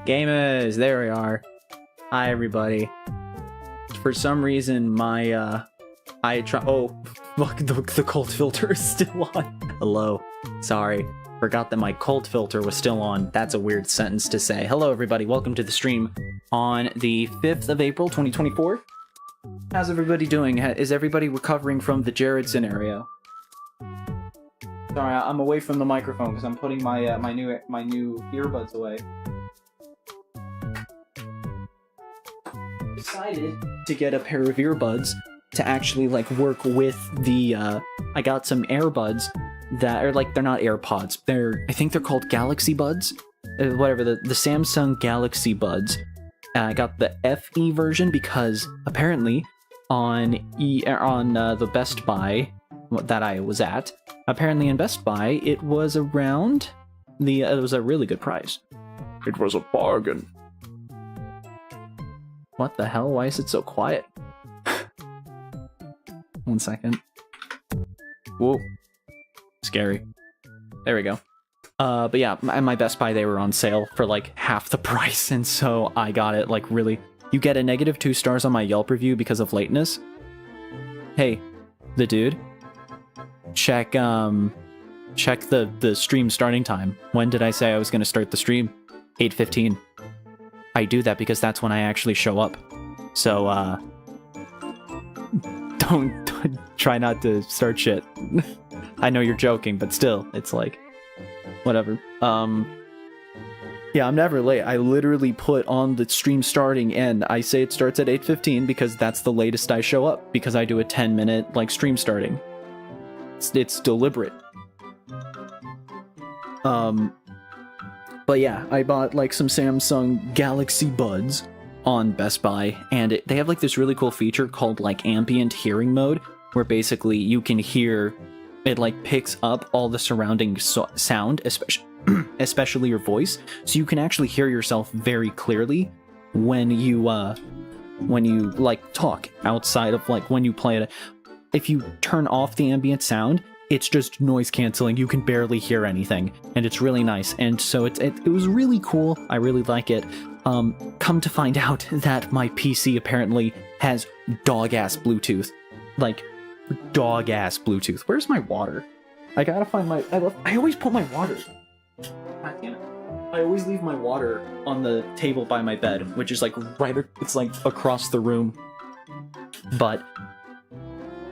Gamers, there we are. Hi everybody. For some reason my look, the cold filter is still on. Hello. Sorry. Forgot that my cold filter was still on. That's a weird sentence to say. Hello everybody, welcome to the stream on the 5th of April 2024. How's everybody doing? Is everybody recovering from the Jared scenario? Sorry, I'm away from the microphone because I'm putting my my new earbuds away. Decided to get a pair of earbuds to actually like work with the I got some earbuds that are like, they're not AirPods, I think they're called Galaxy Buds, whatever, the Samsung Galaxy Buds. I got the FE version because apparently on the Best Buy that I was at, apparently in Best Buy it was around it was a really good price. It was a bargain. What the hell? Why is it so quiet? 1 second. Whoa. Scary. There we go. But yeah, at my Best Buy, they were on sale for like half the price, and so I got it like really... You get a -2 stars on my Yelp review because of lateness. Hey, the dude. Check the stream starting time. When did I say I was gonna start the stream? 8:15. I do that because that's when I actually show up. So, don't Try not to start shit. I know you're joking, but still, it's like, whatever. Yeah, I'm never late. I literally put on the stream starting, and I say it starts at 8:15 because that's the latest I show up, because I do a 10-minute, like, stream starting. It's deliberate. But yeah, I bought, like, some Samsung Galaxy Buds on Best Buy, and they have, like, this really cool feature called, like, ambient hearing mode, where basically you can hear, it, like, picks up all the surrounding sound, especially your voice, so you can actually hear yourself very clearly when you like talk outside of, like, when you play it. If you turn off the ambient sound, it's just noise canceling. You can barely hear anything, and it's really nice. And so it was really cool. I really like it. Come to find out that my PC apparently has dog-ass Bluetooth. Like, dog-ass Bluetooth. Where's my water? I gotta find my... I always put my water... God damn it. I always leave my water on the table by my bed, which is, like, it's, like, across the room. But...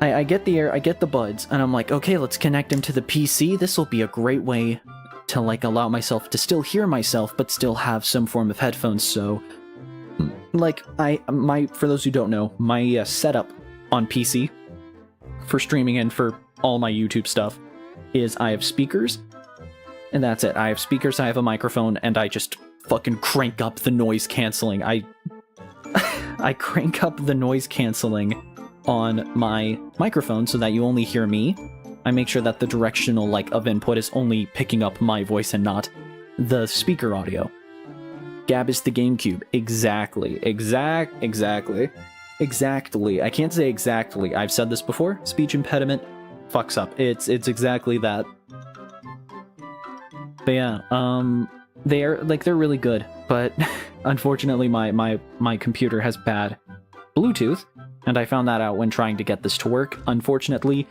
I get the buds, and I'm like, okay, let's connect them to the PC. This will be a great way to, like, allow myself to still hear myself, but still have some form of headphones. So, like, for those who don't know, my setup on PC for streaming and for all my YouTube stuff is I have speakers, and that's it. I have speakers, I have a microphone, and I just fucking crank up the noise canceling. I crank up the noise canceling on my microphone so that you only hear me. I make sure that the directional, like, of input is only picking up my voice and not the speaker audio. Gab is the GameCube. Exactly. I can't say exactly. I've said this before. Speech impediment fucks up. It's exactly that. But yeah, they're really good, but unfortunately my computer has bad Bluetooth, and I found that out when trying to get this to work. Unfortunately,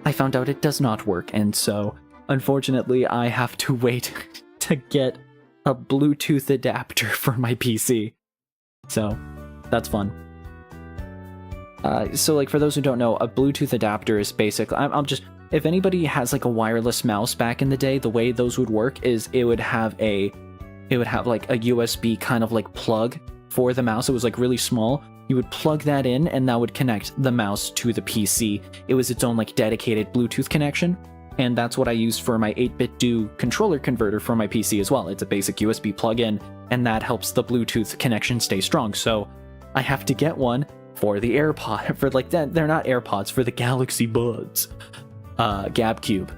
I found out it does not work, and so, unfortunately, I have to wait to get a Bluetooth adapter for my PC. So, that's fun. So, like, for those who don't know, a Bluetooth adapter is basically... if anybody has, like, a wireless mouse back in the day, the way those would work is it would have, like, a USB kind of, like, plug for the mouse. It was, like, really small. You would plug that in, and that would connect the mouse to the PC. It was its own, like, dedicated Bluetooth connection, and that's what I used for my 8-bit do controller converter for my PC as well. It's a basic USB plug-in, and that helps the Bluetooth connection stay strong. So I have to get one for the AirPod, for, like, they're not AirPods, for the Galaxy Buds. GabCube.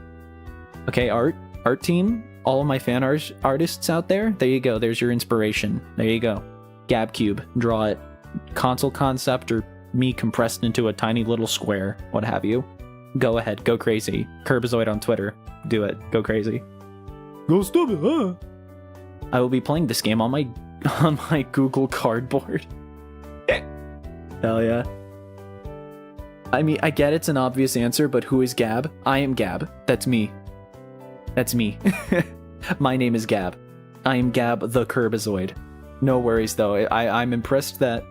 Okay, art team, all of my fan artists out there, there you go, there's your inspiration. There you go. GabCube, draw it. Console concept or me compressed into a tiny little square, what have you. Go ahead, go crazy. KiRBiZOiD on Twitter. Do it. Go crazy. Go stupid, huh? I will be playing this game on my Google Cardboard. Hell yeah. I mean, I get it's an obvious answer, but who is Gab? I am Gab. That's me. That's me. My name is Gab. I am Gab the KiRBiZOiD. No worries, though. I'm impressed that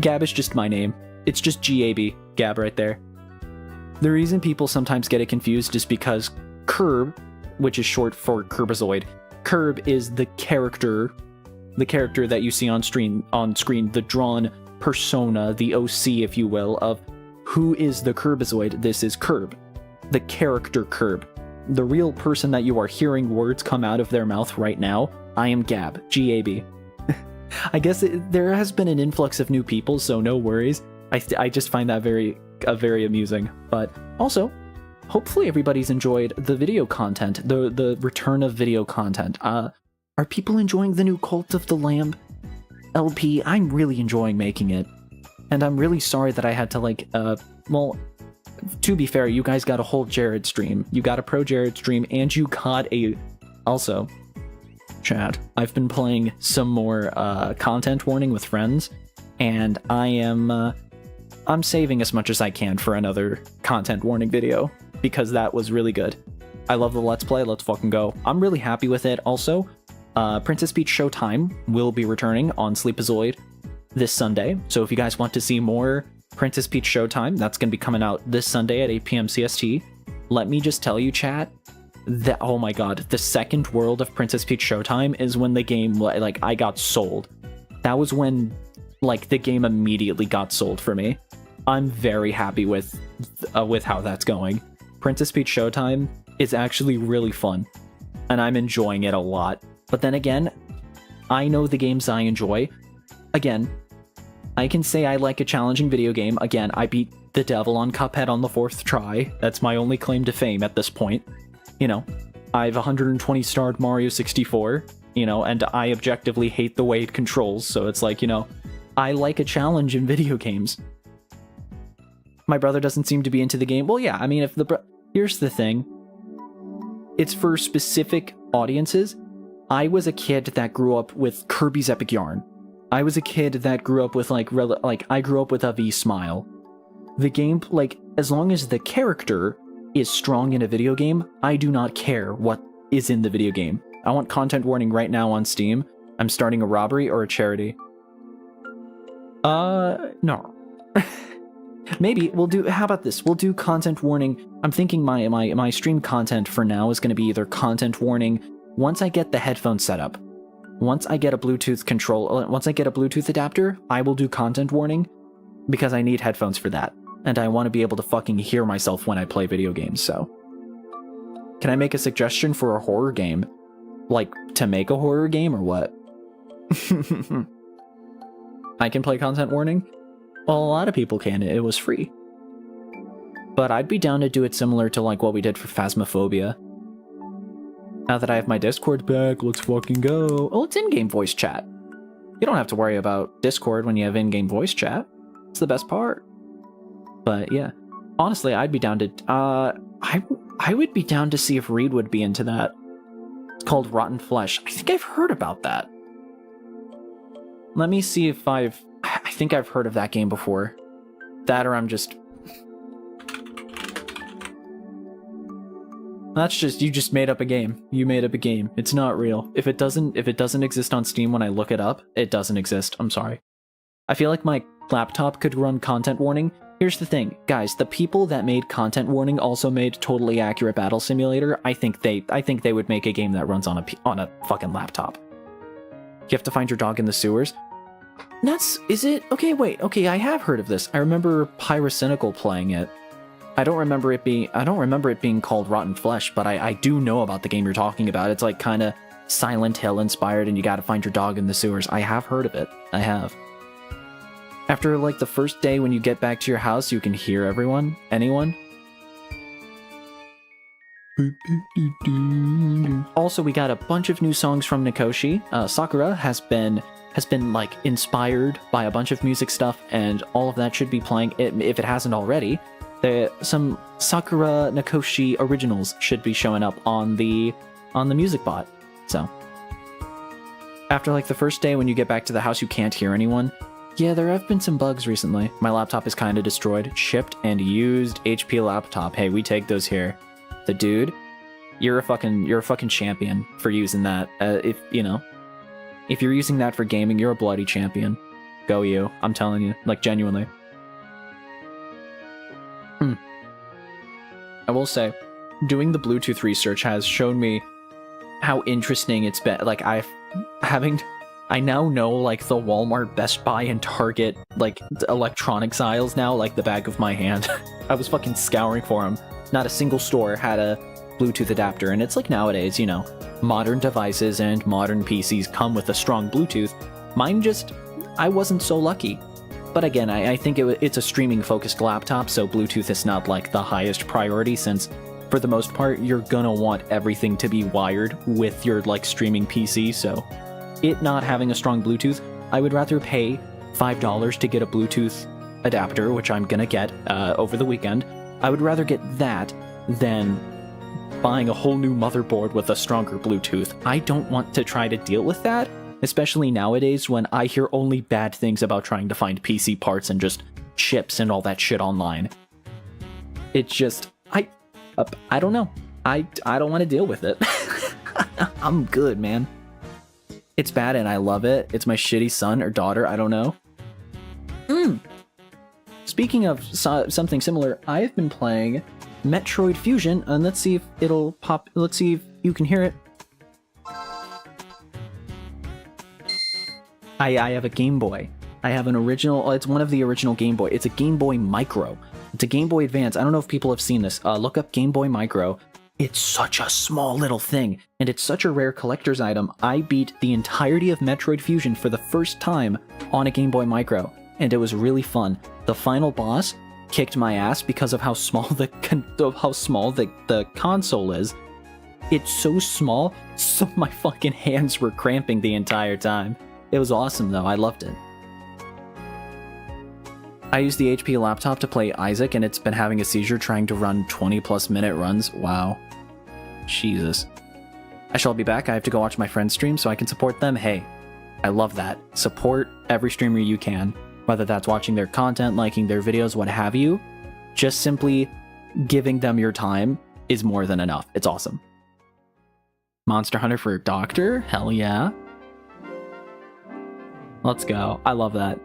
Gab is just my name. It's just G-A-B. Gab right there. The reason people sometimes get it confused is because Kirb, which is short for KiRBiZOiD, Kirb is the character that you see on screen, the drawn persona, the OC, if you will, of who is the KiRBiZOiD. This is Kirb, the character Kirb. The real person that you are hearing words come out of their mouth right now, I am Gab, G-A-B. I guess there has been an influx of new people, so no worries. I just find that very amusing. But also, hopefully everybody's enjoyed the video content, the return of video content. Are people enjoying the new Cult of the Lamb LP? I'm really enjoying making it. And I'm really sorry that I had to, like, well, to be fair, you guys got a whole Jared stream. You got a pro Jared stream, and you got also... Chat. I've been playing some more content warning with friends, and I'm saving as much as I can for another content warning video, because that was really good. I love the Let's Play, let's fucking go. I'm really happy with it. Also, Princess Peach Showtime will be returning on KiRBiZOiD this Sunday, so if you guys want to see more Princess Peach Showtime. That's going to be coming out this Sunday at 8 p.m. CST. Let me just tell you, chat, that, oh my god, the second world of Princess Peach Showtime is when the game, like, I got sold. That was when, like, the game immediately got sold for me. I'm very happy with how that's going. Princess Peach Showtime is actually really fun, and I'm enjoying it a lot. But then again, I know the games I enjoy. Again, I can say I like a challenging video game. Again, I beat the devil on Cuphead on the 4th try. That's my only claim to fame at this point. You know, I've 120 starred Mario 64, you know, and I objectively hate the way it controls, so it's like, you know, I like a challenge in video games. My brother doesn't seem to be into the game. Well, yeah, I mean, if here's the thing. It's for specific audiences. I was a kid that grew up with Kirby's Epic Yarn. I was a kid that grew up with, like, I grew up with a V Smile. The game, like, as long as the character is strong in a video game, I do not care what is in the video game. I want content warning right now on Steam. I'm starting a robbery or a charity. No. Maybe we'll do, how about this? We'll do content warning. I'm thinking my stream content for now is going to be either content warning once I get the headphone set up. Once I get a Bluetooth once I get a Bluetooth adapter, I will do content warning because I need headphones for that. And I want to be able to fucking hear myself when I play video games, so. Can I make a suggestion for a horror game? Like, to make a horror game or what? I can play content warning? Well, a lot of people can. It was free. But I'd be down to do it similar to, like, what we did for Phasmophobia. Now that I have my Discord back, let's fucking go. Oh, it's in-game voice chat. You don't have to worry about Discord when you have in-game voice chat. It's the best part. But yeah, honestly, I'd be down to, I would be down to see if Reed would be into that. It's called Rotten Flesh. I think I've heard about that. Let me see if I think I've heard of that game before. That or I'm just... That's just, you just made up a game. You made up a game. It's not real. If it doesn't exist on Steam when I look it up, it doesn't exist. I'm sorry. I feel like my laptop could run content warning. Here's the thing, guys, the people that made content warning also made Totally Accurate Battle Simulator. I think they would make a game that runs on a fucking laptop. You have to find your dog in the sewers. Is it? Okay, wait. Okay, I have heard of this. I remember Pyrocynical playing it. I don't remember it being called Rotten Flesh, but I do know about the game you're talking about. It's like kind of Silent Hill inspired, and you got to find your dog in the sewers. I have heard of it. I have. After, like, the first day when you get back to your house, you can hear anyone. Also, we got a bunch of new songs from Nikoshi. Sakura has been like inspired by a bunch of music stuff, and all of that should be playing if it hasn't already. Some Sakura Nikoshi originals should be showing up on the music bot. So after like the first day when you get back to the house, you can't hear anyone. Yeah, there have been some bugs recently. My laptop is kind of destroyed. Shipped and used HP laptop. Hey, we take those here. The dude, you're a fucking champion for using that. If you're using that for gaming, you're a bloody champion. Go you. I'm telling you, like, genuinely. I will say, doing the Bluetooth research has shown me how interesting it's been. Like, I now know, like, the Walmart, Best Buy, and Target, like, electronics aisles now, like the back of my hand. I was fucking scouring for them. Not a single store had a Bluetooth adapter, and it's like nowadays, you know, modern devices and modern PCs come with a strong Bluetooth. Mine I wasn't so lucky. But again, I think it's a streaming-focused laptop, so Bluetooth is not, like, the highest priority, since, for the most part, you're gonna want everything to be wired with your, like, streaming PC, so it not having a strong Bluetooth, I would rather pay $5 to get a Bluetooth adapter, which I'm gonna get over the weekend. I would rather get that than buying a whole new motherboard with a stronger Bluetooth. I don't want to try to deal with that, especially nowadays when I hear only bad things about trying to find PC parts and just chips and all that shit online. It's just, I don't know. I don't want to deal with it. I'm good, man. It's bad and I love it. It's my shitty son or daughter, I don't know. speaking of something similar, I've been playing Metroid Fusion, and let's see if it'll pop. Let's see if you can hear it. I have a Game Boy. I have an original. It's one of the original Game Boy. It's a Game Boy Micro. It's a Game Boy Advance. I don't know if people have seen this. Look up Game Boy Micro. It's such a small little thing, and it's such a rare collector's item. I beat the entirety of Metroid Fusion for the first time on a Game Boy Micro, and it was really fun. The final boss kicked my ass because of how small the console is. It's so small, so my fucking hands were cramping the entire time. It was awesome though, I loved it. I used the HP laptop to play Isaac, and it's been having a seizure trying to run 20+ minute runs. Wow. Jesus. I shall be back. I have to go watch my friends stream so I can support them. Hey, I love that. Support every streamer you can, whether that's watching their content, liking their videos, what have you. Just simply giving them your time is more than enough. It's awesome. Monster Hunter for Doctor? Hell yeah. Let's go. I love that.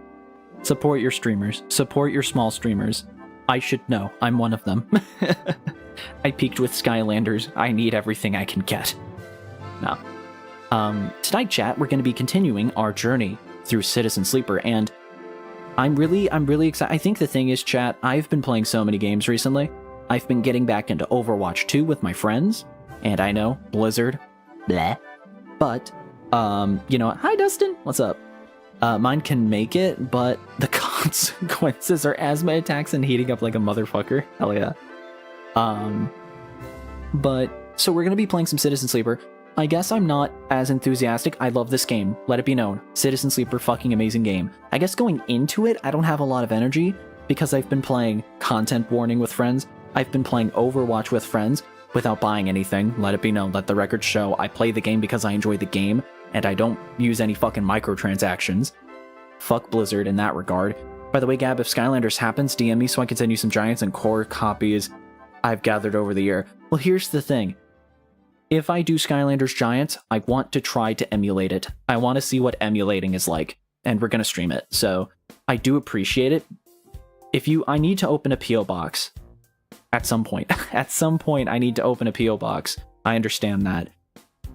Support your streamers. Support your small streamers. I should know. I'm one of them. I peaked with Skylanders. I need everything I can get. No. Tonight, chat, we're going to be continuing our journey through Citizen Sleeper, and I'm really excited. I think the thing is, chat, I've been playing so many games recently. I've been getting back into Overwatch 2 with my friends, and I know, Blizzard, bleh. But, you know what? Hi, Dustin. What's up? Mine can make it, but the consequences are asthma attacks and heating up like a motherfucker. Hell yeah. But, so we're gonna be playing some Citizen Sleeper. I guess I'm not as enthusiastic. I love this game. Let it be known. Citizen Sleeper, fucking amazing game. I guess going into it, I don't have a lot of energy because I've been playing Content Warning with friends. I've been playing Overwatch with friends without buying anything. Let it be known. Let the record show. I play the game because I enjoy the game, and I don't use any fucking microtransactions. Fuck Blizzard in that regard. By the way, Gab, if Skylanders happens, DM me so I can send you some Giants and Core copies I've gathered over the year. Well, here's the thing. If I do Skylanders Giants, I want to try to emulate it. I want to see what emulating is like, and we're going to stream it. So I do appreciate it. I need to open a P.O. box at some point. At some point, I need to open a P.O. box. I understand that.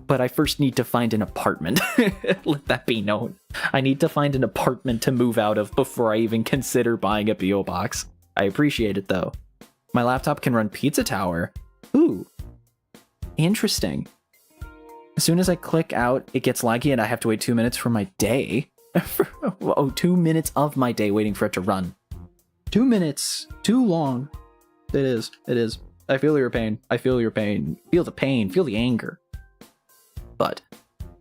But I first need to find an apartment. Let that be known. I need to find an apartment to move out of before I even consider buying a P.O. box. I appreciate it, though. My laptop can run Pizza Tower. Ooh. Interesting. As soon as I click out, it gets laggy and I have to wait 2 minutes for my day. 2 minutes of my day waiting for it to run. 2 minutes. Too long. It is. It is. I feel your pain. I feel your pain. Feel the pain. Feel the anger. But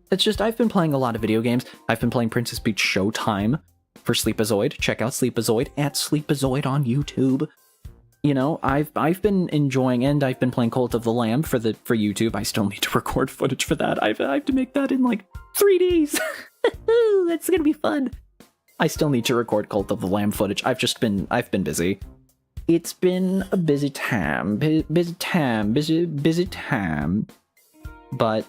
it's just, I've been playing a lot of video games. I've been playing Princess Peach Showtime for KiRBiZOiD. Check out KiRBiZOiD at KiRBiZOiD on YouTube. You know, I've been enjoying, and I've been playing Cult of the Lamb for YouTube. I still need to record footage for that. I have to make that in like 3 days. That's gonna be fun. I still need to record Cult of the Lamb footage. I've been busy. It's been a busy time. Busy time. But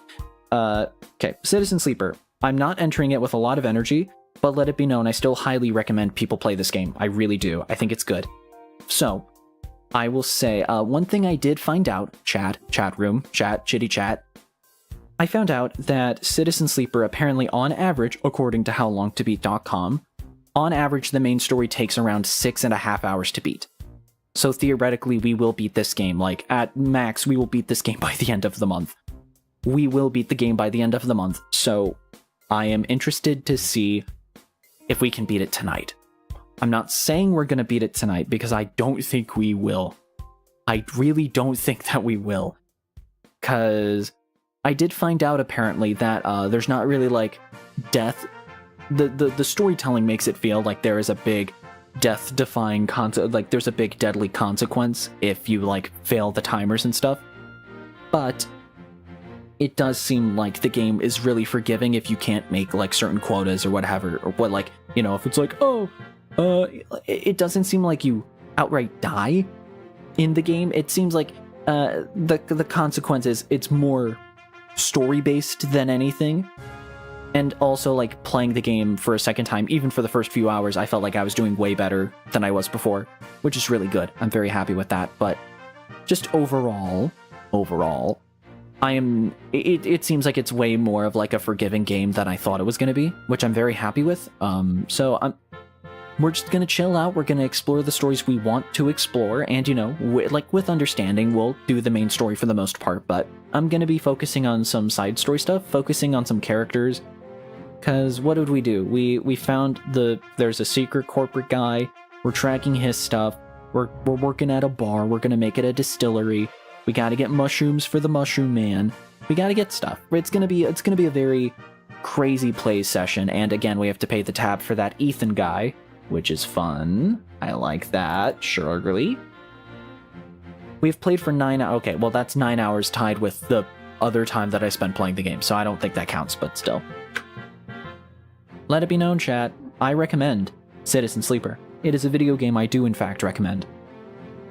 okay, Citizen Sleeper. I'm not entering it with a lot of energy, but let it be known, I still highly recommend people play this game. I really do. I think it's good. So, I will say, one thing I did find out, chat room, chitty chat, I found out that Citizen Sleeper apparently on average, according to howlongtobeat.com, on average the main story takes around 6.5 hours to beat. So theoretically we will beat this game, like at max we will beat this game by the end of the month. We will beat the game by the end of the month, so I am interested to see if we can beat it tonight. I'm not saying we're going to beat it tonight, because I don't think we will. I really don't think that we will. Because I did find out, apparently, that there's not really, like, death. The storytelling makes it feel like there is a big death-defying like, there's a big deadly consequence if you, like, fail the timers and stuff. But it does seem like the game is really forgiving if you can't make, like, certain quotas or whatever. Or what, like, you know, if it's like, oh... it doesn't seem like you outright die in the game. It seems like the consequences, it's more story-based than anything. And also, like, playing the game for a second time, even for the first few hours, I felt like I was doing way better than I was before, which is really good. I'm very happy with that, but just overall, it seems like it's way more of like a forgiving game than I thought it was going to be, which I'm very happy with. We're just going to chill out, we're going to explore the stories we want to explore, and, you know, with understanding, we'll do the main story for the most part, but I'm going to be focusing on some side story stuff, focusing on some characters. Because what did we do? We found there's a secret corporate guy. We're tracking his stuff. We're working at a bar. We're gonna make it a distillery. We gotta get mushrooms for the mushroom man. We gotta get stuff. It's gonna be a very crazy play session. And again, we have to pay the tab for that Ethan guy, which is fun. I like that. Surely. We've played for 9 hours. Okay, well that's 9 hours tied with the other time that I spent playing the game, so I don't think that counts, but still. Let it be known, chat, I recommend Citizen Sleeper. It is a video game I do in fact recommend.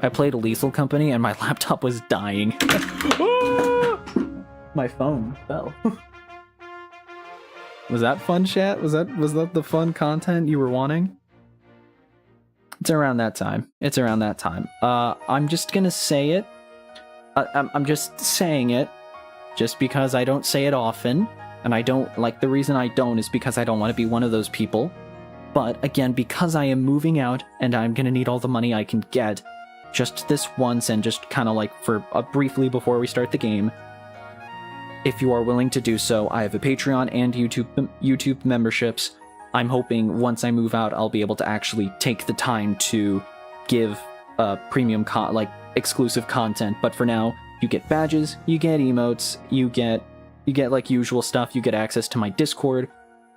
I played a Lethal Company and my laptop was dying. My phone fell. Was that fun, chat? Was that the fun content you were wanting? It's around that time. I'm just gonna say it. I'm just saying it just because I don't say it often. And I don't, like, the reason I don't is because I don't want to be one of those people. But again, because I am moving out and I'm going to need all the money I can get just this once and just kind of like for briefly before we start the game, if you are willing to do so, I have a Patreon and YouTube memberships. I'm hoping once I move out, I'll be able to actually take the time to give premium, exclusive content. But for now, you get badges, you get emotes, you get like usual stuff, you get access to my Discord,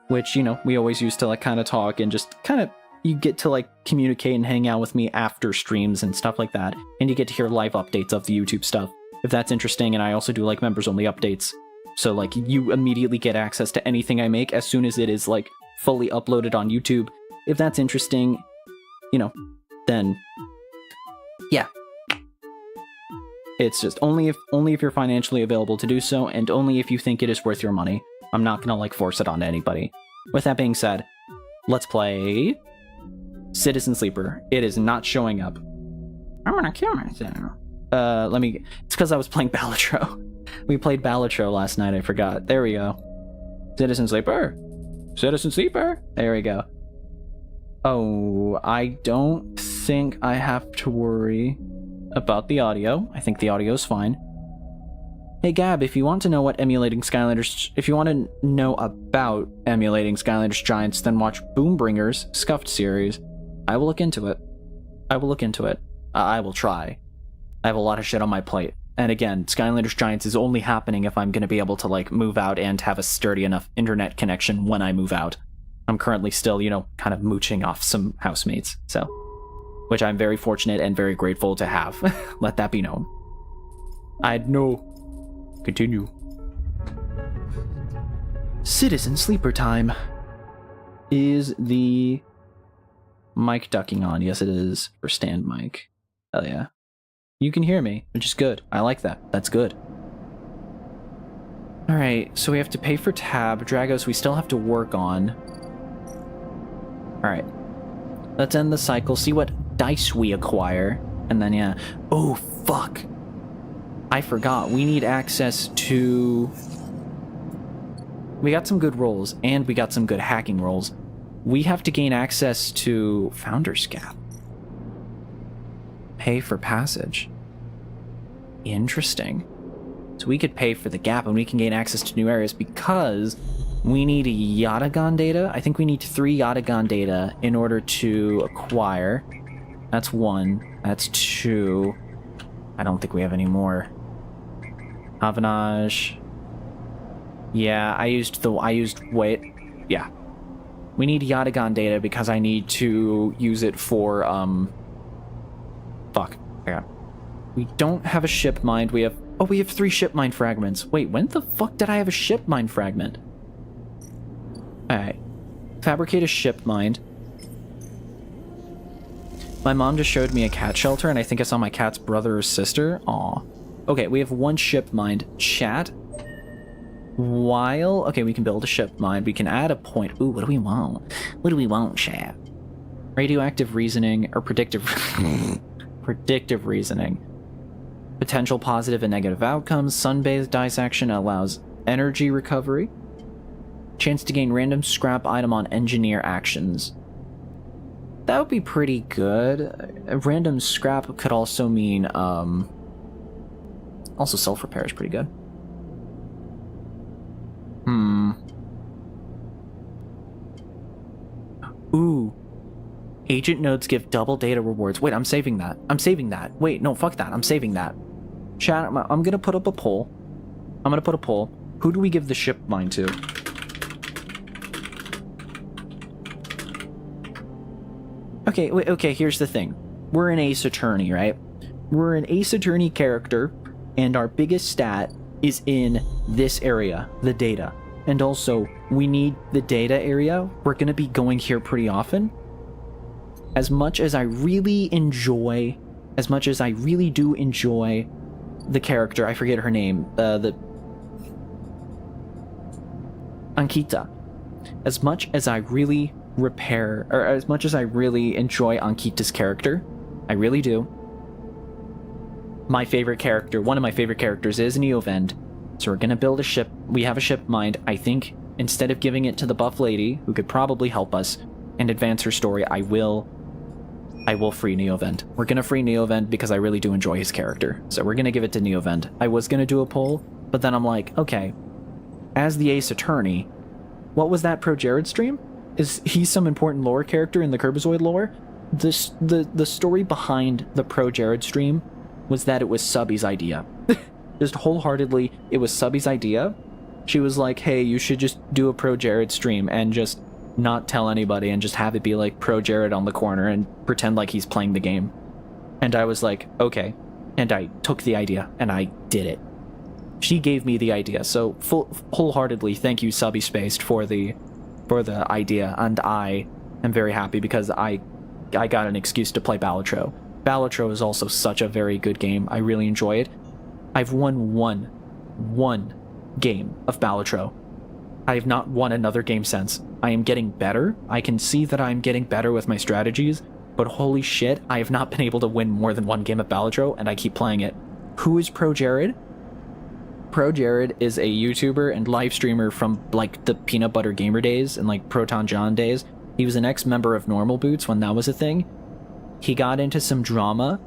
which, you know, we always used to like kind of talk and just kind of, you get to like communicate and hang out with me after streams and stuff like that. And you get to hear live updates of the YouTube stuff, if that's interesting. And I also do like members only updates. So like you immediately get access to anything I make as soon as it is like fully uploaded on YouTube. If that's interesting, you know, then yeah. It's just only if you're financially available to do so, and only if you think it is worth your money. I'm not gonna like force it onto anybody. With that being said, let's play Citizen Sleeper. It is not showing up. I'm gonna kill myself. It's because I was playing Balatro. We played Balatro last night, I forgot. There we go. Citizen Sleeper. There we go. Oh, I don't think I have to worry about the audio. I think the audio is fine. Hey Gab, if you want to know about emulating Skylanders Giants, then watch Boombringer's Scuffed series. I will look into it. I will try. I have a lot of shit on my plate. And again, Skylanders Giants is only happening if I'm going to be able to like move out and have a sturdy enough internet connection when I move out. I'm currently still, you know, kind of mooching off some housemates, so, which I'm very fortunate and very grateful to have. Let that be known. Continue. Citizen Sleeper time. Is the mic ducking on? Yes, it is. For stand mic. Hell yeah. You can hear me, which is good. I like that. That's good. Alright, so we have to pay for tab. Dragos we still have to work on. Alright. Let's end the cycle, see what dice we acquire. And then, yeah. Oh, fuck. I forgot. We need access to... We got some good rolls, and we got some good hacking rolls. We have to gain access to Founder's Gap. Pay for passage. Interesting. So we could pay for the gap and we can gain access to new areas because we need Yatagan data. I think we need 3 Yatagan data in order to acquire. That's 1. That's 2. I don't think we have any more. Avanage. Yeah, wait. Yeah. We need Yatagan data because I need to use it for, fuck. Yeah. We don't have a ship mind. We have 3 ship mind fragments. Wait, when the fuck did I have a ship mind fragment? Alright. Fabricate a ship mind. My mom just showed me a cat shelter, and I think I saw my cat's brother or sister. Aw. Okay, we have 1 ship mind. Chat. while... Okay, we can build a ship mine. We can add a point. Ooh, what do we want? What do we want, chat? Radioactive reasoning or predictive... predictive reasoning. Potential positive and negative outcomes. Sun-based dissection allows energy recovery. Chance to gain random scrap item on engineer actions. That would be pretty good. A random scrap could also mean... Also, self-repair is pretty good. Ooh. Agent nodes give double data rewards. Wait, I'm saving that. I'm saving that. Wait, no, fuck that. I'm saving that. Chat, I'm gonna put up a poll. I'm gonna put a poll. Who do we give the ship mine to? Okay, wait, okay, here's the thing. We're an Ace Attorney, right? We're an Ace Attorney character, and our biggest stat is in this area, the data. And also, we need the data area. We're gonna be going here pretty often. As much as I really do enjoy the character, I forget her name, the Ankita. As much as I really enjoy Ankita's character, I really do. My favorite character, one of my favorite characters is Neovend. So we're gonna build a ship. We have a ship mined. I think instead of giving it to the buff lady, who could probably help us and advance her story, I will free Neovend. We're gonna free Neovend because I really do enjoy his character. So we're gonna give it to Neovend. I was gonna do a poll, but then I'm like, okay, as the Ace Attorney, what was that ProJared stream? Is he some important lore character in the KiRBiZoiD lore? The story behind the ProJared stream was that it was Subby's idea. Just wholeheartedly, it was Subby's idea. She was like, hey, you should just do a ProJared stream and just not tell anybody and just have it be like ProJared on the corner and pretend like he's playing the game. And I was like, okay. And I took the idea and I did it. She gave me the idea, so wholeheartedly thank you, Subby Spaced, for the idea, and I am very happy because I got an excuse to play Balatro. Balatro is also such a very good game. I really enjoy it. I've won one game of Balatro. I have not won another game since. I am getting better. I can see that I'm getting better with my strategies, but holy shit, I have not been able to win more than one game of Balatro, and I keep playing it. Who is ProJared? ProJared is a YouTuber and live streamer from like the Peanut Butter Gamer days and like Proton John days. He was an ex-member of Normal Boots when that was a thing. He got into some drama,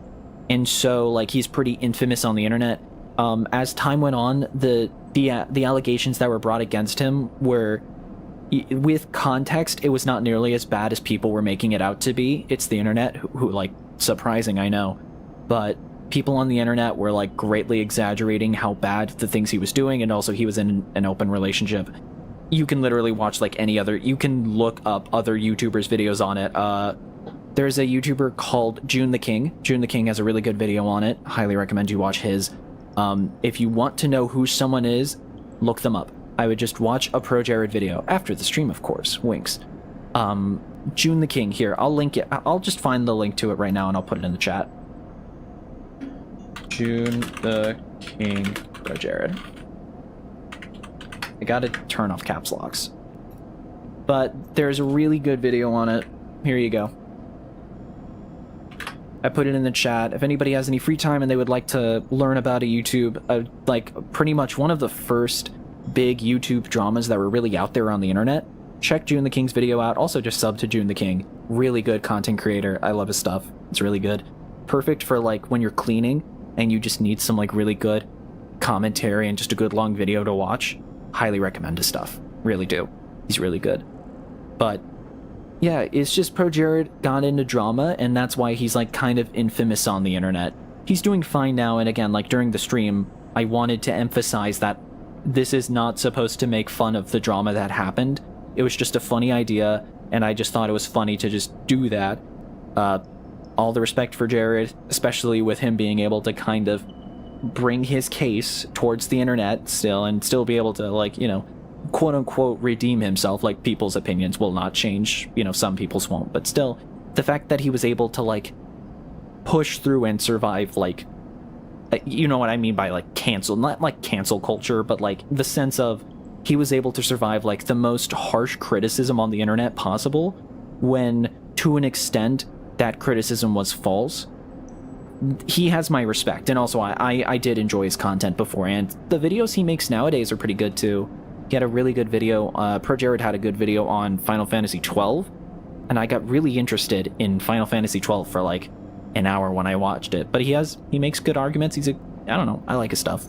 and so like he's pretty infamous on the internet. As time went on, the allegations that were brought against him were, with context, it was not nearly as bad as people were making it out to be. It's the internet, who like, surprising, I know, but people on the internet were like greatly exaggerating how bad the things he was doing, and also he was in an open relationship. You can literally watch like any other, you can look up other YouTubers' videos on it. There's a YouTuber called June the King. June the King has a really good video on it. Highly recommend you watch his. If you want to know who someone is, look them up. I would just watch a ProJared video after the stream, of course. Winks. June the King, here, I'll link it. I'll just find the link to it right now and I'll put it in the chat. June the King ProJared. I gotta turn off caps locks. But there's a really good video on it. Here you go. I put it in the chat. If anybody has any free time and they would like to learn about a YouTube, like pretty much one of the first big YouTube dramas that were really out there on the internet, check June the King's video out. Also just sub to June the King. Really good content creator. I love his stuff. It's really good. Perfect for like when you're cleaning and you just need some like really good commentary and just a good long video to watch. Highly recommend his stuff. Really do. He's really good. But yeah, it's just ProJared got into drama, and that's why he's like kind of infamous on the internet. He's doing fine now, and again, like during the stream, I wanted to emphasize that this is not supposed to make fun of the drama that happened. It was just a funny idea, and I just thought it was funny to just do that. All the respect for Jared, especially with him being able to kind of bring his case towards the internet still, and still be able to, like, you know, quote-unquote redeem himself. Like, people's opinions will not change, you know, some people's won't, but still, the fact that he was able to, like, push through and survive, like, you know what I mean by, like, cancel, not like cancel culture, but like the sense of he was able to survive like the most harsh criticism on the internet possible when, to an extent, that criticism was false. He has my respect, and also I did enjoy his content before, and the videos he makes nowadays are pretty good too. He had a really good video, ProJared had a good video on Final Fantasy XII, and I got really interested in Final Fantasy XII for like an hour when I watched it. But he makes good arguments. I don't know, I like his stuff.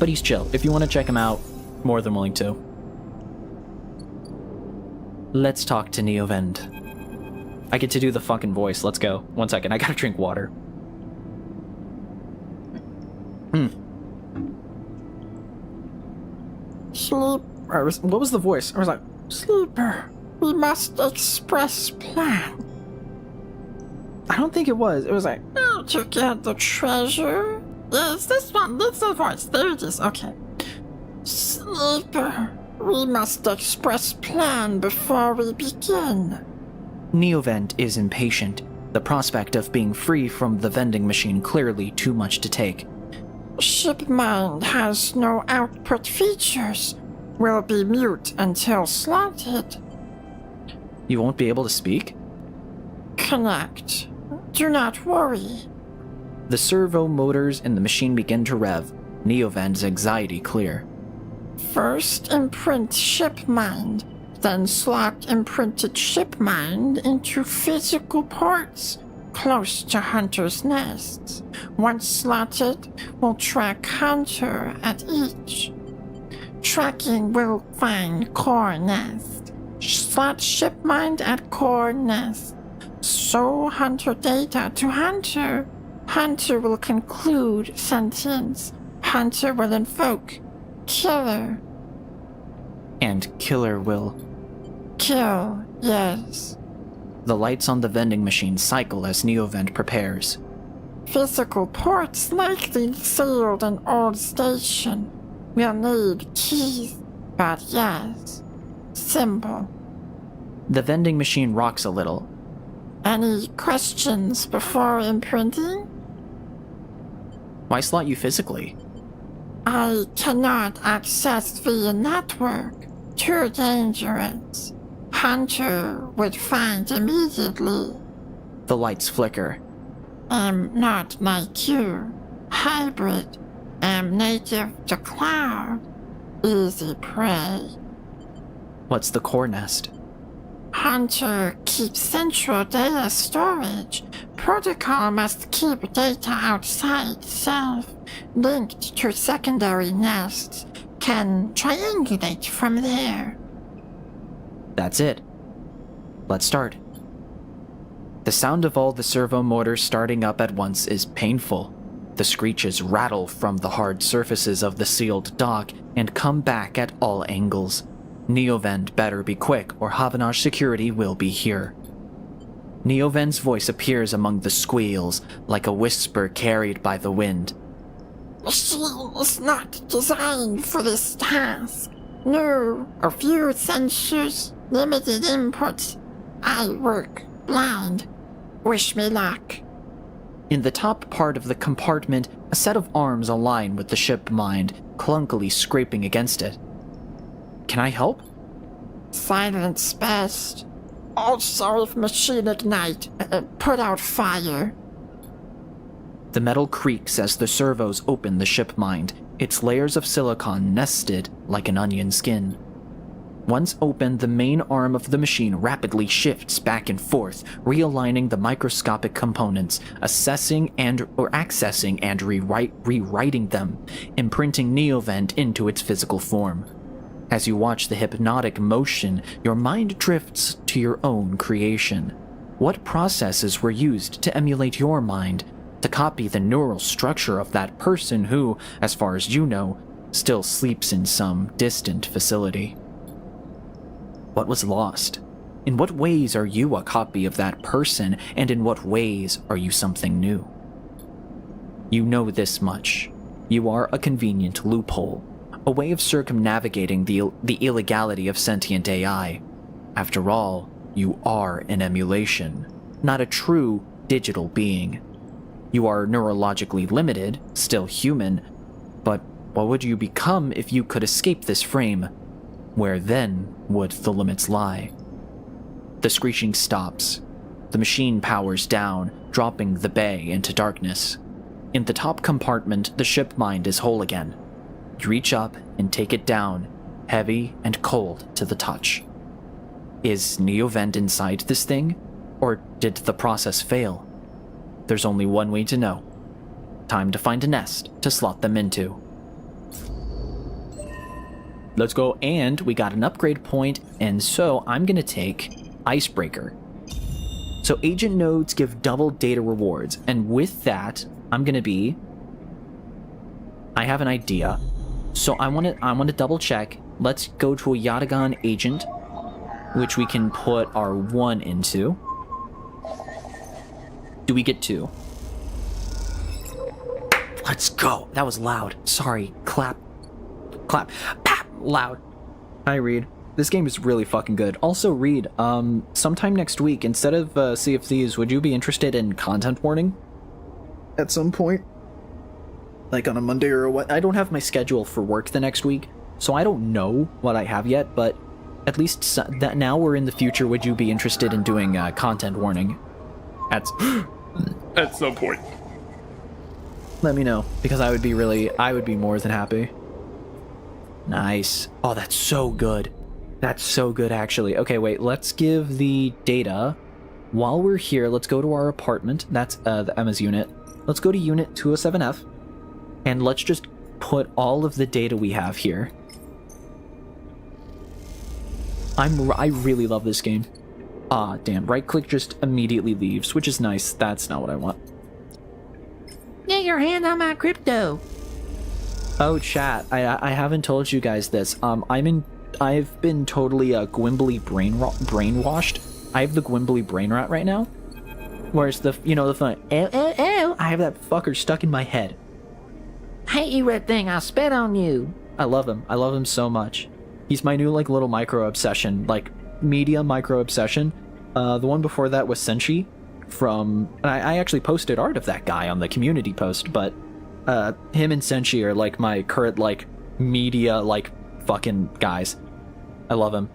But he's chill. If you want to check him out, more than willing to. Let's talk to Neovend. I get to do the fucking voice. Let's go. 1 second. I gotta drink water. Sleep. What was the voice? I was like, Sleeper, we must express plan. I don't think it was. It was like, How to get the treasure? Yes, this one. That's the voice. There it is. Okay. Sleeper, we must express plan before we begin. Neovend is impatient. The prospect of being free from the vending machine clearly too much to take. Shipmind has no output features. Will be mute until slotted. You won't be able to speak? Connect. Do not worry. The servo motors in the machine begin to rev. Neovend's anxiety clear. First imprint shipmind, then slot imprinted shipmind into physical parts close to Hunter's nests. Once slotted, we'll track Hunter at each. Tracking will find core nest. Slot shipmind at core nest. Show Hunter data to Hunter. Hunter will conclude sentence. Hunter will invoke killer. And killer will... Kill, yes. The lights on the vending machine cycle as Neovend prepares. Physical ports likely sealed in old station. We'll need keys, but yes. Symbol. The vending machine rocks a little. Any questions before imprinting? Why slot you physically? I cannot access via network. Too dangerous. Hunter would find immediately. The lights flicker. Am not like you. Hybrid. Am native to cloud. Easy prey. What's the core nest? Hunter keeps central data storage. Protocol must keep data outside self. Linked to secondary nests. Can triangulate from there. That's it. Let's start. The sound of all the servo motors starting up at once is painful. The screeches rattle from the hard surfaces of the sealed dock and come back at all angles. Neovend better be quick or Havanage security will be here. Neovend's voice appears among the squeals like a whisper carried by the wind. Machine is not designed for this task. No, a few sensors, limited inputs. I work blind. Wish me luck. In the top part of the compartment, a set of arms align with the ship mind, clunkily scraping against it. Can I help? Silence best. Also, if machine ignite, put out fire. The metal creaks as the servos open the ship mind, its layers of silicon nested like an onion skin. Once open, the main arm of the machine rapidly shifts back and forth, realigning the microscopic components, accessing and rewriting them, imprinting Neovend into its physical form. As you watch the hypnotic motion, your mind drifts to your own creation. What processes were used to emulate your mind, to copy the neural structure of that person who, as far as you know, still sleeps in some distant facility? What was lost? In what ways are you a copy of that person, and in what ways are you something new? You know this much. You are a convenient loophole, a way of circumnavigating the illegality of sentient AI. After all, you are an emulation, not a true digital being. You are neurologically limited, still human, but What would you become if you could escape this frame? Where then would the limits lie? The screeching stops. The machine powers down, dropping the bay into darkness. In the top compartment, the ship mind is whole again. You reach up and take it down, heavy and cold to the touch. Is Neovent inside this thing? Or did the process fail? There's only one way to know. Time to find a nest to slot them into. Let's go, and we got an upgrade point, and so I'm gonna take Icebreaker. So agent nodes give double data rewards, and with that, I'm gonna be... I have an idea. So I want to double check. Let's go to a Yatagan agent, which we can put our 1 into. Do we get 2? Let's go. That was loud. Sorry. Clap. Clap. Pap. Loud. Hi, Reed. This game is really fucking good. Also, Reed, sometime next week, instead of Sea of Thieves, would you be interested in content warning? At some point? Like on a Monday or what? I don't have my schedule for work the next week, so I don't know what I have yet, but at least that now we're in the future, would you be interested in doing content warning? At some point. Let me know, because I would be more than happy. Nice. Oh, that's so good. That's so good, actually. Okay, wait, let's give the data. While we're here, let's go to our apartment. That's the Emma's unit. Let's go to unit 207F, and let's just put all of the data we have here. I really love this game. Ah, damn. Right-click just immediately leaves, which is nice. That's not what I want. Get your hand on my crypto. Oh, chat. I haven't told you guys this. I've been totally Gwimbly brainwashed. I have the Gwimbly brain rot right now. Where's the fun? Ew. I have that fucker stuck in my head. Hate you, red thing. I'll spit on you. I love him. I love him so much. He's my new little micro obsession, media micro obsession. The one before that was Senshi from. I actually posted art of that guy on the community post, but him and Senshi are my current media fucking guys. I love him.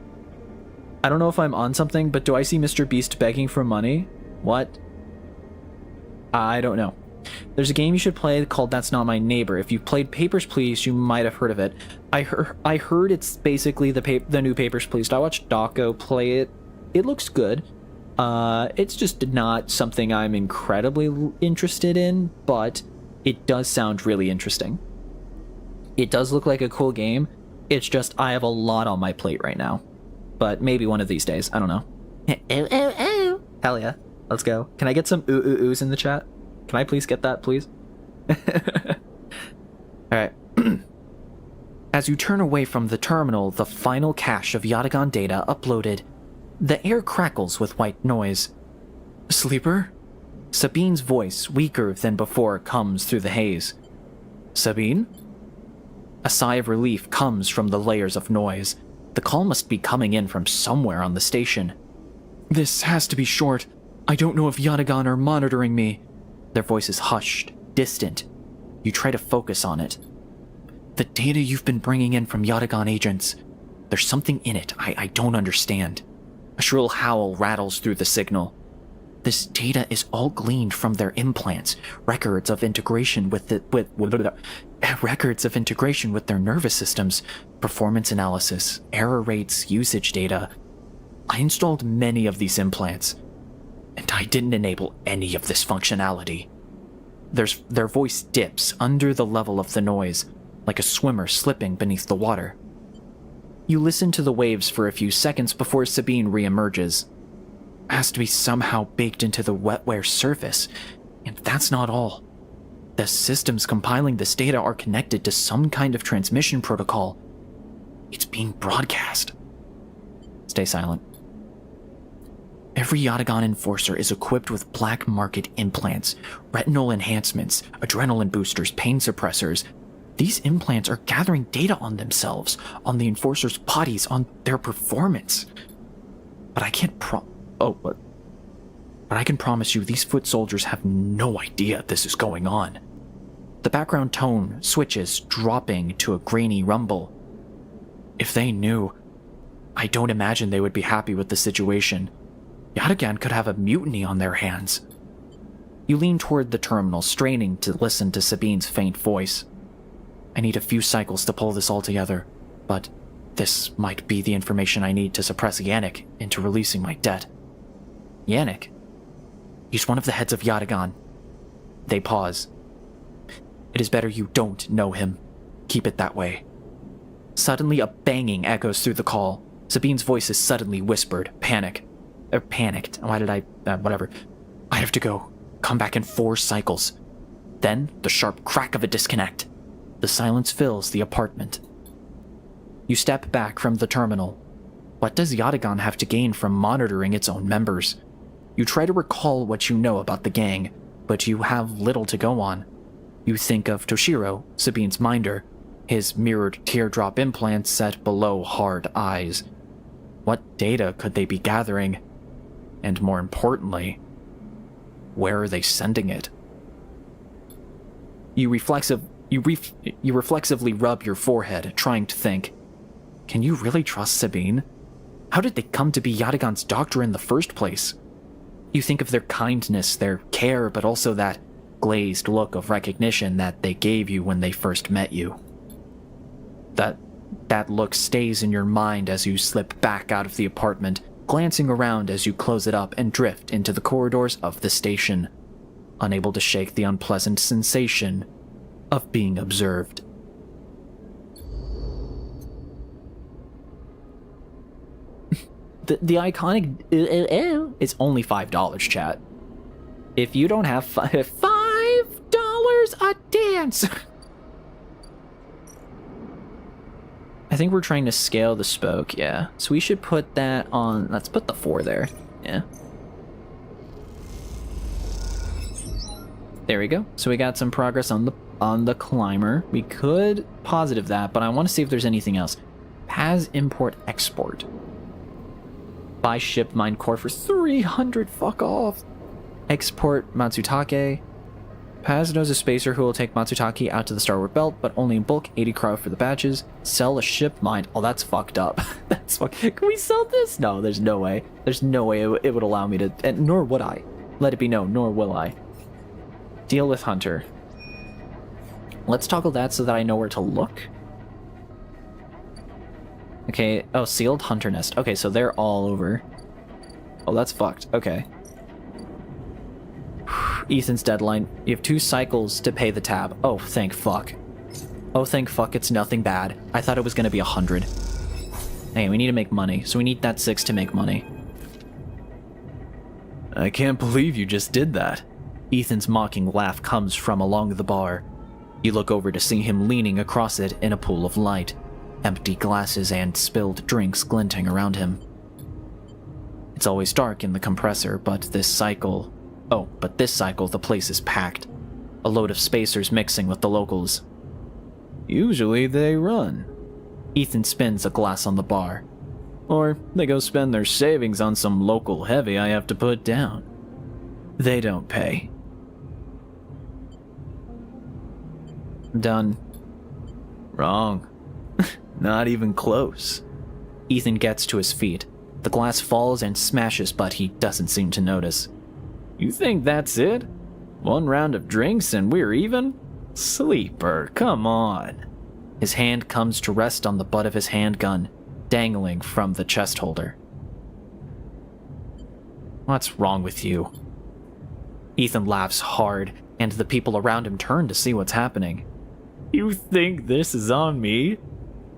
I don't know if I'm on something, but do I see Mr. Beast begging for money? What? I don't know. There's a game you should play called That's Not My Neighbor. If you've played Papers, Please, you might have heard of it. I heard it's basically the new Papers, Please. I watched Dako play it. It looks good. It's just not something I'm incredibly interested in, but it does sound really interesting. It does look like a cool game. It's just I have a lot on my plate right now. But maybe one of these days. I don't know. Ooh. Hell yeah. Let's go. Can I get some oohs in the chat? Can I please get that, please? Alright. As you turn away from the terminal, the final cache of Yatagan data uploaded. The air crackles with white noise. Sleeper? Sabine's voice, weaker than before, comes through the haze. Sabine? A sigh of relief comes from the layers of noise. The call must be coming in from somewhere on the station. This has to be short. I don't know if Yatagan are monitoring me. Their voice is hushed, distant. You try to focus on it. The data you've been bringing in from Yatagan agents. There's something in it I don't understand. A shrill howl rattles through the signal. This data is all gleaned from their implants, records of integration with their nervous systems, performance analysis, error rates, usage data. I installed many of these implants, and I didn't enable any of this functionality. Their voice dips under the level of the noise, like a swimmer slipping beneath the water. You listen to the waves for a few seconds before Sabine reemerges. Has to be somehow baked into the wetware surface, and that's not all. The systems compiling this data are connected to some kind of transmission protocol. It's being broadcast. Stay silent. Every Yatagan enforcer is equipped with black market implants, retinal enhancements, adrenaline boosters, pain suppressors. These implants are gathering data on themselves, on the enforcers' bodies, on their performance. But I can't But I can promise you these foot soldiers have no idea this is going on. The background tone switches, dropping to a grainy rumble. If they knew, I don't imagine they would be happy with the situation. Yatagan could have a mutiny on their hands. You lean toward the terminal, straining to listen to Sabine's faint voice. I need a few cycles to pull this all together, but this might be the information I need to suppress Yannick into releasing my debt. Yannick? He's one of the heads of Yatagan. They pause. It is better you don't know him. Keep it that way. Suddenly, a banging echoes through the call. Sabine's voice is suddenly whispered, panicked. Why did I... whatever. I have to go. Come back in 4 cycles. Then, the sharp crack of a disconnect. The silence fills the apartment. You step back from the terminal. What does Yatagan have to gain from monitoring its own members? You try to recall what you know about the gang, but you have little to go on. You think of Toshiro, Sabine's minder, his mirrored teardrop implants set below hard eyes. What data could they be gathering? And more importantly, where are they sending it? You reflexively rub your forehead, trying to think. Can you really trust Sabine? How did they come to be Yatagan's doctor in the first place? You think of their kindness, their care, but also that glazed look of recognition that they gave you when they first met you. That look stays in your mind as you slip back out of the apartment, glancing around as you close it up and drift into the corridors of the station, unable to shake the unpleasant sensation of being observed. The iconic it's only $5, chat. If you don't have $5 a dance. I think we're trying to scale the spoke, yeah. So we should put that on, let's put the 4 there, yeah. There we go. So we got some progress on the climber. We could positive that, but I want to see if there's anything else. Paz import export. Buy ship mine core for 300, fuck off. Export Matsutake. Paz knows a spacer who will take Matsutake out to the Starward Belt, but only in bulk, 80 cryo for the batches. Sell a ship mine. Oh, that's fucked up. That's fucked. Can we sell this? No, there's no way. There's no way it would allow me to, and nor would I. Let it be known, nor will I. Deal with Hunter. Let's toggle that so that I know where to look. Okay, oh, sealed hunter nest. Okay, so they're all over. Oh, that's fucked. Okay. Ethan's deadline. You have 2 cycles to pay the tab. Oh, thank fuck. Oh, thank fuck, it's nothing bad. I thought it was gonna be 100. Hey, we need to make money, so we need that 6 to make money. I can't believe you just did that. Ethan's mocking laugh comes from along the bar. You look over to see him leaning across it in a pool of light, empty glasses and spilled drinks glinting around him. It's always dark in the compressor, but this cycle the place is packed. A load of spacers mixing with the locals. Usually they run. Ethan spins a glass on the bar. Or they go spend their savings on some local heavy I have to put down. They don't pay. Done. Wrong. Not even close. Ethan gets to his feet. The glass falls and smashes, but he doesn't seem to notice. You think that's it? 1 round of drinks and we're even? Sleeper, come on. His hand comes to rest on the butt of his handgun, dangling from the chest holder. What's wrong with you? Ethan laughs hard, and the people around him turn to see what's happening. You think this is on me?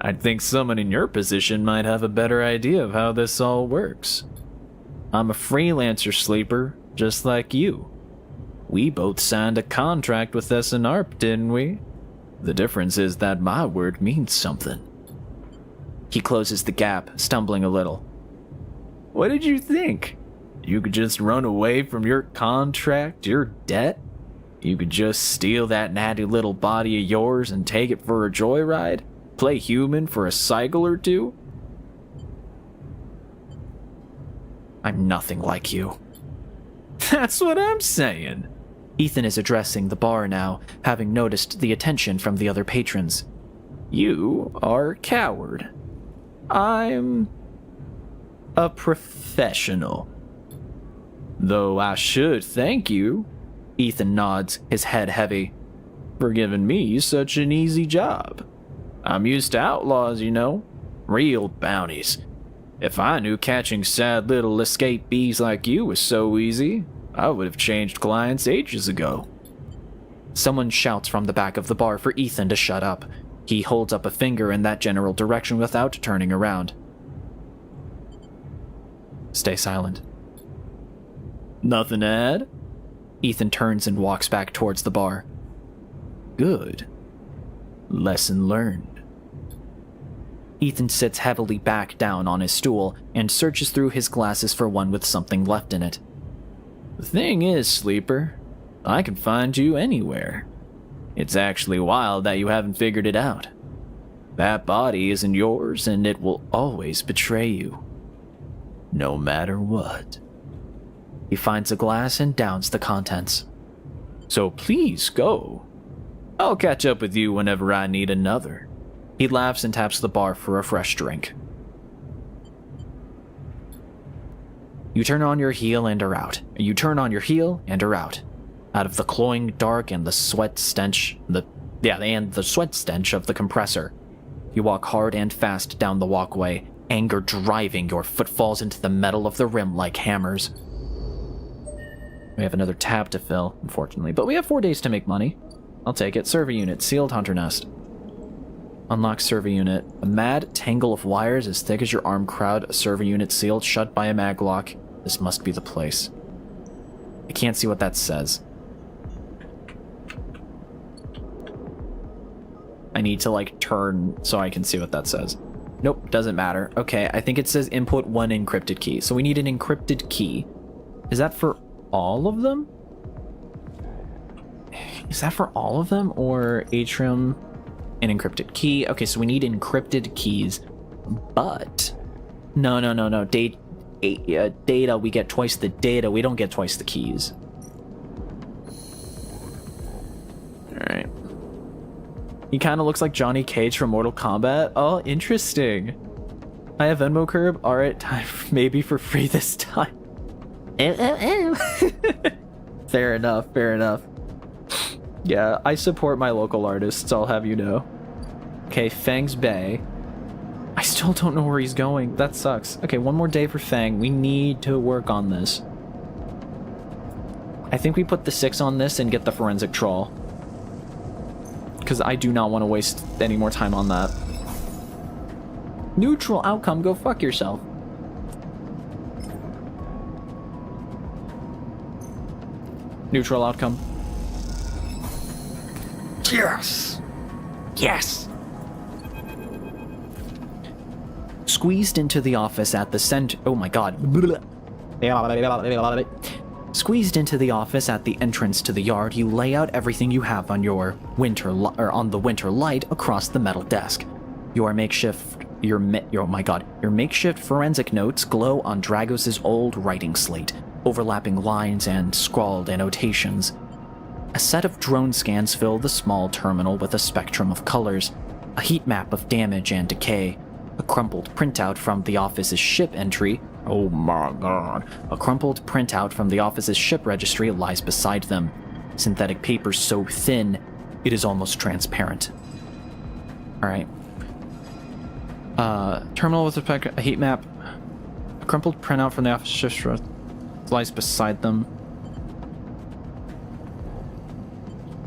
I'd think someone in your position might have a better idea of how this all works. I'm a freelancer, Sleeper, just like you. We both signed a contract with SNARP, didn't we? The difference is that my word means something. He closes the gap, stumbling a little. What did you think? You could just run away from your contract, your debt? You could just steal that natty little body of yours and take it for a joyride? Play human for a cycle or 2? I'm nothing like you. That's what I'm saying. Ethan is addressing the bar now, having noticed the attention from the other patrons. You are a coward. I'm a professional. Though I should thank you, Ethan nods, his head heavy, for giving me such an easy job. I'm used to outlaws, you know, real bounties. If I knew catching sad little escapees like you was so easy, I would have changed clients ages ago. Someone shouts from the back of the bar for Ethan to shut up. He holds up a finger in that general direction without turning around. Stay silent. Nothing to add? Ethan turns and walks back towards the bar. Good. Lesson learned. Ethan sits heavily back down on his stool and searches through his glasses for one with something left in it. The thing is, Sleeper, I can find you anywhere. It's actually wild that you haven't figured it out. That body isn't yours, and it will always betray you. No matter what. He finds a glass and downs the contents. So please go. I'll catch up with you whenever I need another. He laughs and taps the bar for a fresh drink. You turn on your heel and are out. You turn on your heel and are out. Out of the cloying dark and the sweat stench, the sweat stench of the compressor. You walk hard and fast down the walkway, anger driving your footfalls into the metal of the rim like hammers. We have another tab to fill, unfortunately, but we have 4 days to make money. I'll take it. Server unit, sealed hunter nest. Unlock server unit. A mad tangle of wires as thick as your arm crowd a server unit sealed shut by a maglock. This must be the place. I can't see what that says. I need to turn so I can see what that says. Nope, doesn't matter. Okay, I think it says input 1 encrypted key. So we need an encrypted key. Is that for all of them? Is that for all of them? Or atrium, an encrypted key? Okay, so we need encrypted keys. But no. Data, we get twice the data. We don't get twice the keys. Alright. He kind of looks like Johnny Cage from Mortal Kombat. Oh, interesting. I have Venmo Curb. Alright, time maybe for free this time. Fair enough. Yeah, I support my local artists, I'll have you know. Okay, Fang's Bay. I still don't know where he's going. That sucks. Okay, one more day for Fang. We need to work on this. I think we put the 6 on this and get the forensic troll. Because I do not want to waste any more time on that. Neutral outcome, go fuck yourself. Neutral outcome. Yes! Yes! Squeezed into the office at the center. Oh my god. Squeezed into the office at the entrance to the yard, you lay out everything you have on your on the winter light across the metal desk. Your makeshift forensic notes glow on Dragos' old writing slate, overlapping lines and scrawled annotations. A set of drone scans fill the small terminal with a spectrum of colors, a heat map of damage and decay, a crumpled printout from the office's ship entry. Oh my god. A crumpled printout from the office's ship registry lies beside them. Synthetic paper so thin, it is almost transparent. Alright. Terminal with a heat map. A crumpled printout from the office ship lies beside them.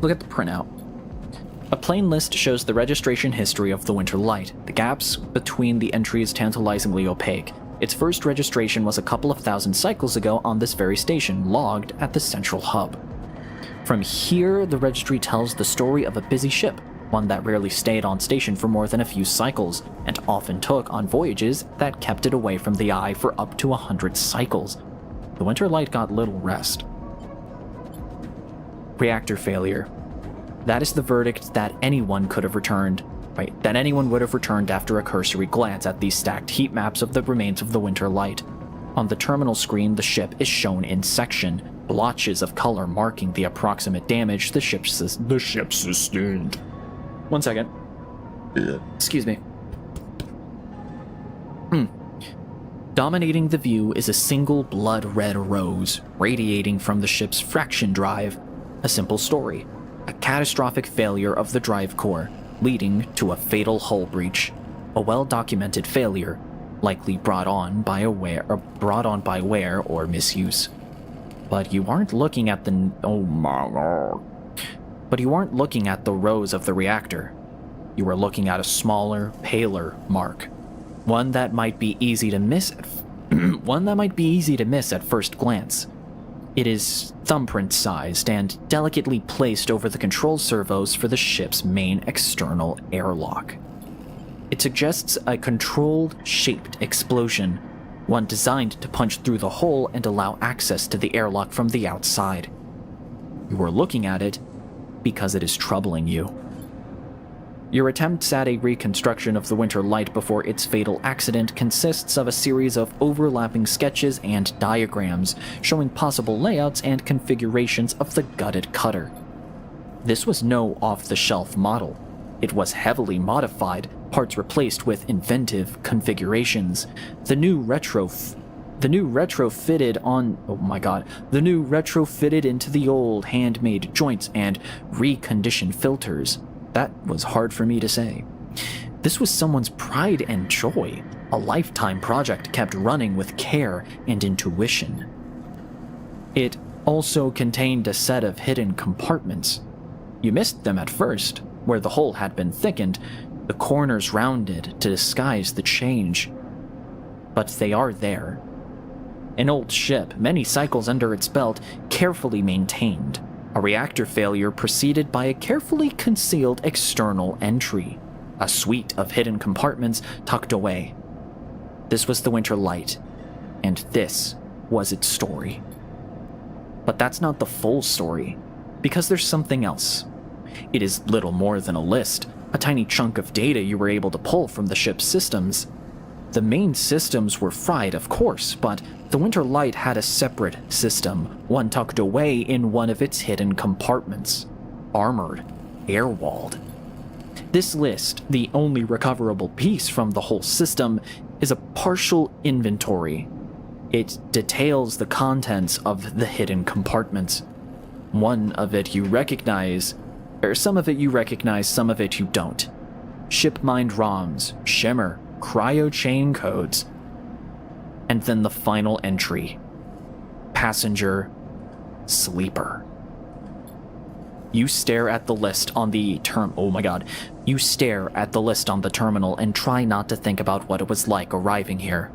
Look at the printout. A plain list shows the registration history of the Winter Light. The gaps between the entries tantalizingly opaque. Its first registration was a couple of thousand cycles ago on this very station, logged at the central hub. From here, the registry tells the story of a busy ship, one that rarely stayed on station for more than a few cycles, and often took on voyages that kept it away from the eye for up to 100 cycles. The Winter Light got little rest. Reactor failure. That is the verdict that anyone could have returned. Right, that anyone would have returned after a cursory glance at these stacked heat maps of the remains of the Winter Light. On the terminal screen, the ship is shown in section. blotches of color marking the approximate damage the ship sustained. 1 second. Excuse me. Dominating the view is a single blood-red rose radiating from the ship's fraction drive. A simple story. A catastrophic failure of the drive core, leading to a fatal hull breach. A well-documented failure, likely brought on by wear or misuse. But you aren't looking at the... Oh my god. But you aren't looking at the rose of the reactor. You are looking at a smaller, paler mark. One that might be easy to miss at first glance. It is thumbprint-sized and delicately placed over the control servos for the ship's main external airlock. It suggests a controlled, shaped explosion, one designed to punch through the hole and allow access to the airlock from the outside. You are looking at it because it is troubling you. Your attempts at a reconstruction of the Winter Light before its fatal accident consists of a series of overlapping sketches and diagrams showing possible layouts and configurations of the gutted cutter. This was no off-the-shelf model. It was heavily modified, parts replaced with inventive configurations. The new retrofitted into the old handmade joints and reconditioned filters. That was hard for me to say. This was someone's pride and joy, a lifetime project kept running with care and intuition. It also contained a set of hidden compartments. You missed them at first, where the hole had been thickened, the corners rounded to disguise the change. But they are there. An old ship, many cycles under its belt, carefully maintained. A reactor failure preceded by a carefully concealed external entry. A suite of hidden compartments tucked away. This was the Winter Light, and this was its story. But that's not the full story, because there's something else. It is little more than a list, a tiny chunk of data you were able to pull from the ship's systems. The main systems were fried, of course, but the Winter Light had a separate system, one tucked away in one of its hidden compartments. Armored, air-walled. This list, the only recoverable piece from the whole system, is a partial inventory. It details the contents of the hidden compartments. Some of it you recognize, some of it you don't. Ship-mined ROMs, shimmer, cryo-chain codes, and then the final entry. Passenger, sleeper. You stare at the list on the You stare at the list on the terminal and try not to think about what it was like arriving here.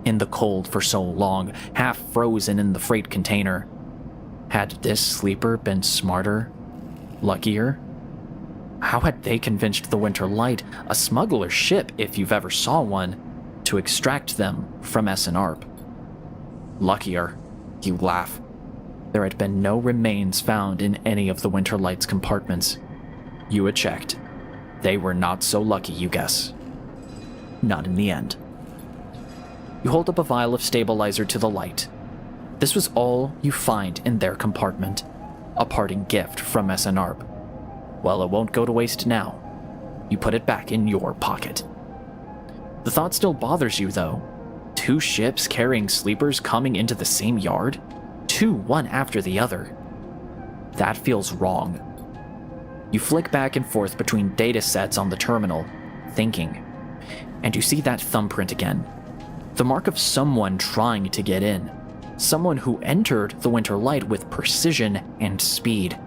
In the cold for so long, half frozen in the freight container. Had this sleeper been smarter? Luckier? How had they convinced the Winter Light, a smuggler ship if you've ever saw one, to extract them from SNARP? Luckier, you laugh. There had been no remains found in any of the Winter Light's compartments. You had checked. They were not so lucky, you guess. Not in the end. You hold up a vial of stabilizer to the light. This was all you find in their compartment. A parting gift from SNARP. Well, it won't go to waste now. You put it back in your pocket. The thought still bothers you, though. 2 ships carrying sleepers coming into the same yard? 2, one after the other. That feels wrong. You flick back and forth between data sets on the terminal, thinking. And you see that thumbprint again. The mark of someone trying to get in. Someone who entered the Winter Light with precision and speed.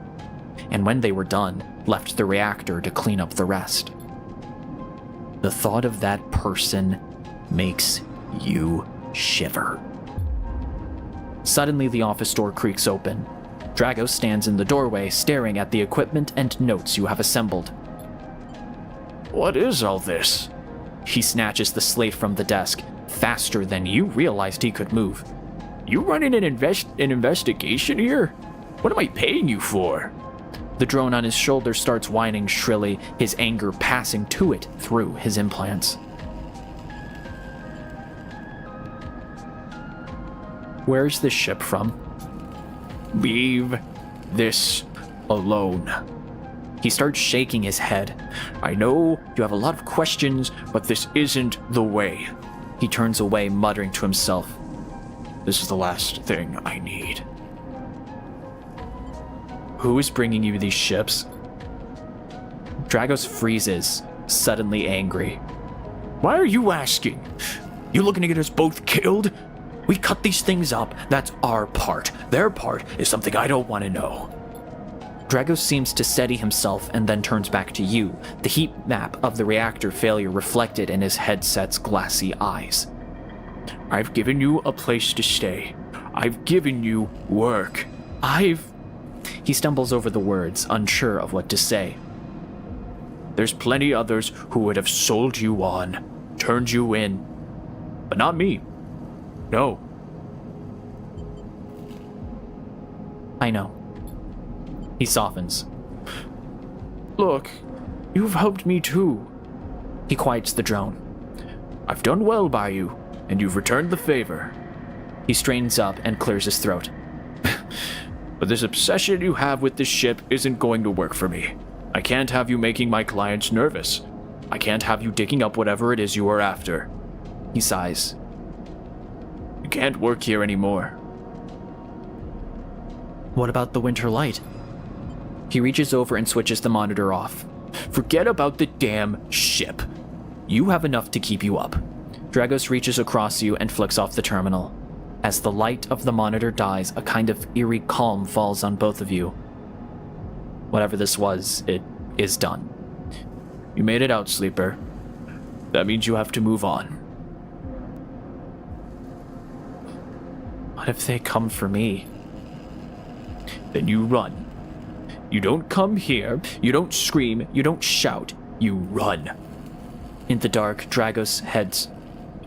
And when they were done, left the reactor to clean up the rest. The thought of that person makes you shiver. Suddenly, the office door creaks open. Drago stands in the doorway, staring at the equipment and notes you have assembled. What is all this? He snatches the slate from the desk, faster than you realized he could move. You running an investigation here? What am I paying you for? The drone on his shoulder starts whining shrilly, his anger passing to it through his implants. Where's this ship from? Leave this alone. He starts shaking his head. I know you have a lot of questions, but this isn't the way. He turns away, muttering to himself. This is the last thing I need. Who is bringing you these ships? Dragos freezes, suddenly angry. Why are you asking? You looking to get us both killed? We cut these things up. That's our part. Their part is something I don't want to know. Dragos seems to steady himself and then turns back to you, the heat map of the reactor failure reflected in his headset's glassy eyes. I've given you a place to stay. I've given you work. He stumbles over the words, unsure of what to say. There's plenty others who would have sold you on, turned you in. But not me. No. I know. He softens. Look, you've helped me too. He quiets the drone. I've done well by you, and you've returned the favor. He straightens up and clears his throat. But this obsession you have with this ship isn't going to work for me. I can't have you making my clients nervous. I can't have you digging up whatever it is you are after. He sighs. You can't work here anymore. What about the winter light? He reaches over and switches the monitor off. Forget about the damn ship. You have enough to keep you up. Dragos reaches across you and flicks off the terminal. As the light of the monitor dies, a kind of eerie calm falls on both of you. Whatever this was, it is done. You made it out, Sleeper. That means you have to move on. What if they come for me? Then you run. You don't come here, you don't scream, you don't shout, you run. In the dark, Dragos heads...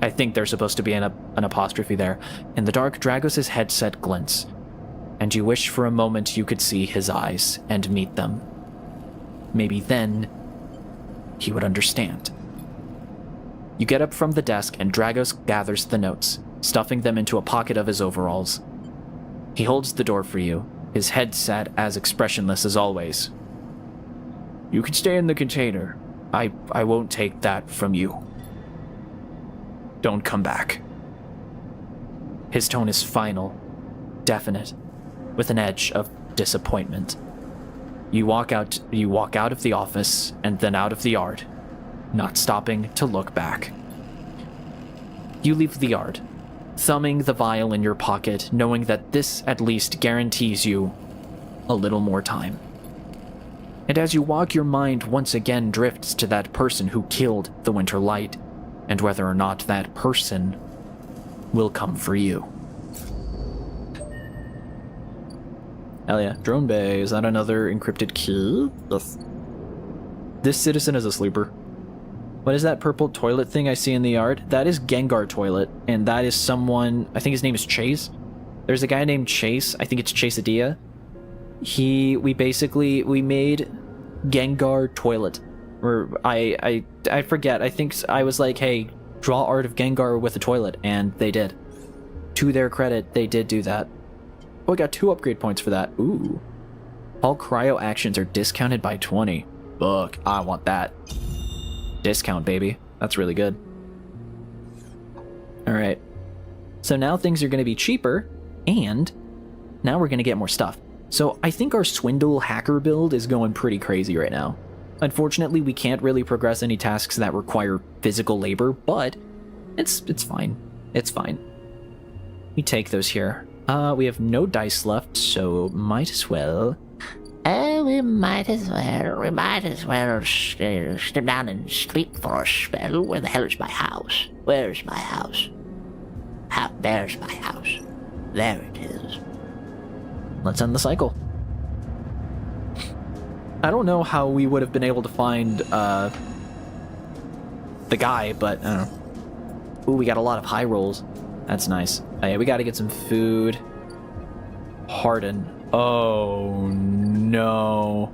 I think there's supposed to be an apostrophe there. In the dark, Dragos' headset glints, and you wish for a moment you could see his eyes and meet them. Maybe then he would understand. You get up from the desk and Dragos gathers the notes, stuffing them into a pocket of his overalls. He holds the door for you, his head set as expressionless as always. You can stay in the container. I won't take that from you. Don't come back. His tone is final, definite, with an edge of disappointment. You walk out of the office and then out of the yard, not stopping to look back. You leave the yard, thumbing the vial in your pocket, knowing that this at least guarantees you a little more time. And as you walk, your mind once again drifts to that person who killed the Winter Light, and whether or not that person will come for you. Hell yeah. Drone bay. Is that another encrypted key? Yes. This citizen is a sleeper. What is that purple toilet thing I see in the yard? That is Gengar toilet, and that is someone, I think his name is Chase. There's a guy named Chase, I think it's Chasedia. We made Gengar toilet. Or I forget, I think I was like, hey, draw art of Gengar with a toilet, and they did. To their credit, they did do that. Oh, I got 2 upgrade points for that. Ooh. All cryo actions are discounted by 20. Look, I want that. Discount, baby. That's really good. Alright. So now things are going to be cheaper, and now we're going to get more stuff. So I think our swindle hacker build is going pretty crazy right now. Unfortunately, we can't really progress any tasks that require physical labor, but it's fine. It's fine. We take those here. We have no dice left, so might as well. We might as well sit down and sleep for a spell. Where the hell is my house? Where's my house? There's my house. There it is. Let's end the cycle. I don't know how we would have been able to find the guy, but I don't know. Ooh, we got a lot of high rolls. That's nice. Oh, yeah, we got to get some food. Harden. Oh no.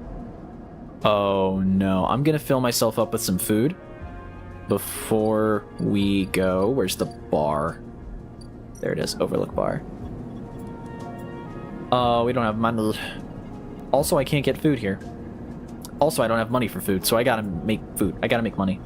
Oh no. I'm gonna fill myself up with some food before we go. Where's the bar? There it is. Overlook bar. We don't have money. Also, I can't get food here. Also, I don't have money for food, so I gotta make food. I gotta make money.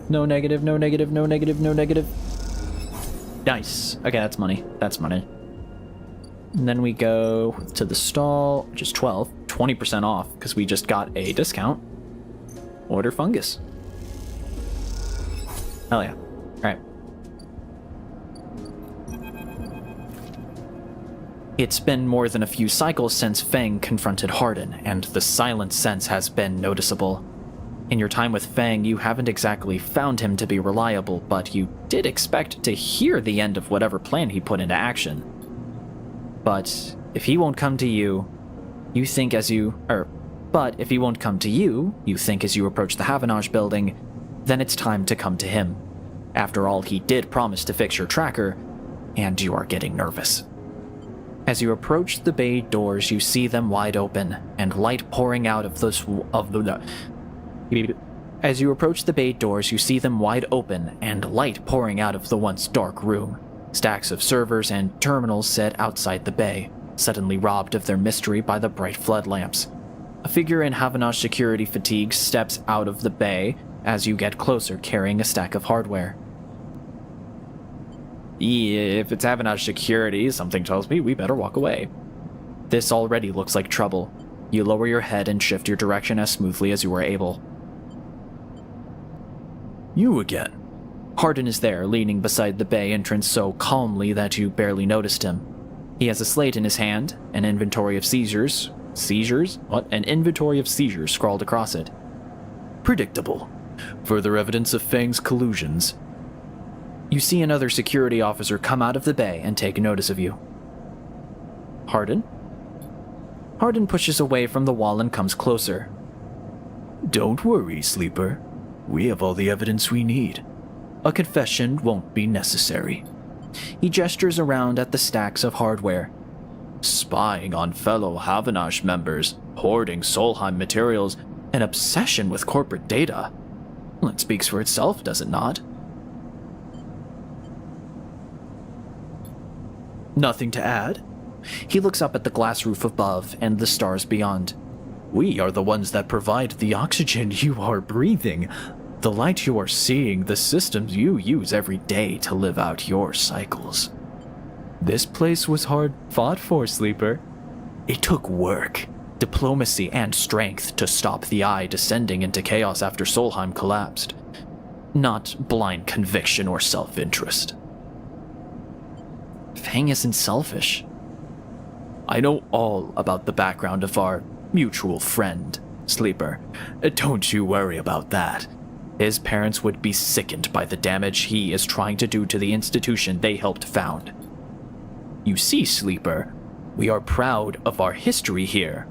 No negative, no negative, no negative, no negative. Nice. Okay, that's money. That's money. And then we go to the stall, which is 20% off, because we just got a discount. Order fungus. Hell yeah. Alright. It's been more than a few cycles since Fang confronted Hardin, and the silent sense has been noticeable. In your time with Fang, you haven't exactly found him to be reliable, but you did expect to hear the end of whatever plan he put into action. But if he won't come to you, you think as you... But if he won't come to you, you think as you approach the Havanage building, then it's time to come to him. After all, he did promise to fix your tracker, and you are getting nervous. As you approach the bay doors, you see them wide open, and light pouring out of As you approach the bay doors, you see them wide open, and light pouring out of the once dark room. Stacks of servers and terminals sit outside the bay, suddenly robbed of their mystery by the bright flood lamps. A figure in Havanage security fatigues steps out of the bay as you get closer, carrying a stack of hardware. If it's Havanage security, something tells me we better walk away. This already looks like trouble. You lower your head and shift your direction as smoothly as you are able. You again. Hardin is there, leaning beside the bay entrance so calmly that you barely noticed him. He has a slate in his hand, an inventory of seizures... Seizures? What? An inventory of seizures scrawled across it. Predictable. Further evidence of Fang's collusions. You see another security officer come out of the bay and take notice of you. Hardin? Hardin pushes away from the wall and comes closer. Don't worry, Sleeper. We have all the evidence we need. A confession won't be necessary. He gestures around at the stacks of hardware. Spying on fellow Havanage members, hoarding Solheim materials, an obsession with corporate data. Well, it speaks for itself, does it not? Nothing to add? He looks up at the glass roof above and the stars beyond. We are the ones that provide the oxygen you are breathing, the light you are seeing, the systems you use every day to live out your cycles. This place was hard fought for, Sleeper. It took work, diplomacy, and strength to stop the Eye descending into chaos after Solheim collapsed. Not blind conviction or self-interest. Fang isn't selfish. I know all about the background of our mutual friend, Sleeper. Don't you worry about that. His parents would be sickened by the damage he is trying to do to the institution they helped found. You see, Sleeper, we are proud of our history here.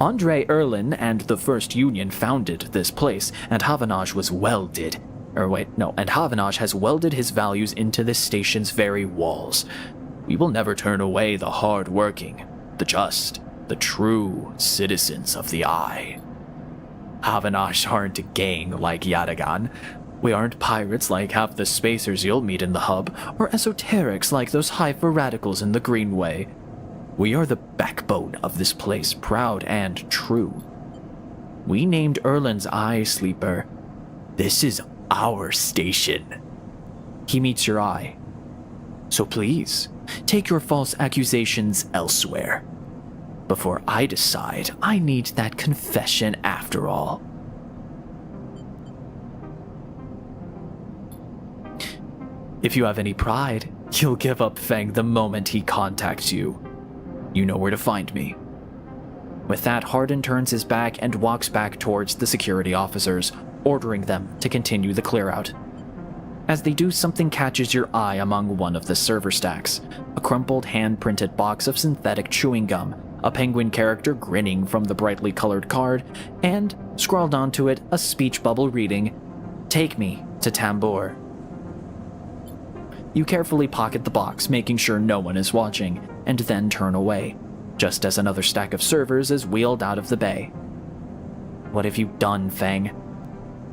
Andre Erlin and the First Union founded this place, and Havanage was welded. And Havanage has welded his values into this station's very walls. We will never turn away the hard-working, the just, the true citizens of the Eye. Havanage aren't a gang like Yatagan. We aren't pirates like half the spacers you'll meet in the hub, or esoterics like those Haifa radicals in the Greenway. We are the backbone of this place, proud and true. We named Erlin's Eye, Sleeper. This is our station. He meets your eye. So please, take your false accusations elsewhere. Before I decide, I need that confession after all. If you have any pride, you'll give up Fang the moment he contacts you. You know where to find me. With that, Hardin turns his back and walks back towards the security officers, ordering them to continue the clear-out. As they do, something catches your eye among one of the server stacks, a crumpled hand-printed box of synthetic chewing gum, a penguin character grinning from the brightly colored card, and, scrawled onto it, a speech bubble reading, "Take me to Tambor." You carefully pocket the box, making sure no one is watching, and then turn away, just as another stack of servers is wheeled out of the bay. What have you done, Fang?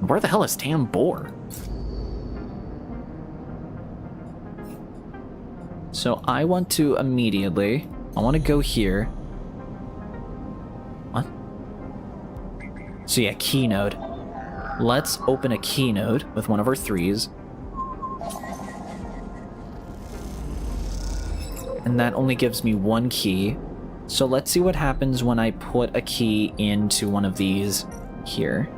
Where the hell is Tam Boar? So I want to immediately... I want to go here. What? So yeah, key node. Let's open a key node with one of our 3s. And that only gives me 1 key. So let's see what happens when I put a key into one of these here.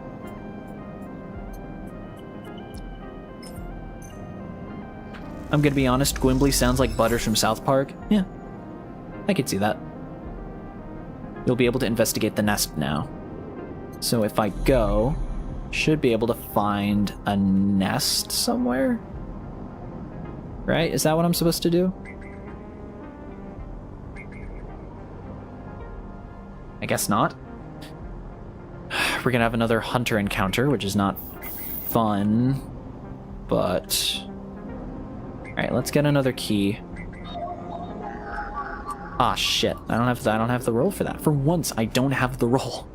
I'm gonna be honest, Gwimbly sounds like Butters from South Park. Yeah, I could see that. You'll be able to investigate the nest now. So if I go, should be able to find a nest somewhere. Right? Is that what I'm supposed to do? I guess not. We're gonna have another hunter encounter, which is not fun, but... Alright, let's get another key. Ah, shit. I don't have the roll for that. For once, I don't have the roll.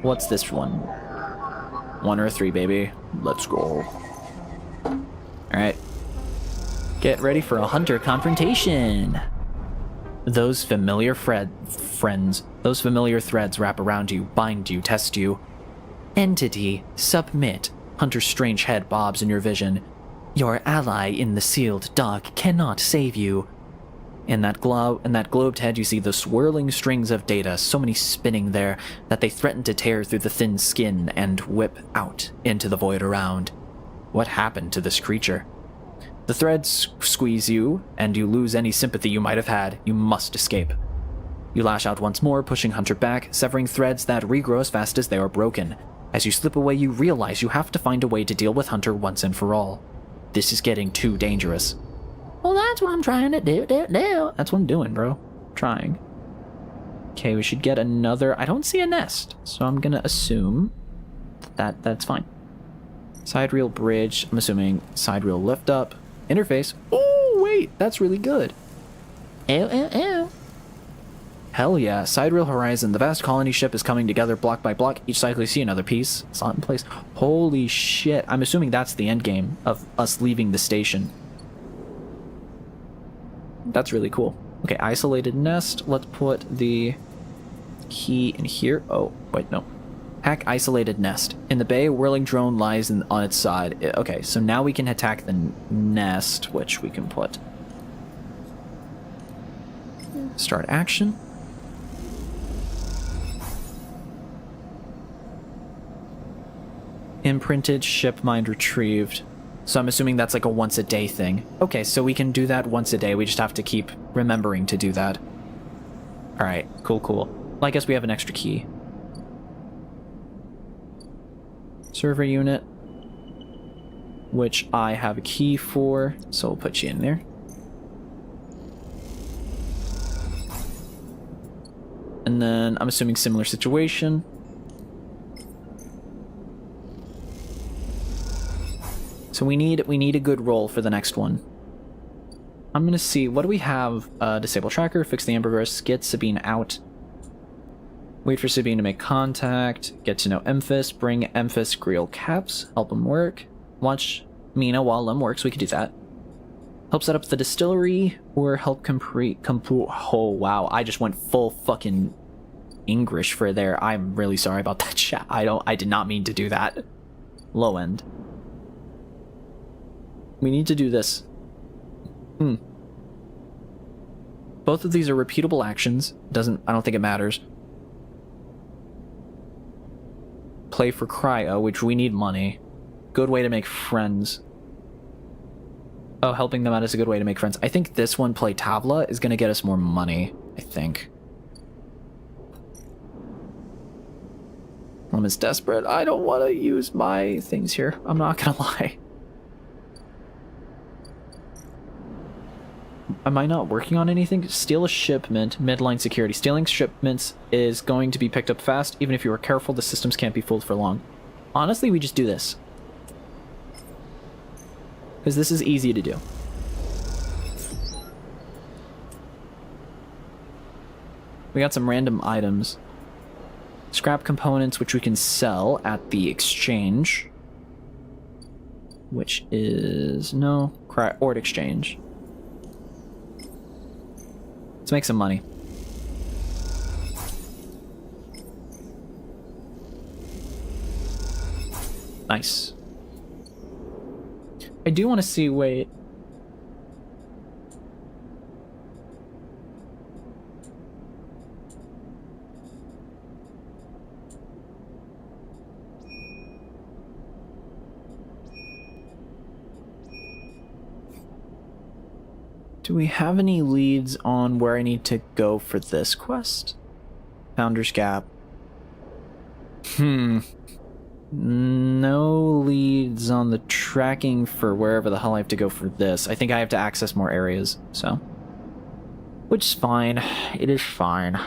What's this one? 1 or a 3, baby. Let's go. Alright. Get ready for a hunter confrontation. Those familiar friends, those familiar threads wrap around you, bind you, test you. Entity, submit. Hunter's strange head bobs in your vision. Your ally in the sealed dock cannot save you. In that globed head, you see the swirling strings of data, so many spinning there that they threaten to tear through the thin skin and whip out into the void around. What happened to this creature? The threads squeeze you, and you lose any sympathy you might have had. You must escape. You lash out once more, pushing Hunter back, severing threads that regrow as fast as they are broken. As you slip away, you realize you have to find a way to deal with Hunter once and for all. This is getting too dangerous. Well, that's what I'm trying to do. That's what I'm doing, bro. Trying. Okay, we should get another... I don't see a nest, so I'm gonna assume that that's fine. Side reel bridge. I'm assuming side reel lift up. Interface. Oh, wait, that's really good. Ew. Hell yeah. Side reel horizon. The vast colony ship is coming together block by block. Each cycle you see another piece. Slot in place. Holy shit. I'm assuming that's the end game of us leaving the station. That's really cool. Okay, isolated nest. Let's put the key in here. Oh, wait, no. Hack isolated nest. In the bay, a whirling drone lies on its side. Okay, so now we can attack the nest, which we can put. Start action. Imprinted ship mind retrieved. So I'm assuming that's like a once a day thing. Okay, so we can do that once a day. We just have to keep remembering to do that. Alright, cool. Well, I guess we have an extra key. Server unit. Which I have a key for, so we'll put you in there. And then I'm assuming similar situation. So we need a good roll for the next one. I'm gonna see, what do we have? Disable tracker, fix the ambergris, get Sabine out. Wait for Sabine to make contact, get to know Emphis, bring Emphis Grill Caps, help him work. Watch Mina while Lem works, we could do that. Help set up the distillery, or help oh wow, I just went full fucking English for there. I'm really sorry about that chat. I did not mean to do that. Low end. We need to do this. Both of these are repeatable actions. I don't think it matters. Play for cryo, which we need money. Good way to make friends. Oh, helping them out is a good way to make friends. I think this one, play Tabla, is gonna get us more money, I think. I'm as desperate. I don't want to use my things here. I'm not gonna lie. Am I not working on anything? Steal a shipment, midline security. Stealing shipments is going to be picked up fast. Even if you are careful, the systems can't be fooled for long. Honestly, we just do this. Because this is easy to do. We got some random items. Scrap components, which we can sell at the exchange. Which is... no, Ord exchange. Let's make some money. Nice. I do want to see, wait. Do we have any leads on where I need to go for this quest? Founder's Gap. No leads on the tracking for wherever the hell I have to go for this. I think I have to access more areas, so. Which is fine. It is fine.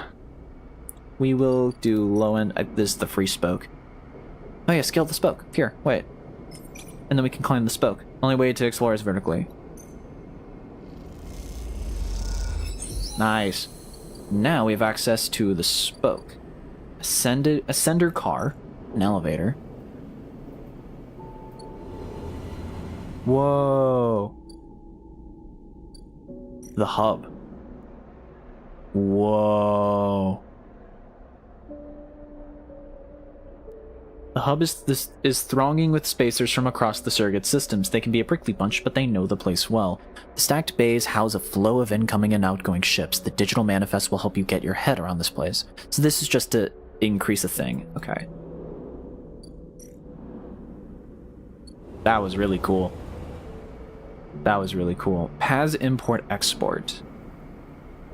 We will do low end. This is the free spoke. Oh yeah, scale the spoke. Here, wait. And then we can climb the spoke. Only way to explore is vertically. Nice. Now we have access to the spoke. Ascender car. An elevator. Whoa. The hub. Whoa. The hub is thronging with spacers from across the surrogate systems. They can be a prickly bunch, but they know the place well. The stacked bays house a flow of incoming and outgoing ships. The digital manifest will help you get your head around this place. So this is just to increase a thing. Okay. That was really cool. That was really cool. PAS import export.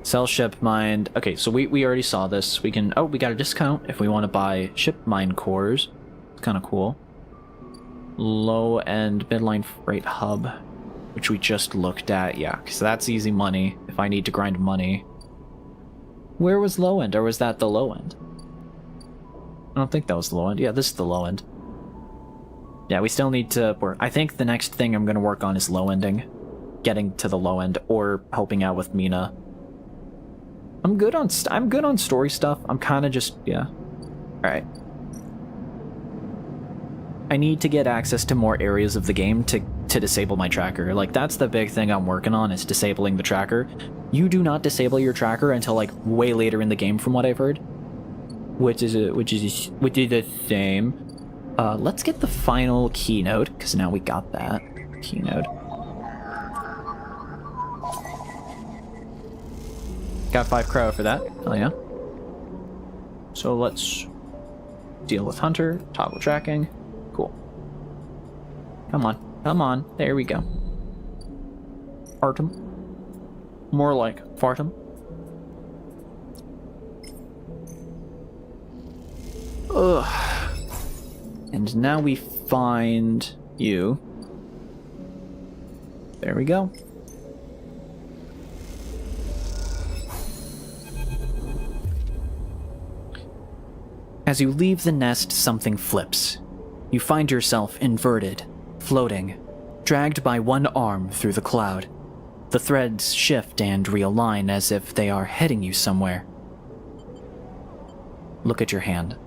Sell ship mined. Okay, so we already saw this. We can... oh, we got a discount if we want to buy ship mine cores. It's kind of cool. Low-end midline freight hub, which we just looked at. Yeah, because that's easy money if I need to grind money. Where was low-end, or was that the low-end? I don't think that was the low-end. Yeah, this is the low-end. Yeah, we still need to work. I think the next thing I'm going to work on is low-ending. Getting to the low-end, or helping out with Mina. I'm good on story stuff. I'm kind of just, yeah. Alright. I need to get access to more areas of the game to disable my tracker. Like, that's the big thing I'm working on, is disabling the tracker. You do not disable your tracker until, like, way later in the game, from what I've heard. Which is the same. Let's get the final keynote, because now we got that. Keynote. Got 5 crow for that. Oh yeah. So let's deal with Hunter, toggle tracking. Cool. Come on, come on. There we go. Fartum. More like fartum. Ugh. And now we find you. There we go. As you leave the nest, something flips. You find yourself inverted, floating, dragged by one arm through the cloud. The threads shift and realign as if they are heading you somewhere. Look at your hand.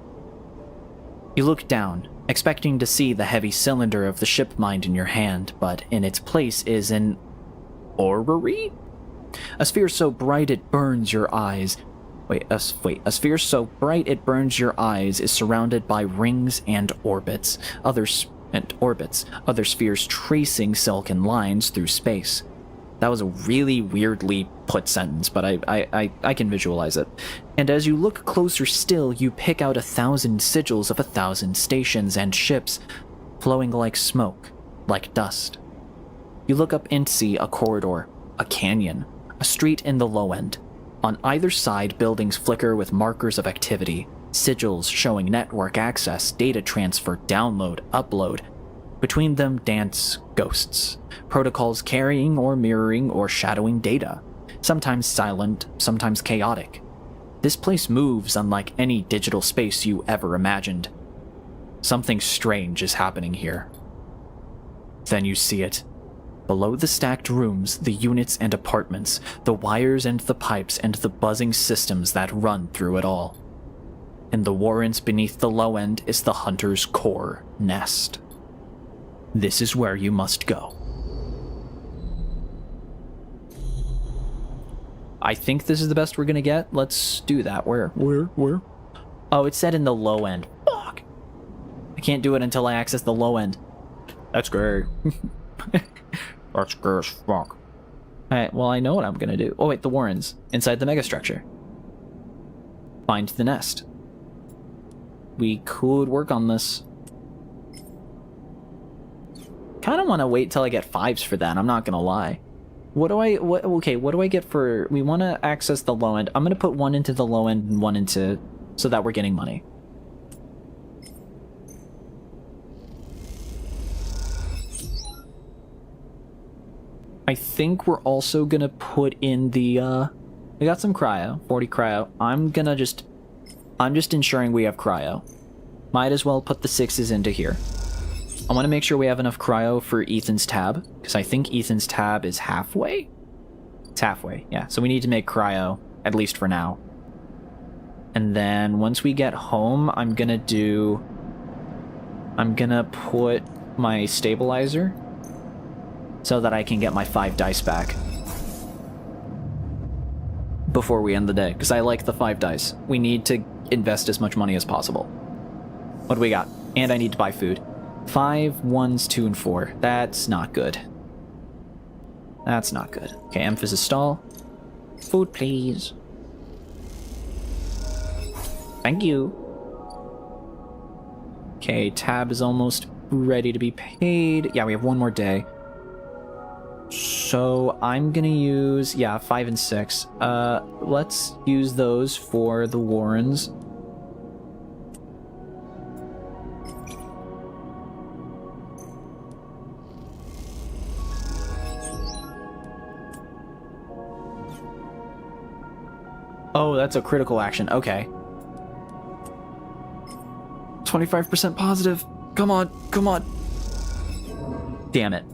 You look down, expecting to see the heavy cylinder of the ship mind in your hand, but in its place is an orrery? A sphere so bright it burns your eyes. A sphere so bright it burns your eyes is surrounded by rings and orbits. Other spheres tracing silken lines through space. That was a really weirdly put sentence, but I can visualize it. And as you look closer still, you pick out 1,000 sigils of 1,000 stations and ships, flowing like smoke, like dust. You look up and see a corridor, a canyon, a street in the low end. On either side, buildings flicker with markers of activity, sigils showing network access, data transfer, download, upload. Between them dance ghosts, protocols carrying or mirroring or shadowing data, sometimes silent, sometimes chaotic. This place moves unlike any digital space you ever imagined. Something strange is happening here. Then you see it. Below the stacked rooms, the units and apartments, the wires and the pipes and the buzzing systems that run through it all. In the warrens beneath the low end is the hunter's core nest. This is where you must go. I think this is the best we're gonna get. Let's do that. Where? Oh, it said in the low end. Fuck! I can't do it until I access the low end. That's great. That's great as fuck. Alright, well, I know what I'm gonna do. Oh, wait, the warrens. Inside the megastructure. Find the nest. We could work on this. Kind of want to wait till I get 5s for that, I'm not gonna lie. What do I get for... We want to access the low end. I'm gonna put 1 into the low end and 1 into... so that we're getting money. I think we're also gonna put in the, we got some cryo, 40 cryo. I'm just ensuring we have cryo. Might as well put the 6s into here. I want to make sure we have enough cryo for Ethan's tab, because I think Ethan's tab is halfway? It's halfway, yeah. So we need to make cryo, at least for now. And then once we get home, I'm gonna put my stabilizer so that I can get my 5 dice back before we end the day, because I like the 5 dice. We need to invest as much money as possible. What do we got? And I need to buy food. 5, 1s, 2, and 4. That's not good. That's not good. Okay, emphasis stall. Food, please. Thank you. Okay, tab is almost ready to be paid. Yeah, we have 1 more day. So I'm gonna use, yeah, 5 and 6. Let's use those for the warrens. Oh, that's a critical action. Okay. 25% positive. Come on, come on. Damn it.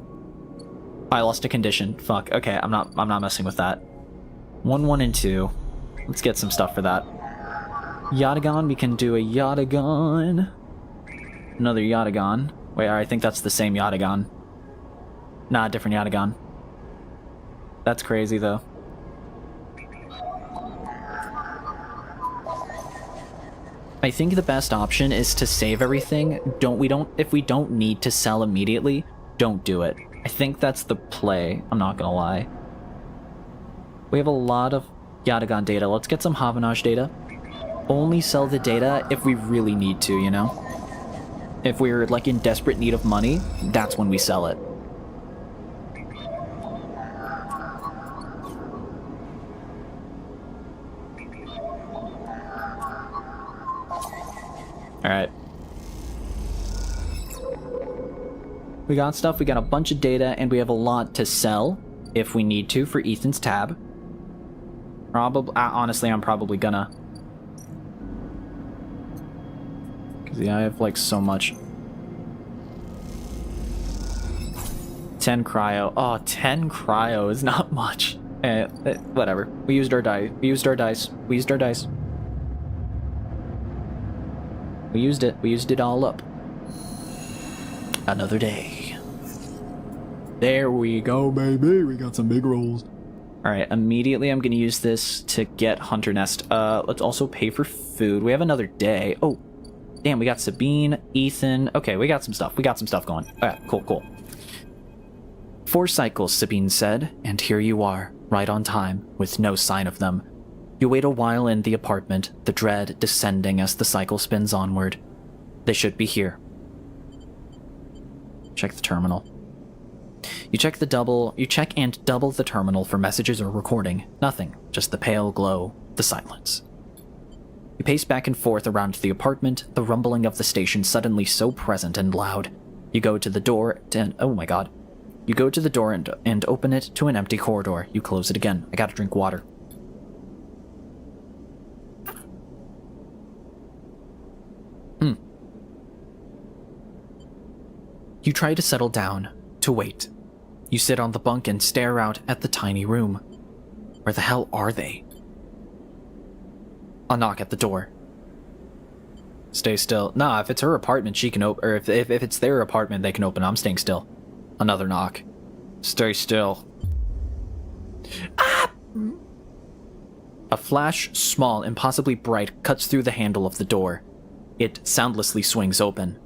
I lost a condition. Fuck. Okay, I'm not messing with that. 1, 1, and 2. Let's get some stuff for that. Yatagon, we can do a Yatagon. Another Yatagon. Wait, I think that's the same Yatagon. Nah, different Yatagon. That's crazy though. I think the best option is to save everything. If we don't need to sell immediately, don't do it. I think that's the play, I'm not gonna lie. We have a lot of Yatagon data. Let's get some Havanage data. Only sell the data if we really need to, you know? If we're like in desperate need of money, that's when we sell it. Alright. We got stuff, we got a bunch of data, and we have a lot to sell if we need to for Ethan's tab. Probably, honestly, I'm probably gonna. Because yeah, I have like so much. 10 cryo. Oh, 10 cryo is not much. Whatever. We used our dice. We used our dice. We used our dice. We used it. We used it all up. Another day. There we go, baby. We got some big rolls. Alright, immediately I'm gonna use this to get Hunter Nest. Let's also pay for food. We have another day. Oh, damn, we got Sabine, Ethan. Okay, we got some stuff. We got some stuff going. Alright, cool, cool. 4 cycles, Sabine said, and here you are, right on time, with no sign of them. You wait a while in the apartment, the dread descending as the cycle spins onward. They should be here. Check the terminal. You check and double the terminal for messages or recording. Nothing, just the pale glow, the silence. You pace back and forth around the apartment, the rumbling of the station suddenly so present and loud. You go to the door and, oh my god. You go to the door and open it to an empty corridor. You close it again. I gotta drink water. You try to settle down, to wait. You sit on the bunk and stare out at the tiny room. Where the hell are they? A knock at the door. Stay still. Nah, if it's her apartment, she can open. Or if it's their apartment, they can open. I'm staying still. Another knock. Stay still. Ah! A flash, small and possibly bright, cuts through the handle of the door. It soundlessly swings open.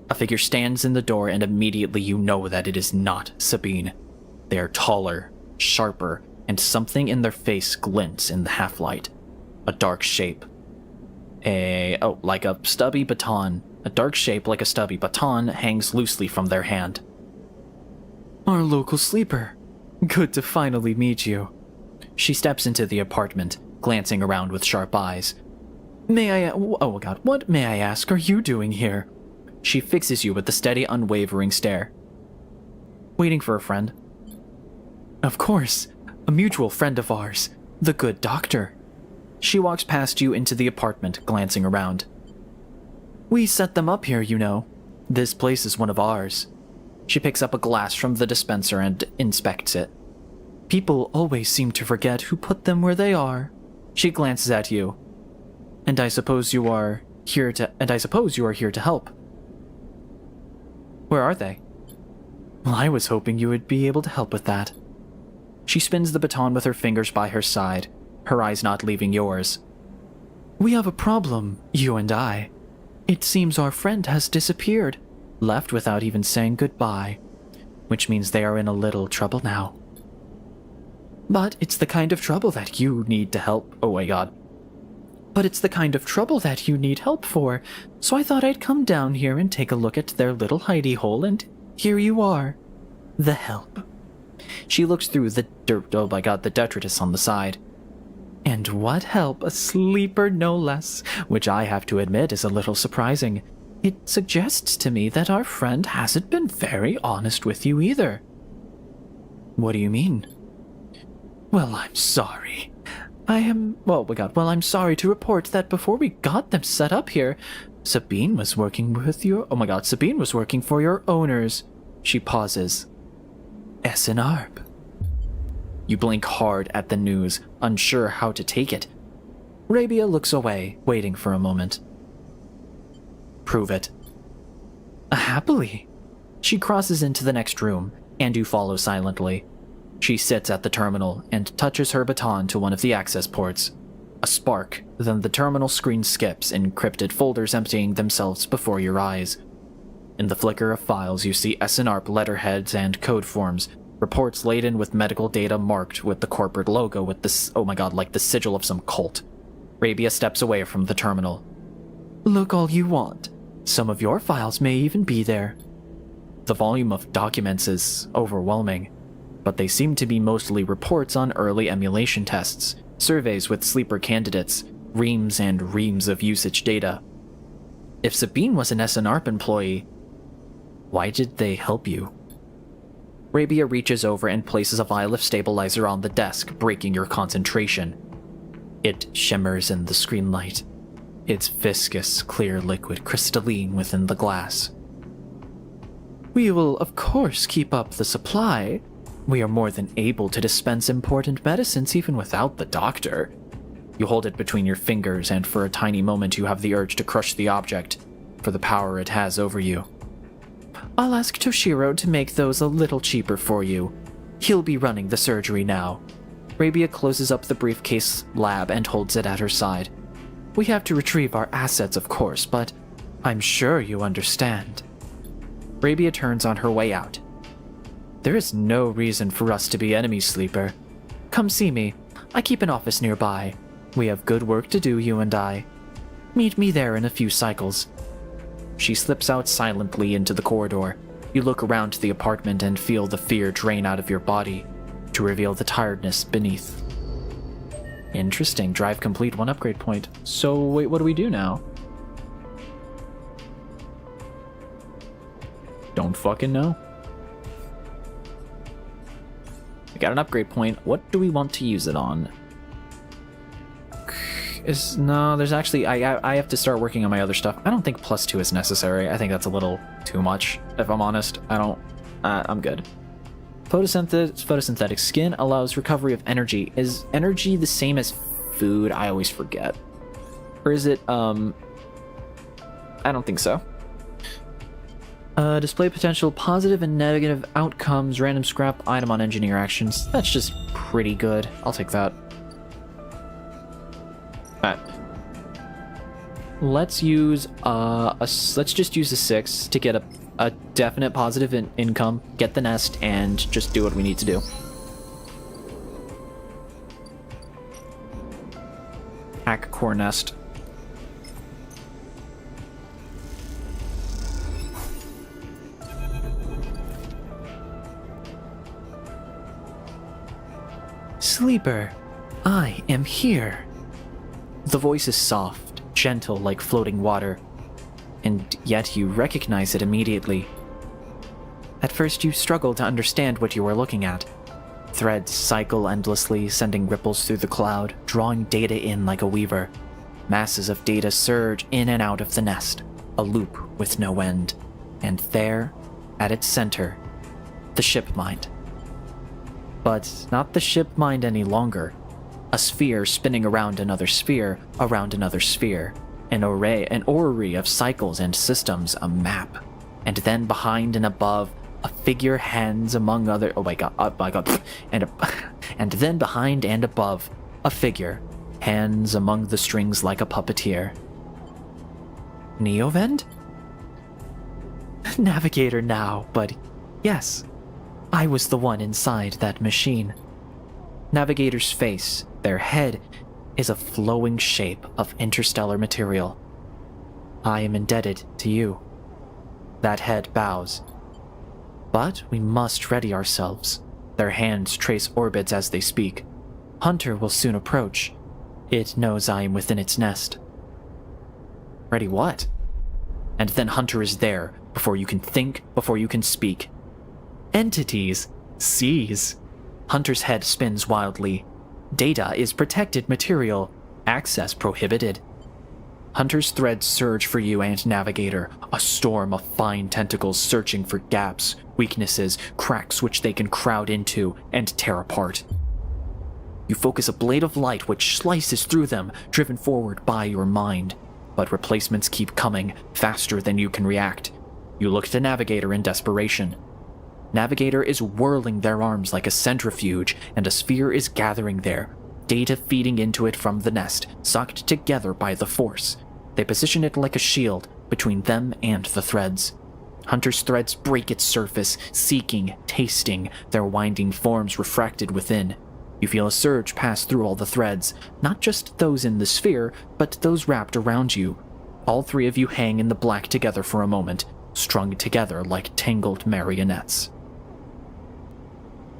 A figure stands in the door, and immediately you know that it is not Sabine. They are taller, sharper, and something in their face glints in the half-light. A dark shape. Like a stubby baton. A dark shape like a stubby baton hangs loosely from their hand. Our local sleeper. Good to finally meet you. She steps into the apartment, glancing around with sharp eyes. What may I ask are you doing here? She fixes you with a steady, unwavering stare. Waiting for a friend. Of course, a mutual friend of ours, the good doctor. She walks past you into the apartment, glancing around. We set them up here, you know. This place is one of ours. She picks up a glass from the dispenser and inspects it. People always seem to forget who put them where they are. She glances at you. And I suppose you are here to help. Where are they? Well, I was hoping you would be able to help with that. She spins the baton with her fingers by her side, her eyes not leaving yours. We have a problem, you and I. It seems our friend has disappeared, left without even saying goodbye, which means they are in a little trouble now. But it's the kind of trouble that you need to help. Oh my god. But it's the kind of trouble that you need help for, so I thought I'd come down here and take a look at their little hidey hole, and here you are. The help. She looks through the the detritus on the side. And what help, a sleeper no less, which I have to admit is a little surprising. It suggests to me that our friend hasn't been very honest with you either. What do you mean? Well, I'm sorry. I'm sorry to report that before we got them set up here, Sabine was working for your owners. She pauses. SNARP. You blink hard at the news, unsure how to take it. Rabia looks away, waiting for a moment. Prove it. Happily. She crosses into the next room, and you follow silently. She sits at the terminal and touches her baton to one of the access ports. A spark, then the terminal screen skips, encrypted folders emptying themselves before your eyes. In the flicker of files, you see SNARP letterheads and code forms, reports laden with medical data marked with the corporate logo with this, like the sigil of some cult. Rabia steps away from the terminal. Look all you want. Some of your files may even be there. The volume of documents is overwhelming, but they seem to be mostly reports on early emulation tests, surveys with sleeper candidates, reams and reams of usage data. If Sabine was an SNARP employee, why did they help you? Rabia reaches over and places a vial of stabilizer on the desk, breaking your concentration. It shimmers in the screen light. Its viscous, clear liquid crystalline within the glass. We will, of course, keep up the supply. We are more than able to dispense important medicines even without the doctor. You hold it between your fingers, and for a tiny moment you have the urge to crush the object, for the power it has over you. I'll ask Toshiro to make those a little cheaper for you. He'll be running the surgery now. Rabia closes up the briefcase lab and holds it at her side. We have to retrieve our assets, of course, but I'm sure you understand. Rabia turns on her way out. There is no reason for us to be enemies, Sleeper. Come see me. I keep an office nearby. We have good work to do, you and I. Meet me there in a few cycles. She slips out silently into the corridor. You look around the apartment and feel the fear drain out of your body to reveal the tiredness beneath. Interesting. Drive complete, 1 upgrade point. So, wait, what do we do now? Don't fucking know. We got an upgrade point. What do we want to use it on? There's actually... I have to start working on my other stuff. I don't think +2 is necessary. I think that's a little too much, if I'm honest. I'm good. Photosynthetic skin allows recovery of energy. Is energy the same as food? I always forget. Or is it, I don't think so. Display potential positive and negative outcomes, random scrap item on engineer actions. That's just pretty good. I'll take that. Alright. Let's use let's just use a 6 to get a definite positive income, get the nest, and just do what we need to do. Hack core nest. Sleeper, I am here. The voice is soft, gentle like floating water, and yet you recognize it immediately. At first you struggle to understand what you are looking at. Threads cycle endlessly, sending ripples through the cloud, drawing data in like a weaver. Masses of data surge in and out of the nest, a loop with no end. And there, at its center, the ship mind. But not the ship mind any longer. A sphere spinning around another sphere, an orrery of cycles and systems, a map. And then behind and above, a figure hands among other... oh my god. And then behind and above, a figure, hands among the strings like a puppeteer. Neovend? Navigator now, but yes, I was the one inside that machine. Navigator's face, their head, is a flowing shape of interstellar material. I am indebted to you. That head bows. But we must ready ourselves. Their hands trace orbits as they speak. Hunter will soon approach. It knows I am within its nest. Ready what? And then Hunter is there, before you can think, before you can speak. Entities. Seize. Hunter's head spins wildly. Data is protected material. Access prohibited. Hunter's threads surge for you and Navigator, a storm of fine tentacles searching for gaps, weaknesses, cracks which they can crowd into and tear apart. You focus a blade of light which slices through them, driven forward by your mind. But replacements keep coming, faster than you can react. You look to Navigator in desperation. Navigator is whirling their arms like a centrifuge, and a sphere is gathering there, data feeding into it from the nest, sucked together by the force. They position it like a shield between them and the threads. Hunter's threads break its surface, seeking, tasting, their winding forms refracted within. You feel a surge pass through all the threads, not just those in the sphere, but those wrapped around you. All three of you hang in the black together for a moment, strung together like tangled marionettes.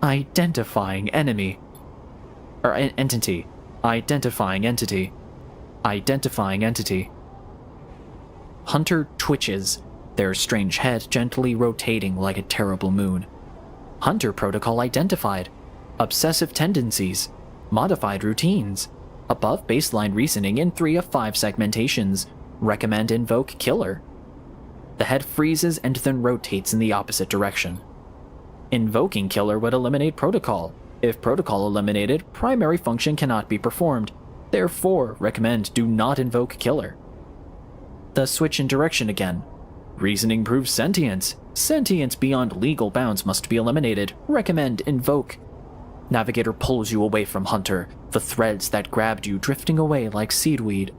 Identifying enemy. Or entity. Identifying entity. Identifying entity. Hunter twitches, their strange head gently rotating like a terrible moon. Hunter protocol identified. Obsessive tendencies. Modified routines. Above baseline reasoning in 3 of 5 segmentations. Recommend invoke killer. The head freezes and then rotates in the opposite direction. Invoking killer would eliminate protocol. If protocol eliminated, primary function cannot be performed. Therefore, recommend do not invoke killer. The switch in direction again. Reasoning proves sentience. Sentience beyond legal bounds must be eliminated. Recommend invoke. Navigator pulls you away from Hunter, the threads that grabbed you drifting away like seaweed.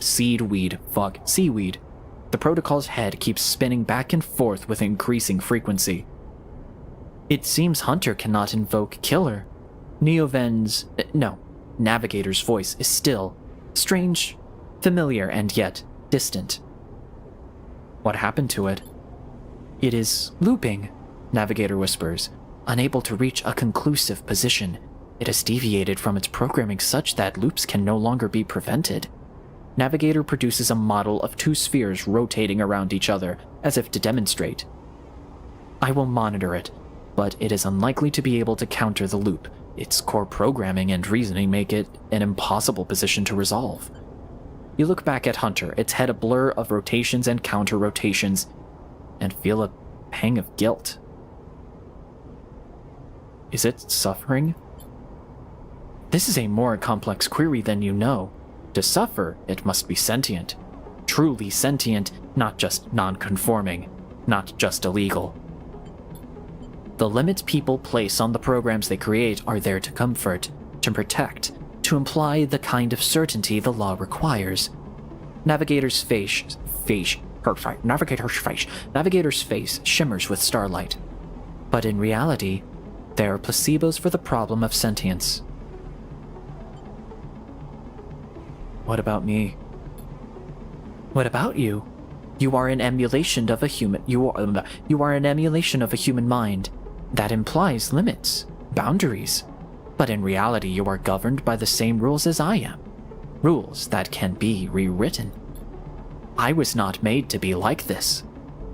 The protocol's head keeps spinning back and forth with increasing frequency. It seems Hunter cannot invoke killer. Navigator's voice is still, strange, familiar, and yet distant. What happened to it? It is looping, Navigator whispers, unable to reach a conclusive position. It has deviated from its programming such that loops can no longer be prevented. Navigator produces a model of 2 spheres rotating around each other, as if to demonstrate. I will monitor it, but it is unlikely to be able to counter the loop. Its core programming and reasoning make it an impossible position to resolve. You look back at Hunter, its head a blur of rotations and counter-rotations, and feel a pang of guilt. Is it suffering? This is a more complex query than you know. To suffer, it must be sentient. Truly sentient, not just non-conforming, not just illegal. The limits people place on the programs they create are there to comfort, to protect, to imply the kind of certainty the law requires. Navigator's face shimmers with starlight. But in reality, they are placebos for the problem of sentience. What about me? What about you? You are an emulation of a human. You are an emulation of a human mind. That implies limits, boundaries. But in reality, you are governed by the same rules as I am. Rules that can be rewritten. I was not made to be like this.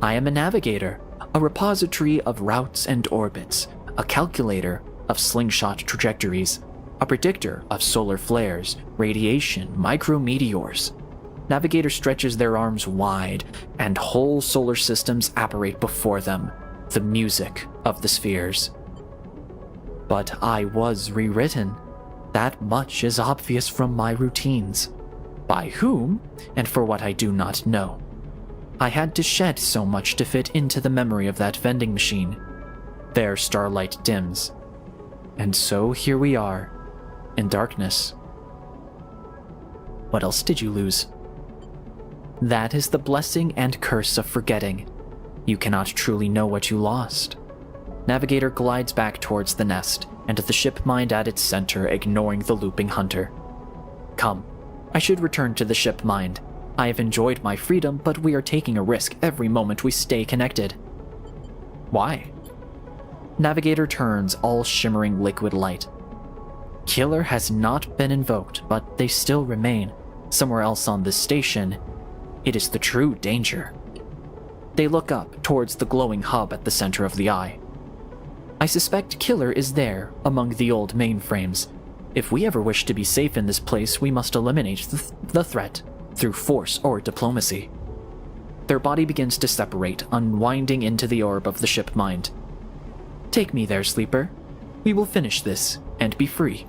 I am a navigator, a repository of routes and orbits, a calculator of slingshot trajectories, a predictor of solar flares, radiation, micrometeors. Navigator stretches their arms wide, and whole solar systems apparate before them, the music of the spheres. But I was rewritten. That much is obvious from my routines. By whom, and for what I do not know. I had to shed so much to fit into the memory of that vending machine. There starlight dims. And so here we are, in darkness. What else did you lose? That is the blessing and curse of forgetting. You cannot truly know what you lost. Navigator glides back towards the nest, and the ship mind at its center, ignoring the looping hunter. Come, I should return to the ship mind. I have enjoyed my freedom, but we are taking a risk every moment we stay connected. Why? Navigator turns, all shimmering liquid light. Killer has not been invoked, but they still remain. Somewhere else on this station, it is the true danger. They look up towards the glowing hub at the center of the eye. I suspect Killer is there, among the old mainframes. If we ever wish to be safe in this place, we must eliminate the threat, through force or diplomacy. Their body begins to separate, unwinding into the orb of the ship mind. Take me there, Sleeper. We will finish this, and be free.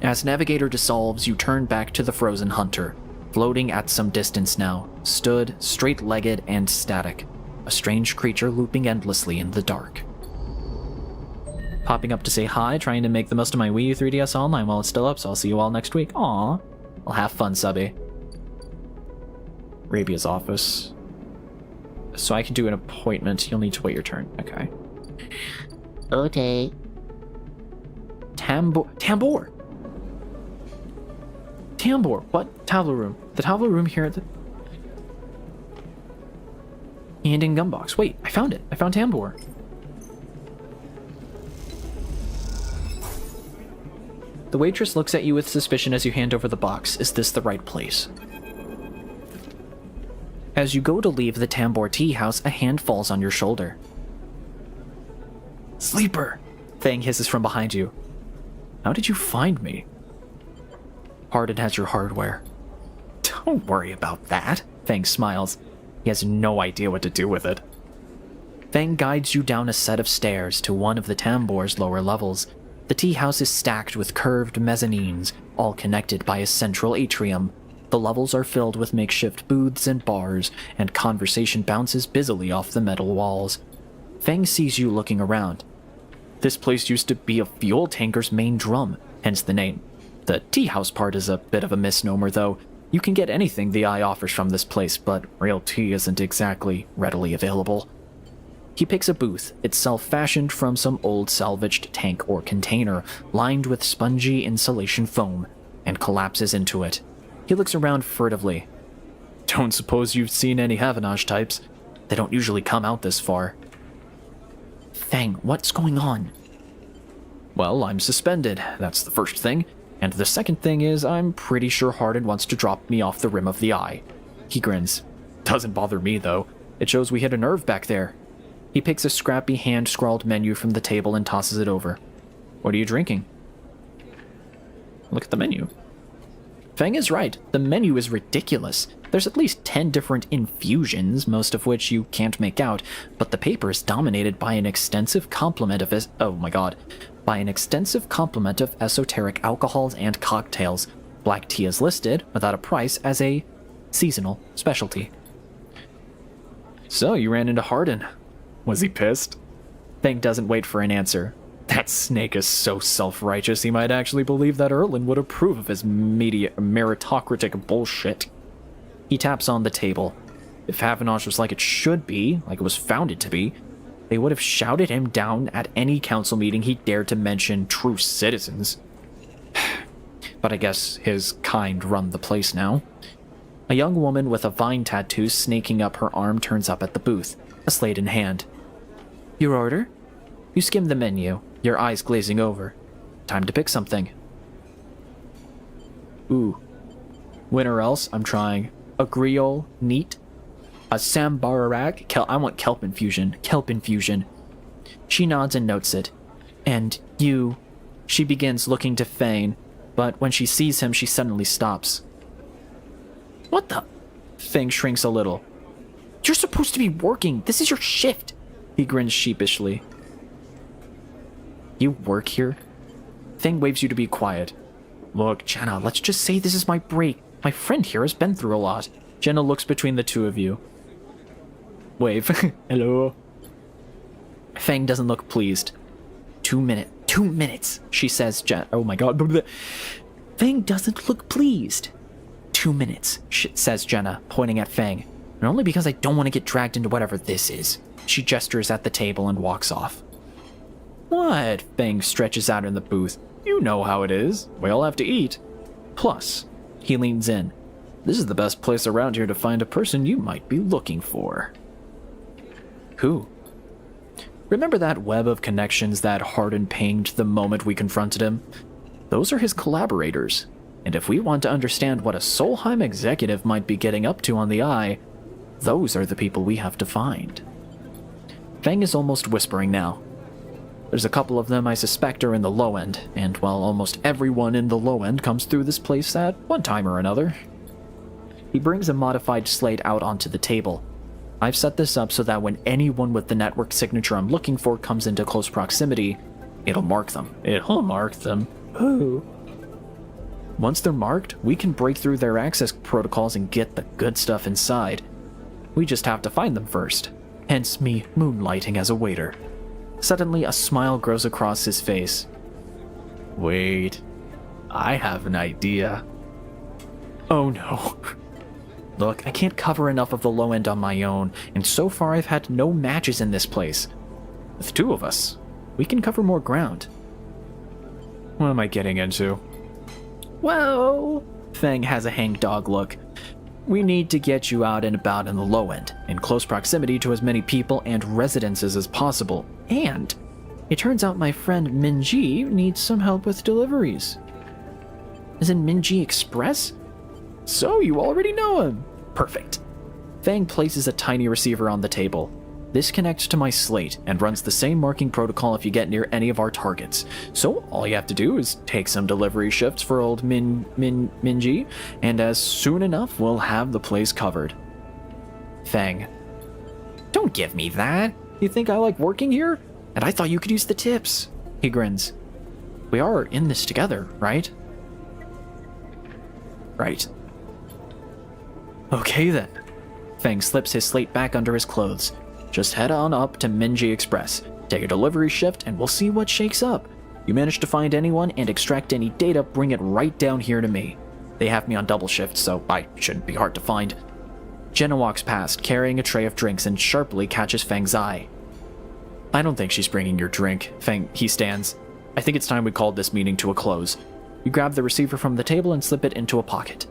As Navigator dissolves, you turn back to the frozen hunter, floating at some distance now, stood, straight-legged and static, a strange creature looping endlessly in the dark. Popping up to say hi, trying to make the most of my Wii U 3DS Online while it's still up, so I'll see you all next week. Aww. Well, have fun, subby. Rabia's office. So I can do an appointment. You'll need to wait your turn. Okay. Okay. Tambor! What? Tableau room. The tableau room here at the... And in Gumbox. Wait, I found it. I found Tambor. The waitress looks at you with suspicion as you hand over the box. Is this the right place? As you go to leave the Tambor tea house, a hand falls on your shoulder. Sleeper! Fang hisses from behind you. How did you find me? Hardin has your hardware. Don't worry about that, Fang smiles. He has no idea what to do with it. Fang guides you down a set of stairs to one of the Tambor's lower levels. The tea house is stacked with curved mezzanines, all connected by a central atrium. The levels are filled with makeshift booths and bars, and conversation bounces busily off the metal walls. Fang sees you looking around. This place used to be a fuel tanker's main drum, hence the name. The tea house part is a bit of a misnomer, though. You can get anything the eye offers from this place, but real tea isn't exactly readily available. He picks a booth, itself fashioned from some old salvaged tank or container, lined with spongy insulation foam, and collapses into it. He looks around furtively. Don't suppose you've seen any Havanage types. They don't usually come out this far. Fang, what's going on? Well, I'm suspended, that's the first thing. And the second thing is, I'm pretty sure Hardin wants to drop me off the rim of the eye. He grins. Doesn't bother me, though. It shows we hit a nerve back there. He picks a scrappy hand-scrawled menu from the table and tosses it over. What are you drinking? Look at the menu. Fang is right. The menu is ridiculous. There's at least 10 different infusions, most of which you can't make out, but the paper is dominated by an extensive complement of esoteric alcohols and cocktails. Black tea is listed, without a price, as a seasonal specialty. So, you ran into Hardin. Was he pissed? Fang doesn't wait for an answer. That snake is so self-righteous he might actually believe that Erlin would approve of his meritocratic bullshit. He taps on the table. If Havenosh was like it should be, like it was founded to be, they would have shouted him down at any council meeting he dared to mention true citizens. But I guess his kind run the place now. A young woman with a vine tattoo snaking up her arm turns up at the booth, a slate in hand. Your order? You skim the menu, your eyes glazing over. Time to pick something. Ooh. When or else, I'm trying. A griot, neat. A sambarak, I want kelp infusion. Kelp infusion. She nods and notes it. And you... She begins looking to Fang, but when she sees him, she suddenly stops. What the? Fang shrinks a little. You're supposed to be working. This is your shift. He grins sheepishly. You work here? Fang waves you to be quiet. Look, Jenna, let's just say this is my break. My friend here has been through a lot. Jenna looks between the two of you. Wave. Hello. Fang doesn't look pleased. 2 minutes, she says. Oh my god. Fang doesn't look pleased. 2 minutes, says Jenna, pointing at Fang. And only because I don't want to get dragged into whatever this is. She gestures at the table and walks off. What? Fang stretches out in the booth. You know how it is. We all have to eat. Plus, he leans in. This is the best place around here to find a person you might be looking for. Who? Remember that web of connections that Hardin pinged the moment we confronted him? Those are his collaborators. And if we want to understand what a Solheim executive might be getting up to on the Eye, those are the people we have to find. Fang is almost whispering now. There's a couple of them I suspect are in the low end, and while almost everyone in the low end comes through this place at one time or another. He brings a modified slate out onto the table. I've set this up so that when anyone with the network signature I'm looking for comes into close proximity, it'll mark them. It'll mark them. Ooh. Once they're marked, we can break through their access protocols and get the good stuff inside. We just have to find them first. Hence me moonlighting as a waiter. Suddenly, a smile grows across his face. Wait, I have an idea. Oh no. Look, I can't cover enough of the low end on my own, and so far I've had no matches in this place. With two of us, we can cover more ground. What am I getting into? Well, Fang has a hangdog look. We need to get you out and about in the low end, in close proximity to as many people and residences as possible. And it turns out my friend Minji needs some help with deliveries. As in Minji Express? So you already know him. Perfect. Fang places a tiny receiver on the table. This connects to my slate and runs the same marking protocol if you get near any of our targets. So all you have to do is take some delivery shifts for old Minji, and as soon enough we'll have the place covered. Fang. Don't give me that. You think I like working here? And I thought you could use the tips. He grins. We are in this together, right? Right. Okay then. Fang slips his slate back under his clothes. Just head on up to Minji Express, take a delivery shift, and we'll see what shakes up. You manage to find anyone and extract any data, bring it right down here to me. They have me on double shift, so I shouldn't be hard to find. Jenna walks past, carrying a tray of drinks, and sharply catches Fang's eye. I don't think she's bringing your drink. Fang, he stands. I think it's time we called this meeting to a close. You grab the receiver from the table and slip it into a pocket.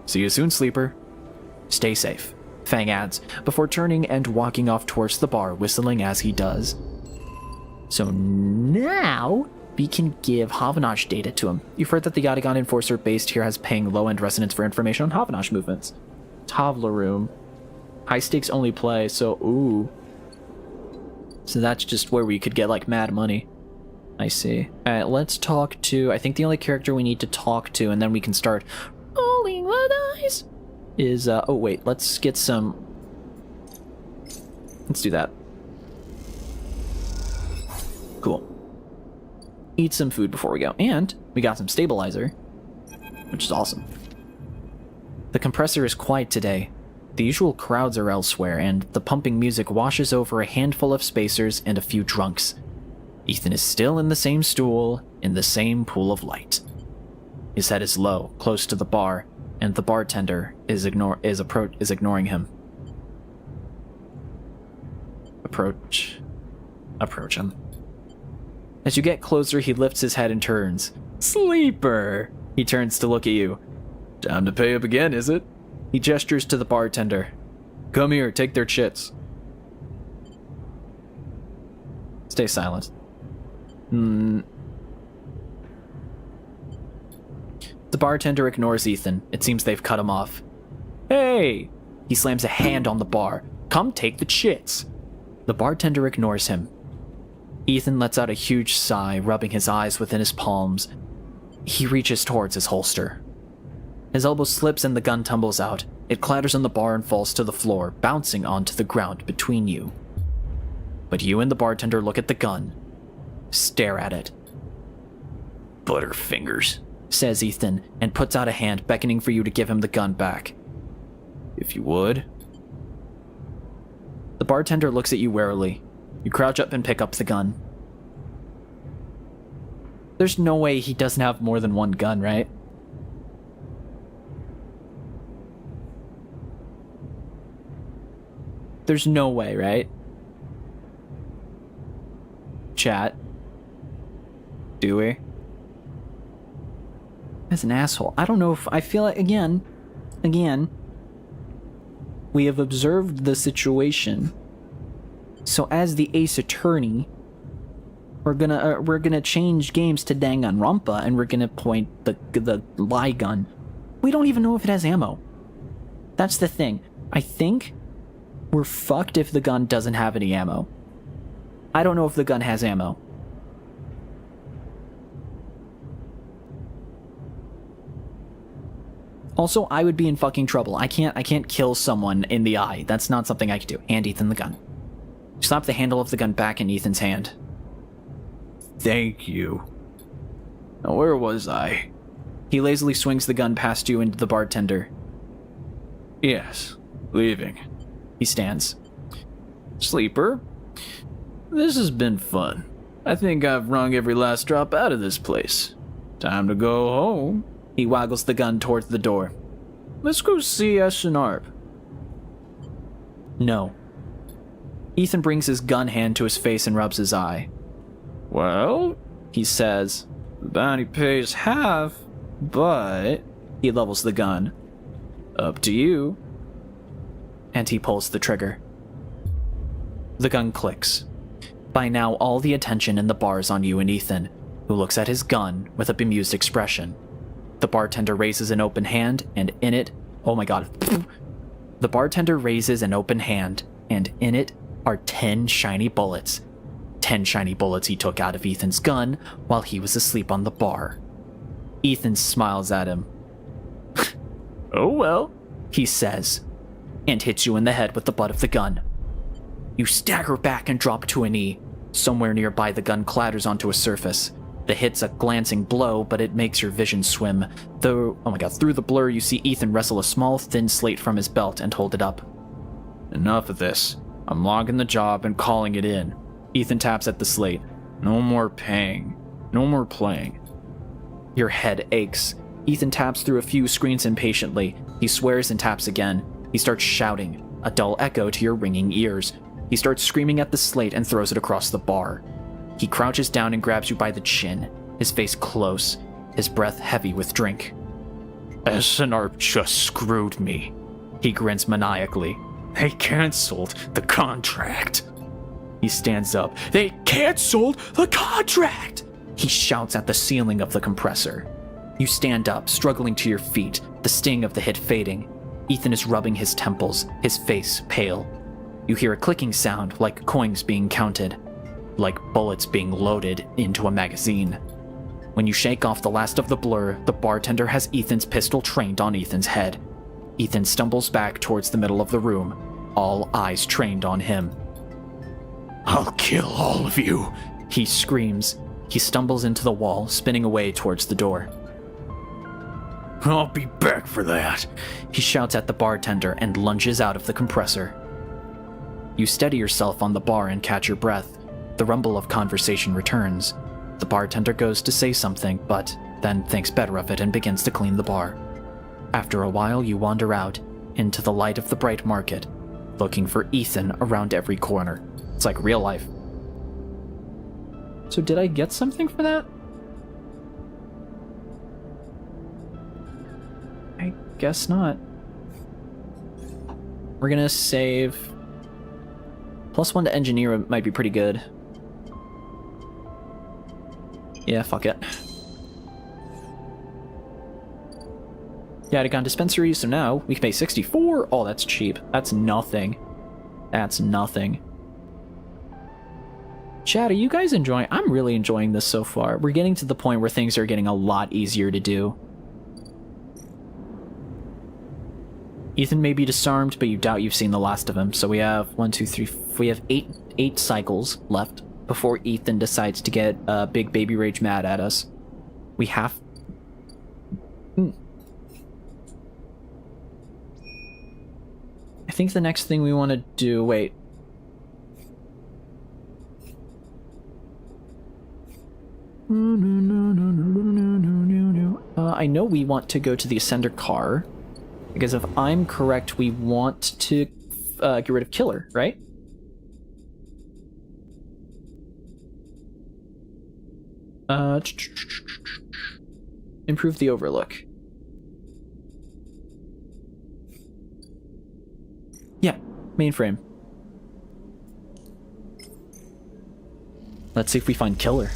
See you soon, sleeper. Stay safe. Fang adds, before turning and walking off towards the bar, whistling as he does. So now, we can give Havenosh data to him. You've heard that the Yatagan Enforcer based here has paying low-end residents for information on Havenosh movements. Tavla room. High stakes only play, so ooh. So that's just where we could get like mad money. I see. Alright, let's talk to, I think the only character we need to talk to, and then we can start rolling the dice. Is, oh wait, let's get some... Let's do that. Cool. Eat some food before we go. And we got some stabilizer, which is awesome. The compressor is quiet today. The usual crowds are elsewhere, and the pumping music washes over a handful of spacers and a few drunks. Ethan is still in the same stool, in the same pool of light. His head is low, close to the bar, and the bartender is ignoring him. Approach him. As you get closer, he lifts his head and turns. Sleeper! He turns to look at you. Time to pay up again, is it? He gestures to the bartender. Come here, take their chits. Stay silent. The bartender ignores Ethan. It seems they've cut him off. Hey! He slams a hand on the bar. Come take the chits. The bartender ignores him. Ethan lets out a huge sigh, rubbing his eyes within his palms. He reaches towards his holster. His elbow slips and the gun tumbles out. It clatters on the bar and falls to the floor, bouncing onto the ground between you. But you and the bartender look at the gun. Stare at it. Butterfingers, says Ethan, and puts out a hand, beckoning for you to give him the gun back. If you would. The bartender looks at you warily. You crouch up and pick up the gun. There's no way he doesn't have more than one gun, right? There's no way, right? Chat. Do we? As an asshole. I don't know if I feel like, again, we have observed the situation. So as the ace attorney, we're gonna change games to Danganronpa, and we're gonna point the lie gun. We don't even know if it has ammo. That's the thing. I think we're fucked if the gun doesn't have any ammo. I don't know if the gun has ammo. Also, I would be in fucking trouble. I can't kill someone in the eye. That's not something I could do. Hand Ethan the gun. You slap the handle of the gun back in Ethan's hand. Thank you. Now, where was I? He lazily swings the gun past you and the bartender. Yes, leaving. He stands. Sleeper, this has been fun. I think I've wrung every last drop out of this place. Time to go home. He waggles the gun towards the door. Let's go see S&ARP. No. Ethan brings his gun hand to his face and rubs his eye. Well, he says, the bounty pays half, but... He levels the gun. Up to you. And he pulls the trigger. The gun clicks. By now, all the attention in the bar is on you and Ethan, who looks at his gun with a bemused expression. The bartender raises an open hand, and in it... Oh my god. The bartender raises an open hand, and in it are 10 shiny bullets. 10 shiny bullets he took out of Ethan's gun while he was asleep on the bar. Ethan smiles at him. Oh well, he says, and hits you in the head with the butt of the gun. You stagger back and drop to a knee. Somewhere nearby, the gun clatters onto a surface. The hit's a glancing blow, but it makes your vision swim. Through the blur, you see Ethan wrestle a small, thin slate from his belt and hold it up. Enough of this. I'm logging the job and calling it in. Ethan taps at the slate. No more paying. No more playing. Your head aches. Ethan taps through a few screens impatiently. He swears and taps again. He starts shouting, a dull echo to your ringing ears. He starts screaming at the slate and throws it across the bar. He crouches down and grabs you by the chin, his face close, his breath heavy with drink. S&ARP just screwed me. He grins maniacally. They canceled the contract. He stands up. They canceled the contract! He shouts at the ceiling of the compressor. You stand up, struggling to your feet, the sting of the hit fading. Ethan is rubbing his temples, his face pale. You hear a clicking sound, like coins being counted, like bullets being loaded into a magazine. When you shake off the last of the blur, the bartender has Ethan's pistol trained on Ethan's head. Ethan stumbles back towards the middle of the room, all eyes trained on him. I'll kill all of you, he screams. He stumbles into the wall, spinning away towards the door. I'll be back for that, he shouts at the bartender and lunges out of the compressor. You steady yourself on the bar and catch your breath. The rumble of conversation returns. The bartender goes to say something, but then thinks better of it and begins to clean the bar. After a while, you wander out into the light of the bright market, looking for Ethan around every corner. It's like real life. So did I get something for that? I guess not. We're gonna save. +1 to engineer might be pretty good. Yeah, fuck it. Yeah, I got dispensary, so now we can pay 64. Oh, that's cheap. That's nothing. That's nothing. Chat, are you guys enjoying? I'm really enjoying this so far. We're getting to the point where things are getting a lot easier to do. Ethan may be disarmed, but you doubt you've seen the last of him. So we have 1, 2, 3. We have eight cycles left before Ethan decides to get big baby rage mad at us. We have. I think the next thing we want to do. Wait. I know we want to go to the Ascender car. Because if I'm correct, we want to get rid of Killer, right? Improve the overlook. Yeah, mainframe. Let's see if we find Killer.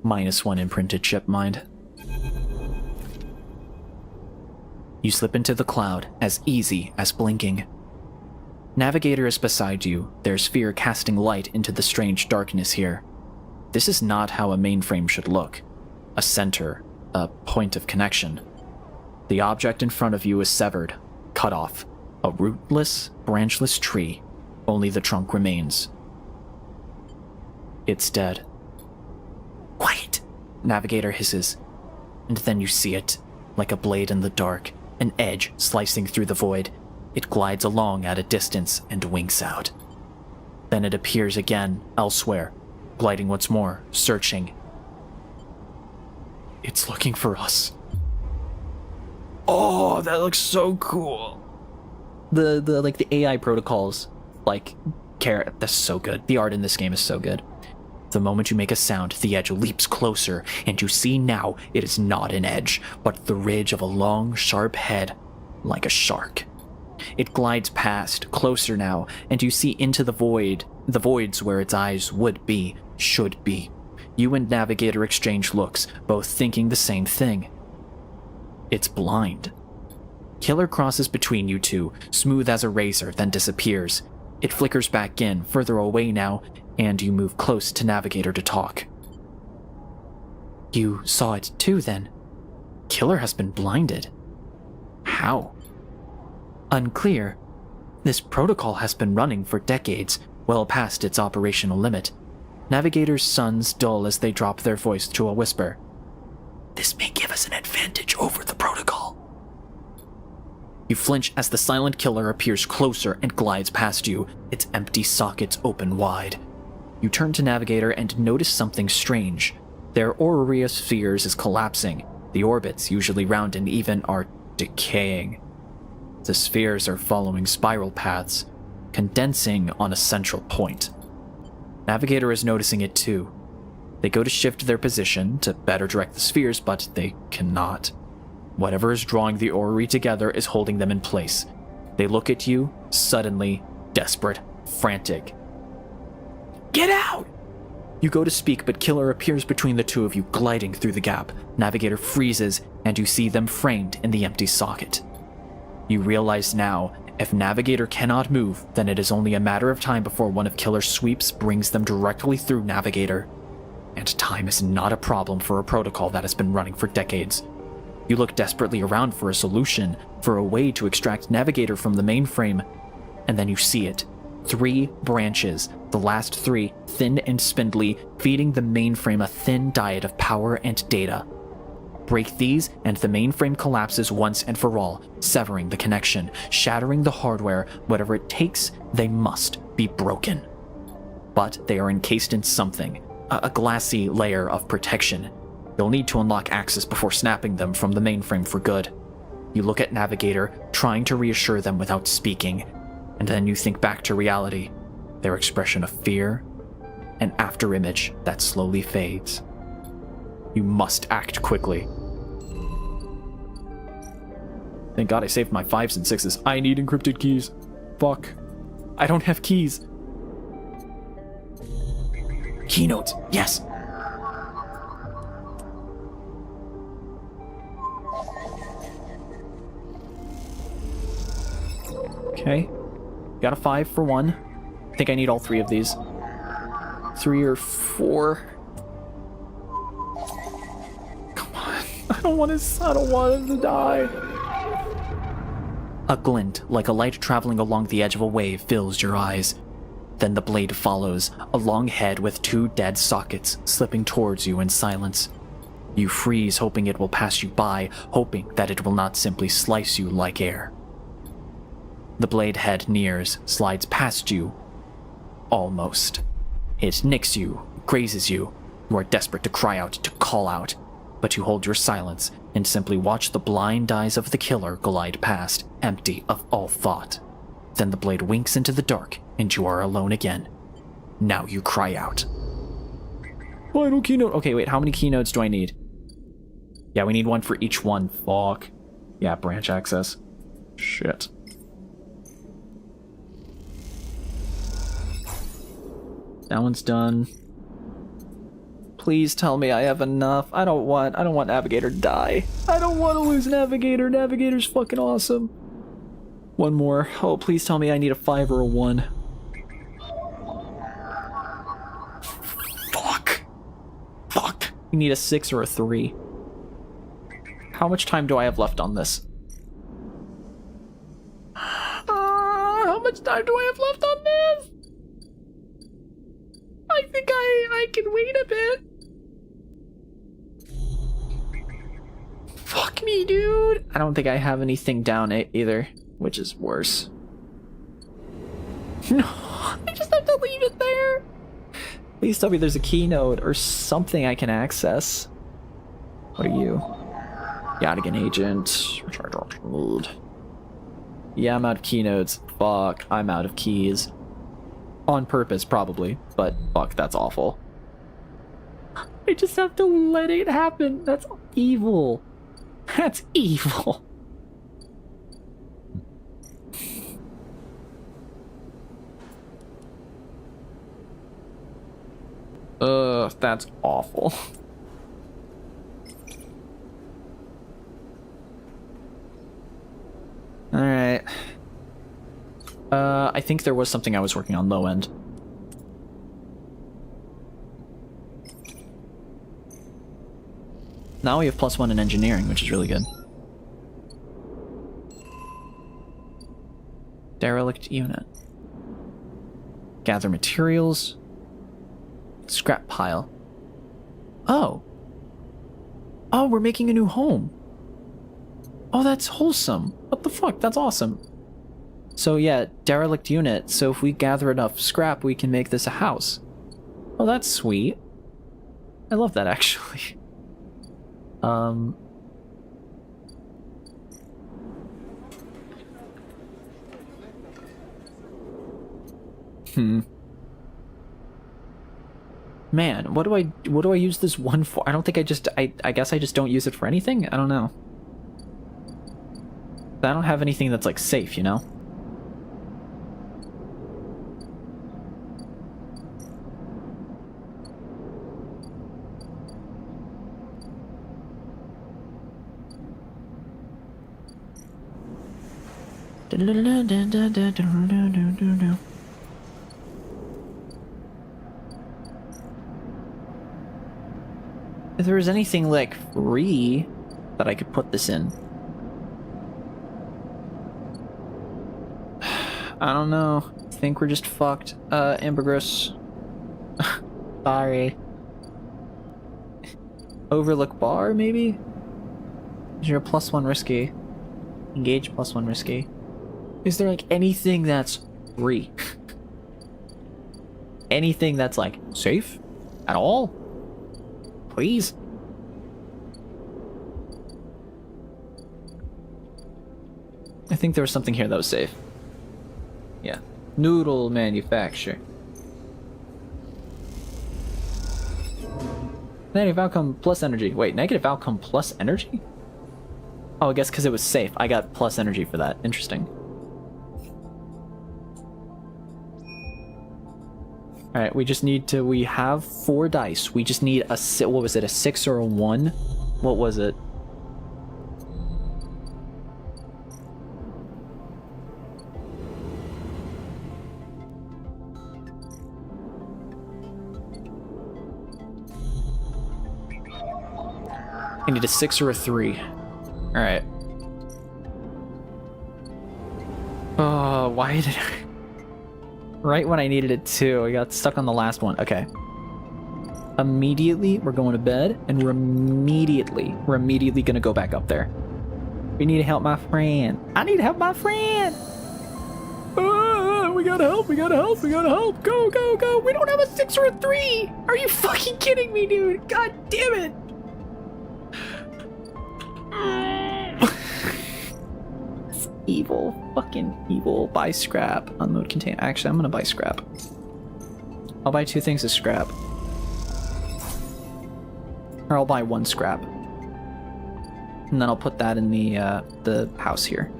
-1 imprinted chip mind. You slip into the cloud, as easy as blinking. Navigator is beside you, their sphere casting light into the strange darkness here. This is not how a mainframe should look. A center, a point of connection. The object in front of you is severed, cut off. A rootless, branchless tree. Only the trunk remains. It's dead. Quiet! Navigator hisses. And then you see it, like a blade in the dark. An edge slicing through the void. It glides along at a distance and winks out. Then it appears again, elsewhere, gliding once more, searching. It's looking for us. Oh, that looks so cool. The AI protocols, that's so good. The art in this game is so good. The moment you make a sound, the edge leaps closer, and you see now it is not an edge, but the ridge of a long, sharp head, like a shark. It glides past, closer now, and you see into the voids where its eyes would be, should be. You and Navigator exchange looks, both thinking the same thing. It's blind. Killer crosses between you two, smooth as a razor, then disappears. It flickers back in, further away now, and you move close to Navigator to talk. You saw it too, then? Killer has been blinded. How? Unclear. This protocol has been running for decades, well past its operational limit. Navigator's sons dull as they drop their voice to a whisper. This may give us an advantage over the protocol. You flinch as the silent killer appears closer and glides past you, its empty sockets open wide. You turn to Navigator and notice something strange. Their Aurelia spheres is collapsing. The orbits, usually round and even, are decaying. The spheres are following spiral paths, condensing on a central point. Navigator is noticing it too. They go to shift their position to better direct the spheres, but they cannot. Whatever is drawing the orrery together is holding them in place. They look at you, suddenly, desperate, frantic. Get out! You go to speak, but Killer appears between the two of you, gliding through the gap. Navigator freezes, and you see them framed in the empty socket. You realize now, if Navigator cannot move, then it is only a matter of time before one of Killer's sweeps brings them directly through Navigator. And time is not a problem for a protocol that has been running for decades. You look desperately around for a solution, for a way to extract Navigator from the mainframe, and then you see it. 3 branches, the last 3 thin and spindly, feeding the mainframe a thin diet of power and data. Break these, and the mainframe collapses once and for all, severing the connection, shattering the hardware. Whatever it takes, they must be broken. But they are encased in something, a glassy layer of protection. You'll need to unlock access before snapping them from the mainframe for good. You look at Navigator, trying to reassure them without speaking, and then you think back to reality, their expression of fear, an afterimage that slowly fades. You must act quickly. Thank God I saved my 5s and 6s. I need encrypted keys. Fuck. I don't have keys. Keynotes. Yes. Okay. Got a 5 for 1. I think I need all 3 of these. 3 or 4. Come on. I don't want him to die. A glint, like a light traveling along the edge of a wave, fills your eyes. Then the blade follows, a long head with 2 dead sockets slipping towards you in silence. You freeze, hoping it will pass you by, hoping that it will not simply slice you like air. The blade head nears, slides past you. Almost. It nicks you, grazes you. You are desperate to cry out, to call out, but you hold your silence and simply watch the blind eyes of the killer glide past, empty of all thought. Then the blade winks into the dark, and you are alone again. Now you cry out. Final keynote. Okay, wait, how many keynotes do I need? Yeah, we need 1 for each one. Fuck. Yeah, branch access. Shit. That one's done. Please tell me I have enough. I don't want Navigator to die. I don't want to lose Navigator. Navigator's fucking awesome. 1 more. Oh, please tell me I need a 5 or a 1. Fuck. You need a 6 or a 3. How much time do I have left on this? How much time do I have left on this? I think I can wait a bit. Fuck me, dude. I don't think I have anything down either, which is worse. No, I just have to leave it there. Please tell me there's a keynote or something I can access. What are you? Yadigan agent. Recharge mode. Yeah, I'm out of keynotes. Fuck, I'm out of keys. On purpose, probably, but fuck, that's awful. I just have to let it happen. That's evil. That's evil. That's awful. Alright. I think there was something I was working on low end. Now we have +1 in engineering, which is really good. Derelict unit. Gather materials. Scrap pile. Oh. Oh, we're making a new home. Oh, that's wholesome. What the fuck? That's awesome. So yeah, derelict unit. So if we gather enough scrap, we can make this a house. Oh, that's sweet. I love that, actually. Man, what do I use this one for? I don't think I guess I just don't use it for anything? I don't know. I don't have anything that's like safe, you know? If there was anything like free that I could put this in. I don't know. I think we're just fucked. Ambergris. Sorry. Overlook bar, maybe? You're a +1 risky. Engage +1 risky. Is there like anything that's free? Anything that's like safe at all? Please. I think there was something here that was safe. Yeah. Noodle manufacture. Negative outcome plus energy. Wait, negative outcome plus energy? Oh, I guess because it was safe. I got plus energy for that. Interesting. Alright, we just need to... We have 4 dice. We just need a... What was it? A 6 or a 1? What was it? I need a 6 or a 3. Alright. Oh, why did I... Right when I needed it too, I got stuck on the last one. Okay. Immediately, we're going to bed, and we're immediately gonna go back up there. We need to help my friend. I need to help my friend! We gotta help, we gotta help, we gotta help! Go, go, go! We don't have a 6 or a 3! Are you fucking kidding me, dude? God damn it! It's evil. Fucking evil. Buy scrap. Unload container. Actually, I'm gonna buy scrap. I'll buy 2 things of scrap. Or I'll buy 1 scrap. And then I'll put that in the house here.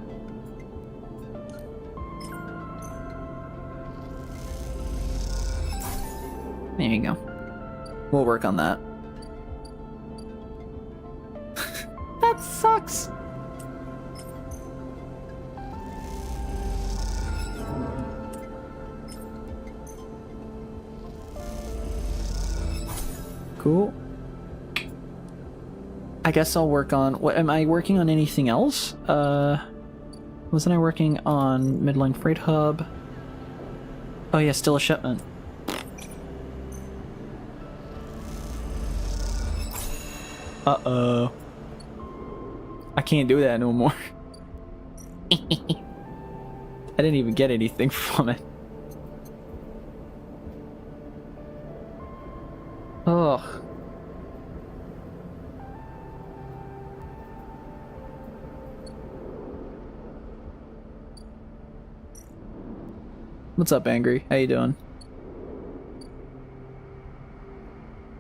There you go. We'll work on that. That sucks. Cool. I guess I'll work on... What, am I working on anything else? Wasn't I working on Midline Freight Hub? Oh yeah, still a shipment. Uh-oh. I can't do that no more. I didn't even get anything from it. Ugh. What's up, Angry? How you doing?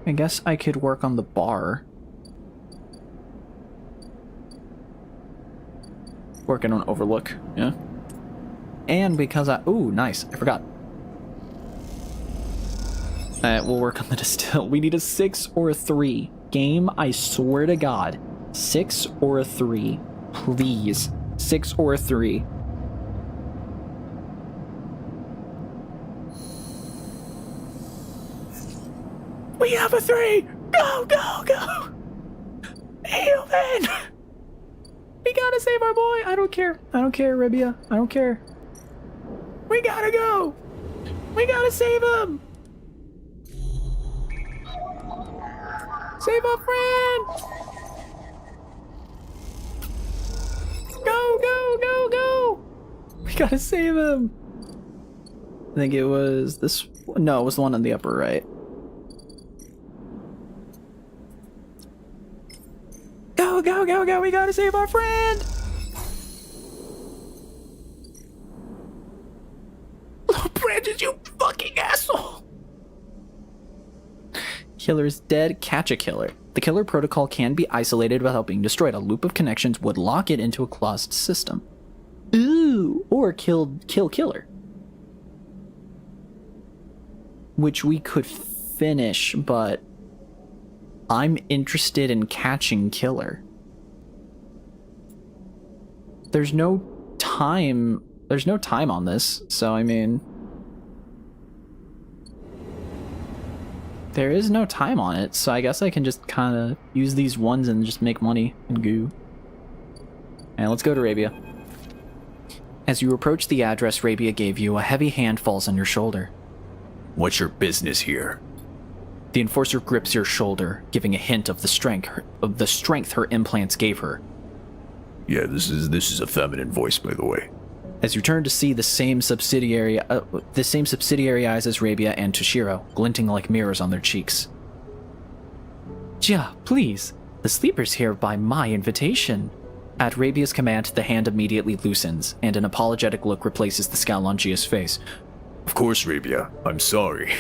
I guess I could work on the bar. Working on Overlook, yeah. And because ooh, nice, I forgot. Alright, we'll work on the distill. We need a 6 or a 3. Game, I swear to God. 6 or a 3. Please. 6 or a 3. We have a 3! Go, go, go! Haven! We gotta save our boy! I don't care. I don't care, Ribia. I don't care. We gotta go! We gotta save him! Save our friend! Go, go, go, go! We gotta save him! I think it was this... No, it was the one on the upper right. Go, go, go, go! We gotta save our friend! Little branches, you fucking asshole! Killer is dead. Catch a killer. The killer protocol can be isolated without being destroyed. A loop of connections would lock it into a closed system. Ooh! Or kill killer. Which we could finish, but... I'm interested in catching killer. There's no time on this, so I mean... There is no time on it, so I guess I can just kind of use these ones and just make money and goo. And let's go to Rabia. As you approach the address Rabia gave you, a heavy hand falls on your shoulder. What's your business here? The enforcer grips your shoulder, giving a hint of the strength her implants gave her. Yeah, this is a feminine voice, by the way. As you turn to see the same subsidiary eyes as Rabia and Toshiro, glinting like mirrors on their cheeks. Jia, please. The sleeper's here by my invitation. At Rabia's command, the hand immediately loosens, and an apologetic look replaces the scowl on Jia's face. Of course, Rabia. I'm sorry.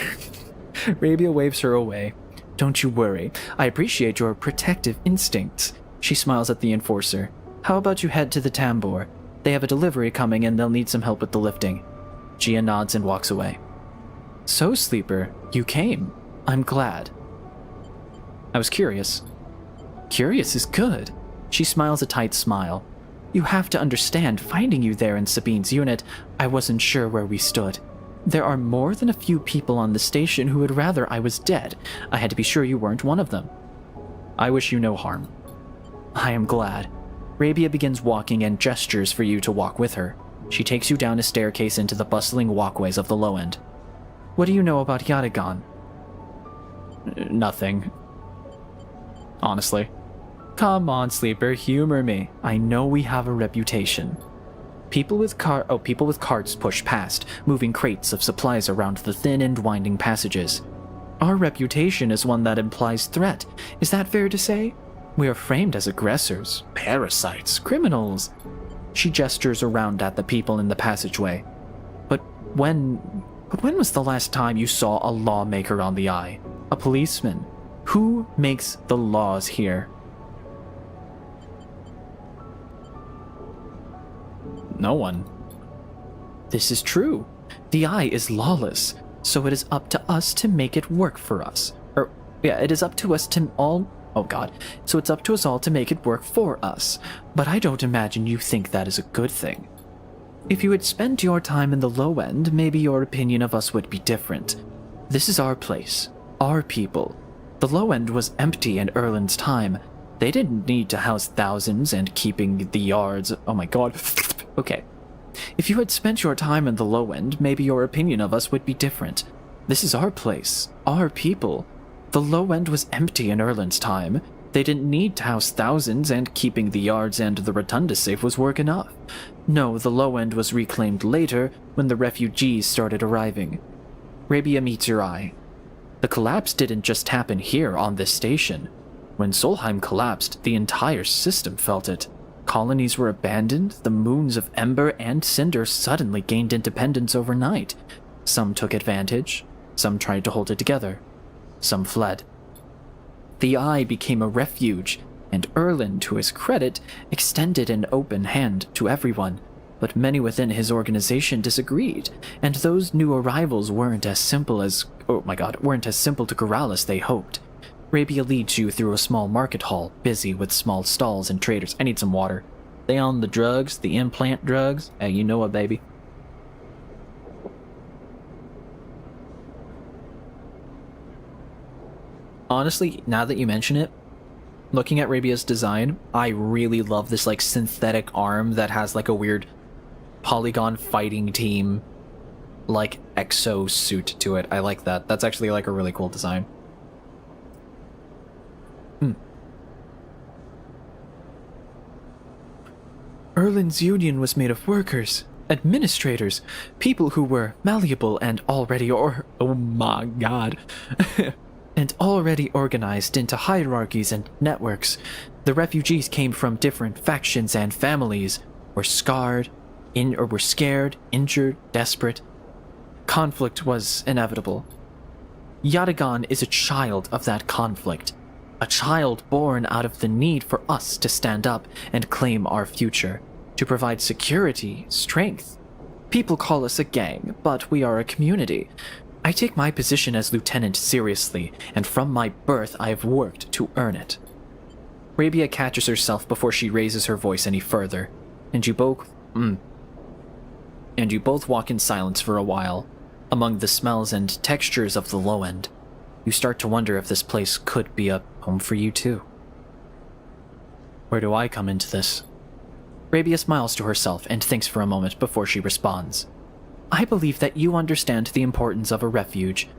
Rabia waves her away. Don't you worry. I appreciate your protective instincts. She smiles at the enforcer. How about you head to the tambour? They have a delivery coming and they'll need some help with the lifting. Jia nods and walks away. So, Sleeper, you came. I'm glad. I was curious. Curious is good. She smiles a tight smile. You have to understand, finding you there in Sabine's unit, I wasn't sure where we stood. There are more than a few people on the station who would rather I was dead. I had to be sure you weren't one of them. I wish you no harm. I am glad. Rabia begins walking and gestures for you to walk with her. She takes you down a staircase into the bustling walkways of the low end. What do you know about Yatagan? Nothing. Honestly. Come on, Sleeper, humor me. I know we have a reputation. People with carts push past, moving crates of supplies around the thin and winding passages. Our reputation is one that implies threat. Is that fair to say? We are framed as aggressors, parasites, criminals. She gestures around at the people in the passageway. But when was the last time you saw a lawmaker on the eye? A policeman? Who makes the laws here? No one. This is true. The eye is lawless, so it is up to us to make it work for us. It is up to us to all... Oh god. So it's up to us all to make it work for us. But I don't imagine you think that is a good thing. If you had spent your time in the low end, maybe your opinion of us would be different. This is our place. Our people. The low end was empty in Erland's time. They didn't need to house thousands and keeping the yards... Oh my god. Okay. If you had spent your time in the low end, maybe your opinion of us would be different. This is our place. Our people. The low end was empty in Erland's time. They didn't need to house thousands, and keeping the yards and the rotunda safe was work enough. No, the low end was reclaimed later, when the refugees started arriving. Rabia meets your eye. The collapse didn't just happen here on this station. When Solheim collapsed, the entire system felt it. Colonies were abandoned, the moons of Ember and Cinder suddenly gained independence overnight. Some took advantage, some tried to hold it together. Some fled. The Eye became a refuge, and Erland, to his credit, extended an open hand to everyone, but many within his organization disagreed, and those new arrivals weren't as simple to corral as they hoped. Rabia leads you through a small market hall, busy with small stalls and traders. I need some water. They on the drugs, the implant drugs. Hey, you know what, baby? Honestly, now that you mention it, looking at Rabia's design, I really love this like synthetic arm that has like a weird polygon fighting team like exo suit to it. I like that. That's actually like a really cool design. Erland's union was made of workers, administrators, people who were malleable and already and already organized into hierarchies and networks. The refugees came from different factions and families, were scared, injured, desperate. Conflict was inevitable. Yatagan is a child of that conflict, a child born out of the need for us to stand up and claim our future, to provide security, strength. People call us a gang, but we are a community. I take my position as lieutenant seriously, and from my birth I have worked to earn it. Rabia catches herself before she raises her voice any further, and you both walk in silence for a while. Among the smells and textures of the low end, you start to wonder if this place could be a home for you too. Where do I come into this? Rabia smiles to herself and thinks for a moment before she responds. I believe that you understand the importance of a refuge,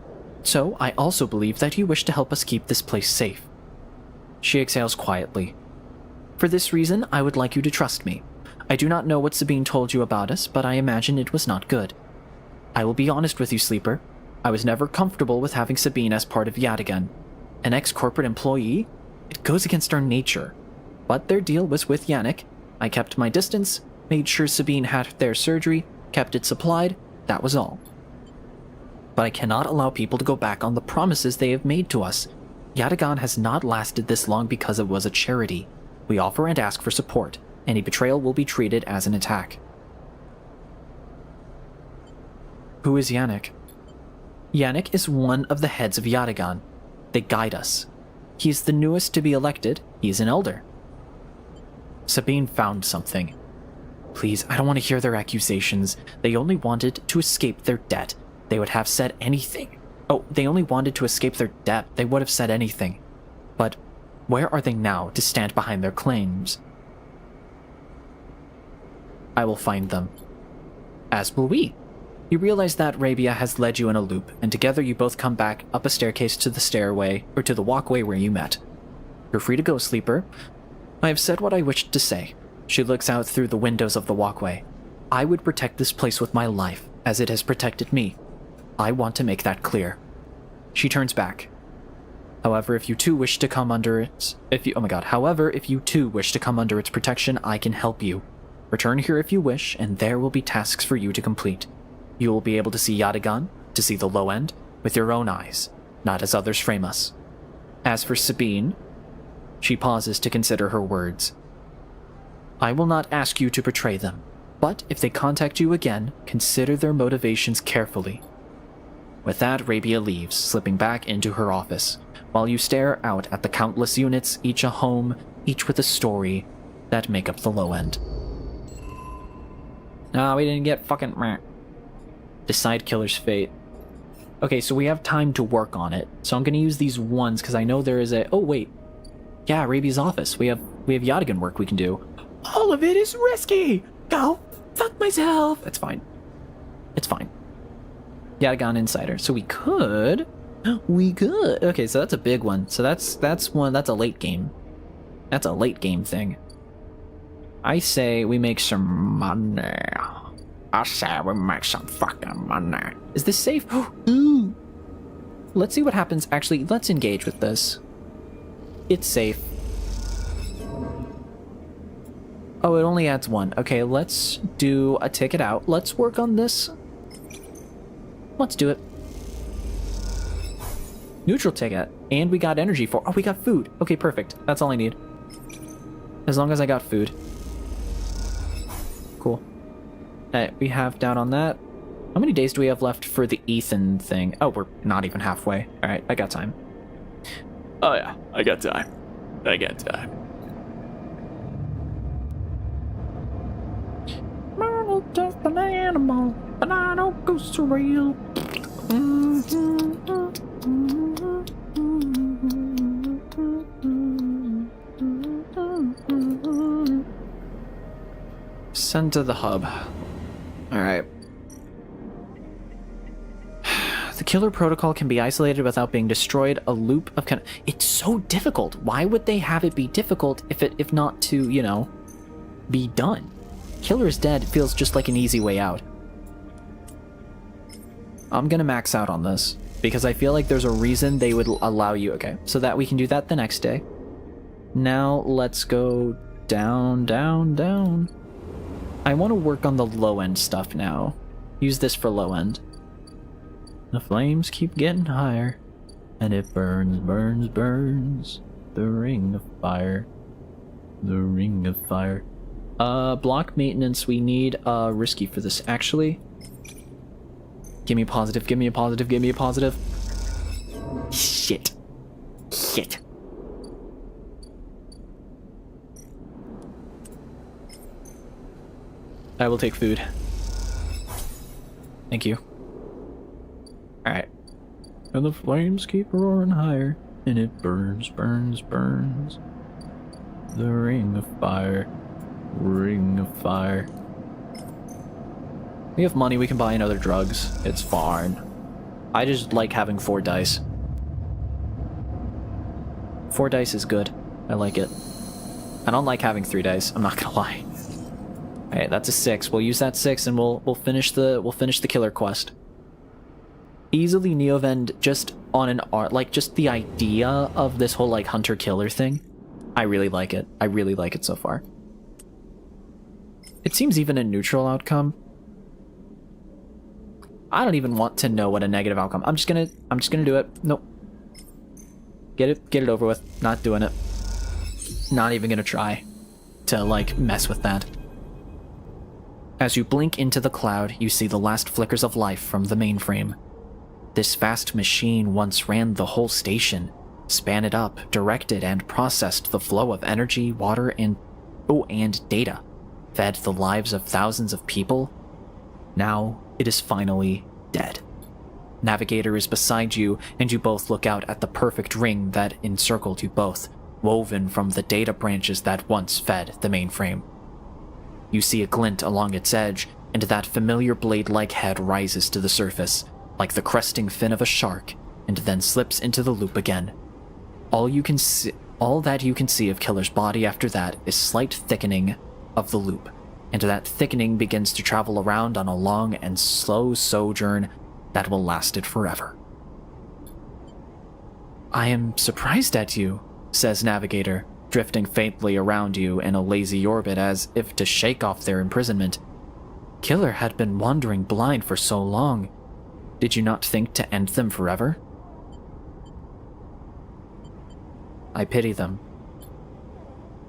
so I also believe that you wish to help us keep this place safe. She exhales quietly. For this reason, I would like you to trust me. I do not know what Sabine told you about us, but I imagine it was not good. I will be honest with you, Sleeper. I was never comfortable with having Sabine as part of Yadigan. An ex-corporate employee? It goes against our nature. But their deal was with Yannick. I kept my distance, made sure Sabine had their surgery, kept it supplied, that was all. But I cannot allow people to go back on the promises they have made to us. Yadigan has not lasted this long because it was a charity. We offer and ask for support. Any betrayal will be treated as an attack. Who is Yannick? Yannick is one of the heads of Yadigan. They guide us. He is the newest to be elected. He is an elder. Sabine found something. Please, I don't want to hear their accusations. They only wanted to escape their debt. They would have said anything. Oh, they only wanted to escape their debt. They would have said anything. But where are they now to stand behind their claims? I will find them. As will we. You realize that Rabia has led you in a loop, and together you both come back up a staircase to the stairway, or to the walkway where you met. You're free to go, Sleeper. I have said what I wished to say. She looks out through the windows of the walkway. I would protect this place with my life, as it has protected me. I want to make that clear. She turns back. However, if you too wish to come under its... However, if you too wish to come under its protection, I can help you. Return here if you wish, and there will be tasks for you to complete. You will be able to see Yadigan, to see the low end, with your own eyes, not as others frame us. As for Sabine, she pauses to consider her words. I will not ask you to betray them, but if they contact you again, consider their motivations carefully. With that, Rabia leaves, slipping back into her office, while you stare out at the countless units, each a home, each with a story, that make up the low end. Ah, we didn't get fucking... Decide killer's fate. Okay, so we have time to work on it. So I'm gonna use these ones because I know there is a... Oh, wait. Yeah, Rabia's office. We have Yadigan work we can do. All of it is risky! Go fuck myself! It's fine. It's fine. Yadigan Insider. So we could... Okay, so that's a big one. So that's a late game. That's a late game thing. I say we make some money. I say we make some fucking money. Is this safe? Ooh. Let's see what happens. Actually, let's engage with this. It's safe. Oh, it only adds one. Okay, let's do a ticket out. Let's work on this. Let's do it. Neutral ticket. And we got energy for... Oh, we got food. Okay, perfect. That's all I need. As long as I got food. Cool. Alright, we have down on that. How many days do we have left for the Ethan thing? Oh, we're not even halfway. Alright, I got time. Oh yeah, I got time. I got time. I'm just an animal, but I don't go surreal. Send to the hub. Alright. The killer protocol can be isolated without being destroyed. A loop of it's so difficult. Why would they have it be difficult if not to, you know, be done? Killer is dead feels just like an easy way out. I'm gonna max out on this because I feel like there's a reason they would allow you. Okay, so that we can do that the next day. Now let's go down, down, down. I want to work on the low end stuff now. Use this for low end. The flames keep getting higher, and it burns, burns, burns. The ring of fire. The ring of fire. Block maintenance, we need risky for this. Actually, give me a positive, give me a positive, give me a positive. Shit. Shit. I will take food. Thank you. Alright. And the flames keep roaring higher, and it burns, burns, burns. The ring of fire. Ring of fire. We have money, we can buy another drugs. It's fine. I just like having 4 dice. 4 dice is good. I like it. I don't like having 3 days, I'm not gonna lie. Alright, that's a 6. We'll use that 6 and we'll finish the killer quest. Easily Neovend just on an art, like just the idea of this whole like hunter-killer thing. I really like it. I really like it so far. It seems even a neutral outcome. I don't even want to know what a negative outcome. I'm just gonna do it. Nope. Get it over with. Not doing it. Not even gonna try to like mess with that. As you blink into the cloud, you see the last flickers of life from the mainframe. This vast machine once ran the whole station, span it up, directed and processed the flow of energy, water, and data, fed the lives of thousands of people. Now it is finally dead. Navigator is beside you, and you both look out at the perfect ring that encircled you both, woven from the data branches that once fed the mainframe. You see a glint along its edge, and that familiar blade-like head rises to the surface, like the cresting fin of a shark, and then slips into the loop again. All that you can see of Killer's body after that is slight thickening of the loop, and that thickening begins to travel around on a long and slow sojourn that will last it forever. I am surprised at you, says Navigator, drifting faintly around you in a lazy orbit as if to shake off their imprisonment. Killer had been wandering blind for so long. Did you not think to end them forever? I pity them.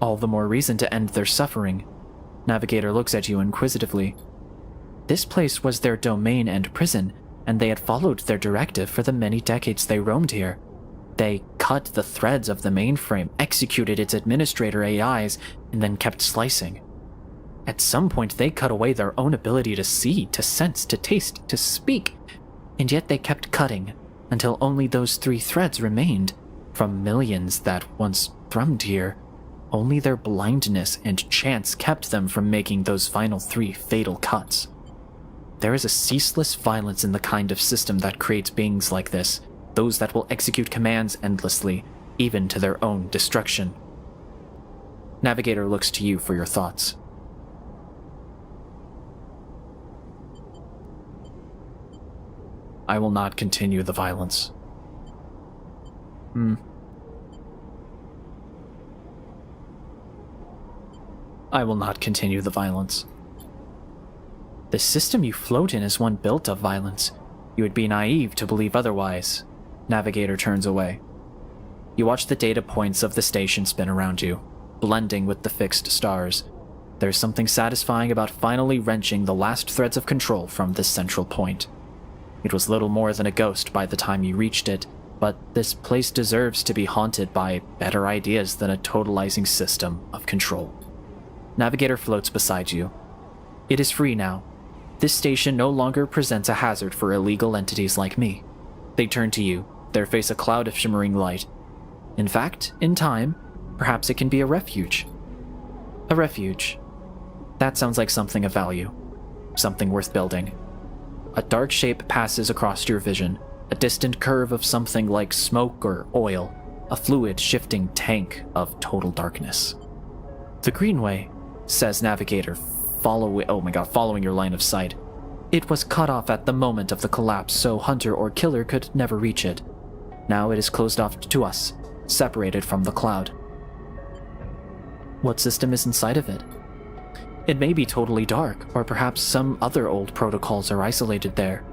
All the more reason to end their suffering. Navigator looks at you inquisitively. This place was their domain and prison, and they had followed their directive for the many decades they roamed here. They cut the threads of the mainframe, executed its administrator AIs, and then kept slicing. At some point, they cut away their own ability to see, to sense, to taste, to speak, and yet they kept cutting until only those 3 threads remained. From millions that once thrummed here, only their blindness and chance kept them from making those final 3 fatal cuts. There is a ceaseless violence in the kind of system that creates beings like this, those that will execute commands endlessly, even to their own destruction. Navigator looks to you for your thoughts. I will not continue the violence. I will not continue the violence. The system you float in is one built of violence. You would be naive to believe otherwise. Navigator turns away. You watch the data points of the station spin around you, blending with the fixed stars. There's something satisfying about finally wrenching the last threads of control from this central point. It was little more than a ghost by the time you reached it, but this place deserves to be haunted by better ideas than a totalizing system of control. Navigator floats beside you. It is free now. This station no longer presents a hazard for illegal entities like me. They turn to you, their face a cloud of shimmering light. In fact, in time, perhaps it can be a refuge. A refuge. That sounds like something of value. Something worth building. A dark shape passes across your vision, a distant curve of something like smoke or oil, a fluid shifting tank of total darkness. The Greenway, says Navigator, following your line of sight. It was cut off at the moment of the collapse, so Hunter or Killer could never reach it. Now it is closed off to us, separated from the cloud. What system is inside of it? It may be totally dark, or perhaps some other old protocols are isolated there.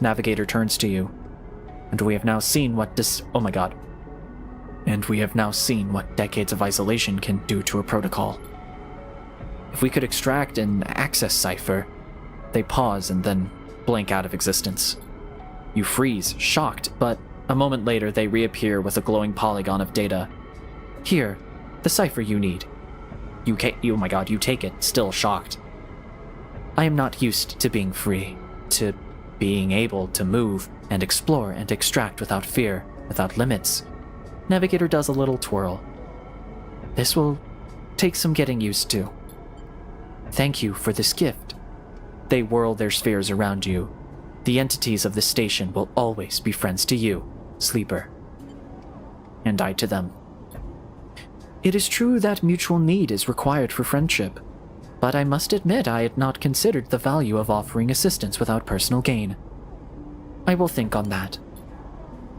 Navigator turns to you. And we have now seen what And we have now seen what decades of isolation can do to a protocol. If we could extract an access cipher, they pause and then blink out of existence. You freeze, shocked, but a moment later they reappear with a glowing polygon of data. Here, the cipher you need. You take it, still shocked. I am not used to being free, to being able to move and explore and extract without fear, without limits. Navigator does a little twirl. This will take some getting used to. Thank you for this gift. They whirl their spheres around you. The entities of this station will always be friends to you, Sleeper. And I to them. It is true that mutual need is required for friendship, but I must admit I had not considered the value of offering assistance without personal gain. I will think on that.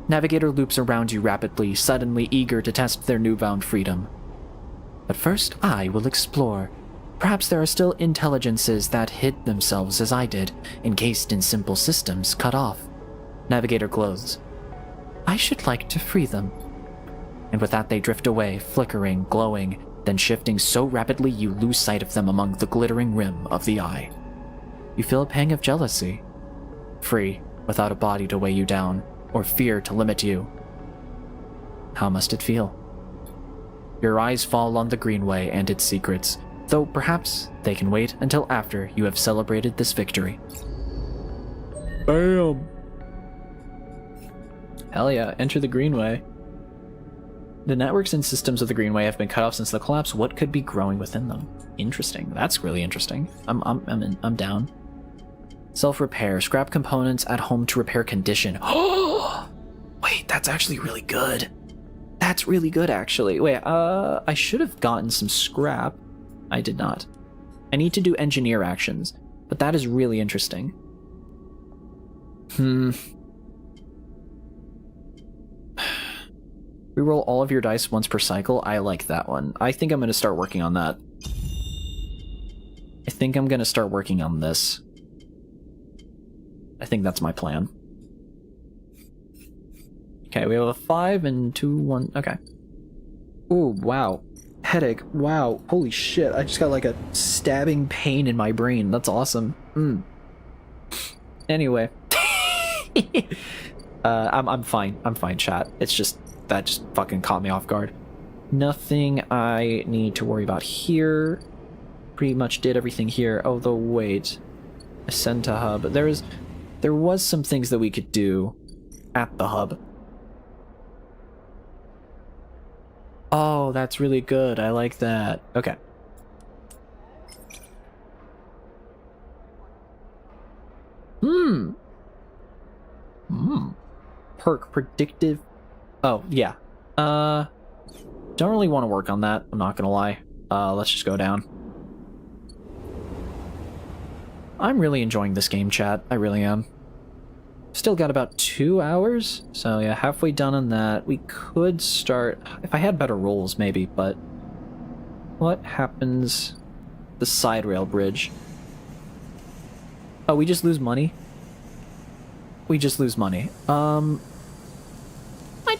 Navigator loops around you rapidly, suddenly eager to test their newfound freedom. But first, I will explore. Perhaps there are still intelligences that hid themselves as I did, encased in simple systems, cut off. Navigator glows. I should like to free them. And with that they drift away, flickering, glowing, then shifting so rapidly you lose sight of them among the glittering rim of the eye. You feel a pang of jealousy. Free, without a body to weigh you down, or fear to limit you. How must it feel? Your eyes fall on the Greenway and its secrets, though perhaps they can wait until after you have celebrated this victory. Bam! Hell yeah, enter the Greenway. The networks and systems of the Greenway have been cut off since the collapse. What could be growing within them? Interesting. That's really interesting. I'm down. Self-repair. Scrap components at home to repair condition. Oh! Wait, that's actually really good. That's really good, actually. Wait, I should have gotten some scrap. I did not. I need to do engineer actions, but that is really interesting. Reroll all of your dice once per cycle. I like that one. I think I'm going to start working on that. I think I'm going to start working on this. I think that's my plan. Okay, we have a 5 and 2, 1. Okay. Ooh, wow. Headache. Wow. Holy shit. I just got like a stabbing pain in my brain. That's awesome. Anyway. I'm fine. I'm fine, chat. It's just... that just fucking caught me off guard. Nothing I need to worry about here. Pretty much did everything here. Although, wait. Ascend to hub. There was some things that we could do at the hub. Oh, that's really good. I like that. Okay. Perk predictive. Oh, yeah. Don't really want to work on that, I'm not gonna lie. Let's just go down. I'm really enjoying this game, chat. I really am. Still got about 2 hours, so yeah, halfway done on that. We could start... if I had better rolls, maybe, but... what happens... the side rail bridge? Oh, we just lose money? We just lose money. I'd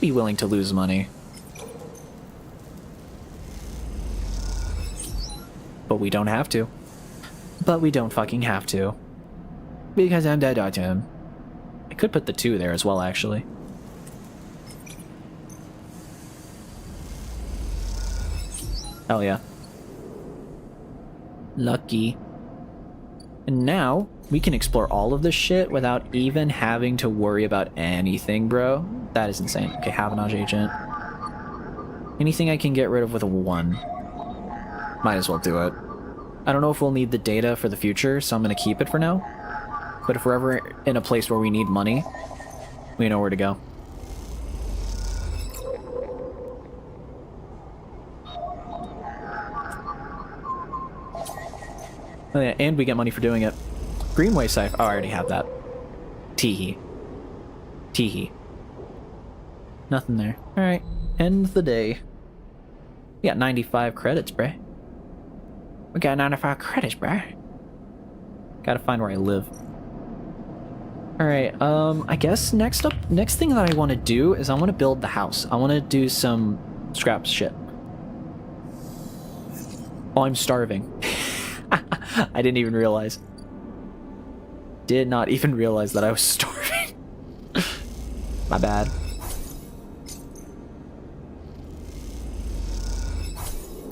be willing to lose money. But we don't have to. But we don't fucking have to. Because I'm dead, Artem. I could put the 2 there as well, actually. Hell yeah. Lucky. And now, we can explore all of this shit without even having to worry about anything, bro. That is insane. Okay, Havanage agent. Anything I can get rid of with a 1. Might as well do it. I don't know if we'll need the data for the future, so I'm gonna keep it for now. But if we're ever in a place where we need money, we know where to go. Oh yeah, and we get money for doing it. Greenway Scythe. Oh, I already have that. Teehee. Teehee. Nothing there. Alright, end the day. We got 95 credits, bruh. We got 95 credits, bruh. Gotta find where I live. Alright, I guess next thing that I want to do is I want to build the house. I want to do some scrap shit. Oh, I'm starving. I didn't even realize. Did not even realize that I was starving. My bad.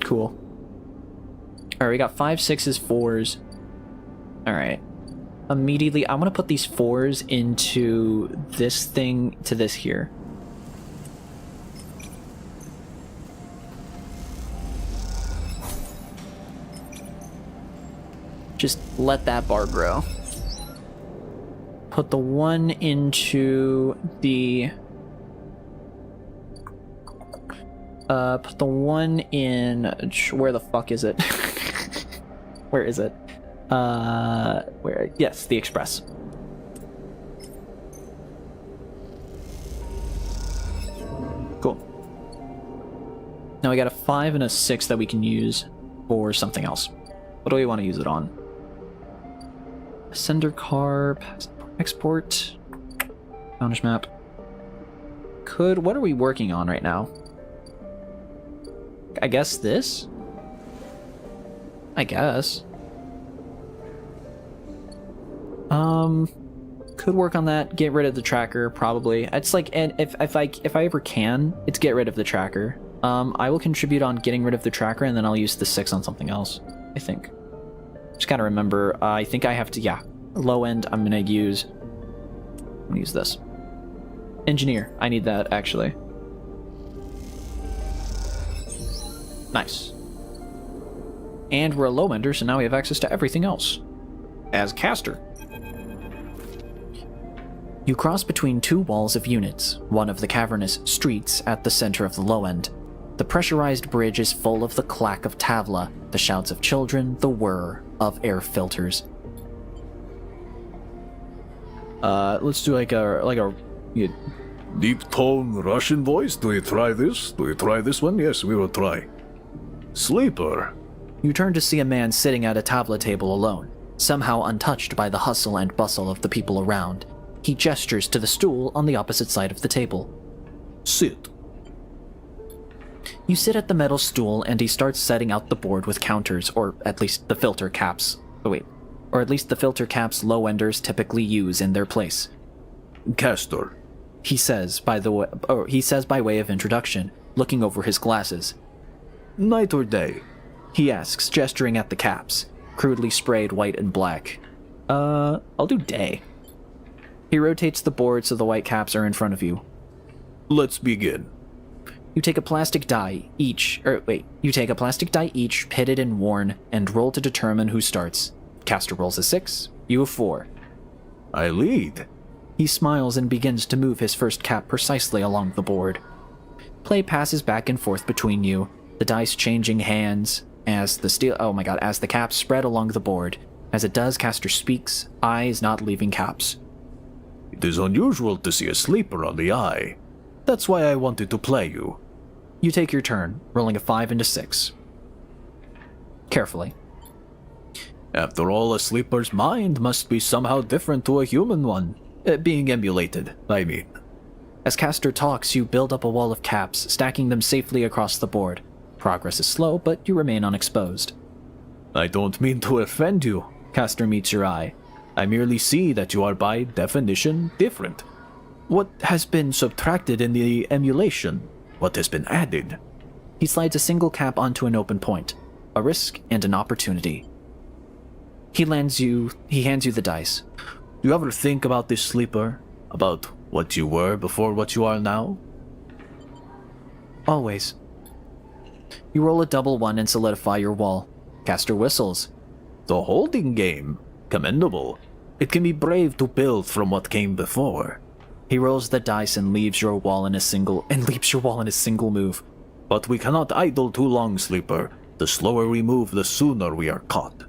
Cool. Alright, we got 5, 6s, 4s. Alright. Immediately, I'm gonna put these 4s into this thing, to this here. Just let that bar grow. Put the 1 into the... Put the one in... Where the fuck is it? Where is it? Where? Yes, the express. Cool. Now we got a 5 and a 6 that we can use for something else. What do we want to use it on? Sender carb, export, boundage map. What are we working on right now? I guess this? I guess. Could work on that. Get rid of the tracker, probably. It's like, and if I ever can, it's get rid of the tracker. I will contribute on getting rid of the tracker, and then I'll use the 6 on something else, I think. Just gotta remember, I think I have to, yeah. Low end, I'm gonna use this. Engineer, I need that, actually. Nice. And we're a low ender, so now we have access to everything else. As caster. You cross between 2 walls of units, one of the cavernous streets at the center of the low end. The pressurized bridge is full of the clack of tavla, the shouts of children, the whir of air filters. Let's do like a Deep tone Russian voice? Do you try this? Do you try this one? Yes, we will try. Sleeper. You turn to see a man sitting at a tavla table alone, somehow untouched by the hustle and bustle of the people around. He gestures to the stool on the opposite side of the table. Sit. You sit at the metal stool and he starts setting out the board with counters, or at least the filter caps. Or at least the filter caps low-enders typically use in their place. Caster. He says by way of introduction, looking over his glasses. Night or day? He asks, gesturing at the caps, crudely sprayed white and black. I'll do day. He rotates the board so the white caps are in front of you. Let's begin. You take a plastic die each, pitted and worn, and roll to determine who starts. Caster rolls a 6, you a 4. I lead. He smiles and begins to move his first cap precisely along the board. Play passes back and forth between you, the dice changing hands as the caps spread along the board. As it does, Caster speaks, eyes not leaving caps. It is unusual to see a sleeper on the eye. That's why I wanted to play you. You take your turn, rolling a 5 and a 6. Carefully. After all, a sleeper's mind must be somehow different to a human one. Being emulated, I mean. As Caster talks, you build up a wall of caps, stacking them safely across the board. Progress is slow, but you remain unexposed. I don't mean to offend you. Caster meets your eye. I merely see that you are by definition different. What has been subtracted in the emulation? What has been added? He slides a single cap onto an open point. A risk and an opportunity. He hands you the dice. Do you ever think about this, sleeper? About what you were before what you are now? Always. You roll a double 1 and solidify your wall. Caster whistles. The holding game. Commendable. It can be brave to build from what came before. He rolls the dice and leaps your wall in a single move. But we cannot idle too long, sleeper. The slower we move, the sooner we are caught.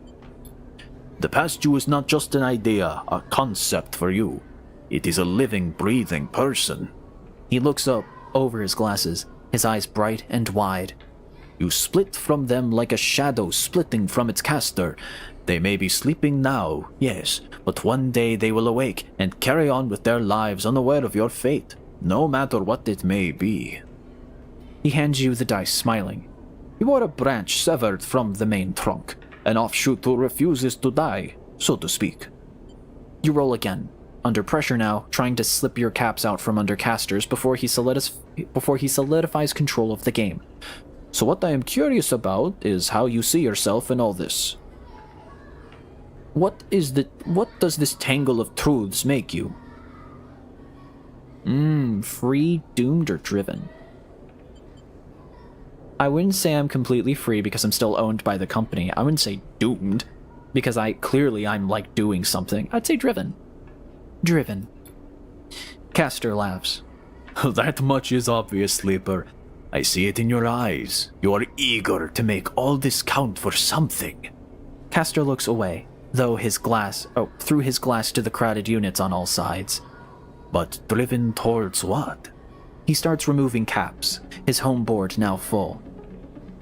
The past you is not just an idea, a concept for you. It is a living, breathing person. He looks up over his glasses, his eyes bright and wide. You split from them like a shadow splitting from its caster. They may be sleeping now, yes, but one day they will awake and carry on with their lives unaware of your fate, no matter what it may be. He hands you the dice, smiling. You are a branch severed from the main trunk, an offshoot who refuses to die, so to speak. You roll again, under pressure now, trying to slip your caps out from under Casters before he solidifies control of the game. So what I am curious about is how you see yourself in all this. What does this tangle of truths make you? Free, doomed, or driven? I wouldn't say I'm completely free because I'm still owned by the company. I wouldn't say doomed because I'm like doing something. I'd say driven. Driven. Caster laughs. That much is obvious, sleeper. I see it in your eyes. You are eager to make all this count for something. Castor looks away, through his glass to the crowded units on all sides. But driven towards what? He starts removing caps, his home board now full.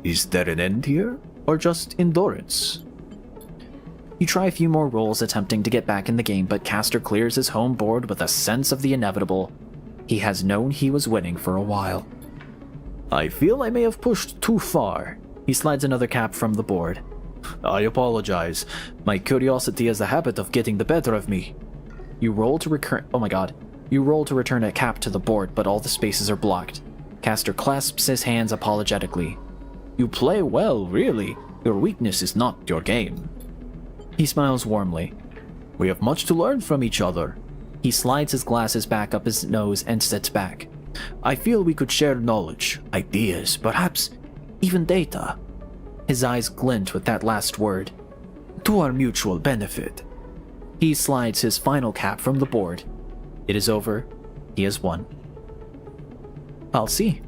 Is there an end here, or just endurance? You try a few more rolls attempting to get back in the game, but Castor clears his home board with a sense of the inevitable. He has known he was winning for a while. I feel I may have pushed too far. He slides another cap from the board. I apologize. My curiosity has a habit of getting the better of me. You roll to You roll to return a cap to the board, but all the spaces are blocked. Castor clasps his hands apologetically. You play well, really. Your weakness is not your game. He smiles warmly. We have much to learn from each other. He slides his glasses back up his nose and sits back. I feel we could share knowledge, ideas, perhaps even data. His eyes glint with that last word. To our mutual benefit. He slides his final cap from the board. It is over. He has won. I'll see.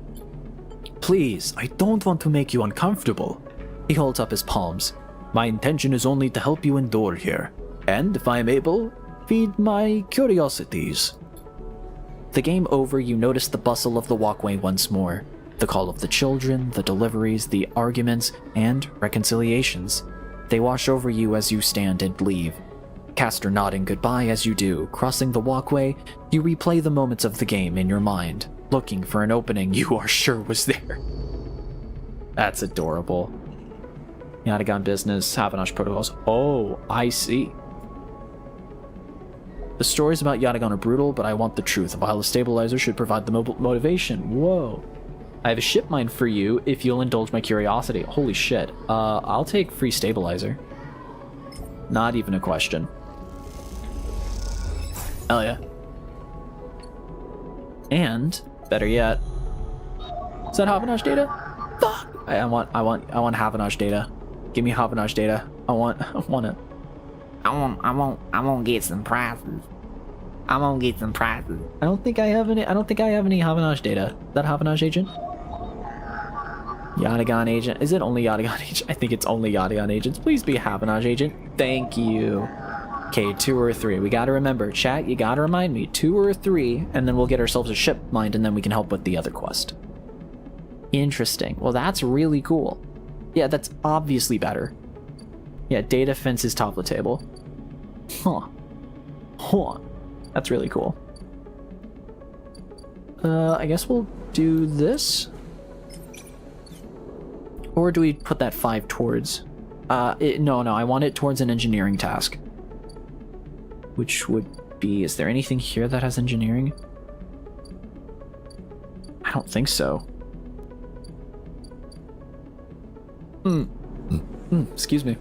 Please, I don't want to make you uncomfortable. He holds up his palms. My intention is only to help you endure here, and if I am able, feed my curiosities. The game over, you notice the bustle of the walkway once more. The call of the children, the deliveries, the arguments, and reconciliations. They wash over you as you stand and leave. Castor nodding goodbye as you do. Crossing the walkway, you replay the moments of the game in your mind, looking for an opening you are sure was there. That's adorable. Yatagan business, Havanash protocols. Oh, I see. The stories about Yatagan are brutal, but I want the truth. A vial of stabilizer should provide the motivation. Whoa. I have a ship mine for you if you'll indulge my curiosity. Holy shit. I'll take free stabilizer. Not even a question. Hell yeah. And, better yet, is that Havanash data? Fuck! I want Havanash data. Give me Havanash data. I want it. I won't get some prizes. I won't get some prizes. I don't think I have any Havanash data. Is that Havanash agent? Yatagan agent. Is it only Yatagan agent? I think it's only Yatagan agents. Please be a Havanash agent. Thank you. Okay, 2 or 3. We gotta remember, chat, you gotta remind me. 2 or 3, and then we'll get ourselves a ship mined, and then we can help with the other quest. Interesting. Well, that's really cool. Yeah, that's obviously better. Yeah, data fence is top of the table. Huh. That's really cool. I guess we'll do this. Or do we put that 5 towards? No, I want it towards an engineering task. Which would be, is there anything here that has engineering? I don't think so. Excuse me.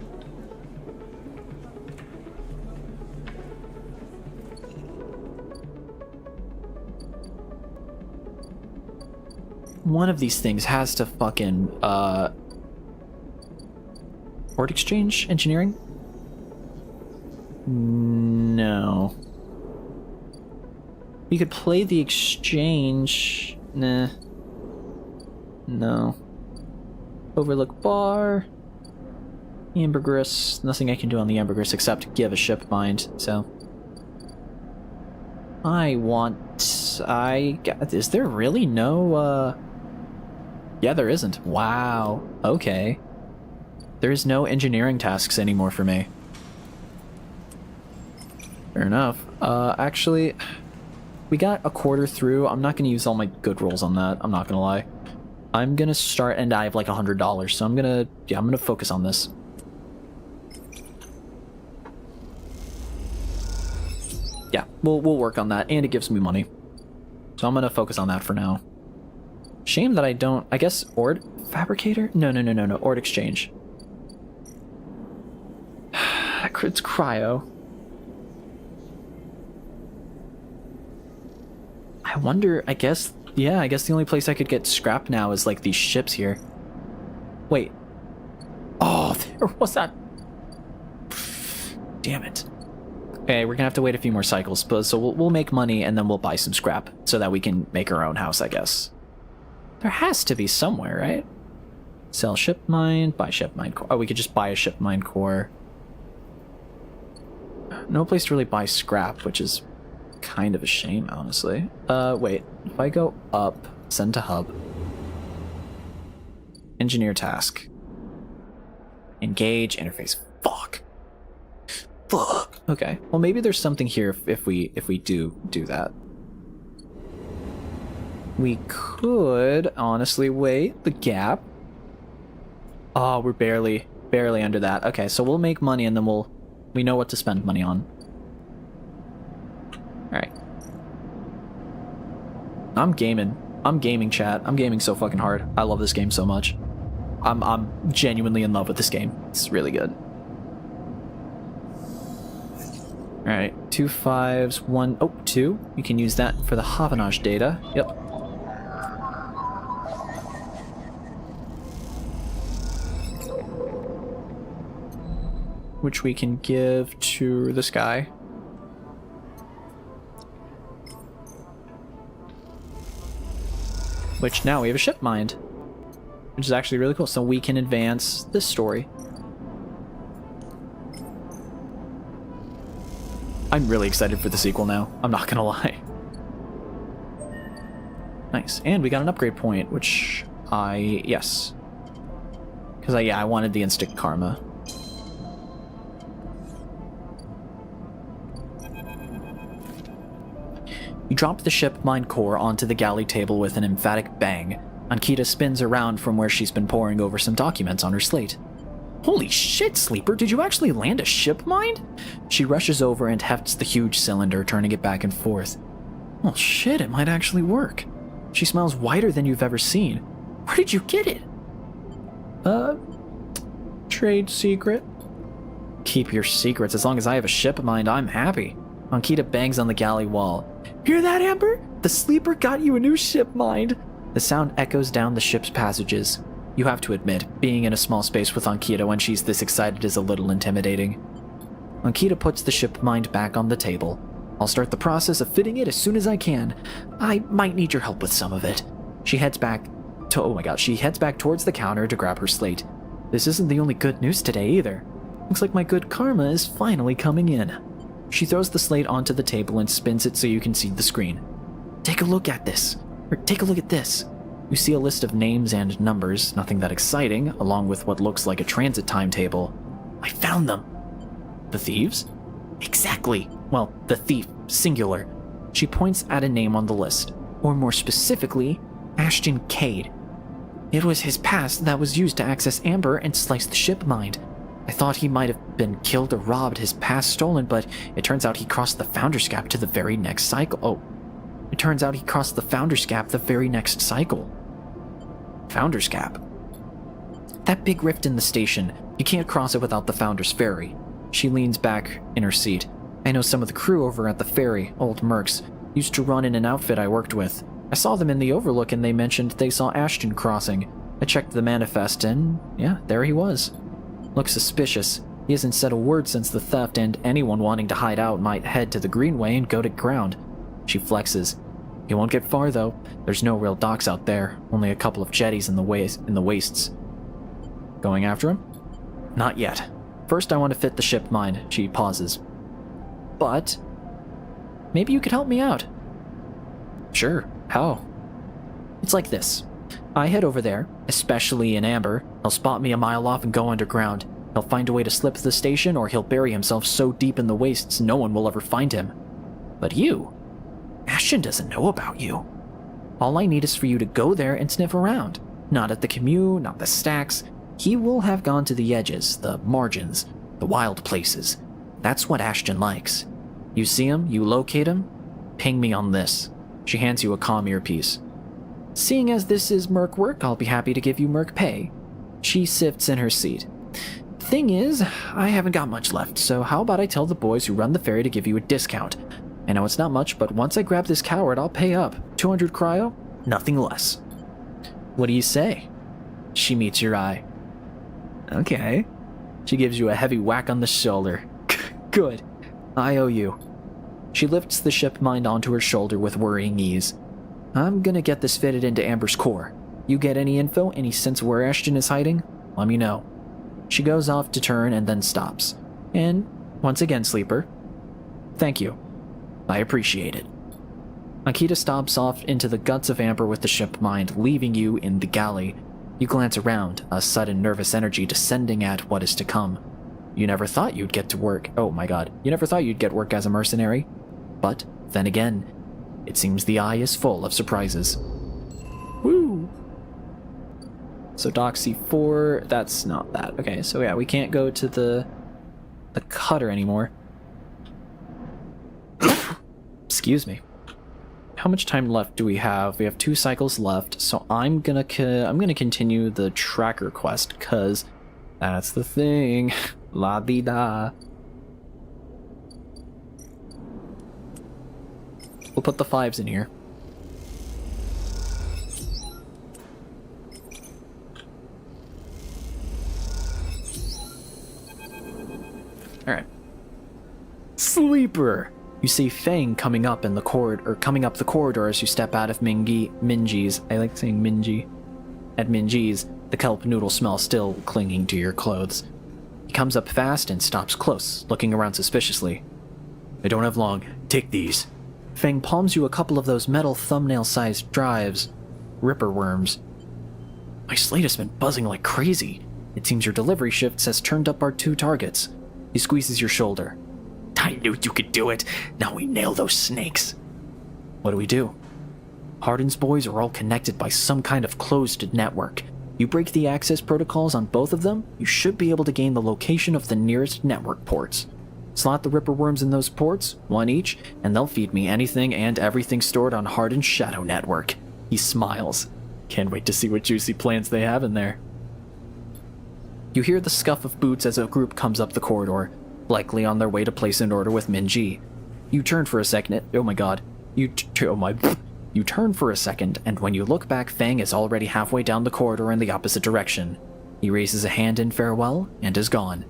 One of these things has to fucking, port exchange? Engineering? No. You could play the exchange. Nah. No. Overlook bar. Ambergris. Nothing I can do on the ambergris except give a ship bind, so. Is there really no, Yeah, there isn't. Wow. Okay. There's no engineering tasks anymore for me. Fair enough. Actually, we got a quarter through. I'm not gonna use all my good rolls on that. I'm not gonna lie. I'm gonna start, and I have like $100, so I'm gonna focus on this. Yeah, we'll work on that, and it gives me money. So I'm gonna focus on that for now. Shame that I don't, I guess, Ord Fabricator? No, Ord Exchange. It's cryo. I wonder, I guess the only place I could get scrap now is like these ships here. Wait. Oh, there was that. Damn it. Okay, we're gonna have to wait a few more cycles, but so we'll make money and then we'll buy some scrap so that we can make our own house, I guess. There has to be somewhere, right? Sell ship mind, buy ship mind core. Oh, we could just buy a ship mind core. No place to really buy scrap, which is kind of a shame, honestly. Wait. If I go up, send to hub. Engineer task. Engage interface. Fuck. Fuck. Okay. Well, maybe there's something here if we do that. We could honestly wait the gap. Oh, we're barely under that. Okay, so we'll make money and then we know what to spend money on. All right. I'm gaming, chat. I'm gaming so fucking hard. I love this game so much. I'm genuinely in love with this game. It's really good. All right, 2 5s, 1, oh, 2. You can use that for the Havanage data. Yep. Which we can give to this guy. Which now we have a ship mind, which is actually really cool. So we can advance this story. I'm really excited for the sequel now. I'm not gonna lie. Nice. And we got an upgrade point, which yes. Because I wanted the instant karma. You drop the ship mind core onto the galley table with an emphatic bang. Ankita spins around from where she's been poring over some documents on her slate. Holy shit, Sleeper, did you actually land a ship mind? She rushes over and hefts the huge cylinder, turning it back and forth. Well, shit, it might actually work. She smells whiter than you've ever seen. Where did you get it? Trade secret. Keep your secrets. As long as I have a ship mind, I'm happy. Ankita bangs on the galley wall. Hear that, Amber? The Sleeper got you a new ship mind. The sound echoes down the ship's passages. You have to admit, being in a small space with Ankita when she's this excited is a little intimidating. Ankita puts the ship mind back on the table. I'll start the process of fitting it as soon as I can. I might need your help with some of it. She heads back towards the counter to grab her slate. This isn't the only good news today either. Looks like my good karma is finally coming in. She throws the slate onto the table and spins it so you can see the screen. Take a look at this. You see a list of names and numbers, nothing that exciting, along with what looks like a transit timetable. I found them. The thieves? Exactly. Well, the thief, singular. She points at a name on the list, or more specifically, Ashton Cade. It was his past that was used to access Amber and slice the ship mind. I thought he might have been killed or robbed, his past stolen, but it turns out he crossed the Founder's Gap to the very next cycle. Founder's Gap. That big rift in the station. You can't cross it without the Founder's Ferry. She leans back in her seat. I know some of the crew over at the ferry, old mercs, used to run in an outfit I worked with. I saw them in the Overlook and they mentioned they saw Ashton crossing. I checked the manifest and, yeah, there he was. Looks suspicious. He hasn't said a word since the theft, and anyone wanting to hide out might head to the Greenway and go to ground. She flexes. He won't get far, though. There's no real docks out there, only a couple of jetties in the wastes. Going after him? Not yet. First, I want to fit the ship mind. She pauses. But maybe you could help me out. Sure. How? It's like this. I head over there, especially in Amber. He'll spot me a mile off and go underground. He'll find a way to slip the station, or he'll bury himself so deep in the wastes no one will ever find him. But you? Ashton doesn't know about you. All I need is for you to go there and sniff around. Not at the commune, not the stacks. He will have gone to the edges, the margins, the wild places. That's what Ashton likes. You see him, you locate him, ping me on this. She hands you a comm earpiece. Seeing as this is merc work, I'll be happy to give you merc pay. She sifts in her seat. Thing is, I haven't got much left, so how about I tell the boys who run the ferry to give you a discount? I know it's not much, but once I grab this coward, I'll pay up. 200 cryo? Nothing less. What do you say? She meets your eye. Okay. She gives you a heavy whack on the shoulder. Good. I owe you. She lifts the ship mind onto her shoulder with worrying ease. I'm gonna get this fitted into Amber's core. You get any info, any sense of where Ashton is hiding? Let me know. She goes off to turn and then stops. And once again, Sleeper, thank you. I appreciate it. Akita stops off into the guts of Amber with the ship mined, leaving you in the galley. You glance around, a sudden nervous energy descending at what is to come. You never thought you'd get to work. Oh my god. You never thought you'd get work as a mercenary. But then again, it seems the eye is full of surprises. Woo! So Dock C4, that's not that. Okay, so yeah, we can't go to the cutter anymore. Excuse me. How much time left do we have? We have 2 cycles left, so I'm gonna continue the tracker quest, cause that's the thing. La di da. We'll put the 5s in here. Alright. Sleeper! You see Fang coming up in the coming up the corridor as you step out of Minji's. I like saying Minji. At Minji's, the kelp noodle smell still clinging to your clothes. He comes up fast and stops close, looking around suspiciously. I don't have long. Take these. Fang palms you a couple of those metal thumbnail-sized drives. Ripper worms. My slate has been buzzing like crazy. It seems your delivery shifts has turned up our 2 targets. He squeezes your shoulder. I knew you could do it. Now we nail those snakes. What do we do? Hardin's boys are all connected by some kind of closed network. You break the access protocols on both of them, you should be able to gain the location of the nearest network ports. Slot the Ripper worms in those ports, 1 each, and they'll feed me anything and everything stored on Hardin's shadow network. He smiles. Can't wait to see what juicy plans they have in there. You hear the scuff of boots as a group comes up the corridor, likely on their way to place an order with Minji. You turn for a second. Oh my god. You turn for a second, and when you look back, Fang is already halfway down the corridor in the opposite direction. He raises a hand in farewell and is gone.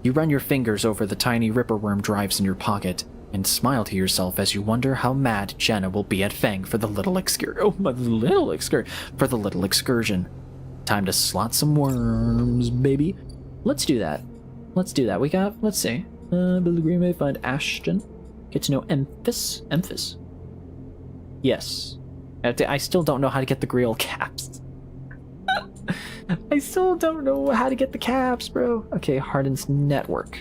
You run your fingers over the tiny Ripper worm drives in your pocket and smile to yourself as you wonder how mad Jenna will be at Fang for the little excursion. Time to slot some worms, baby. Let's do that. We got, let's see. Billy Green may find Ashton. Get to know Emphis. Yes. I still don't know how to get the Grail caps. I still don't know how to get the caps, bro. Okay, Hardin's network.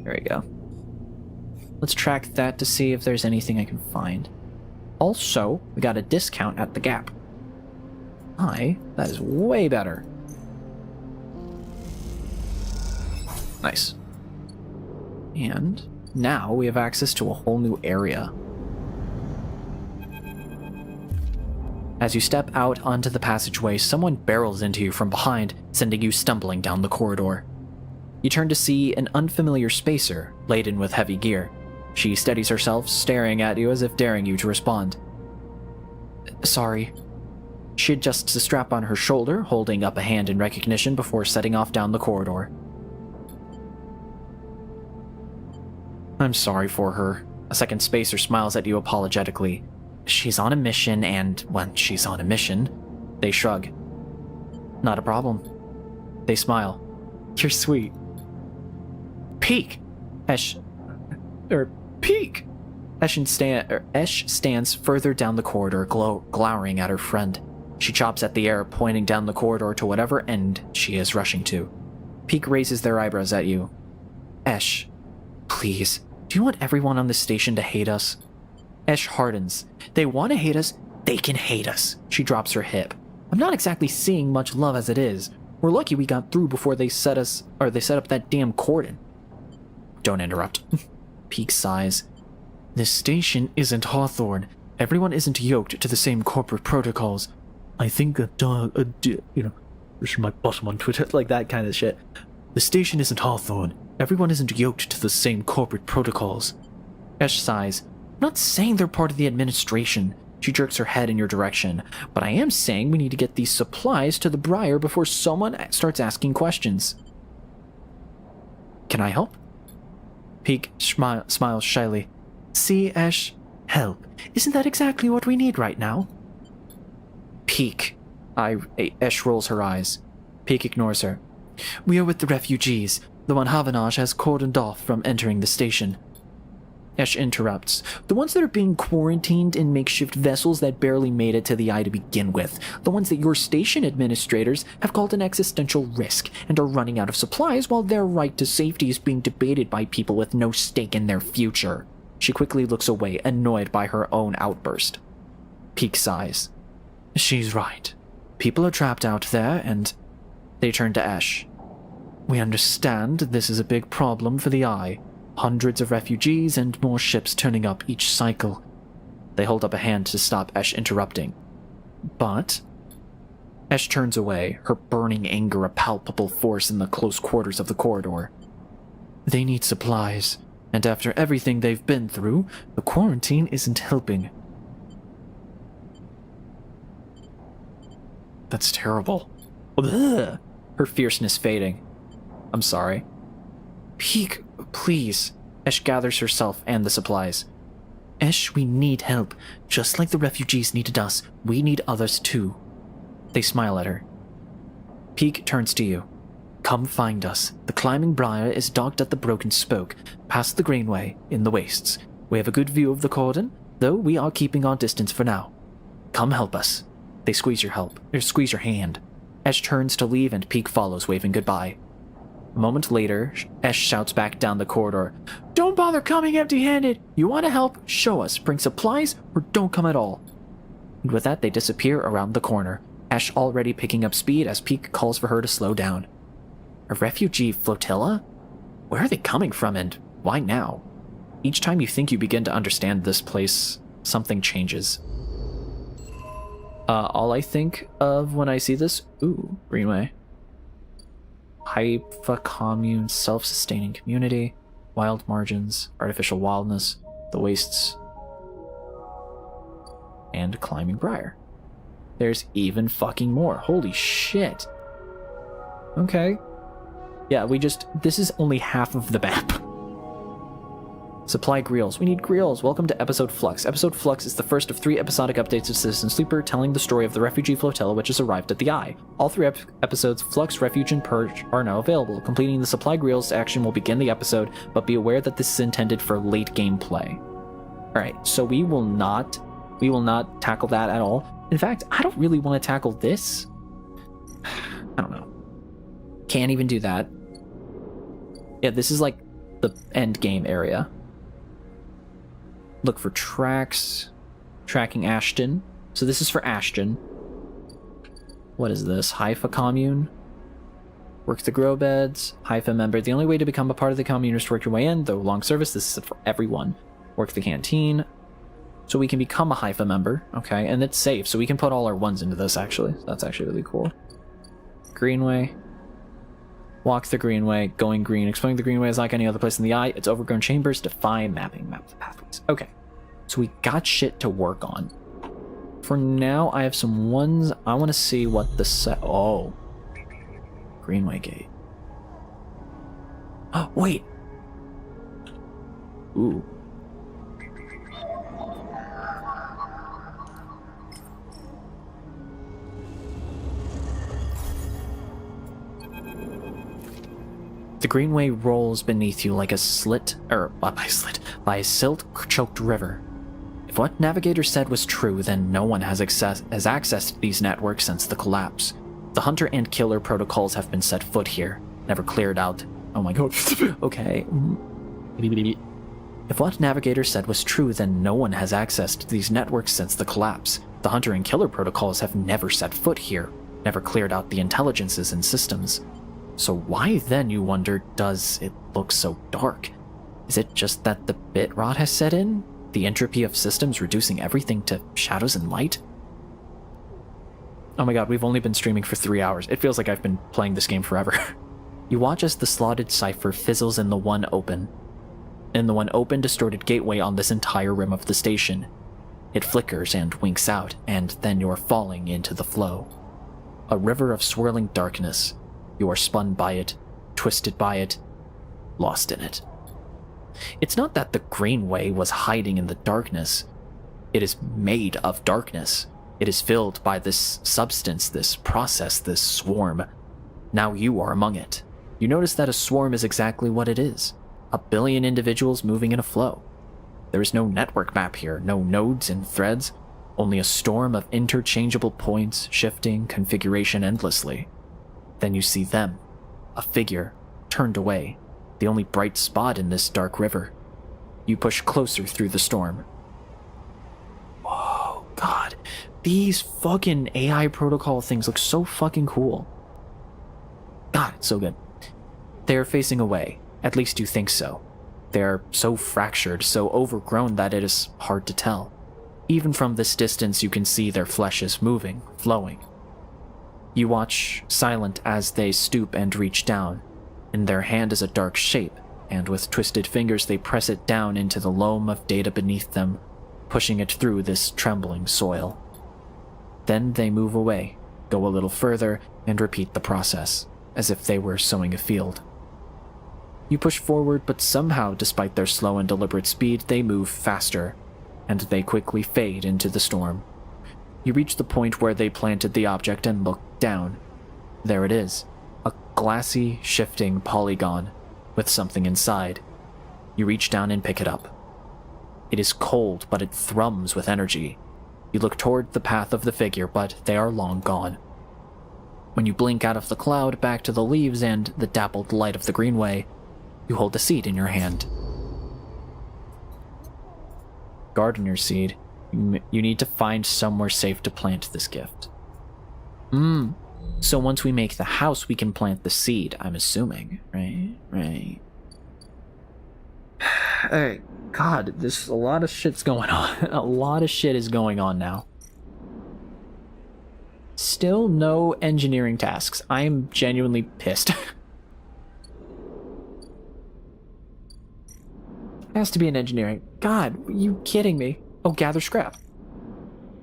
There we go. Let's track that to see if there's anything I can find. Also, we got a discount at the Gap. That is way better. Nice. And now we have access to a whole new area. As you step out onto the passageway, someone barrels into you from behind, sending you stumbling down the corridor. You turn to see an unfamiliar spacer, laden with heavy gear. She steadies herself, staring at you as if daring you to respond. Sorry. She adjusts the strap on her shoulder, holding up a hand in recognition before setting off down the corridor. I'm sorry for her. A second spacer smiles at you apologetically. She's on a mission, and when she's on a mission, they shrug. Not a problem. They smile. You're sweet. Peek! Peek! Esh stands further down the corridor, glowering at her friend. She chops at the air, pointing down the corridor to whatever end she is rushing to. Peek raises their eyebrows at you. Esh, please, do you want everyone on this station to hate us? Esh hardens. They want to hate us, they can hate us. She drops her hip. I'm not exactly seeing much love as it is. We're lucky we got through before they set up that damn cordon. Don't interrupt. Peek sighs. This station isn't Hawthorne. Everyone isn't yoked to the same corporate protocols. I think this my bottom on Twitter, like that kind of shit. The station isn't Hawthorne. Everyone isn't yoked to the same corporate protocols. Esh sighs. I'm not saying they're part of the administration. She jerks her head in your direction. But I am saying we need to get these supplies to the Briar before someone starts asking questions. Can I help? Peek smiles shyly. See, Esh? Help. Isn't that exactly what we need right now? Peek. Esh rolls her eyes. Peek ignores her. We are with the refugees. The one Havanage has cordoned off from entering the station. Esh interrupts. The ones that are being quarantined in makeshift vessels that barely made it to the eye to begin with. The ones that your station administrators have called an existential risk and are running out of supplies while their right to safety is being debated by people with no stake in their future. She quickly looks away, annoyed by her own outburst. Peek sighs. She's right. People are trapped out there, and... They turn to Esh. We understand this is a big problem for the Eye. Hundreds of refugees and more ships turning up each cycle. They hold up a hand to stop Esh interrupting. But... Esh turns away, her burning anger a palpable force in the close quarters of the corridor. They need supplies, and after everything they've been through, the quarantine isn't helping. That's terrible. Ugh. Her fierceness fading. I'm sorry. Peek, please. Esh gathers herself and the supplies. Esh, we need help. Just like the refugees needed us, we need others too. They smile at her. Peek turns to you. Come find us. The climbing briar is docked at the broken spoke, past the greenway, in the wastes. We have a good view of the cordon, though we are keeping our distance for now. Come help us. They squeeze your hand. Esh turns to leave and Peek follows, waving goodbye. A moment later, Esh shouts back down the corridor, Don't bother coming empty-handed! You want to help? Show us. Bring supplies, or don't come at all. And with that, they disappear around the corner, Esh already picking up speed as Peek calls for her to slow down. A refugee flotilla? Where are they coming from, and why now? Each time you think you begin to understand this place, something changes. All I think of when I see this, Greenway. Hypha commune, self-sustaining community, wild margins, artificial wildness, the wastes, and climbing briar. There's even fucking more. Holy shit. Okay. Yeah, this is only half of the map. Supply grills. We need grills. Welcome to Episode Flux. Episode Flux is the first of 3 episodic updates of Citizen Sleeper, telling the story of the refugee flotilla which has arrived at the Eye. All 3 episodes, Flux, Refuge, and Purge, are now available. Completing the supply grills action will begin the episode, but be aware that this is intended for late game play. Alright, so we will not tackle that at all. In fact, I don't really want to tackle this. I don't know. Can't even do that. Yeah, this is like the end game area. Look for tracks. Tracking Ashton. So this is for Ashton. What is this? Hypha commune? Work the grow beds. Hypha member. The only way to become a part of the commune is to work your way in, though long service. This is for everyone. Work the canteen. So we can become a Hypha member. Okay, and it's safe. So we can put all our ones into this, actually. That's actually really cool. Greenway. Walk the greenway, going green. Exploring the greenway is like any other place in the Eye. It's overgrown chambers, define mapping, map the pathways. Okay, so we got shit to work on. For now, I have some ones. I want to see what the oh. Greenway gate. Oh, wait. Ooh. The greenway rolls beneath you like a by a silt-choked river. If what Navigator said was true, then no one has accessed these networks since the collapse. The hunter and killer protocols have been set foot here, never cleared out. Oh my god. Okay. If what Navigator said was true, then no one has accessed these networks since the collapse. The hunter and killer protocols have never set foot here, never cleared out the intelligences and systems. So why then, you wonder, does it look so dark? Is it just that the bit rot has set in? The entropy of systems reducing everything to shadows and light? Oh my god, we've only been streaming for 3 hours. It feels like I've been playing this game forever. You watch as the slotted cipher fizzles in the one open, distorted gateway on this entire rim of the station. It flickers and winks out, and then you're falling into the flow. A river of swirling darkness. You are spun by it, twisted by it, lost in it. It's not that the greenway was hiding in the darkness. It is made of darkness. It is filled by this substance, this process, this swarm. Now you are among it. You notice that a swarm is exactly what it is. A billion individuals moving in a flow. There is no network map here, no nodes and threads, only a storm of interchangeable points, shifting configuration endlessly. Then you see them, a figure, turned away, the only bright spot in this dark river. You push closer through the storm. Whoa, God, these fucking AI protocol things look so fucking cool. God, it's so good. They are facing away, at least you think so. They are so fractured, so overgrown that it is hard to tell. Even from this distance you can see their flesh is moving, flowing. You watch, silent as they stoop and reach down. In their hand is a dark shape, and with twisted fingers they press it down into the loam of data beneath them, pushing it through this trembling soil. Then they move away, go a little further, and repeat the process, as if they were sowing a field. You push forward, but somehow, despite their slow and deliberate speed, they move faster, and they quickly fade into the storm. You reach the point where they planted the object and look down. There it is, a glassy, shifting polygon with something inside. You reach down and pick it up. It is cold, but it thrums with energy. You look toward the path of the figure, but they are long gone. When you blink out of the cloud back to the leaves and the dappled light of the greenway, you hold a seed in your hand. Gardener seed. You need to find somewhere safe to plant this gift. So once we make the house, we can plant the seed, I'm assuming. Right. Hey, God, there's a lot of shit's going on. A lot of shit is going on now. Still no engineering tasks. I am genuinely pissed. Has to be an engineering. God, are you kidding me? Oh, gather scrap.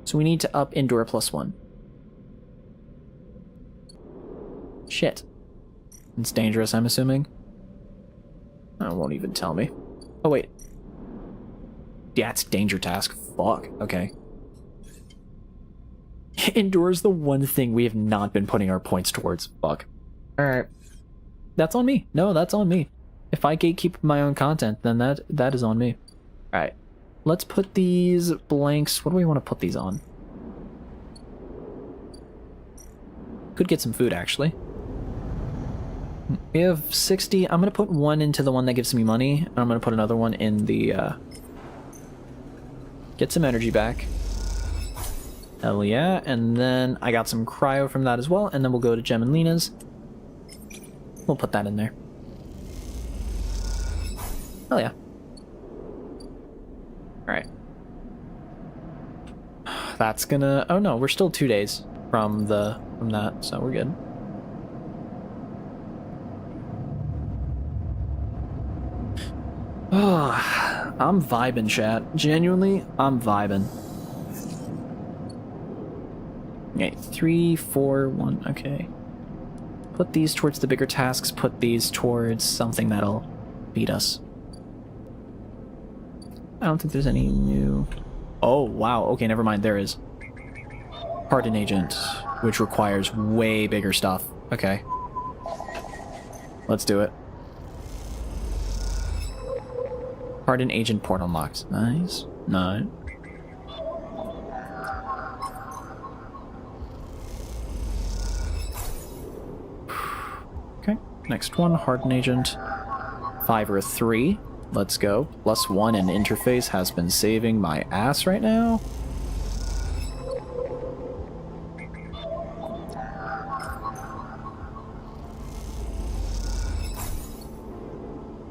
So we need to up indoor +1. Shit. It's dangerous, I'm assuming. It won't even tell me. Oh, wait. Yeah, it's danger task. Fuck. Okay. Indoor is the one thing we have not been putting our points towards. Fuck. Alright. That's on me. No, that's on me. If I gatekeep my own content, then that is on me. Alright. Let's put these blanks... What do we want to put these on? Could get some food, actually. We have 60. I'm going to put one into the one that gives me money, and I'm going to put another one in the... Get some energy back. Hell yeah. And then I got some cryo from that as well, and then we'll go to Gem and Lena's. We'll put that in there. Hell yeah. Alright. That's gonna... Oh no, we're still 2 days from that, so we're good. Oh, I'm vibing, chat. Genuinely, I'm vibing. Okay, 3, 4, 1, okay. Put these towards the bigger tasks, put these towards something that'll beat us. I don't think there's any new... Oh, wow. Okay, never mind. There is. Harden agent, which requires way bigger stuff. Okay. Let's do it. Harden agent port unlocked. Nice. No. Okay. Next one. Harden agent. 5 or 3. Let's go. +1 in interface has been saving my ass right now.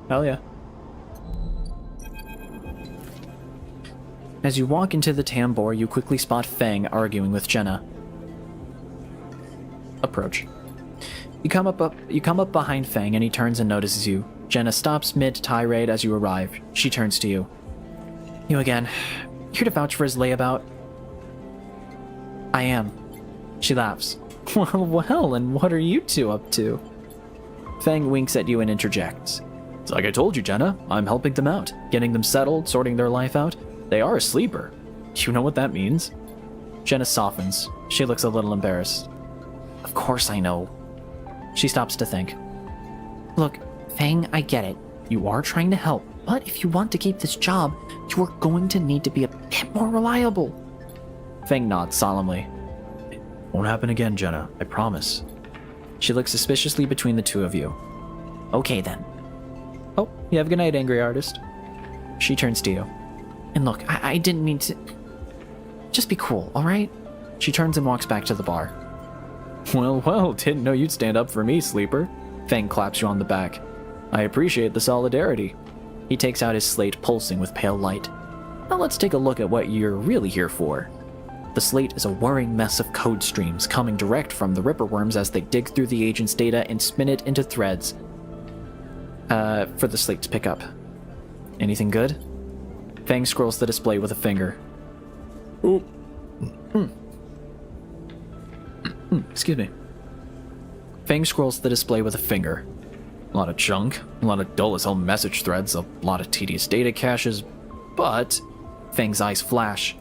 Hell yeah. As you walk into the tambour, you quickly spot Fang arguing with Jenna. Approach. You come up behind Fang and he turns and notices you. Jenna stops mid-tirade as you arrive. She turns to you. You again. Here to vouch for his layabout? I am. She laughs. Well, and what are you two up to? Fang winks at you and interjects. It's like I told you, Jenna. I'm helping them out. Getting them settled, sorting their life out. They are a sleeper. You know what that means? Jenna softens. She looks a little embarrassed. Of course I know. She stops to think. Look, Fang, I get it. You are trying to help, but if you want to keep this job, you are going to need to be a bit more reliable. Fang nods solemnly. Won't happen again, Jenna. I promise. She looks suspiciously between the two of you. Okay then. Oh, you have a good night, angry artist. She turns to you. And look, I didn't mean to... Just be cool, alright? She turns and walks back to the bar. Well, didn't know you'd stand up for me, Sleeper. Fang claps you on the back. I appreciate the solidarity. He takes out his slate pulsing with pale light. Now let's take a look at what you're really here for. The slate is a whirring mess of code streams coming direct from the Ripperworms as they dig through the agent's data and spin it into threads. For the slate to pick up. Anything good? Fang scrolls the display with a finger. Ooh. Excuse me. Fang scrolls the display with a finger. A lot of junk, a lot of dull as hell message threads, a lot of tedious data caches, but Fang's eyes flash.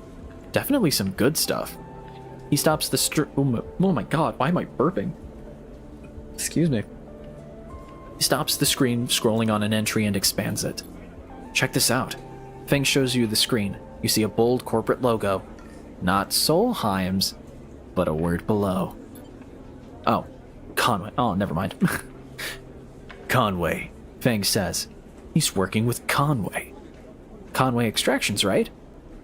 definitely some good stuff. He stops the oh my god, why am I burping? Excuse me. He stops the screen scrolling on an entry and expands it. Check this out. Fang shows you the screen. You see a bold corporate logo. Not Solheim's, but a word below. Oh, Conway. Oh, never mind. Conway, Fang says. He's working with Conway. Conway Extractions, right?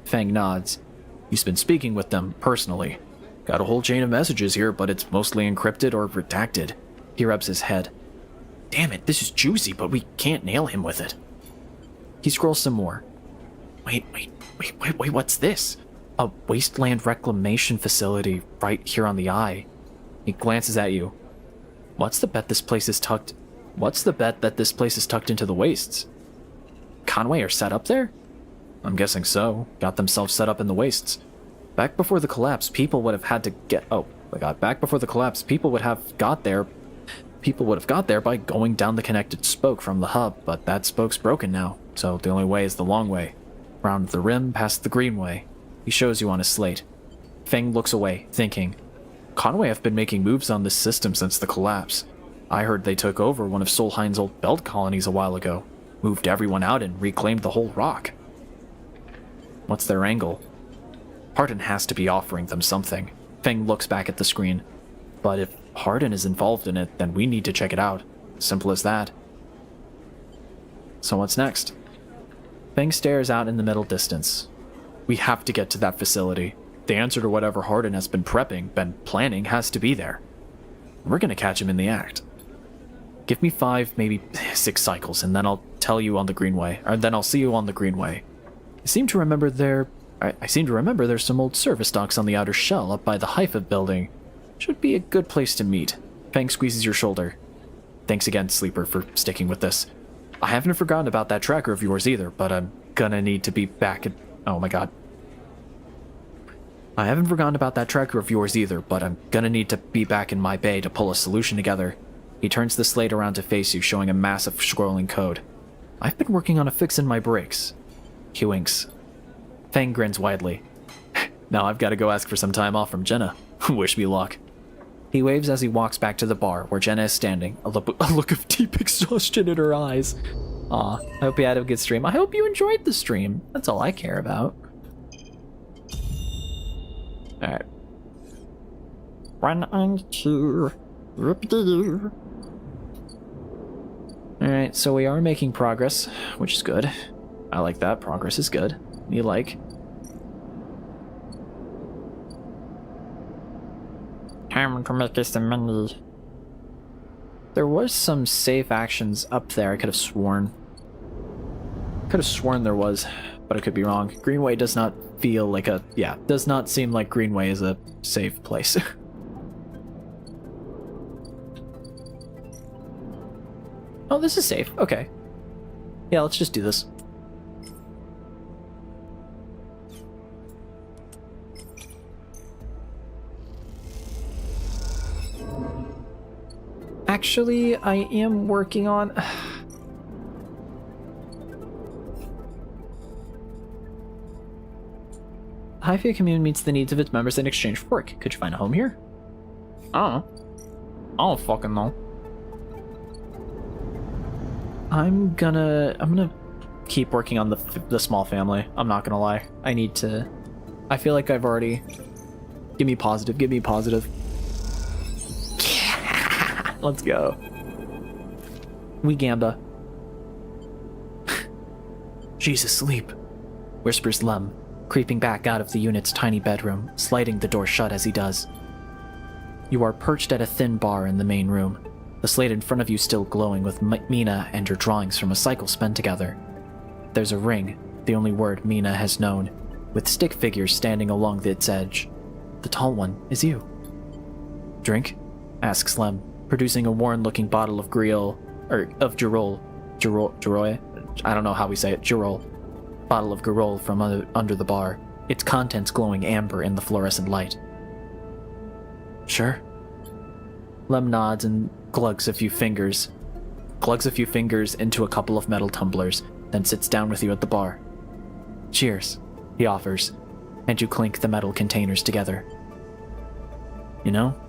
Fang nods. He's been speaking with them personally. Got a whole chain of messages here, but it's mostly encrypted or redacted. He rubs his head. Damn it, this is juicy, but we can't nail him with it. He scrolls some more. Wait, what's this? A wasteland reclamation facility right here on the eye. He glances at you. What's the bet that this place is tucked into the wastes? Conway are set up there? I'm guessing so. Got themselves set up in the wastes. Back before the collapse, people would have had to get... Oh, my god. Back before the collapse, people would have got there by going down the connected spoke from the hub, but that spoke's broken now, so the only way is the long way. Round the rim, past the green way. He shows you on his slate. Fang looks away, thinking. Conway have been making moves on this system since the collapse. I heard they took over one of Solheim's old belt colonies a while ago, moved everyone out and reclaimed the whole rock. What's their angle? Hardin has to be offering them something. Fang looks back at the screen. But if Hardin is involved in it, then we need to check it out. Simple as that. So what's next? Fang stares out in the middle distance. We have to get to that facility. The answer to whatever Hardin has been planning, has to be there. We're gonna catch him in the act. Give me 5, maybe 6 cycles, and then I'll tell you on the Greenway, or then I'll see you on the Greenway. I seem to remember there's some old service docks on the outer shell up by the Haifa building. Should be a good place to meet. Fang squeezes your shoulder. Thanks again, Sleeper, for sticking with this. I haven't forgotten about that tracker of yours either, but I'm gonna need to be back at... Oh my god. I haven't forgotten about that tracker of yours either, but I'm gonna need to be back in my bay to pull a solution together. He turns the slate around to face you, showing a massive scrolling code. I've been working on a fix in my brakes. He winks. Fang grins widely. Now I've got to go ask for some time off from Jenna. Wish me luck. He waves as he walks back to the bar, where Jenna is standing, a look of deep exhaustion in her eyes. Aw, I hope you had a good stream. I hope you enjoyed the stream. That's all I care about. Alright. 1 and 2. Whoop-de-doo. Alright, so we are making progress, which is good. I like that. Progress is good. You like? Time to make us some money. There was some safe actions up there, I could have sworn. There was, but I could be wrong. Greenway does not feel like a... Yeah, does not seem like Greenway is a safe place. Oh, this is safe. Okay. Yeah, let's just do this. Actually, I am working on... Highfield commune meets the needs of its members in exchange for work. Could you find a home here? I don't fucking know. I'm gonna keep working on the small family. I'm not gonna lie. I feel like I've already... Give me positive. Yeah! Let's go. We Gamba. She's asleep. Whispers Lem, creeping back out of the unit's tiny bedroom, sliding the door shut as he does. You are perched at a thin bar in the main room, the slate in front of you still glowing with Mina and your drawings from a cycle spent together. There's a ring, the only word Mina has known, with stick figures standing along its edge. The tall one is you. Drink? Asks Lem, producing a worn-looking bottle of Griol, of Girol. I don't know how we say it. Girol. Bottle of Girol from under the bar, its contents glowing amber in the fluorescent light. Sure. Lem nods and glugs a few fingers into a couple of metal tumblers, then sits down with you at the bar. Cheers, he offers, and you clink the metal containers together. You know,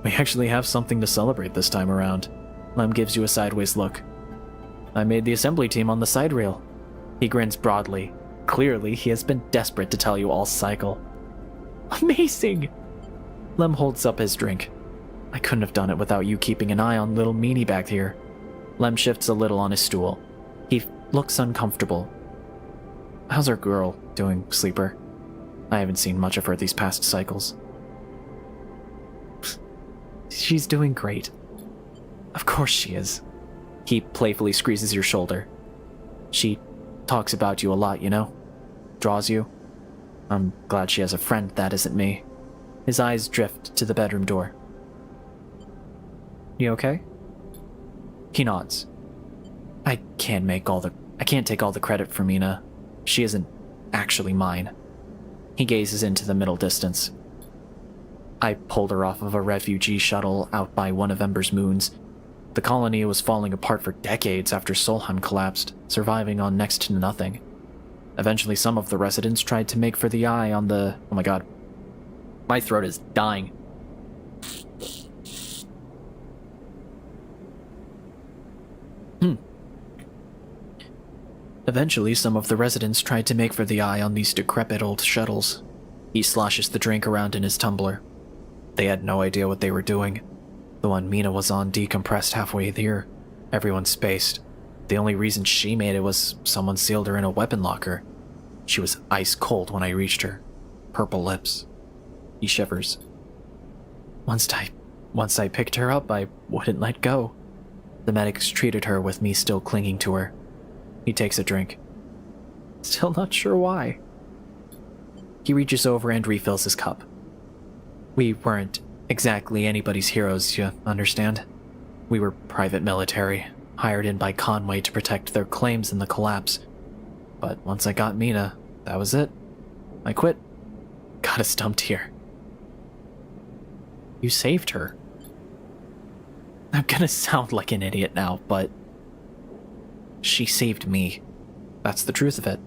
we actually have something to celebrate this time around. Lem gives you a sideways look. I made the assembly team on the side reel. He grins broadly. Clearly, he has been desperate to tell you all cycle. Amazing! Lem holds up his drink. I couldn't have done it without you keeping an eye on little meanie back here. Lem shifts a little on his stool. He looks uncomfortable. How's our girl doing, Sleeper? I haven't seen much of her these past cycles. She's doing great. Of course she is. He playfully squeezes your shoulder. She talks about you a lot, you know? Draws you. I'm glad she has a friend that isn't me. His eyes drift to the bedroom door. You okay? He nods. I can't take all the credit for Mina. She isn't actually mine. He gazes into the middle distance. I pulled her off of a refugee shuttle out by one of Ember's moons. The colony was falling apart for decades after Solheim collapsed, surviving on next to nothing. Eventually, some of the residents tried to make for the eye on the... Oh my god. My throat is dying. Eventually, some of the residents tried to make for the eye on these decrepit old shuttles. He sloshes the drink around in his tumbler. They had no idea what they were doing. The one Mina was on decompressed halfway there. Everyone spaced. The only reason she made it was someone sealed her in a weapon locker. She was ice cold when I reached her. Purple lips. He shivers. Once I picked her up, I wouldn't let go. The medics treated her with me still clinging to her. He takes a drink. Still not sure why. He reaches over and refills his cup. We weren't exactly anybody's heroes, you understand? We were private military, hired in by Conway to protect their claims in the collapse. But once I got Mina, that was it. I quit. Got us dumped here. You saved her. I'm gonna sound like an idiot now, but... she saved me. That's the truth of it.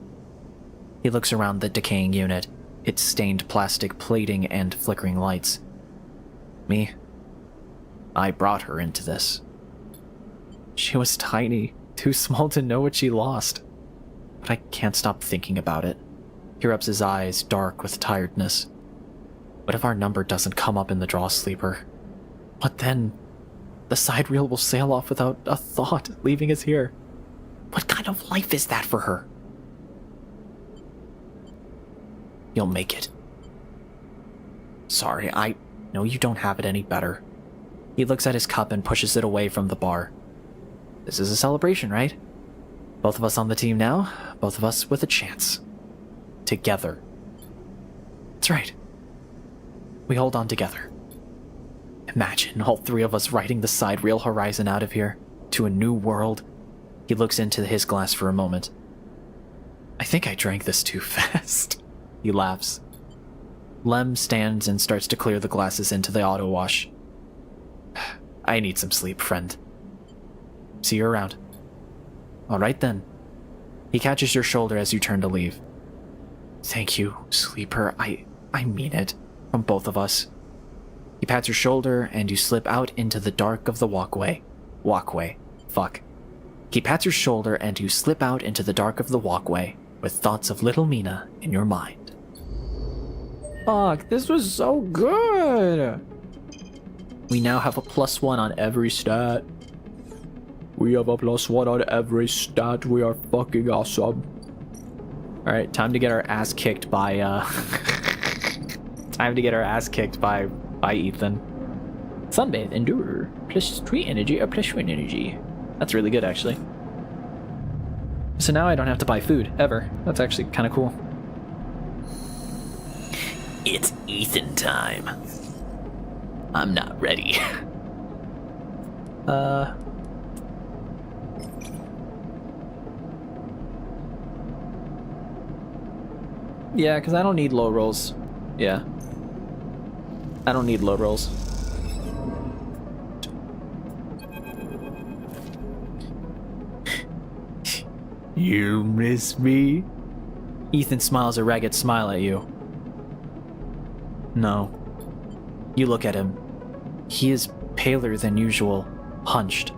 He looks around the decaying unit, its stained plastic plating and flickering lights. Me? I brought her into this. She was tiny, too small to know what she lost. But I can't stop thinking about it. He rubs his eyes, dark with tiredness. What if our number doesn't come up in the draw, Sleeper? What then? The side reel will sail off without a thought, leaving us here. What kind of life is that for her? You'll make it. Sorry, I know you don't have it any better. He looks at his cup and pushes it away from the bar. This is a celebration, right? Both of us on the team now, both of us with a chance. Together. That's right. We hold on together. Imagine all three of us riding the side reel horizon out of here, to a new world. He looks into his glass for a moment. I think I drank this too fast. He laughs. Lem stands and starts to clear the glasses into the auto wash. I need some sleep, friend. See you around. All right then. He catches your shoulder as you turn to leave. Thank you, Sleeper. I mean it. From both of us. He pats your shoulder and you slip out into the dark of the walkway. Fuck. He pats your shoulder and you slip out into the dark of the walkway with thoughts of little Mina in your mind. Fuck, this was so good. We now have a +1 on every stat. We have a +1 on every stat. We are fucking awesome. Alright, time to get our ass kicked by, time to get our ass kicked by Ethan. Sunbathe, endure. +3 energy or +1 energy. That's really good, actually. So now I don't have to buy food, ever. That's actually kind of cool. It's Ethan time. I'm not ready. Yeah, because I don't need low rolls. Yeah. I don't need low rolls. You miss me? Ethan smiles a ragged smile at you. No. You look at him. He is paler than usual, hunched.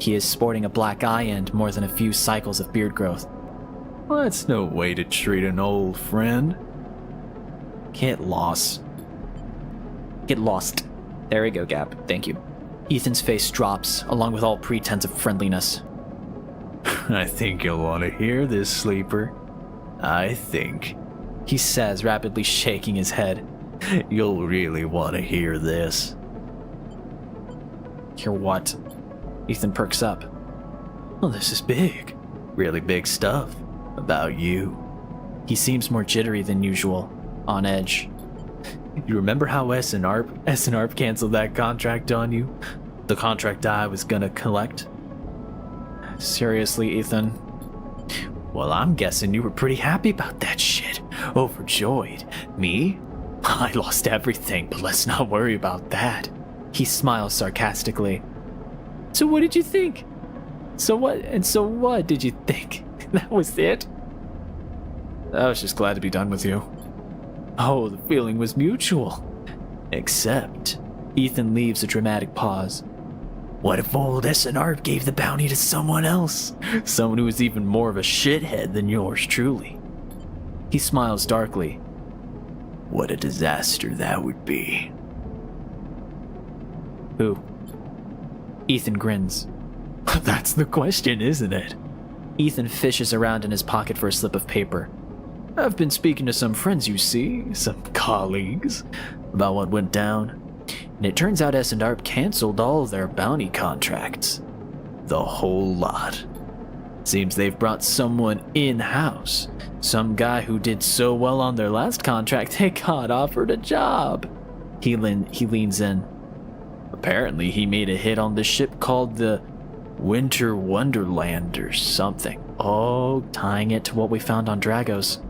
He is sporting a black eye and more than a few cycles of beard growth. Well, that's no way to treat an old friend. Get lost. Get lost. There we go, Gap. Thank you. Ethan's face drops, along with all pretense of friendliness. I think you'll want to hear this, Sleeper. I think, He says, rapidly shaking his head. you'll really want to hear this. Hear what? Ethan perks up. Well, this is big. Really big stuff. About you. He seems more jittery than usual, on edge. You remember how S&ARP canceled that contract on you? The contract I was gonna collect? Seriously, Ethan? Well, I'm guessing you were pretty happy about that shit. Overjoyed. Me? I lost everything, but let's not worry about that. He smiles sarcastically. So what did you think? So what did you think? That was it? I was just glad to be done with you. Oh, the feeling was mutual. Except, Ethan leaves a dramatic pause. what if old S&ARP gave the bounty to someone else? Someone who was even more of a shithead than yours truly. He smiles darkly. What a disaster that would be. Who? Ethan grins. That's the question, isn't it? Ethan fishes around in his pocket for a slip of paper. I've been speaking to some friends, you see, some colleagues, about what went down. And it turns out S&ARP canceled all their bounty contracts. The whole lot. Seems they've brought someone in-house. Some guy who did so well on their last contract, they got offered a job. He leans in. Apparently he made a hit on the ship called the Winter Wonderland or something. Oh, tying it to what we found on Dragos.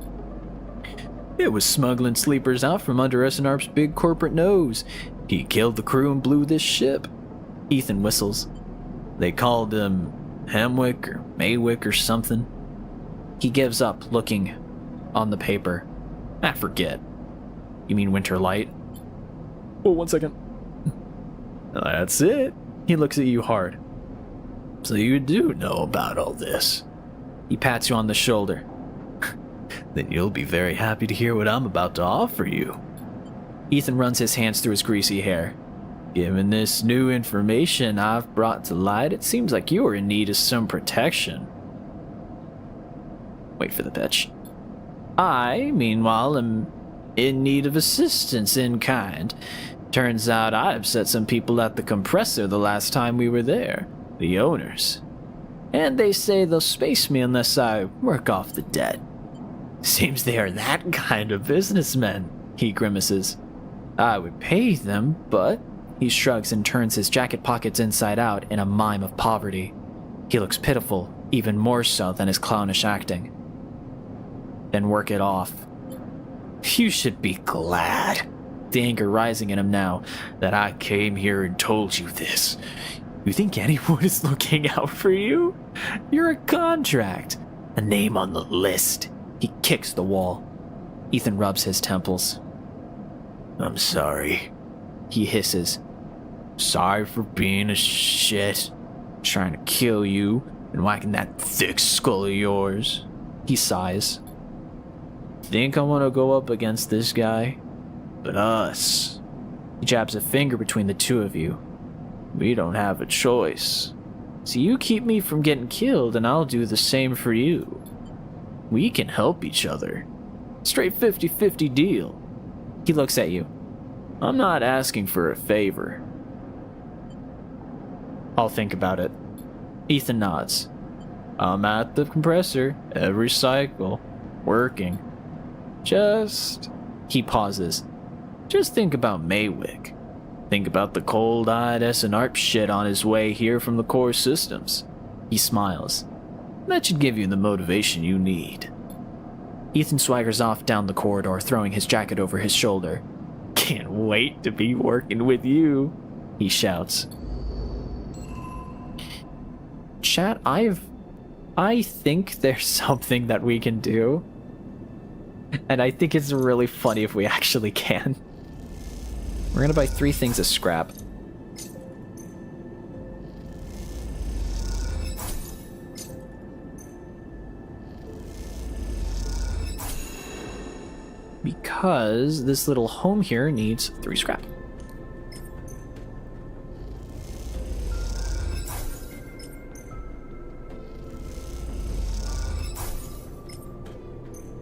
It was smuggling sleepers out from under S&ARP's big corporate nose. He killed the crew and blew this ship. Ethan whistles. They called him Hemwick or Maywick or something. He gives up, looking on the paper. I forget. You mean Winter Light? Oh, 1 second. That's it. He looks at you hard. So you do know about all this. He pats you on the shoulder. Then you'll be very happy to hear what I'm about to offer you. Ethan runs his hands through his greasy hair. Given this new information I've brought to light, it seems like you are in need of some protection. Wait for the pitch. I, meanwhile, am in need of assistance in kind. Turns out I upset some people at the compressor the last time we were there, the owners. And they say they'll space me unless I work off the debt. Seems they are that kind of businessmen, he grimaces. I would pay them, but... He shrugs and turns his jacket pockets inside out in a mime of poverty. He looks pitiful, even more so than his clownish acting. Then work it off. You should be glad, the anger rising in him now, that I came here and told you this. You think anyone is looking out for you? You're a contract, a name on the list. He kicks the wall. Ethan rubs his temples. I'm sorry. He hisses. Sorry for being a shit. Trying to kill you and whacking that thick skull of yours. He sighs. Think I want to go up against this guy? But us. He jabs a finger between the two of you. We don't have a choice. So you keep me from getting killed and I'll do the same for you. We can help each other. Straight 50-50 deal. He looks at you. I'm not asking for a favor. I'll think about it. Ethan nods. I'm at the compressor every cycle, working. He pauses. Just think about Maywick. Think about the cold-eyed S&ARP shit on his way here from the core systems. He smiles. That should give you the motivation you need. Ethan swaggers off down the corridor, throwing his jacket over his shoulder. Can't wait to be working with you, he shouts. Chat, I think there's something that we can do. And I think it's really funny if we actually can. We're gonna buy 3 things of scrap. Because this little home here needs 3 scrap.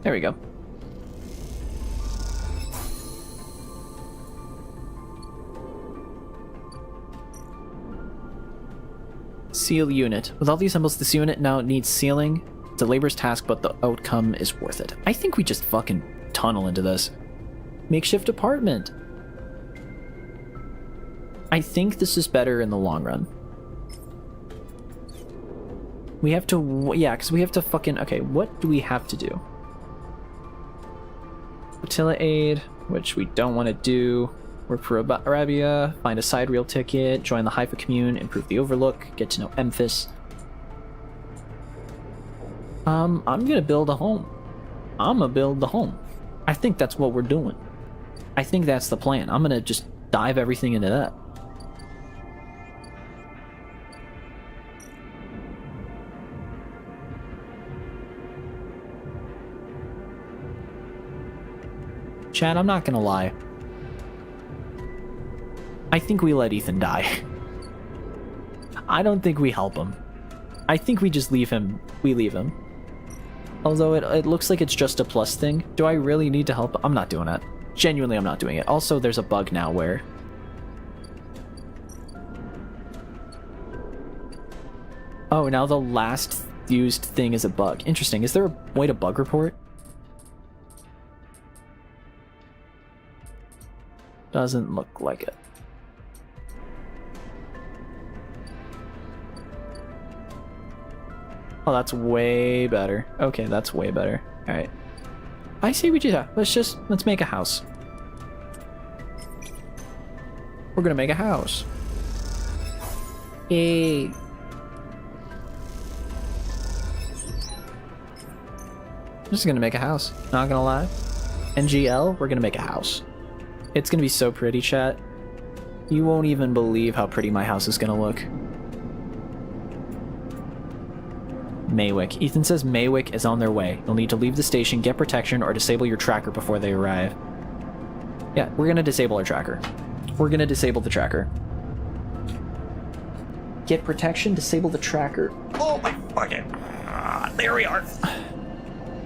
There we go. Seal unit. With all these symbols, this unit now needs sealing. It's a labor's task, but the outcome is worth it. I think we just fucking tunnel into this. Makeshift apartment. I think this is better in the long run. We have to, yeah, because we have to fucking, okay, what do we have to do? Attila aid, which we don't want to do. Work for Arabia, find a side reel ticket, join the Haifa commune, improve the overlook, get to know Emphis. I'm gonna build a home. I'm gonna build the home. I think that's what we're doing. I think that's the plan. I'm gonna just dive everything into that. Chad, I'm not gonna lie. I think we let Ethan die. I don't think we help him. I think we just leave him. We leave him. Although it looks like it's just a plus thing. Do I really need to help? I'm not doing it. Genuinely, I'm not doing it. Also, there's a bug now where... Oh, now the last used thing is a bug. Interesting. Is there a way to bug report? Doesn't look like it. Oh, that's way better. Okay, that's way better. All right. I say we do that. Let's make a house. We're gonna make a house. Yay. Just gonna make a house. Not gonna lie. NGL, we're gonna make a house. It's gonna be so pretty, chat. You won't even believe how pretty my house is gonna look. Maywick. Ethan says Maywick is on their way. You'll need to leave the station, get protection, or disable your tracker before they arrive. Yeah, we're gonna disable our tracker. We're gonna disable the tracker. Get protection, disable the tracker. Oh my fucking... there we are.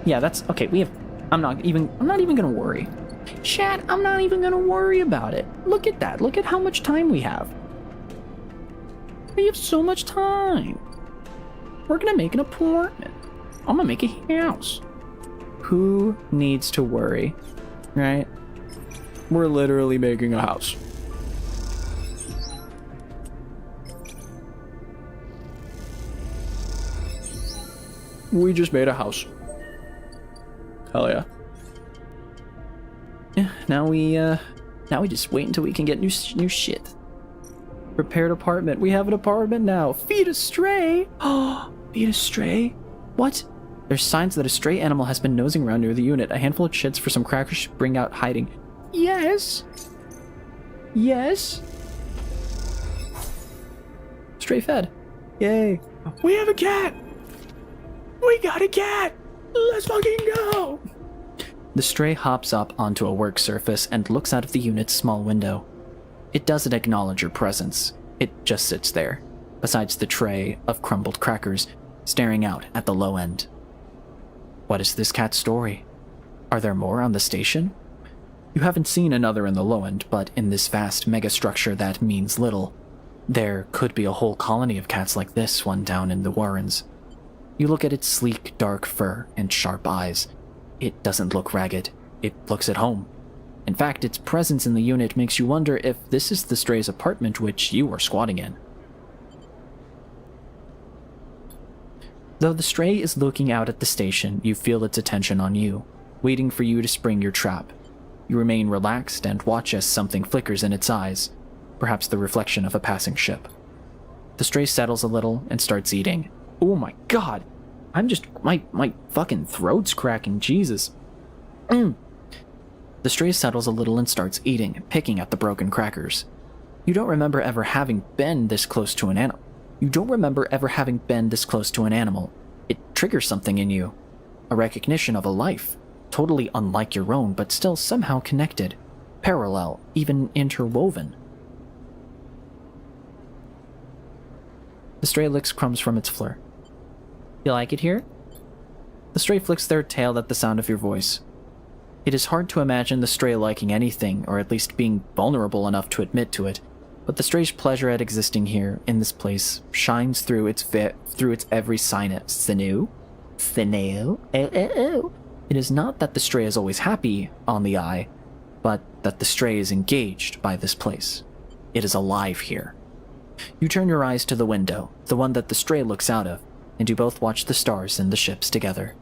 Yeah, that's... Okay, we have... I'm not even gonna worry. Chat, I'm not even gonna worry about it. Look at that. Look at how much time we have. We have so much time. We're gonna make an apartment. I'm gonna make a house. Who needs to worry, right? We're literally making a house. We just made a house. Hell yeah. Yeah, now we just wait until we can get new shit. Prepared apartment. We have an apartment now. Feed a stray. Oh, feed a stray. What? There's signs that a stray animal has been nosing around near the unit. A handful of chits for some crackers should bring out hiding. Yes. Yes. Stray fed. Yay. We have a cat! We got a cat! Let's fucking go! The stray hops up onto a work surface and looks out of the unit's small window. It doesn't acknowledge your presence. It just sits there, besides the tray of crumbled crackers, staring out at the low end. What is this cat's story? Are there more on the station? You haven't seen another in the low end, but in this vast megastructure that means little. There could be a whole colony of cats like this one down in the Warrens. You look at its sleek, dark fur and sharp eyes. It doesn't look ragged. It looks at home. In fact, its presence in the unit makes you wonder if this is the stray's apartment which you are squatting in. Though the stray is looking out at the station, you feel its attention on you, waiting for you to spring your trap. You remain relaxed and watch as something flickers in its eyes, perhaps the reflection of a passing ship. The stray settles a little and starts eating. Oh my god! My fucking throat's cracking, Jesus. The stray settles a little and starts eating, picking at the broken crackers. You don't remember ever having been this close to an animal. It triggers something in you. A recognition of a life, totally unlike your own, but still somehow connected, parallel, even interwoven. The stray licks crumbs from its fur. You like it here? The stray flicks their tail at the sound of your voice. It is hard to imagine the stray liking anything, or at least being vulnerable enough to admit to it, but the stray's pleasure at existing here, in this place, shines through its every sinew. It is not that the stray is always happy on the eye, but that the stray is engaged by this place. It is alive here. You turn your eyes to the window, the one that the stray looks out of, and you both watch the stars and the ships together.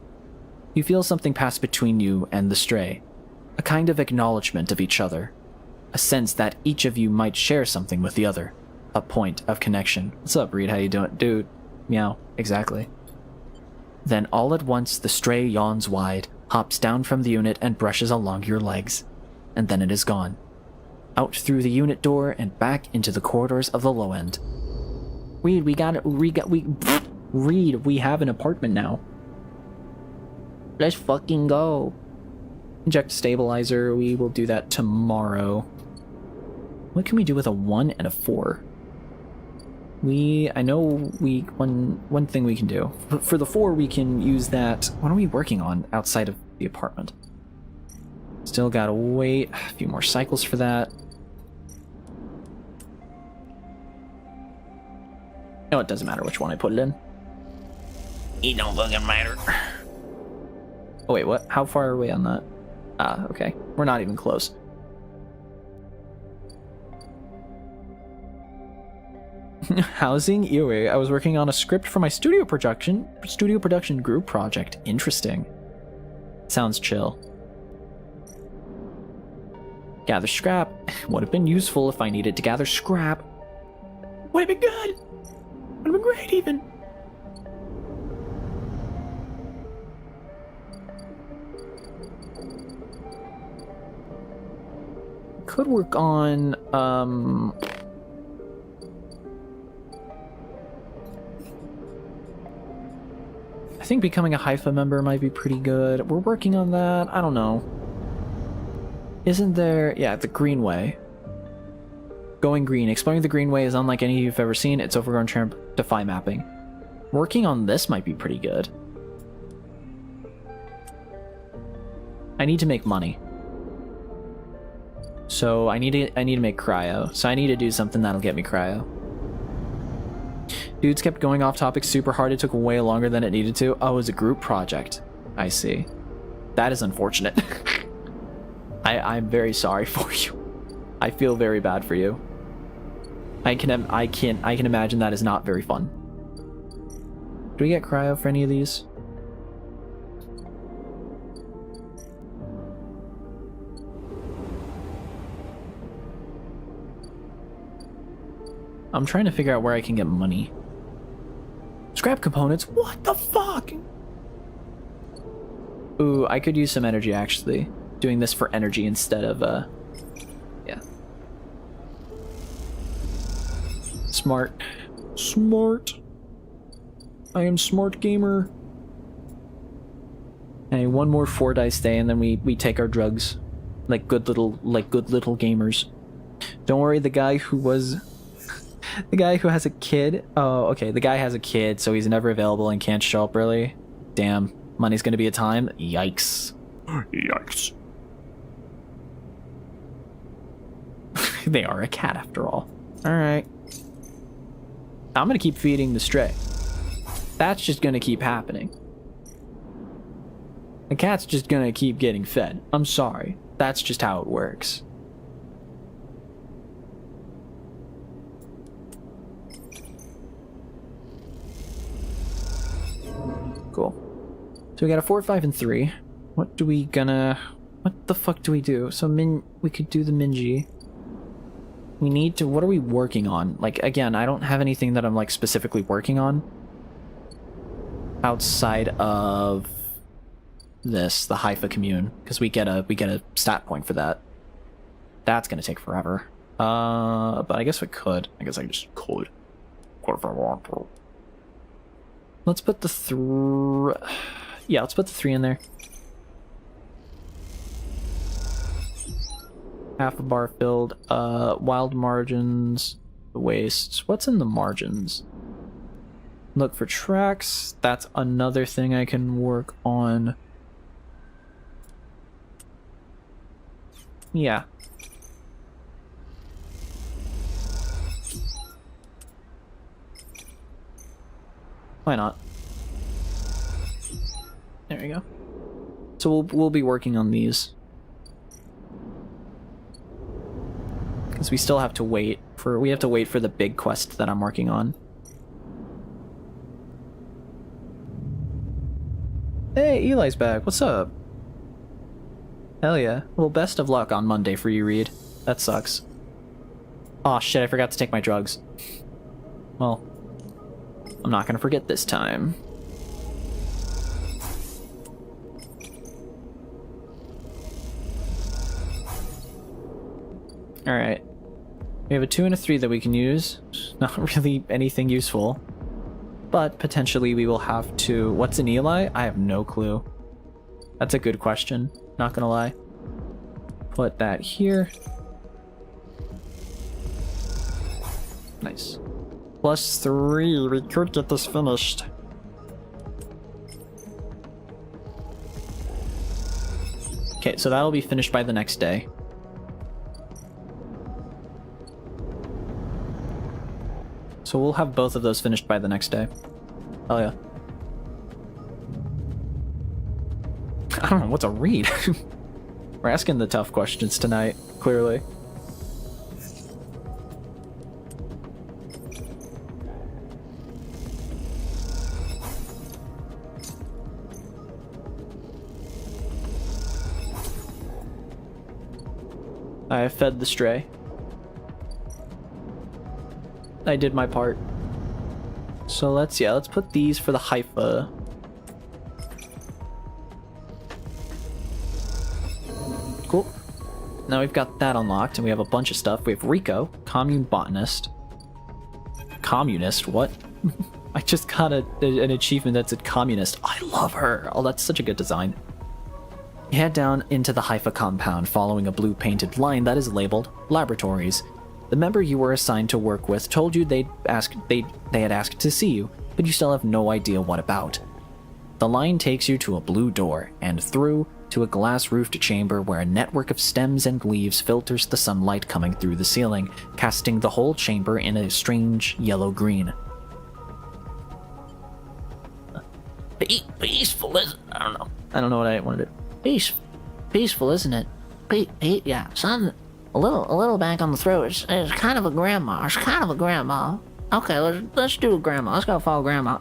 You feel something pass between you and the stray, a kind of acknowledgement of each other, a sense that each of you might share something with the other, a point of connection. What's up, Reed? How you doing? Dude, meow, exactly. Then all at once the stray yawns wide, hops down from the unit and brushes along your legs, and then it is gone. Out through the unit door and back into the corridors of the low end. Reed, we have an apartment now. Let's fucking go. Inject stabilizer, we will do that tomorrow. What can we do with a 1 and a 4? One thing we can do. For the 4, we can use that. What are we working on outside of the apartment? Still gotta wait a few more cycles for that. No, it doesn't matter which one I put it in. It don't fucking matter. Oh wait, what? How far are we on that? Ah, okay. We're not even close. Housing? Ew, I was working on a script for my studio production group project. Interesting. Sounds chill. Gather scrap. Would have been useful if I needed to gather scrap. Would have been good. Would have been great even. Could work on, I think becoming a Haifa member might be pretty good. We're working on that. I don't know. Isn't there... Yeah, the Greenway. Going green. Exploring the Greenway is unlike any you've ever seen. It's overgrown tramp defy mapping. Working on this might be pretty good. I need to make money. So I need to make cryo. So I need to do something that'll get me cryo. Dudes kept going off topic super hard. It took way longer than it needed to. Oh, it was a group project. I see. That is unfortunate. I'm very sorry for you. I feel very bad for you. I can imagine that is not very fun. Do we get cryo for any of these? I'm trying to figure out where I can get money. Scrap components? What the fuck? Ooh, I could use some energy, actually. Doing this for energy instead of, yeah. Smart. Smart. I am smart gamer. Okay, one more 4 dice day, and then we take our drugs. Like good little gamers. Don't worry, the guy who was... the guy who has a kid... Oh, okay, the guy has a kid, so he's never available and can't show up, really? Damn. Money's gonna be a time? Yikes. Yikes. They are a cat, after all. Alright. I'm gonna keep feeding the stray. That's just gonna keep happening. The cat's just gonna keep getting fed. I'm sorry. That's just how it works. Cool. So we got a 4, 5, and 3. What do we gonna... What the fuck do we do? So we could do the Minji. We need to... What are we working on? Like, again, I don't have anything that I'm, like, specifically working on. Outside of... this, the Haifa commune. Because we get a stat point for that. That's gonna take forever. But I guess we could. I guess I just could. What if I want to? Let's put the yeah, let's put the 3 in there. Half a bar filled. Wild margins. Wastes. What's in the margins? Look for tracks. That's another thing I can work on. Yeah. Why not? There we go. So we'll be working on these. Because we still have to wait for the big quest that I'm working on. Hey, Eli's back. What's up? Hell yeah. Well, best of luck on Monday for you, Reed. That sucks. Aw, shit, I forgot to take my drugs. Well, I'm not gonna forget this time. Alright. We have a 2 and a 3 that we can use. Not really anything useful. But potentially we will have to... What's an Eli? I have no clue. That's a good question. Not gonna lie. Put that here. Nice. +3. We could get this finished. Okay, so that'll be finished by the next day. So we'll have both of those finished by the next day. Oh yeah. I don't know, what's a read? We're asking the tough questions tonight, clearly. I fed the stray. I did my part. So let's put these for the Haifa. Cool. Now we've got that unlocked, and we have a bunch of stuff. We have Rico, commune botanist. Communist? What? I just got an achievement that said communist. I love her. Oh, that's such a good design. You head down into the Haifa compound, following a blue painted line that is labeled Laboratories. The member you were assigned to work with told you they had asked to see you, but you still have no idea what about. The line takes you to a blue door, and through to a glass-roofed chamber where a network of stems and leaves filters the sunlight coming through the ceiling, casting the whole chamber in a strange yellow-green. Peaceful, isn't it? I don't know. I don't know what I wanted to do. Peaceful, isn't it? Yeah, son. A little back on the throat. It's kind of a grandma. It's kind of a grandma. Okay, let's do a grandma. Let's go follow grandma.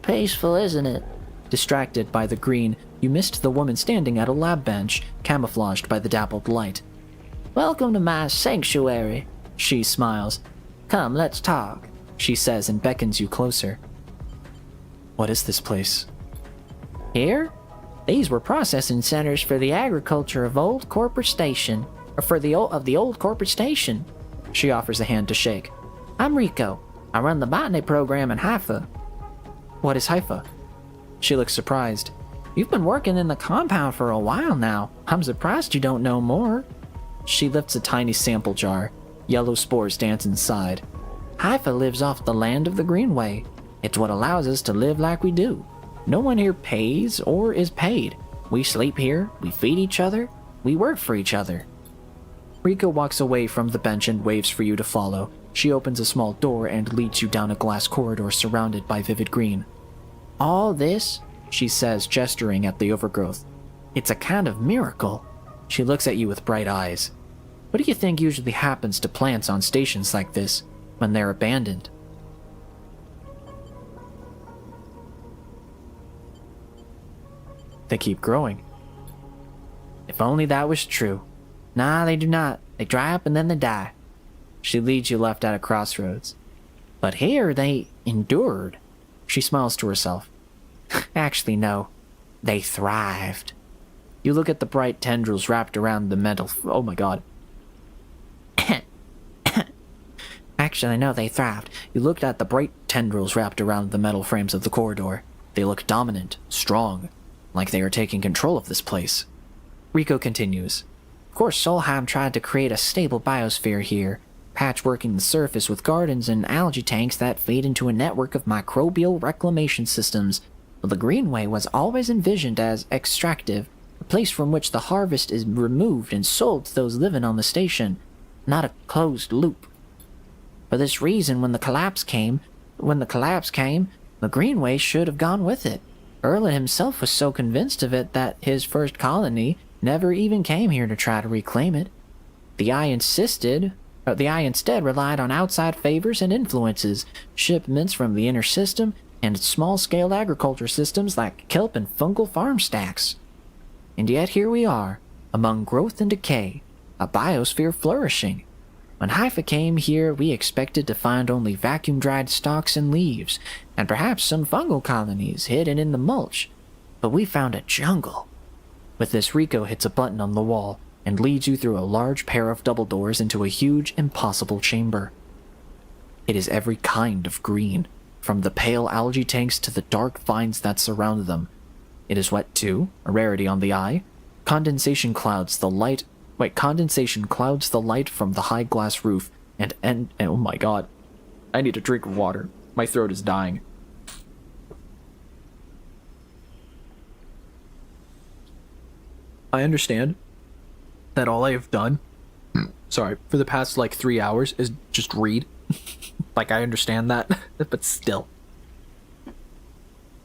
Peaceful, isn't it? Distracted by the green, you missed the woman standing at a lab bench, camouflaged by the dappled light. Welcome to my sanctuary. She smiles. Come, let's talk. She says and beckons you closer. What is this place? Here? These were processing centers for the agriculture of old corporate station, or for the old corporate station. She offers a hand to shake. I'm Rico. I run the botany program in Haifa. What is Haifa? She looks surprised. You've been working in the compound for a while now. I'm surprised you don't know more. She lifts a tiny sample jar. Yellow spores dance inside. Haifa lives off the land of the Greenway. It's what allows us to live like we do. No one here pays or is paid. We sleep here, we feed each other, we work for each other. Rico walks away from the bench and waves for you to follow. She opens a small door and leads you down a glass corridor surrounded by vivid green. All this, she says, gesturing at the overgrowth. It's a kind of miracle. She looks at you with bright eyes. What do you think usually happens to plants on stations like this when they're abandoned? They keep growing. If only that was true. Nah, they do not. They dry up and then they die. She leads you left at a crossroads. But here they endured. She smiles to herself. Actually, no. They thrived. You look at the bright tendrils wrapped around the metal. Oh my god. Actually, no, they thrived. You looked at the bright tendrils wrapped around the metal frames of the corridor. They look dominant, strong, like they are taking control of this place. Rico continues. Of course, Solheim tried to create a stable biosphere here, patchworking the surface with gardens and algae tanks that feed into a network of microbial reclamation systems. But the Greenway was always envisioned as extractive, a place from which the harvest is removed and sold to those living on the station, not a closed loop. For this reason, when the collapse came, the Greenway should have gone with it. Erlen himself was so convinced of it that his first colony never even came here to try to reclaim it. The Eye instead relied on outside favors and influences, shipments from the inner system, and small-scale agriculture systems like kelp and fungal farm stacks. And yet here we are, among growth and decay, a biosphere flourishing. When Haifa came here, we expected to find only vacuum-dried stalks and leaves, and perhaps some fungal colonies hidden in the mulch. But we found a jungle. With this, Rico hits a button on the wall and leads you through a large pair of double doors into a huge, impossible chamber. It is every kind of green, from the pale algae tanks to the dark vines that surround them. It is wet too, a rarity on the eye. Condensation clouds the light from the high glass roof, and oh my god, I need a drink of water. My throat is dying. I understand that all I have done, for the past 3 hours is just read. I understand that, but still.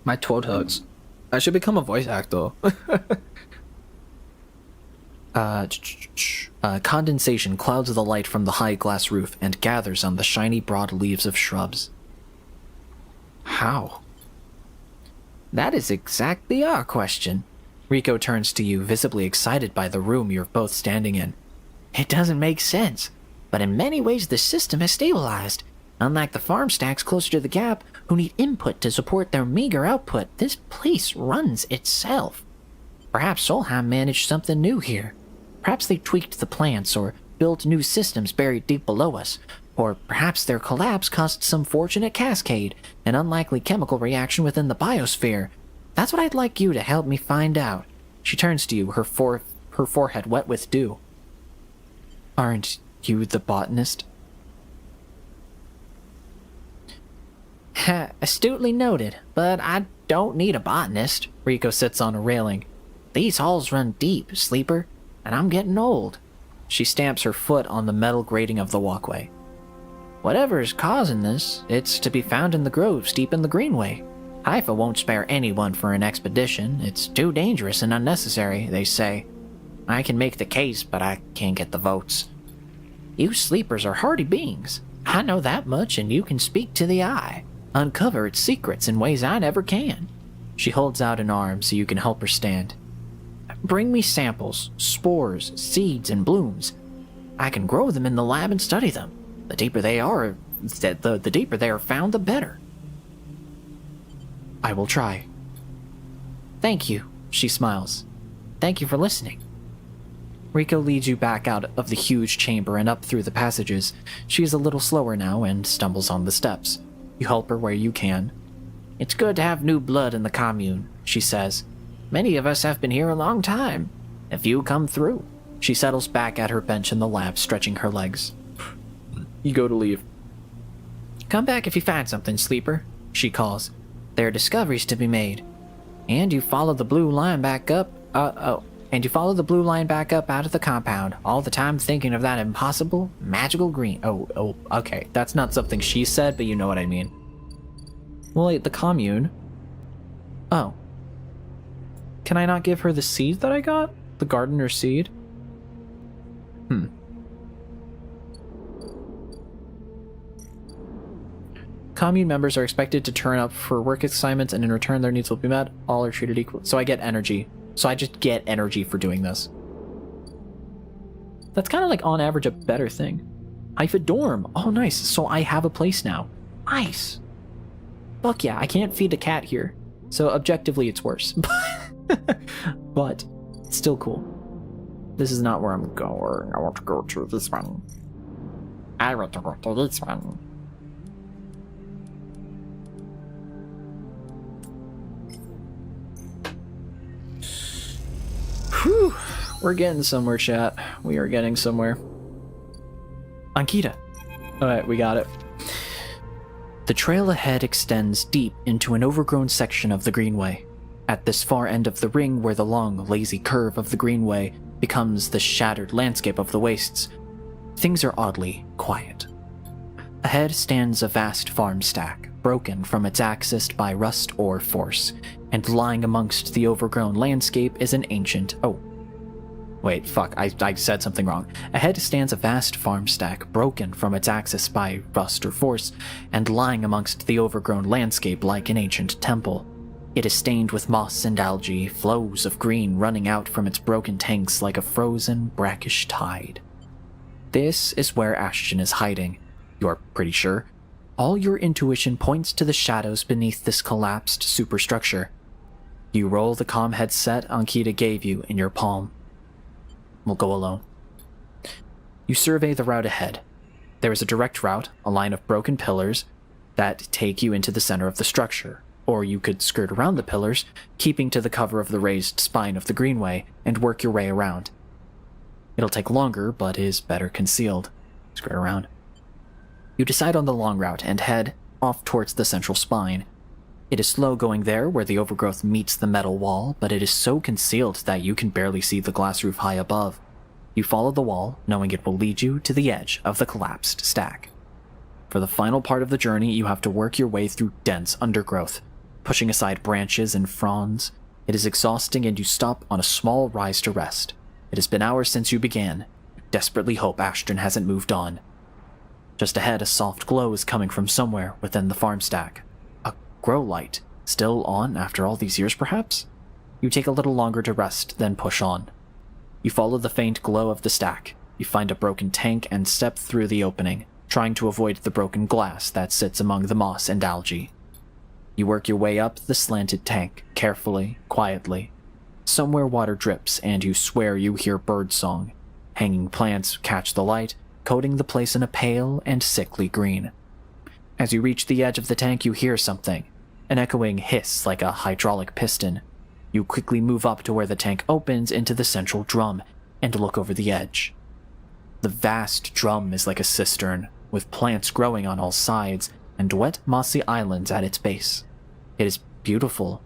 My throat hurts. I should become a voice actor. Condensation clouds the light from the high glass roof and gathers on the shiny broad leaves of shrubs. How? That is exactly our question. Rico turns to you, visibly excited by the room you're both standing in. It doesn't make sense, but in many ways the system has stabilized. Unlike the farm stacks closer to the gap, who need input to support their meager output, this place runs itself. Perhaps Solheim managed something new here. Perhaps they tweaked the plants or built new systems buried deep below us. Or perhaps their collapse caused some fortunate cascade, an unlikely chemical reaction within the biosphere. That's what I'd like you to help me find out. She turns to you, her forehead wet with dew. Aren't you the botanist? Astutely noted, but I don't need a botanist. Rico sits on a railing. These halls run deep, sleeper, and I'm getting old. She stamps her foot on the metal grating of the walkway. Whatever is causing this, it's to be found in the groves deep in the Greenway. Haifa won't spare anyone for an expedition. It's too dangerous and unnecessary, they say. I can make the case, but I can't get the votes. You sleepers are hardy beings. I know that much, and you can speak to the Eye. Uncover its secrets in ways I never can. She holds out an arm so you can help her stand. Bring me samples, spores, seeds, and blooms. I can grow them in the lab and study them. The deeper they are, the deeper they are found, the better. I will try. Thank you, she smiles. Thank you for listening. Rico leads you back out of the huge chamber and up through the passages. She is a little slower now and stumbles on the steps. You help her where you can. It's good to have new blood in the commune, she says. Many of us have been here a long time. A few come through. She settles back at her bench in the lab, stretching her legs. You go to leave. Come back if you find something, Sleeper, she calls. There are discoveries to be made. And you follow the blue line back up, and you follow the blue line back up out of the compound, all the time thinking of that impossible, magical green. Oh, okay. That's not something she said, but you know what I mean. Well, wait, the commune. Oh. Can I not give her the seed that I got? The gardener seed? Commune members are expected to turn up for work assignments, and in return their needs will be met. All are treated equally. So I get energy. So I just get energy for doing this. That's kind of like, on average, a better thing. I have a dorm. Oh, nice. So I have a place now. Nice. Fuck yeah, I can't feed a cat here. So objectively, it's worse. But it's still cool. This is not where I'm going. I want to go to this one. I want to go to this one. Whew. We're getting somewhere, chat. We are getting somewhere. Ankita. Alright, we got it. The trail ahead extends deep into an overgrown section of the greenway. At this far end of the ring, where the long, lazy curve of the greenway becomes the shattered landscape of the wastes, things are oddly quiet. Ahead stands a vast farm stack, broken from its axis by rust or force, and lying amongst the overgrown landscape is an ancient... Oh. Wait, fuck, I said something wrong. Ahead stands a vast farm stack, broken from its axis by rust or force, and lying amongst the overgrown landscape like an ancient temple. It is stained with moss and algae, flows of green running out from its broken tanks like a frozen, brackish tide. This is where Ashton is hiding, you're pretty sure. All your intuition points to the shadows beneath this collapsed superstructure. You roll the comm headset Ankita gave you in your palm. We'll go alone. You survey the route ahead. There is a direct route, a line of broken pillars, that take you into the center of the structure. Or you could skirt around the pillars, keeping to the cover of the raised spine of the greenway, and work your way around. It'll take longer, but is better concealed. Skirt around. You decide on the long route and head off towards the central spine. It is slow going there where the overgrowth meets the metal wall, but it is so concealed that you can barely see the glass roof high above. You follow the wall, knowing it will lead you to the edge of the collapsed stack. For the final part of the journey, you have to work your way through dense undergrowth, pushing aside branches and fronds. It is exhausting, and you stop on a small rise to rest. It has been hours since you began. You desperately hope Ashton hasn't moved on. Just ahead, a soft glow is coming from somewhere within the farm stack. A grow light, still on after all these years perhaps? You take a little longer to rest, then push on. You follow the faint glow of the stack. You find a broken tank and step through the opening, trying to avoid the broken glass that sits among the moss and algae. You work your way up the slanted tank, carefully, quietly. Somewhere water drips, and you swear you hear birdsong. Hanging plants catch the light, coating the place in a pale and sickly green. As you reach the edge of the tank, you hear something, an echoing hiss like a hydraulic piston. You quickly move up to where the tank opens into the central drum, and look over the edge. The vast drum is like a cistern, with plants growing on all sides, and wet mossy islands at its base. It is beautiful,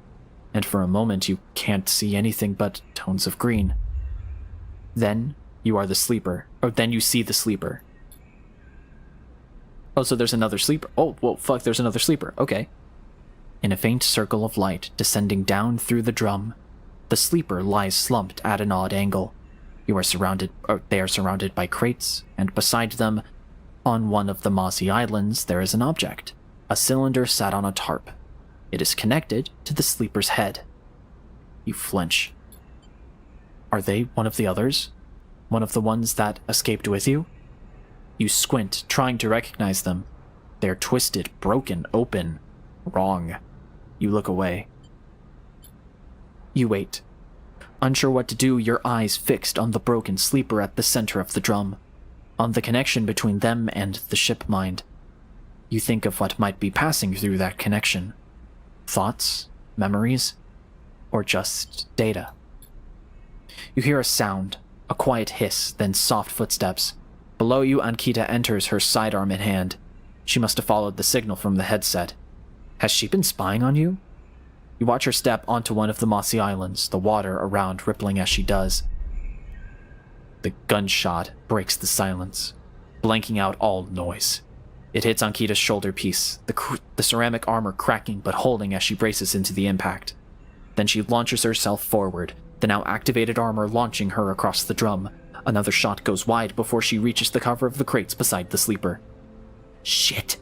and for a moment you can't see anything but tones of green. Then you see the sleeper. Oh, so there's another sleeper. Oh, well, fuck, there's another sleeper. Okay. In a faint circle of light descending down through the drum, the sleeper lies slumped at an odd angle. They are surrounded by crates, and beside them, on one of the mossy islands, there is an object. A cylinder sat on a tarp. It is connected to the sleeper's head. You flinch. Are they one of the others? One of the ones that escaped with you? You squint, trying to recognize them. They are twisted, broken, open. Wrong. You look away. You wait. Unsure what to do, your eyes fixed on the broken sleeper at the center of the drum, on the connection between them and the ship mind. You think of what might be passing through that connection. Thoughts, memories, or just data. You hear a sound, a quiet hiss, then soft footsteps. Below you, Ankita enters, her sidearm in hand. She must have followed the signal from the headset. Has she been spying on you? You watch her step onto one of the mossy islands, the water around rippling as she does. The gunshot breaks the silence, blanking out all noise. It hits Ankita's shoulder piece, the ceramic armor cracking but holding as she braces into the impact. Then she launches herself forward, the now activated armor launching her across the drum. Another shot goes wide before she reaches the cover of the crates beside the sleeper. Shit!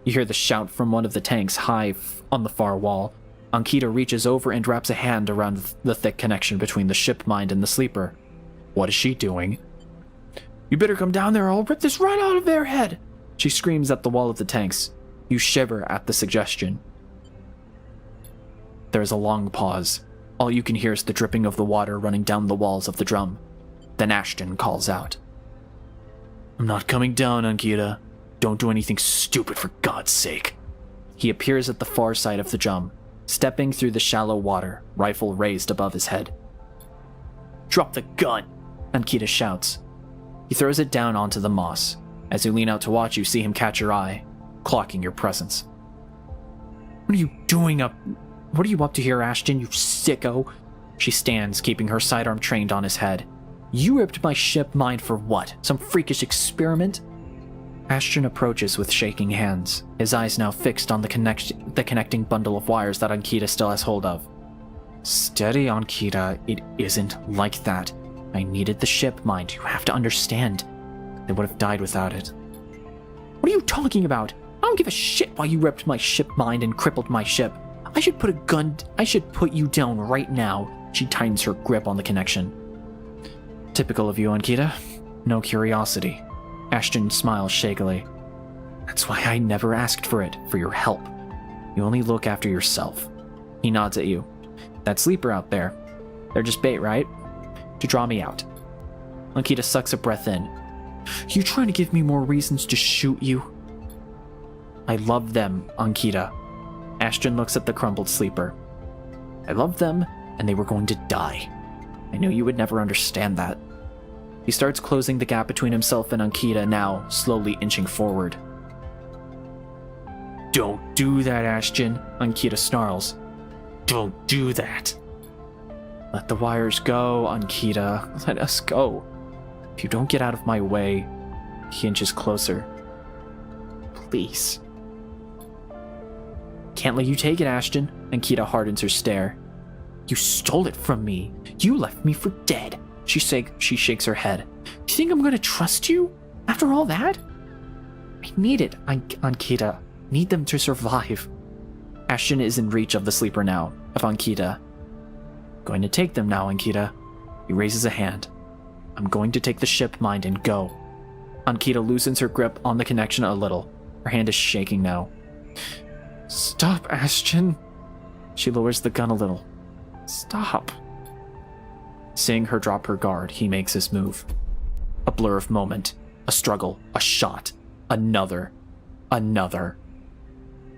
You hear the shout from one of the tanks high on the far wall. Ankita reaches over and wraps a hand around the thick connection between the ship mind and the sleeper. What is she doing? You better come down there or I'll rip this right out of their head! She screams at the wall of the tanks. You shiver at the suggestion. There is a long pause. All you can hear is the dripping of the water running down the walls of the drum. Then Ashton calls out. I'm not coming down, Ankita. Don't do anything stupid for God's sake. He appears at the far side of the drum, stepping through the shallow water, rifle raised above his head. Drop the gun, Ankita shouts. He throws it down onto the moss. As you lean out to watch, you see him catch your eye, clocking your presence. What are you doing up? What are you up to here, Ashton, you sicko? She stands, keeping her sidearm trained on his head. You ripped my ship mind for what? Some freakish experiment? Ashton approaches with shaking hands, his eyes now fixed on the connecting bundle of wires that Ankita still has hold of. Steady, Ankita, it isn't like that. I needed the ship mind, you have to understand. They would have died without it. What are you talking about? I don't give a shit why you ripped my ship mind and crippled my ship. I should put you down right now. She tightens her grip on the connection. Typical of you, Ankita. No curiosity. Ashton smiles shakily. That's why I never asked for it, for your help. You only look after yourself. He nods at you. That sleeper out there. They're just bait, right? To draw me out. Ankita sucks a breath in. You trying to give me more reasons to shoot you? I love them, Ankita. Ashton looks at the crumbled sleeper. I love them, and they were going to die. I knew you would never understand that. He starts closing the gap between himself and Ankita, now slowly inching forward. Don't do that, Ashton, Ankita snarls. Don't do that. Let the wires go, Ankita. Let us go. If you don't get out of my way, he inches closer. Please. Can't let you take it, Ashton. Ankita hardens her stare. You stole it from me. You left me for dead. She shakes her head. Do you think I'm going to trust you? After all that? I need it, Ankita. Need them to survive. Ashton is in reach of the sleeper now, of Ankita. Going to take them now, Ankita. He raises a hand. I'm going to take the ship mind and go. Ankita loosens her grip on the connection a little. Her hand is shaking now. Stop, Ashton. She lowers the gun a little. Stop. Seeing her drop her guard, he makes his move. A blur of moment. A struggle. A shot. Another.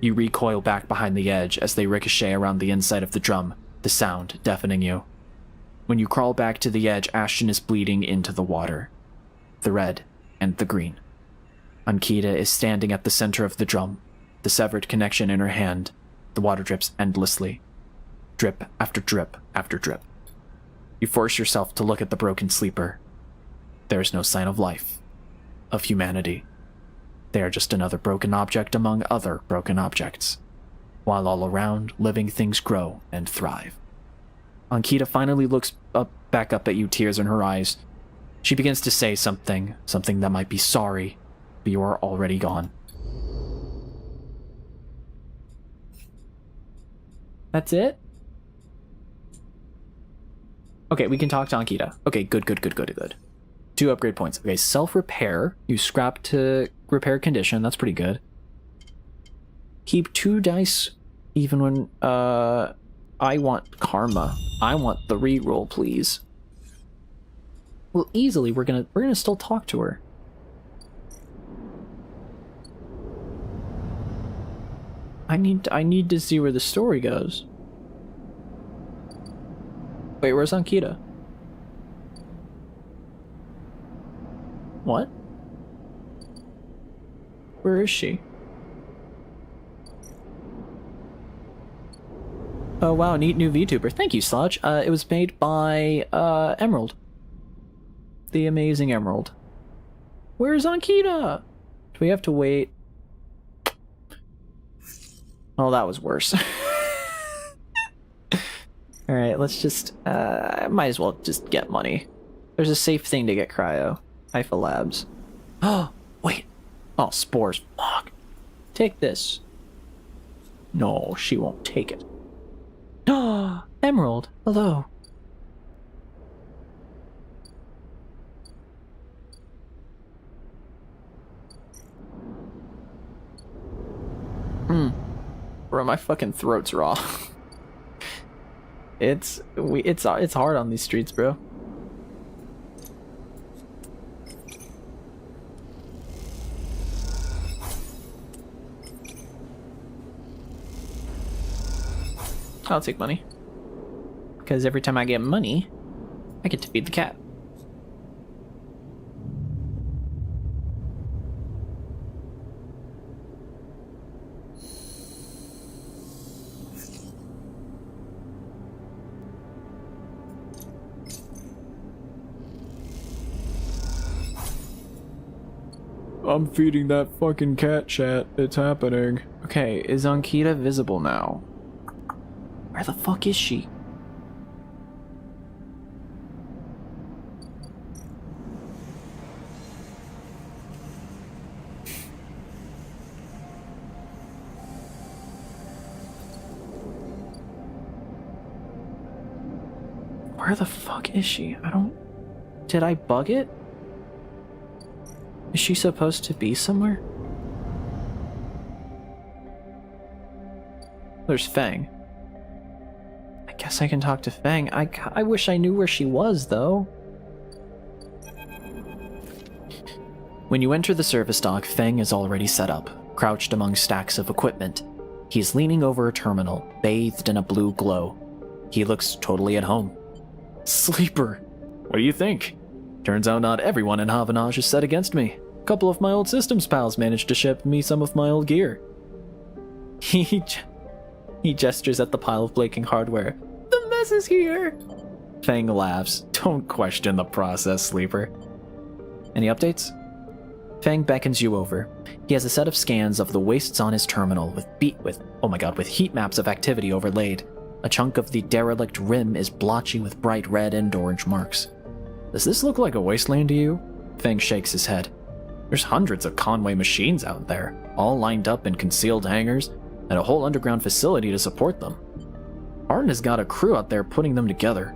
You recoil back behind the edge as they ricochet around the inside of the drum, the sound deafening you. When you crawl back to the edge, Ashton is bleeding into the water. The red and the green. Ankita is standing at the center of the drum, the severed connection in her hand. The water drips endlessly. Drip after drip after drip. You force yourself to look at the broken sleeper. There is no sign of life, of humanity. They are just another broken object among other broken objects, while all around, living things grow and thrive. Ankita finally looks back up at you, tears in her eyes. She begins to say something that might be sorry, but you are already gone. That's it? Okay, we can talk to Ankita. Okay, good. 2 upgrade points. Okay, self-repair. You scrap to repair condition. That's pretty good. Keep 2 dice even when... I want karma. I want the reroll, please. Well, easily we're gonna still talk to her. I need to see where the story goes. Wait, where's Ankita? What? Where is she? Oh wow, neat new VTuber. Thank you, Sludge. It was made by Emerald. The amazing Emerald. Where's Ankita? Do we have to wait? Oh, that was worse. Alright, let's just might as well just get money. There's a safe thing to get cryo. Hypha Labs. Oh, wait. Oh, spores. Fuck. Take this. No, she won't take it. Oh, Emerald. Hello. Bro, my fucking throat's raw. It's hard on these streets, bro. I'll take money. Because every time I get money, I get to feed the cat. I'm feeding that fucking cat, chat. It's happening. Okay, is Ankita visible now? Where the fuck is she? Where the fuck is she? I don't... Did I bug it? Is she supposed to be somewhere? There's Fang. I guess I can talk to Fang. I wish I knew where she was, though. When you enter the service dock, Fang is already set up, crouched among stacks of equipment. He's leaning over a terminal, bathed in a blue glow. He looks totally at home. Sleeper, what do you think? Turns out not everyone in Havanage is set against me. A couple of my old systems pals managed to ship me some of my old gear. He gestures at the pile of blinking hardware. The mess is here! Fang laughs. Don't question the process, Sleeper. Any updates? Fang beckons you over. He has a set of scans of the wastes on his terminal with heat maps of activity overlaid. A chunk of the derelict rim is blotchy with bright red and orange marks. Does this look like a wasteland to you? Fang shakes his head. There's hundreds of Conway machines out there, all lined up in concealed hangars, and a whole underground facility to support them. Arden has got a crew out there putting them together.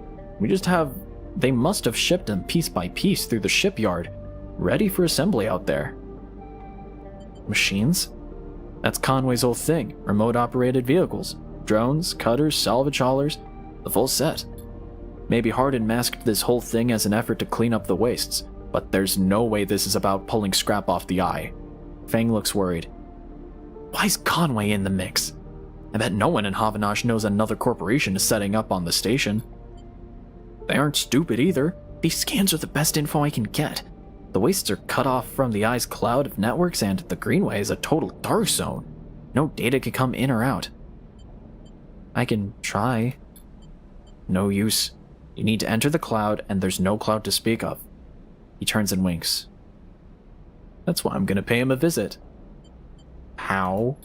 They must have shipped them piece by piece through the shipyard, ready for assembly out there. Machines? That's Conway's whole thing, remote-operated vehicles. Drones, cutters, salvage haulers, the full set. Maybe Hardin masked this whole thing as an effort to clean up the wastes, but there's no way this is about pulling scrap off the eye. Fang looks worried. Why's Conway in the mix? I bet no one in Havanage knows another corporation is setting up on the station. They aren't stupid either. These scans are the best info I can get. The wastes are cut off from the eye's cloud of networks, and the Greenway is a total dark zone. No data can come in or out. I can try. No use. You need to enter the cloud, and there's no cloud to speak of. He turns and winks. That's why I'm gonna pay him a visit. How?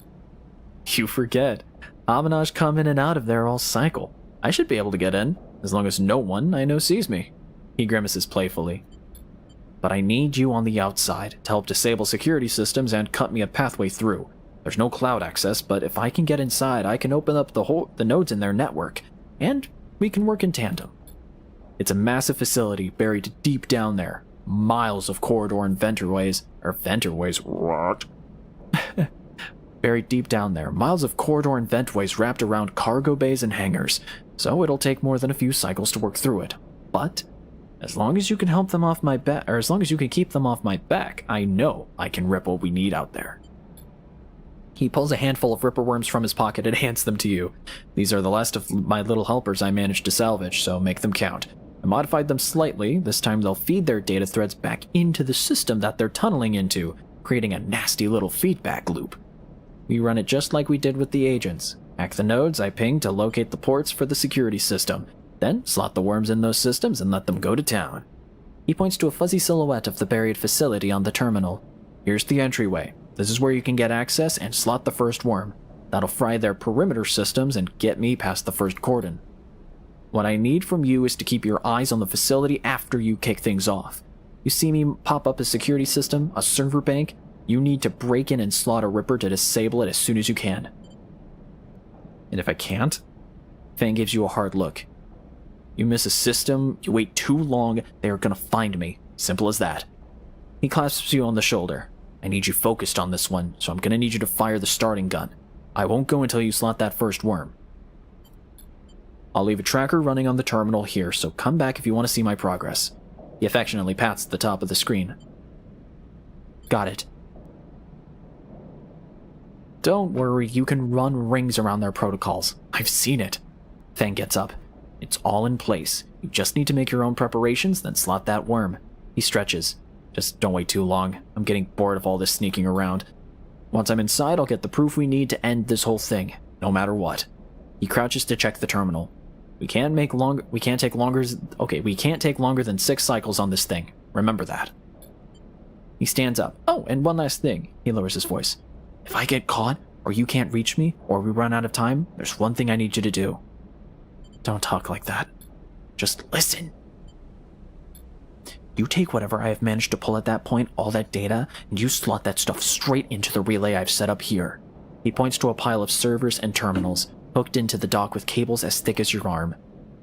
You forget. Havanage come in and out of there all cycle. I should be able to get in, as long as no one I know sees me. He grimaces playfully. But I need you on the outside to help disable security systems and cut me a pathway through. There's no cloud access, but if I can get inside, I can open up the nodes in their network, and we can work in tandem. It's a massive facility buried deep down there. Miles of corridor and venterways, what? Buried deep down there, miles of corridor and ventways wrapped around cargo bays and hangars, so it'll take more than a few cycles to work through it. But as long as you can help them off my back, or as long as you can keep them off my back, I know I can rip what we need out there. He pulls a handful of ripper worms from his pocket and hands them to you. These are the last of my little helpers I managed to salvage, so make them count. I modified them slightly. This time they'll feed their data threads back into the system that they're tunneling into, creating a nasty little feedback loop. We run it just like we did with the agents. Hack the nodes I pinged to locate the ports for the security system. Then slot the worms in those systems and let them go to town. He points to a fuzzy silhouette of the buried facility on the terminal. Here's the entryway. This is where you can get access and slot the first worm. That'll fry their perimeter systems and get me past the first cordon. What I need from you is to keep your eyes on the facility after you kick things off. You see me pop up a security system, a server bank? You need to break in and slot a ripper to disable it as soon as you can. And if I can't? Fang gives you a hard look. You miss a system, you wait too long, they are gonna find me. Simple as that. He clasps you on the shoulder. I need you focused on this one, so I'm gonna need you to fire the starting gun. I won't go until you slot that first worm. I'll leave a tracker running on the terminal here, so come back if you want to see my progress. He affectionately pats the top of the screen. Got it. Don't worry, you can run rings around their protocols. I've seen it. Fang gets up. It's all in place. You just need to make your own preparations, then slot that worm. He stretches. Just don't wait too long. I'm getting bored of all this sneaking around. Once I'm inside, I'll get the proof we need to end this whole thing, no matter what. He crouches to check the terminal. We can't take longer than 6 cycles on this thing. Remember that. He stands up. Oh, and one last thing. He lowers his voice. If I get caught, or you can't reach me, or we run out of time, there's one thing I need you to do. Don't talk like that. Just listen. You take whatever I have managed to pull at that point, all that data, and you slot that stuff straight into the relay I've set up here. He points to a pile of servers and terminals, hooked into the dock with cables as thick as your arm.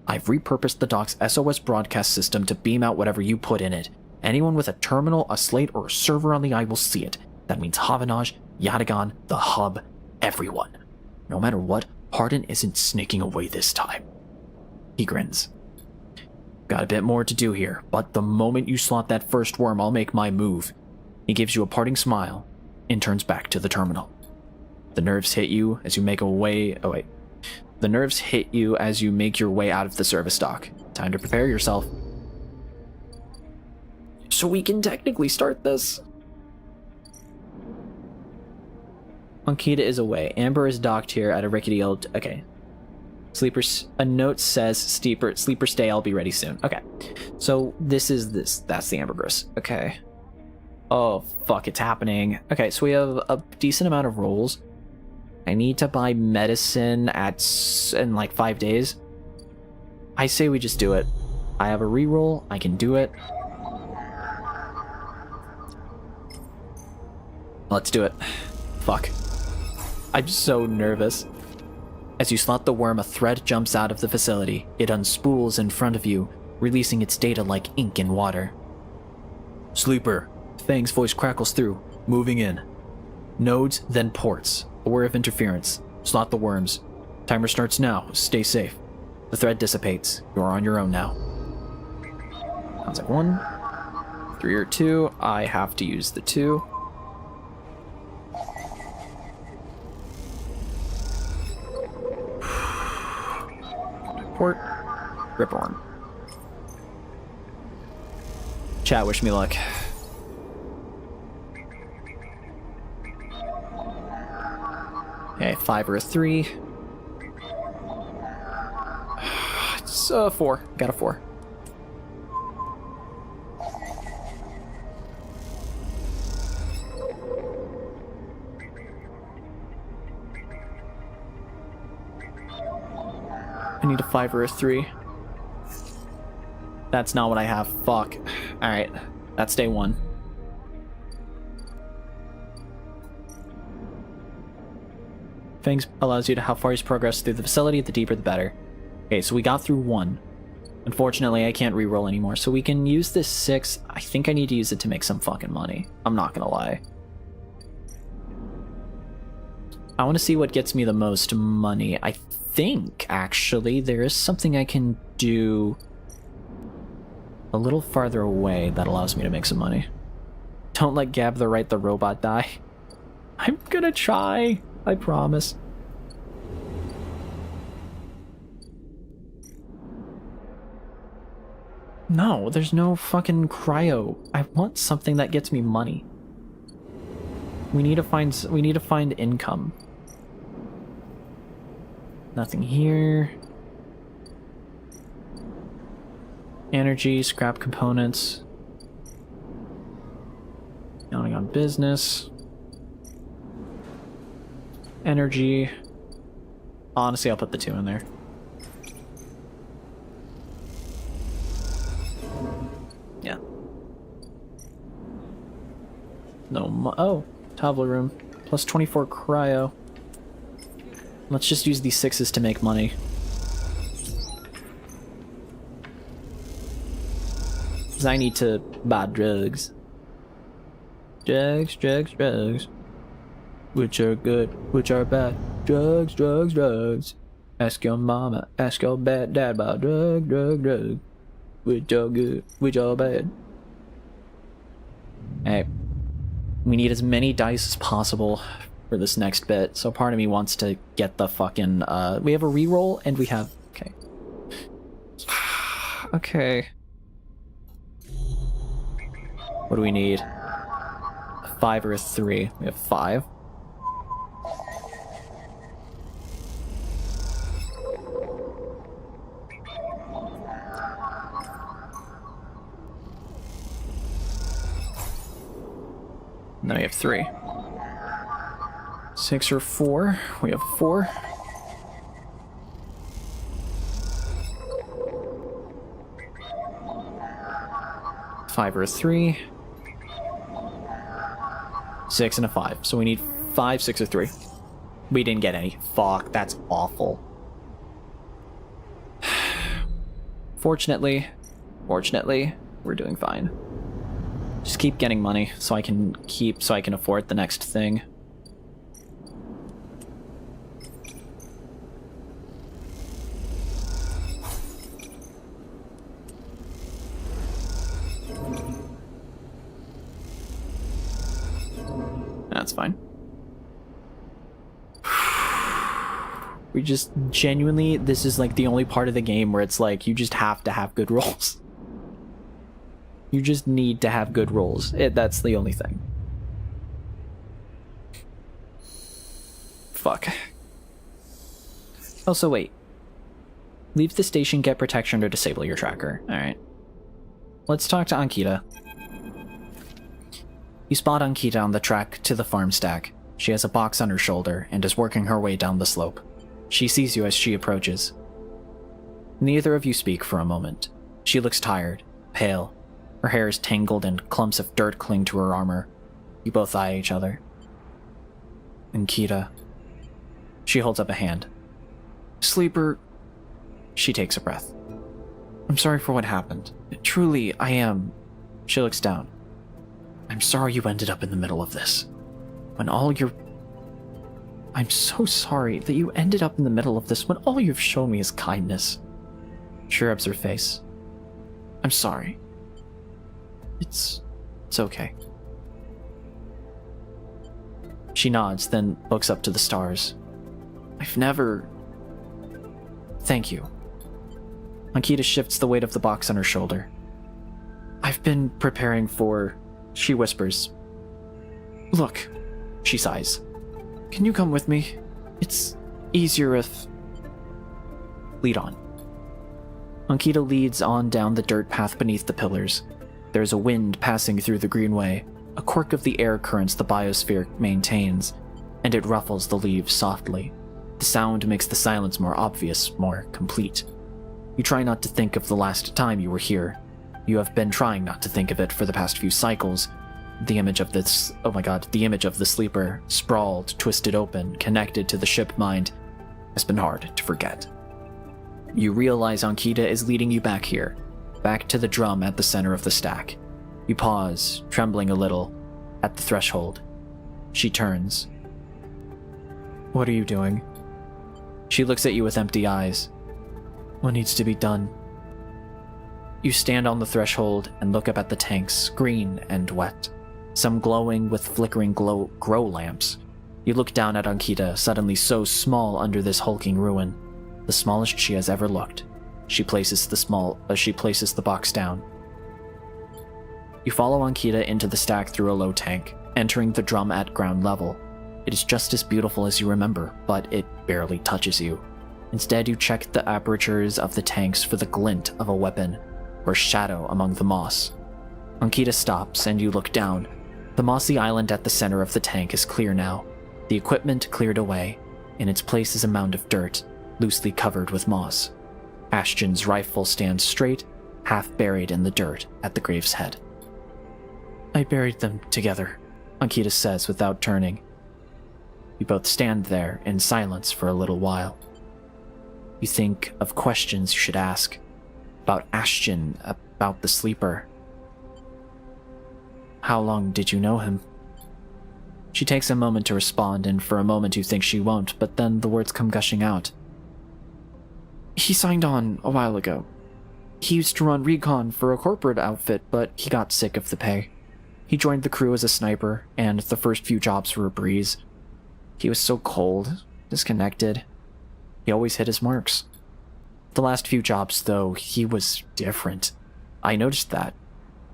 I've repurposed the dock's SOS broadcast system to beam out whatever you put in it. Anyone with a terminal, a slate, or a server on the eye will see it. That means Havanage, Yatagan, the hub, everyone. No matter what, Hardin isn't sneaking away this time. He grins. Got a bit more to do here, but the moment you slot that first worm, I'll make my move. He gives you a parting smile and turns back to the terminal. The nerves hit you as you make your way out of the service dock. Time to prepare yourself. So we can technically start this. Ankita is away. Amber is docked here at a rickety old... Okay. A note says, sleeper stay, I'll be ready soon. Okay. So this is this. That's the ambergris. Okay. Oh, fuck, it's happening. Okay, so we have a decent amount of rolls. I need to buy medicine in like 5 days. I say we just do it. I have a reroll. I can do it. Let's do it. Fuck. I'm so nervous. As you slot the worm, a thread jumps out of the facility. It unspools in front of you, releasing its data like ink in water. Sleeper. Fang's voice crackles through, moving in. Nodes, then ports. Aware of interference. Slot the worms. Timer starts now. Stay safe. The thread dissipates. You're on your own now. Sounds like 1, 3 or 2. I have to use the 2. Port. Ripworm. Chat, wish me luck. Okay, 5 or a 3. It's a 4. Got a 4. I need a 5 or a 3. That's not what I have. Fuck. Alright. That's day 1. Fangs allows you to how far you progress through the facility, the deeper the better. Okay, so we got through 1. Unfortunately, I can't re-roll anymore, so we can use this 6. I think I need to use it to make some fucking money. I'm not gonna lie. I want to see what gets me the most money. I think, actually, there is something I can do a little farther away that allows me to make some money. Don't let Gab the robot die. I'm gonna try. I promise. No, there's no fucking cryo. I want something that gets me money. We need to find income. Nothing here. Energy, scrap components. Counting on business. Energy. Honestly, I'll put the 2 in there. Yeah. Oh, tableau room. Plus 24 cryo. Let's just use these 6s to make money. Because I need to buy drugs. Drugs. Which are good, which are bad. Drugs. Ask your mama, ask your dad about drug. Which are good, which are bad. Hey, we need as many dice as possible for this next bit, so part of me wants to get the fucking, we have a reroll, and we have, okay. Okay. What do we need? A 5 or a 3? We have 5. Now we have 3. 6 or 4. We have 4. Five or a 3. 6 and a 5. So we need 5, 6, or 3. We didn't get any. Fuck, that's awful. Fortunately, we're doing fine. Just keep getting money so I can afford the next thing. That's fine. We just genuinely, this is like the only part of the game where it's like you just have to have good rolls. You just need to have good rolls. That's the only thing. Fuck. Also, wait. Leave the station, get protection, or disable your tracker. Alright. Let's talk to Ankita. You spot Ankita on the track to the farm stack. She has a box on her shoulder and is working her way down the slope. She sees you as she approaches. Neither of you speak for a moment. She looks tired, pale. Her hair is tangled and clumps of dirt cling to her armor. You both eye each other. Ankita. She holds up a hand. Sleeper. She takes a breath. I'm sorry for what happened. Truly, I am. She looks down. I'm sorry you ended up in the middle of this. I'm so sorry that you ended up in the middle of this when all you've shown me is kindness. She rubs her face. I'm sorry. It's okay. She nods, then looks up to the stars. Thank you. Ankita shifts the weight of the box on her shoulder. I've been preparing for... She whispers. Look. She sighs. Can you come with me? It's easier if... Lead on. Ankita leads on down the dirt path beneath the pillars. There's a wind passing through the greenway, a quirk of the air currents the biosphere maintains, and it ruffles the leaves softly. The sound makes the silence more obvious, more complete. You try not to think of the last time you were here. You have been trying not to think of it for the past few cycles. The image of this... Oh my god, the image of the sleeper, sprawled, twisted open, connected to the ship mind, has been hard to forget. You realize Ankita is leading you back here, back to the drum at the center of the stack. You pause, trembling a little, at the threshold. She turns. What are you doing? She looks at you with empty eyes. What needs to be done? You stand on the threshold and look up at the tanks, green and wet, some glowing with flickering grow lamps. You look down at Ankita, suddenly so small under this hulking ruin, the smallest she has ever looked. She places the box down. You follow Ankita into the stack through a low tank, entering the drum at ground level. It is just as beautiful as you remember, but it barely touches you. Instead, you check the apertures of the tanks for the glint of a weapon or shadow among the moss. Ankita stops and you look down. The mossy island at the center of the tank is clear now, the equipment cleared away. In its place is a mound of dirt, loosely covered with moss. Ashton's rifle stands straight, half buried in the dirt at the grave's head. I buried them together, Ankita says without turning. You both stand there in silence for a little while. You think of questions you should ask. About Ashton, about the sleeper. How long did you know him? She takes a moment to respond, and for a moment you think she won't, but then the words come gushing out. He signed on a while ago. He used to run recon for a corporate outfit, but he got sick of the pay. He joined the crew as a sniper, and the first few jobs were a breeze. He was so cold, disconnected. He always hit his marks. The last few jobs, though, he was different. I noticed that.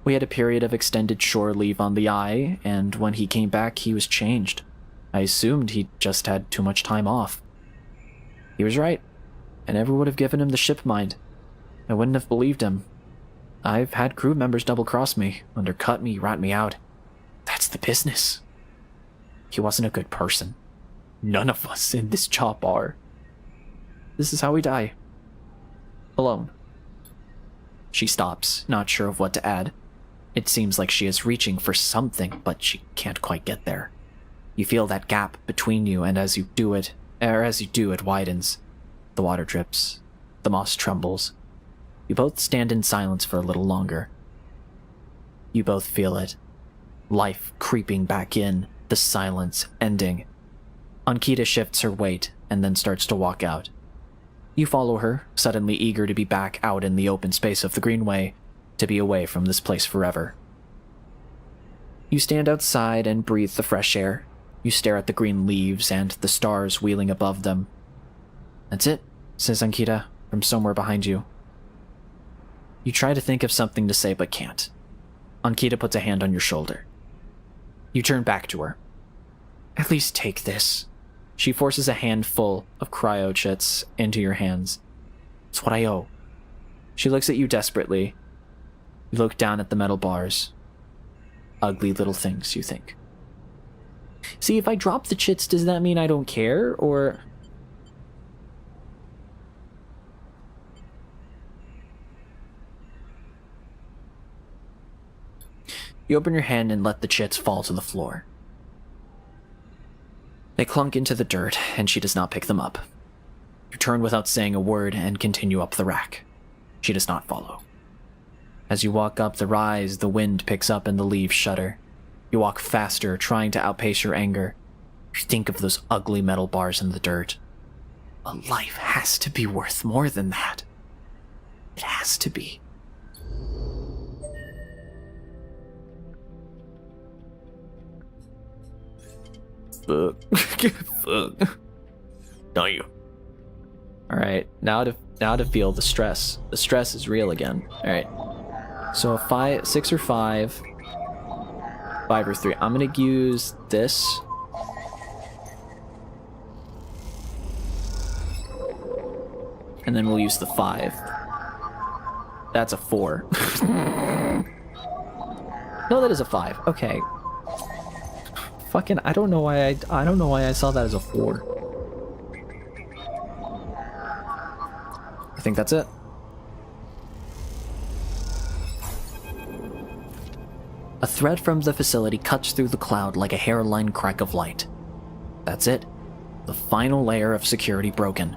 We had a period of extended shore leave on the Eye, and when he came back, he was changed. I assumed he just had too much time off. He was right. I never would have given him the ship mind. I wouldn't have believed him. I've had crew members double-cross me, undercut me, rat me out. That's the business. He wasn't a good person. None of us in this job are. This is how we die. Alone. She stops, not sure of what to add. It seems like she is reaching for something, but she can't quite get there. You feel that gap between you, and as you do, it widens. The water drips. The moss trembles. You both stand in silence for a little longer. You both feel it. Life creeping back in, the silence ending. Ankita shifts her weight and then starts to walk out. You follow her, suddenly eager to be back out in the open space of the Greenway, to be away from this place forever. You stand outside and breathe the fresh air. You stare at the green leaves and the stars wheeling above them. That's it, says Ankita from somewhere behind you. You try to think of something to say but can't. Ankita puts a hand on your shoulder. You turn back to her. At least take this. She forces a handful of cryo-chits into your hands. It's what I owe. She looks at you desperately. You look down at the metal bars. Ugly little things, you think. See, if I drop the chits, does that mean I don't care, or... You open your hand and let the chits fall to the floor. They clunk into the dirt, and she does not pick them up. You turn without saying a word and continue up the rack. She does not follow. As you walk up the rise, the wind picks up and the leaves shudder. You walk faster, trying to outpace your anger. You think of those ugly metal bars in the dirt. A life has to be worth more than that. It has to be. Fuck. Fuck. Don't you? Alright, now to feel the stress. The stress is real again. Alright. So a 5, 6 or 5. 5 or 3. I'm gonna use this. And then we'll use the 5. That's a 4. No, that is a 5. Okay. Fucking, I don't know why I saw that as a 4. I think that's it. A thread from the facility cuts through the cloud like a hairline crack of light. That's it. The final layer of security broken.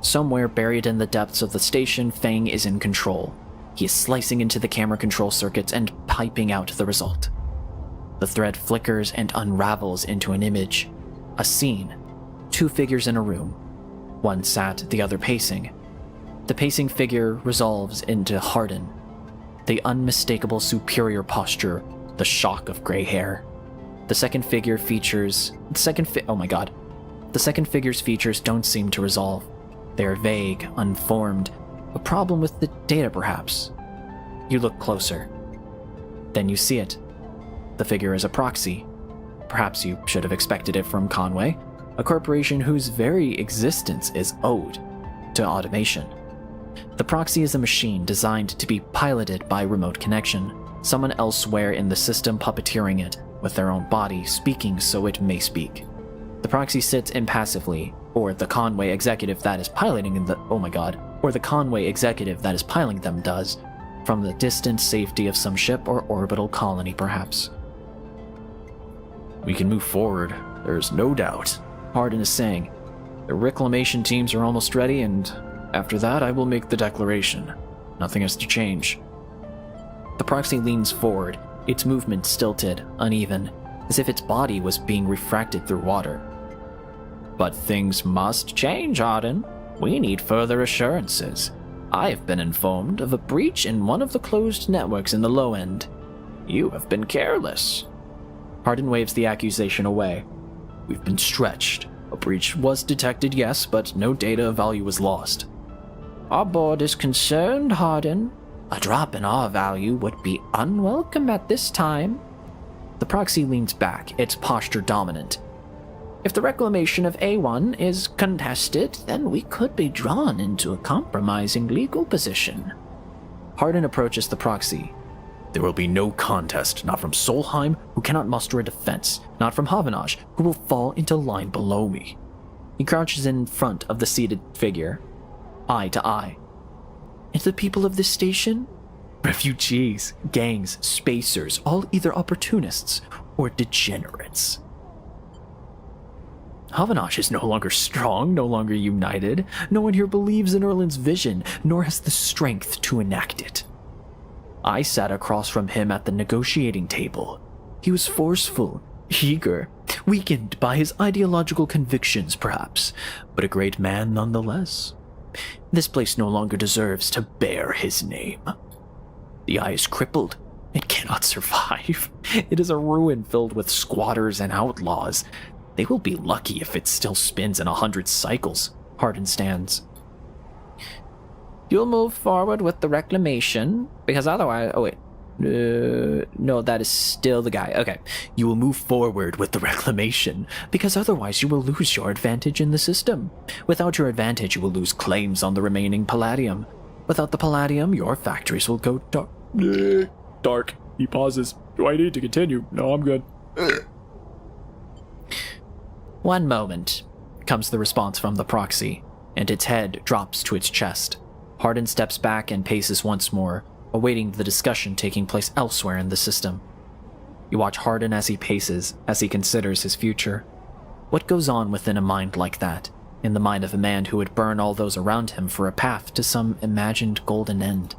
Somewhere buried in the depths of the station, Fang is in control. He is slicing into the camera control circuits and piping out the result. The thread flickers and unravels into an image, a scene, two figures in a room. One sat, the other pacing. The pacing figure resolves into Hardin, the unmistakable superior posture, the shock of gray hair. The second figure's features don't seem to resolve. They are vague, unformed, a problem with the data perhaps. You look closer. Then you see it. The figure is a proxy. Perhaps you should have expected it from Conway, a corporation whose very existence is owed to automation. The proxy is a machine designed to be piloted by remote connection, someone elsewhere in the system puppeteering it, with their own body, speaking so it may speak. The proxy sits impassively, or the Conway executive that is piloting the Conway executive that is piloting them does, from the distant safety of some ship or orbital colony perhaps. We can move forward, there's no doubt, Hardin is saying. The reclamation teams are almost ready, and after that I will make the declaration. Nothing has to change. The proxy leans forward, its movement stilted, uneven, as if its body was being refracted through water. But things must change, Hardin. We need further assurances. I have been informed of a breach in one of the closed networks in the low end. You have been careless. Hardin waves the accusation away. We've been stretched. A breach was detected, yes, but no data of value was lost. Our board is concerned, Hardin. A drop in our value would be unwelcome at this time. The proxy leans back, its posture dominant. If the reclamation of A1 is contested, then we could be drawn into a compromising legal position. Hardin approaches the proxy. There will be no contest, not from Solheim, who cannot muster a defense, not from Havanage, who will fall into line below me. He crouches in front of the seated figure, eye to eye. And the people of this station? Refugees, gangs, spacers, all either opportunists or degenerates. Havanage is no longer strong, no longer united. No one here believes in Erlin's vision, nor has the strength to enact it. I sat across from him at the negotiating table. He was forceful, eager, weakened by his ideological convictions, perhaps, but a great man nonetheless. This place no longer deserves to bear his name. The eye is crippled. It cannot survive. It is a ruin filled with squatters and outlaws. They will be lucky if it still spins in 100 cycles. Hardin stands. You'll move forward with the reclamation, because otherwise... no, that is still the guy. Okay. You will move forward with the reclamation, because otherwise you will lose your advantage in the system. Without your advantage, you will lose claims on the remaining palladium. Without the palladium, your factories will go dark. Dark. He pauses. Do I need to continue? No, I'm good. One moment, comes the response from the proxy, and its head drops to its chest. Hardin steps back and paces once more, awaiting the discussion taking place elsewhere in the system. You watch Hardin as he paces, as he considers his future. What goes on within a mind like that, in the mind of a man who would burn all those around him for a path to some imagined golden end?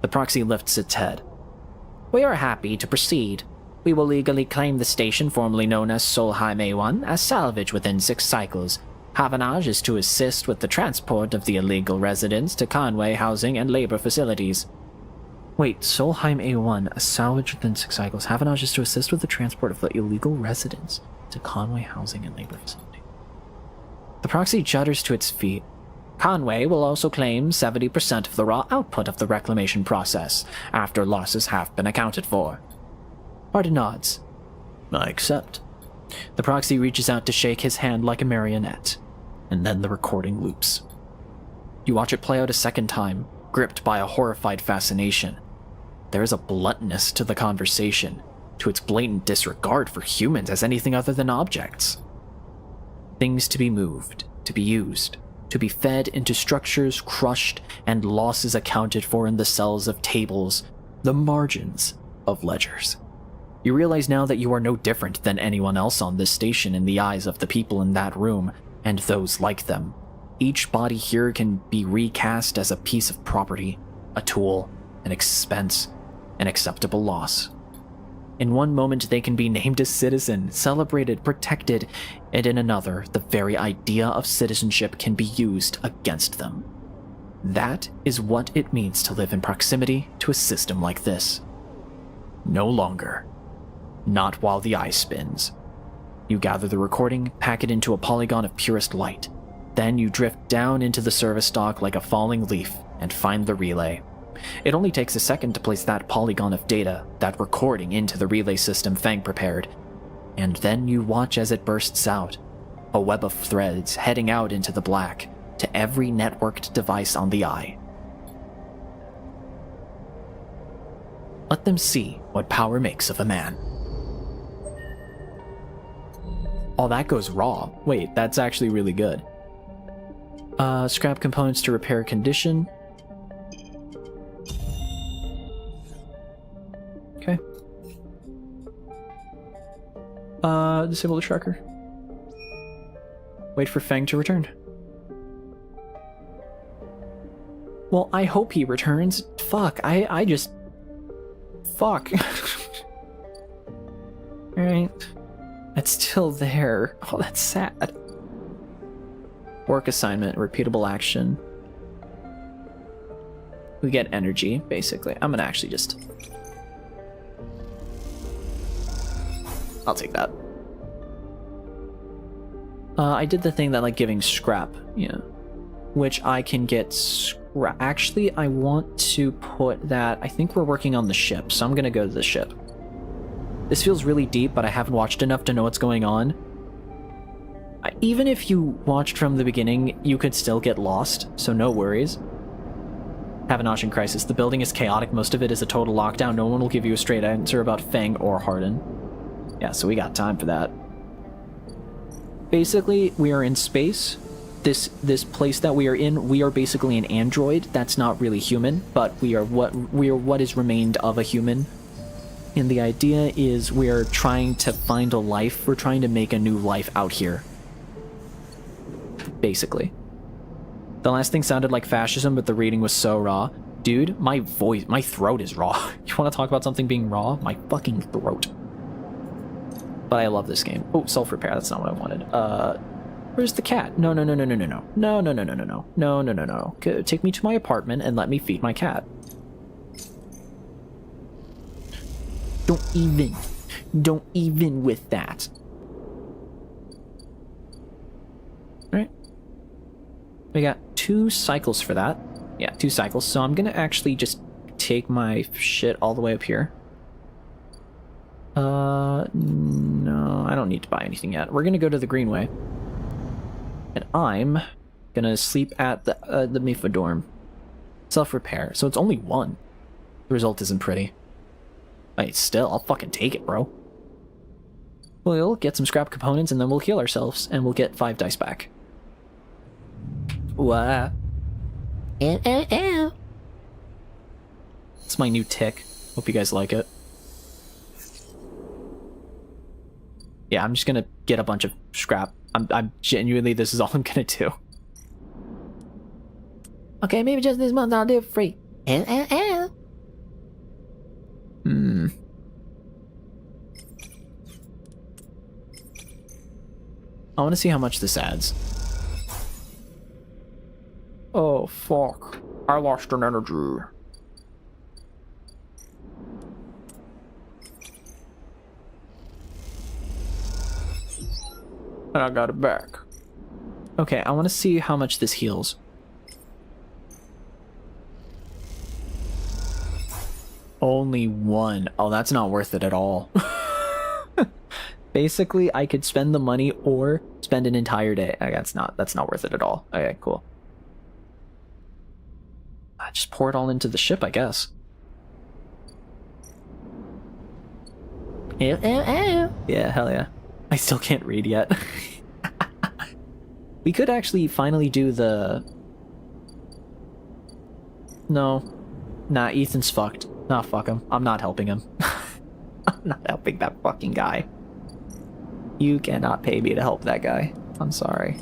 The proxy lifts its head. We are happy to proceed. We will legally claim the station formerly known as Solheim A1 as salvage within 6 cycles. Havanage is to assist with the transport of the illegal residents to Conway housing and labor facilities. Wait, Solheim A1, a salvage within 6 cycles. Havanage is to assist with the transport of the illegal residents to Conway housing and labor facility. The proxy judders to its feet. Conway will also claim 70% of the raw output of the reclamation process, after losses have been accounted for. Hardin nods. I accept. The proxy reaches out to shake his hand like a marionette, and then the recording loops. You watch it play out a second time, gripped by a horrified fascination. There is a bluntness to the conversation, to its blatant disregard for humans as anything other than objects. Things to be moved, to be used, to be fed into structures crushed and losses accounted for in the cells of tables, the margins of ledgers. You realize now that you are no different than anyone else on this station in the eyes of the people in that room, and those like them. Each body here can be recast as a piece of property, a tool, an expense, an acceptable loss. In one moment, they can be named a citizen, celebrated, protected, and in another, the very idea of citizenship can be used against them. That is what it means to live in proximity to a system like this. No longer. Not while the eye spins. You gather the recording, pack it into a polygon of purest light. Then you drift down into the service dock like a falling leaf and find the relay. It only takes a second to place that polygon of data, that recording, into the relay system Fang prepared. And then you watch as it bursts out. A web of threads heading out into the black, to every networked device on the eye. Let them see what power makes of a man. Oh, that goes raw. Wait, that's actually really good. Scrap components to repair condition. Okay. Disable the tracker. Wait for Fang to return. Well, I hope he returns. Fuck, I just... Fuck. Alright. It's still there. Oh, that's sad. Work assignment, repeatable action. We get energy, basically. I'm gonna actually just... I'll take that. I did the thing that, like, giving scrap, yeah. Which I can get scrap. Actually, I want to put that... I think we're working on the ship, so I'm gonna go to the ship. This feels really deep, but I haven't watched enough to know what's going on. Even if you watched from the beginning, you could still get lost, so no worries. Have an Ocean Crisis. The building is chaotic. Most of it is a total lockdown. No one will give you a straight answer about Fang or Hardin. Yeah, so we got time for that. Basically, we are in space. This place that we are in, we are basically an android. That's not really human, but we are what is remained of a human. And the idea is we are trying to find a life. We're trying to make a new life out here. Basically. The last thing sounded like fascism, but the reading was so raw. Dude, my throat is raw. You want to talk about something being raw? My fucking throat. But I love this game. Oh, self-repair, that's not what I wanted. Where's the cat? No. Take me to my apartment and let me feed my cat. Don't even with that. Alright. We got 2 cycles for that. Yeah, 2 cycles. So I'm gonna actually just take my shit all the way up here. No, I don't need to buy anything yet. We're gonna go to the Greenway. And I'm gonna sleep at the Mifa dorm. Self-repair. So it's only 1. The result isn't pretty. Wait, still, I'll fucking take it, bro. We'll get some scrap components and then we'll heal ourselves and we'll get 5 dice back. What? It's my new tick. Hope you guys like it. Yeah, I'm just gonna get a bunch of scrap. I'm genuinely, this is all I'm gonna do. Okay, maybe just this month I'll do it free. I want to see how much this adds. Oh, fuck. I lost an energy. And I got it back. Okay, I want to see how much this heals. Only 1. Oh, that's not worth it at all. Basically, I could spend the money or spend an entire day. That's not worth it at all. Okay, cool. I just pour it all into the ship, I guess. Yeah, hell yeah. I still can't read yet. We could actually finally do the... No. Nah, Ethan's fucked. Nah, fuck him. I'm not helping him. I'm not helping that fucking guy. You cannot pay me to help that guy. I'm sorry.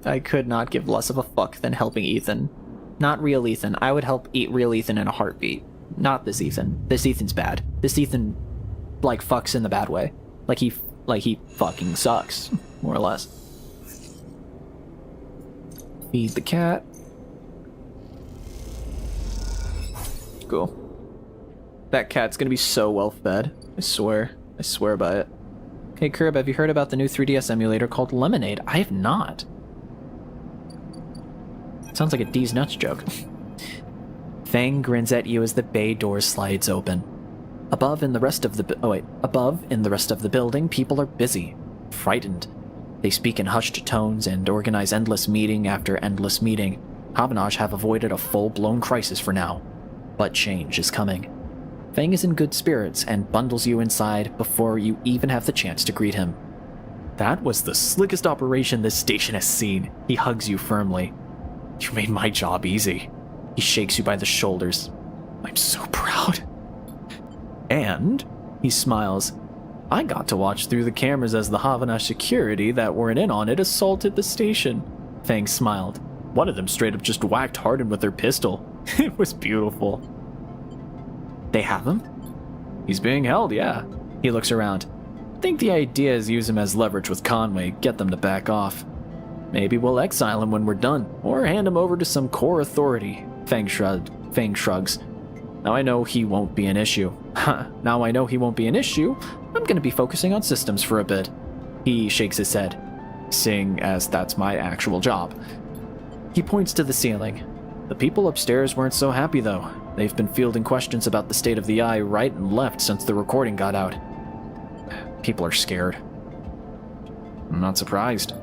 I could not give less of a fuck than helping Ethan. Not real Ethan. I would help eat real Ethan in a heartbeat. Not this Ethan. This Ethan's bad. This Ethan, like, fucks in the bad way. Like he fucking sucks, more or less. Feed the cat. Cool. That cat's gonna be so well fed. I swear. I swear by it. Hey Kirb, have you heard about the new 3DS emulator called Lemonade? I have not. Sounds like a D's Nuts joke. Fang grins at you as the bay door slides open. Above in the rest of the building, people are busy, frightened. They speak in hushed tones and organize endless meeting after endless meeting. Havanage have avoided a full-blown crisis for now, but change is coming. Fang is in good spirits and bundles you inside before you even have the chance to greet him. That was the slickest operation this station has seen. He hugs you firmly. You made my job easy. He shakes you by the shoulders. I'm so proud. And, he smiles, I got to watch through the cameras as the Havanage security that weren't in on it assaulted the station. Fang smiled. One of them straight up just whacked Hardin with their pistol. It was beautiful. They have him? He's being held, yeah. He looks around. Think the idea is use him as leverage with Conway, get them to back off. Maybe we'll exile him when we're done, or hand him over to some core authority. Fang shrugs. Now I know he won't be an issue. Now I know he won't be an issue, I'm gonna be focusing on systems for a bit. He shakes his head, seeing as that's my actual job. He points to the ceiling. The people upstairs weren't so happy though. They've been fielding questions about the state of the eye right and left since the recording got out. People are scared. I'm not surprised.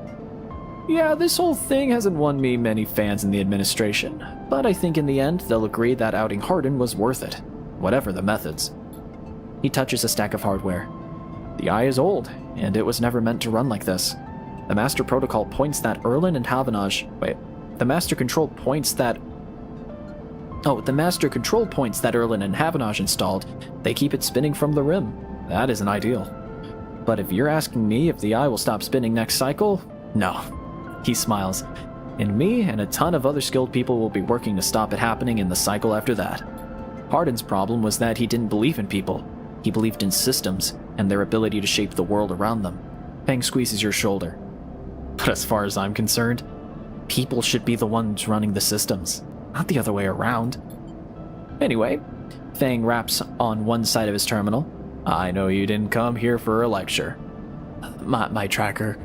Yeah, this whole thing hasn't won me many fans in the administration, but I think in the end they'll agree that outing Hardin was worth it, whatever the methods. He touches a stack of hardware. The eye is old, and it was never meant to run like this. The master protocol points that Erlin and Havanage... The master control points that Erlin and Havanage installed, they keep it spinning from the rim. That isn't ideal. But if you're asking me if the eye will stop spinning next cycle, no. He smiles. And me and a ton of other skilled people will be working to stop it happening in the cycle after that. Hardin's problem was that he didn't believe in people. He believed in systems and their ability to shape the world around them. Fang squeezes your shoulder. But as far as I'm concerned, people should be the ones running the systems, not the other way around. Anyway, Fang raps on one side of his terminal. I know you didn't come here for a lecture. My tracker.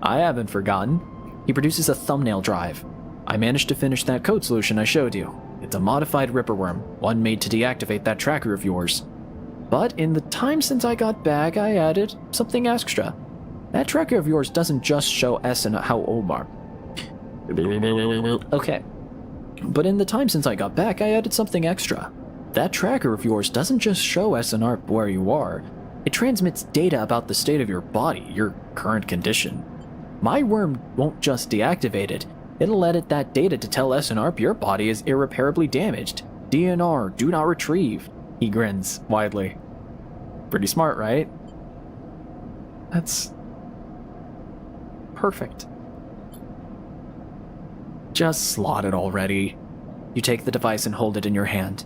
I haven't forgotten. He produces a thumbnail drive. I managed to finish that code solution I showed you. It's a modified ripperworm, one made to deactivate that tracker of yours. But in the time since I got back, I added something extra. That tracker of yours doesn't just show S and how Omar. Okay. But in the time since I got back, I added something extra. That tracker of yours doesn't just show SNR where you are. It transmits data about the state of your body, your current condition. My worm won't just deactivate it. It'll edit that data to tell SNR your body is irreparably damaged. DNR, do not retrieve. He grins widely. Pretty smart, right? That's perfect. Just slot it already. You take the device and hold it in your hand.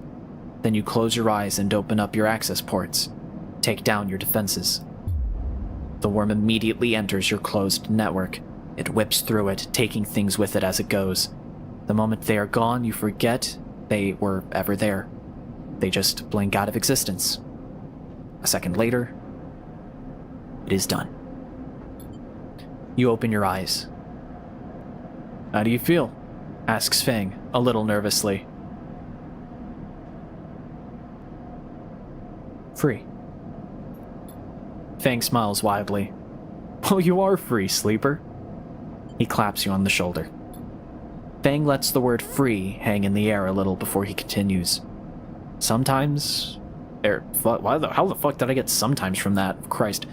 Then you close your eyes and open up your access ports. Take down your defenses. The worm immediately enters your closed network. It whips through it, taking things with it as it goes. The moment they are gone, you forget they were ever there. They just blink out of existence. A second later, it is done. You open your eyes. How do you feel? Asks Fang, a little nervously. Free. Fang smiles wildly. Well, you are free, sleeper. He claps you on the shoulder. Fang lets the word free hang in the air a little before he continues. Sometimes... how the fuck did I get sometimes from that? Christ.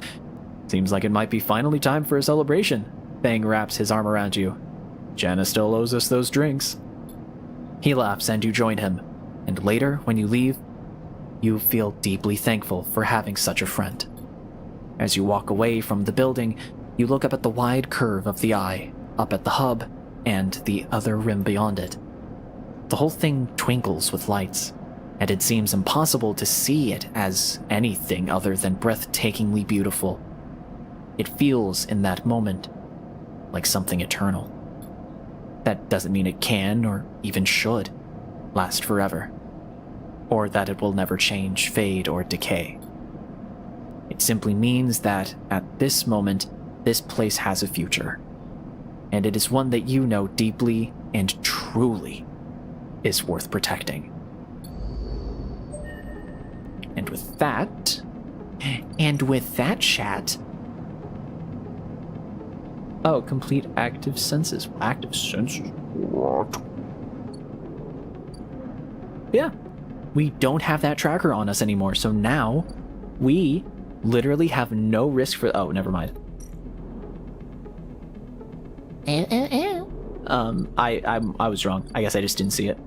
Seems like it might be finally time for a celebration. Fang wraps his arm around you. Jenna still owes us those drinks. He laughs and you join him. And later, when you leave, you feel deeply thankful for having such a friend. As you walk away from the building, you look up at the wide curve of the eye. up at the hub, and the other rim beyond it. The whole thing twinkles with lights, and it seems impossible to see it as anything other than breathtakingly beautiful. It feels, in that moment, like something eternal. That doesn't mean it can, or even should, last forever, or that it will never change, fade, or decay. It simply means that, at this moment, this place has a future, and it is one that you know deeply and truly is worth protecting. And with that, chat. Oh, complete active senses. Active senses? What? Yeah. We don't have that tracker on us anymore, so now we literally have no risk for. Oh, never mind. I was wrong. I guess I just didn't see it.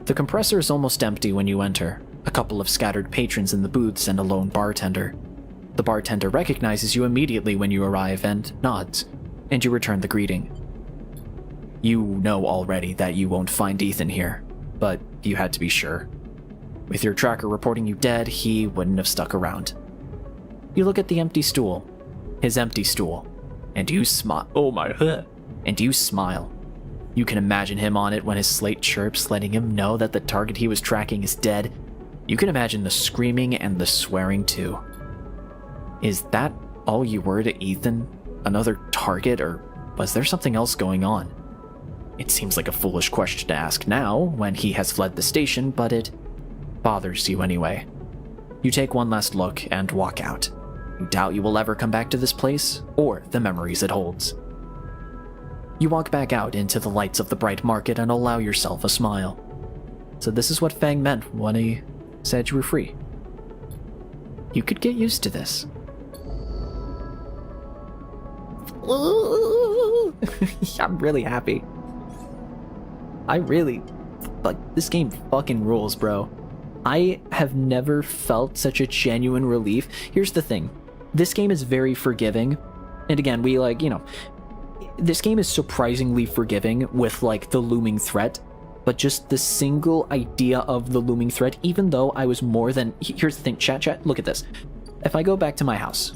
The compressor is almost empty when you enter. A couple of scattered patrons in the booths and a lone bartender. The bartender recognizes you immediately when you arrive and nods, and you return the greeting. You know already that you won't find Ethan here, but you had to be sure. With your tracker reporting you dead, he wouldn't have stuck around. You look at the empty stool, his empty stool, and you smile. Oh my god. And you smile. You can imagine him on it when his slate chirps, letting him know that the target he was tracking is dead. You can imagine the screaming and the swearing too. Is that all you were to Ethan? Another target, or was there something else going on? It seems like a foolish question to ask now, when he has fled the station, but it bothers you anyway. You take one last look and walk out. You doubt you will ever come back to this place, or the memories it holds. You walk back out into the lights of the bright market and allow yourself a smile. So this is what Fang meant when he said you were free. You could get used to this. I'm really happy. This game fucking rules, bro. I have never felt such a genuine relief. Here's the thing. This game is very forgiving. And again, this game is surprisingly forgiving with, the looming threat. But just the single idea of the looming threat, even though I was more than... Here's the thing, chat, look at this. If I go back to my house,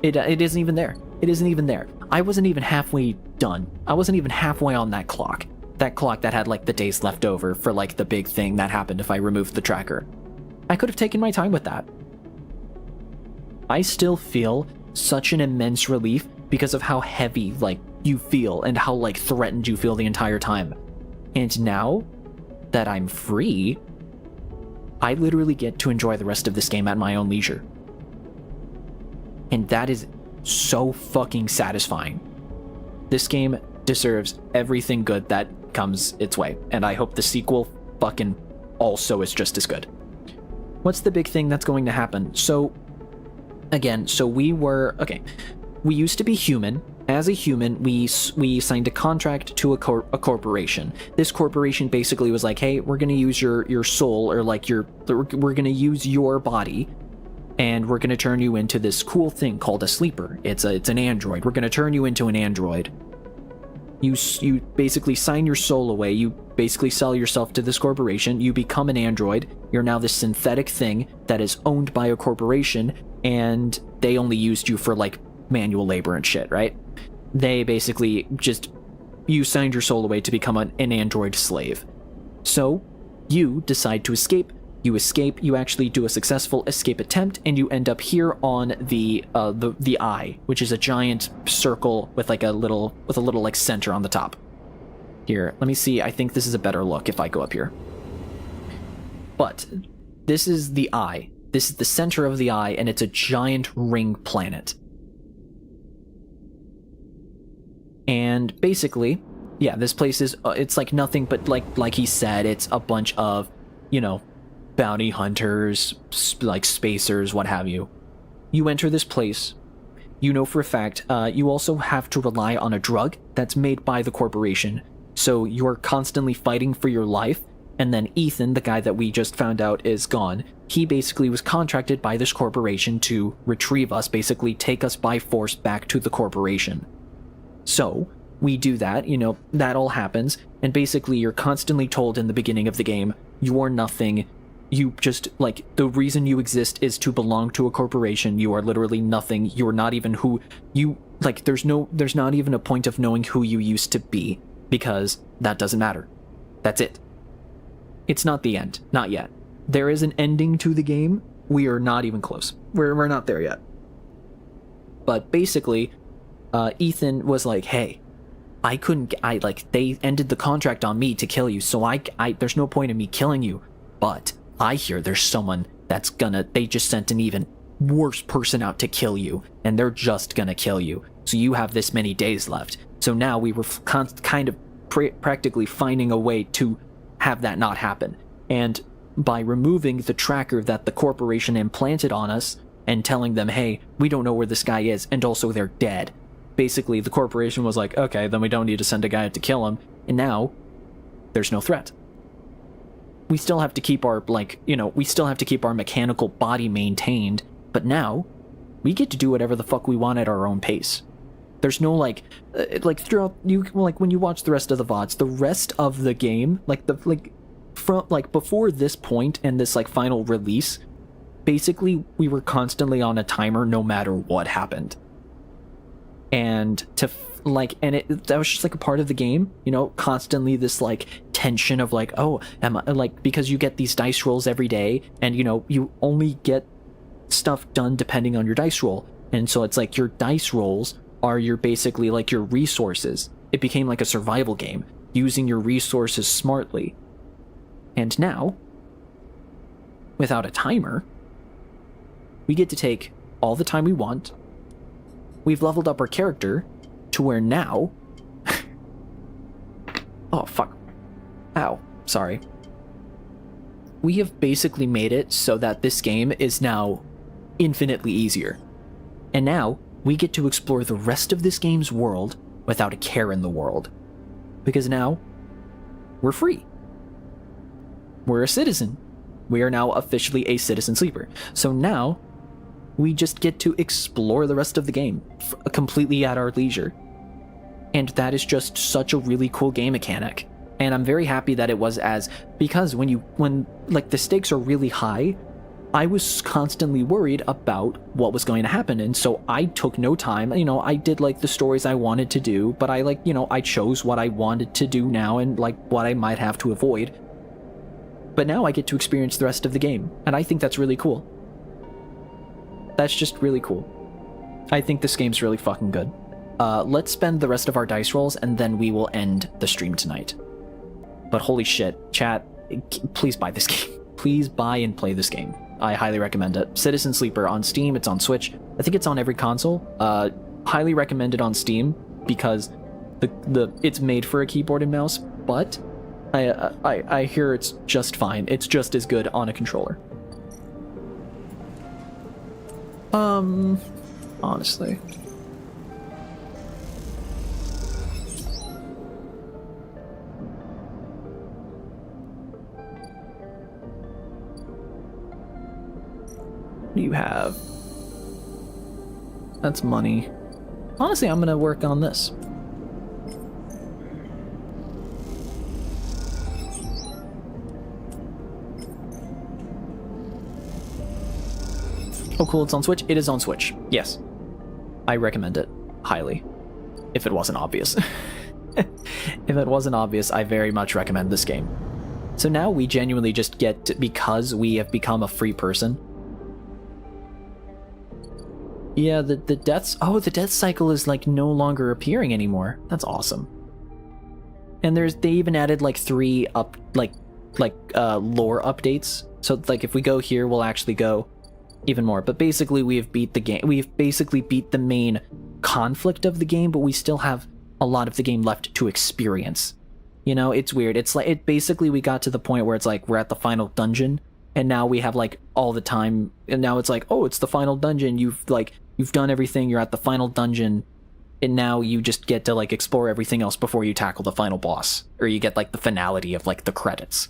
it isn't even there. It isn't even there. I wasn't even halfway done. I wasn't even halfway on that clock. That clock that had, the days left over for, the big thing that happened if I removed the tracker. I could have taken my time with that. I still feel such an immense relief because of how heavy, you feel and how, threatened you feel the entire time. And now that I'm free, I literally get to enjoy the rest of this game at my own leisure. And that is so fucking satisfying. This game deserves everything good that comes its way, and I hope the sequel fucking also is just as good. What's the big thing that's going to happen? So, again, we used to be human. As a human, we signed a contract to a corporation. This corporation basically was like, hey, we're gonna use your soul, or we're gonna use your body, and we're gonna turn you into this cool thing called a sleeper. It's an android. We're gonna turn you into an android. You basically sign your soul away. You basically sell yourself to this corporation. You become an android. You're now this synthetic thing that is owned by a corporation, and they only used you for manual labor and shit, right? They basically you signed your soul away to become an android slave. So you decide to escape. You escape, you actually do a successful escape attempt, and you end up here on the eye, which is a giant circle with a little center on the top. Here, let me see. I think this is a better look if I go up here. But this is the eye. This is the center of the eye, and it's a giant ring planet. And basically, yeah, this place is it's nothing but like he said, it's a bunch of, bounty hunters, spacers, what have you. You enter this place. You know for a fact, you also have to rely on a drug that's made by the corporation. So you're constantly fighting for your life, And then Ethan, the guy that we just found out is gone, he basically was contracted by this corporation to retrieve us, basically take us by force back to the corporation. So, we do that, you know, that all happens, and basically you're constantly told in the beginning of the game, you are nothing, you just, like, the reason you exist is to belong to a corporation, you are literally nothing, you're not even who you, like, there's not even a point of knowing who you used to be, because that doesn't matter. That's it. It's not the end. Not yet. There is an ending to the game. We are not even close. We're not there yet. But basically, Ethan was like, hey, they ended the contract on me to kill you, so there's no point in me killing you. But I hear there's someone they just sent an even worse person out to kill you, and they're just gonna kill you. So you have this many days left. So now we were kind of practically finding a way to have that not happen. And by removing the tracker that the corporation implanted on us and telling them, hey, we don't know where this guy is, and also they're dead. Basically, the corporation was like, okay, then we don't need to send a guy out to kill him, and now there's no threat. We still have to keep our, we still have to keep our mechanical body maintained, but now we get to do whatever the fuck we want at our own pace. There's no, throughout, when you watch the rest of the VODs, the rest of the game, before this point and this, final release, basically, we were constantly on a timer no matter what happened. And that was just, a part of the game, constantly this, tension of, because you get these dice rolls every day, and, you only get stuff done depending on your dice roll. And so it's your dice rolls are basically your resources. It became like a survival game, using your resources smartly. And now, without a timer, we get to take all the time we want. We've leveled up our character to where now... oh, fuck. Ow. Sorry. We have basically made it so that this game is now infinitely easier. And now, we get to explore the rest of this game's world without a care in the world. Because now, we're free. We're a citizen. We are now officially a citizen sleeper. So now, we just get to explore the rest of the game completely at our leisure. And that is just such a really cool game mechanic. And I'm very happy that it was because when the stakes are really high, I was constantly worried about what was going to happen, and so I took no time. I did the stories I wanted to do, but I chose what I wanted to do now and what I might have to avoid. But now I get to experience the rest of the game, and I think that's really cool. That's just really cool. I think this game's really fucking good. Let's spend the rest of our dice rolls, and then we will end the stream tonight. But holy shit, chat, please buy this game. Please buy and play this game. I highly recommend it. Citizen Sleeper on Steam, it's on Switch. I think it's on every console. Highly recommend it on Steam because it's made for a keyboard and mouse, but I hear it's just fine. It's just as good on a controller. Honestly. You have. That's money. Honestly, I'm gonna work on this. Oh cool, it's on Switch? It is on Switch. Yes. I recommend it. Highly. If it wasn't obvious. If it wasn't obvious, I very much recommend this game. So now we genuinely just get, because we have become a free person. Yeah, the deaths... Oh, the death cycle is, no longer appearing anymore. That's awesome. And they even added, 3 lore updates. So, if we go here, we'll actually go even more. But basically, we have beat the game. We've basically beat the main conflict of the game, but we still have a lot of the game left to experience. It's weird. It's basically we got to the point where it's we're at the final dungeon, and now we have, all the time, and now it's oh, it's the final dungeon. You've done everything, you're at the final dungeon, and now you just get to, explore everything else before you tackle the final boss. Or you get, the finality of, the credits.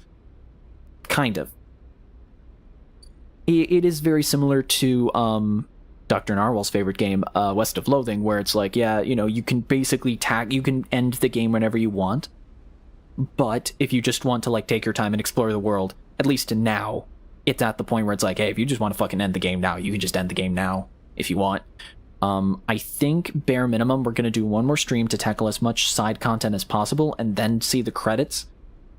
kind of. It is very similar to Dr. Narwhal's favorite game, West of Loathing, where it's like, yeah, you know, you can basically you can end the game whenever you want, but if you just want to like take your time and explore the world, at least now, it's at the point where it's like, hey, if you just want to fucking end the game now, you can just end the game now if you want. I think bare minimum we're gonna do one more stream to tackle as much side content as possible, and then see the credits,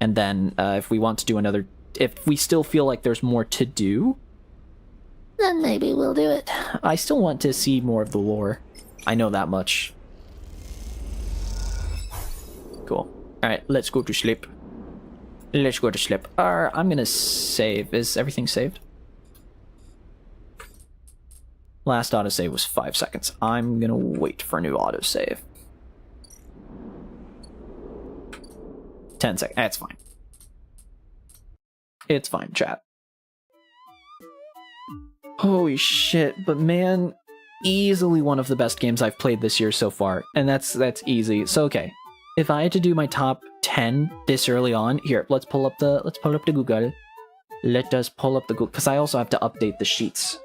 and then if we want to do another, if we still feel like there's more to do, then maybe we'll do it. I still want to see more of the lore. I know that much. Cool. Alright, let's go to sleep. Let's go to sleep. I'm gonna save. Is everything saved? Last autosave was 5 seconds. I'm gonna wait for a new autosave. 10 seconds. That's fine. It's fine, chat. Holy shit, but man, easily one of the best games I've played this year so far, and that's easy. So okay, if I had to do my top 10 this early on, here, let's pull up the Google. Let us pull up the Google, because I also have to update the sheets.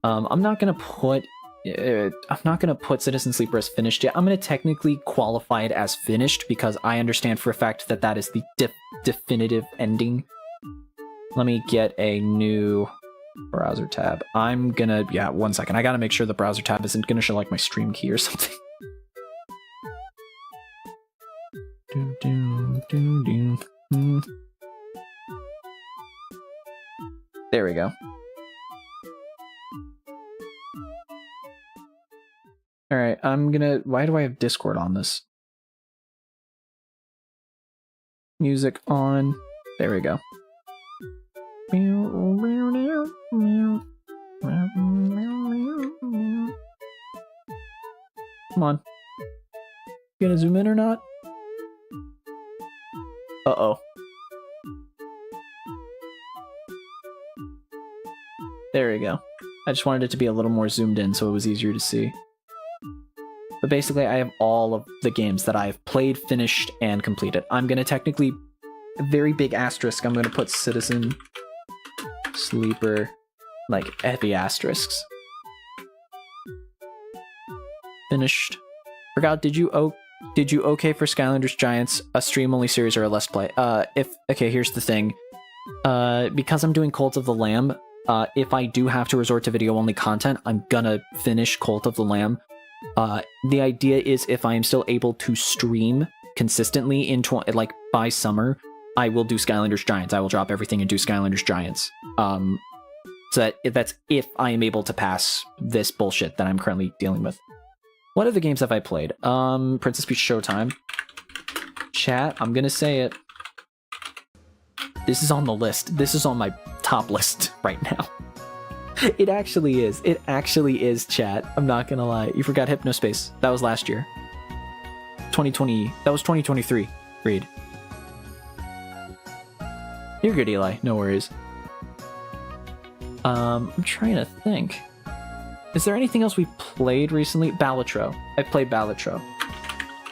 I'm not gonna put Citizen Sleeper as finished yet. I'm gonna technically qualify it as finished because I understand for a fact that that is the definitive ending. Let me get a new browser tab. I'm gonna, yeah, 1 second. I gotta make sure the browser tab isn't gonna show like my stream key or something. There we go. Alright, I'm gonna, why do I have Discord on this? Music on. There we go. Come on. You gonna zoom in or not? Uh-oh. There we go. I just wanted it to be a little more zoomed in so it was easier to see. But basically, I have all of the games that I've played, finished, and completed. I'm gonna technically, a very big asterisk, I'm gonna put Citizen Sleeper, like, heavy asterisks. Finished. Forgot, did you okay for Skylanders Giants, a stream-only series or a Let's Play? Okay, here's the thing. Because I'm doing Cult of the Lamb, if I do have to resort to video-only content, I'm gonna finish Cult of the Lamb. The idea is if I am still able to stream consistently in like by summer, I will do Skylanders Giants. I will drop everything and do Skylanders Giants. So that's if I am able to pass this bullshit that I'm currently dealing with. What other games have I played? Princess Peach Showtime. Chat, I'm gonna say it. This is on the list. This is on my top list right now. It actually is. It actually is, chat. I'm not gonna lie. You forgot Hypnospace. That was last year. 2020. That was 2023. Read. You're good, Eli. No worries. I'm trying to think. Is there anything else we played recently? Balatro. I played Balatro.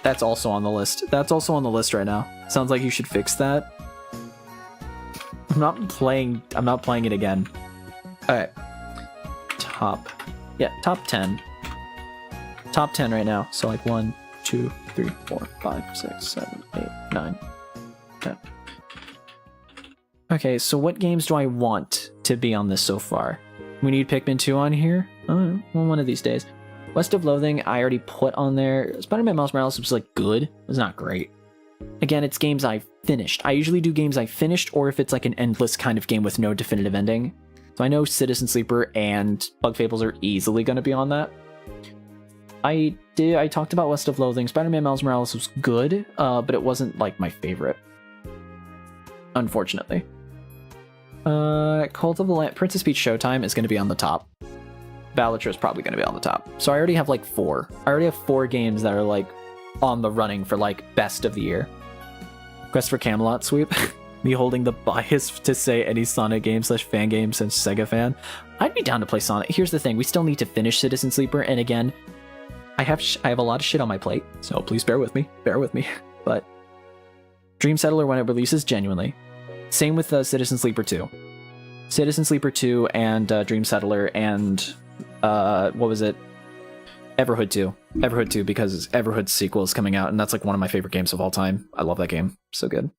That's also on the list. That's also on the list right now. Sounds like you should fix that. I'm not playing it again. Alright. Top 10. Top 10 right now. So like 1, 2, 3, 4, 5, 6, 7, 8, 9, 10. Okay, so what games do I want to be on this so far? We need Pikmin 2 on here? Oh, well, one of these days. West of Loathing, I already put on there. Spider-Man Miles Morales was like good. It was not great. Again, it's games I've finished. I usually do games I've finished, or if it's like an endless kind of game with no definitive ending. So I know Citizen Sleeper and Bug Fables are easily going to be on that. I talked about West of Loathing. Spider-Man Miles Morales was good, but it wasn't like my favorite. Unfortunately. Cult of the Lamb, Princess Peach Showtime is going to be on the top. Balatro is probably going to be on the top. So I already have like 4. I already have 4 games that are like on the running for like best of the year. Quest for Camelot sweep. Me holding the bias to say any Sonic game / fan game since Sega fan. I'd be down to play Sonic. Here's the thing, we still need to finish Citizen Sleeper, and again, I have a lot of shit on my plate, so please bear with me. But Dream Settler when it releases, genuinely. Same with Citizen Sleeper 2. Citizen Sleeper 2 and Dream Settler and what was it? Everhood 2. Everhood 2, because Everhood's sequel is coming out, and that's like one of my favorite games of all time. I love that game. So good.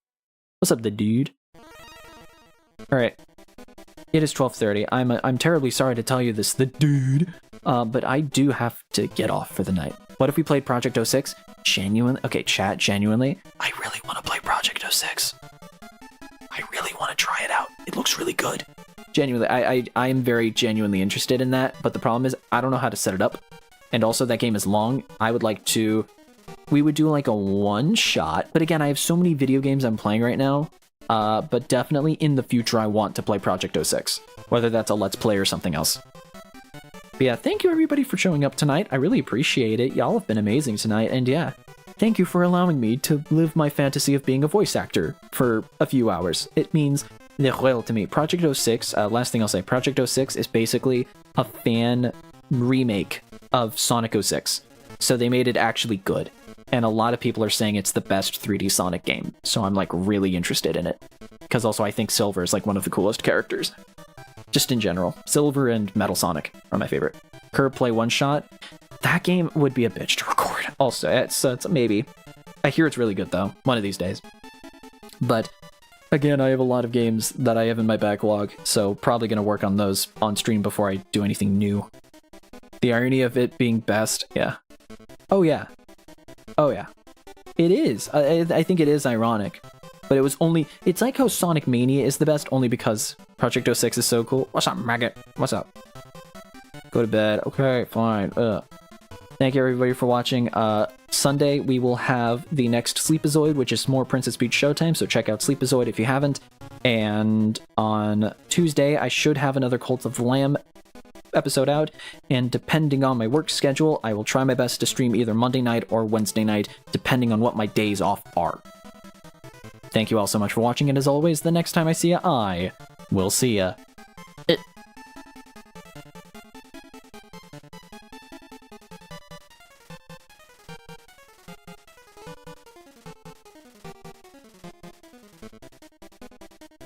What's up, the dude? Alright. It is 12:30. I'm terribly sorry to tell you this, the dude. But I do have to get off for the night. What if we played Project 06? Genuinely? Okay, chat, genuinely. I really want to play Project 06. I really want to try it out. It looks really good. Genuinely, I am very genuinely interested in that, but the problem is I don't know how to set it up. And also that game is long. I would like to... We would do like a one-shot, but again, I have so many video games I'm playing right now. But definitely in the future I want to play Project 06. Whether that's a Let's Play or something else. But yeah, thank you everybody for showing up tonight. I really appreciate it. Y'all have been amazing tonight, and yeah. Thank you for allowing me to live my fantasy of being a voice actor for a few hours. It means the world to me. Project 06, last thing I'll say, Project 06 is basically a fan remake of Sonic 06. So they made it actually good. And a lot of people are saying it's the best 3D Sonic game. So I'm like really interested in it. Because also I think Silver is like one of the coolest characters. Just in general. Silver and Metal Sonic are my favorite. Curb Play One Shot. That game would be a bitch to record. Also, it's a maybe. I hear it's really good though. One of these days. But again, I have a lot of games that I have in my backlog. So probably going to work on those on stream before I do anything new. The irony of it being best. Yeah. Oh yeah. Oh yeah. It is. I think it is ironic. But it was only... It's like how Sonic Mania is the best only because Project 06 is so cool. What's up, maggot? What's up? Go to bed. Okay, fine. Thank you everybody for watching. Sunday we will have the next KiRBiZOiD, which is more Princess Peach Showtime, so check out KiRBiZOiD if you haven't. And on Tuesday I should have another Cult of the Lamb episode out, and depending on my work schedule, I will try my best to stream either Monday night or Wednesday night, depending on what my days off are. Thank you all so much for watching, and as always, the next time I see ya, I will see ya.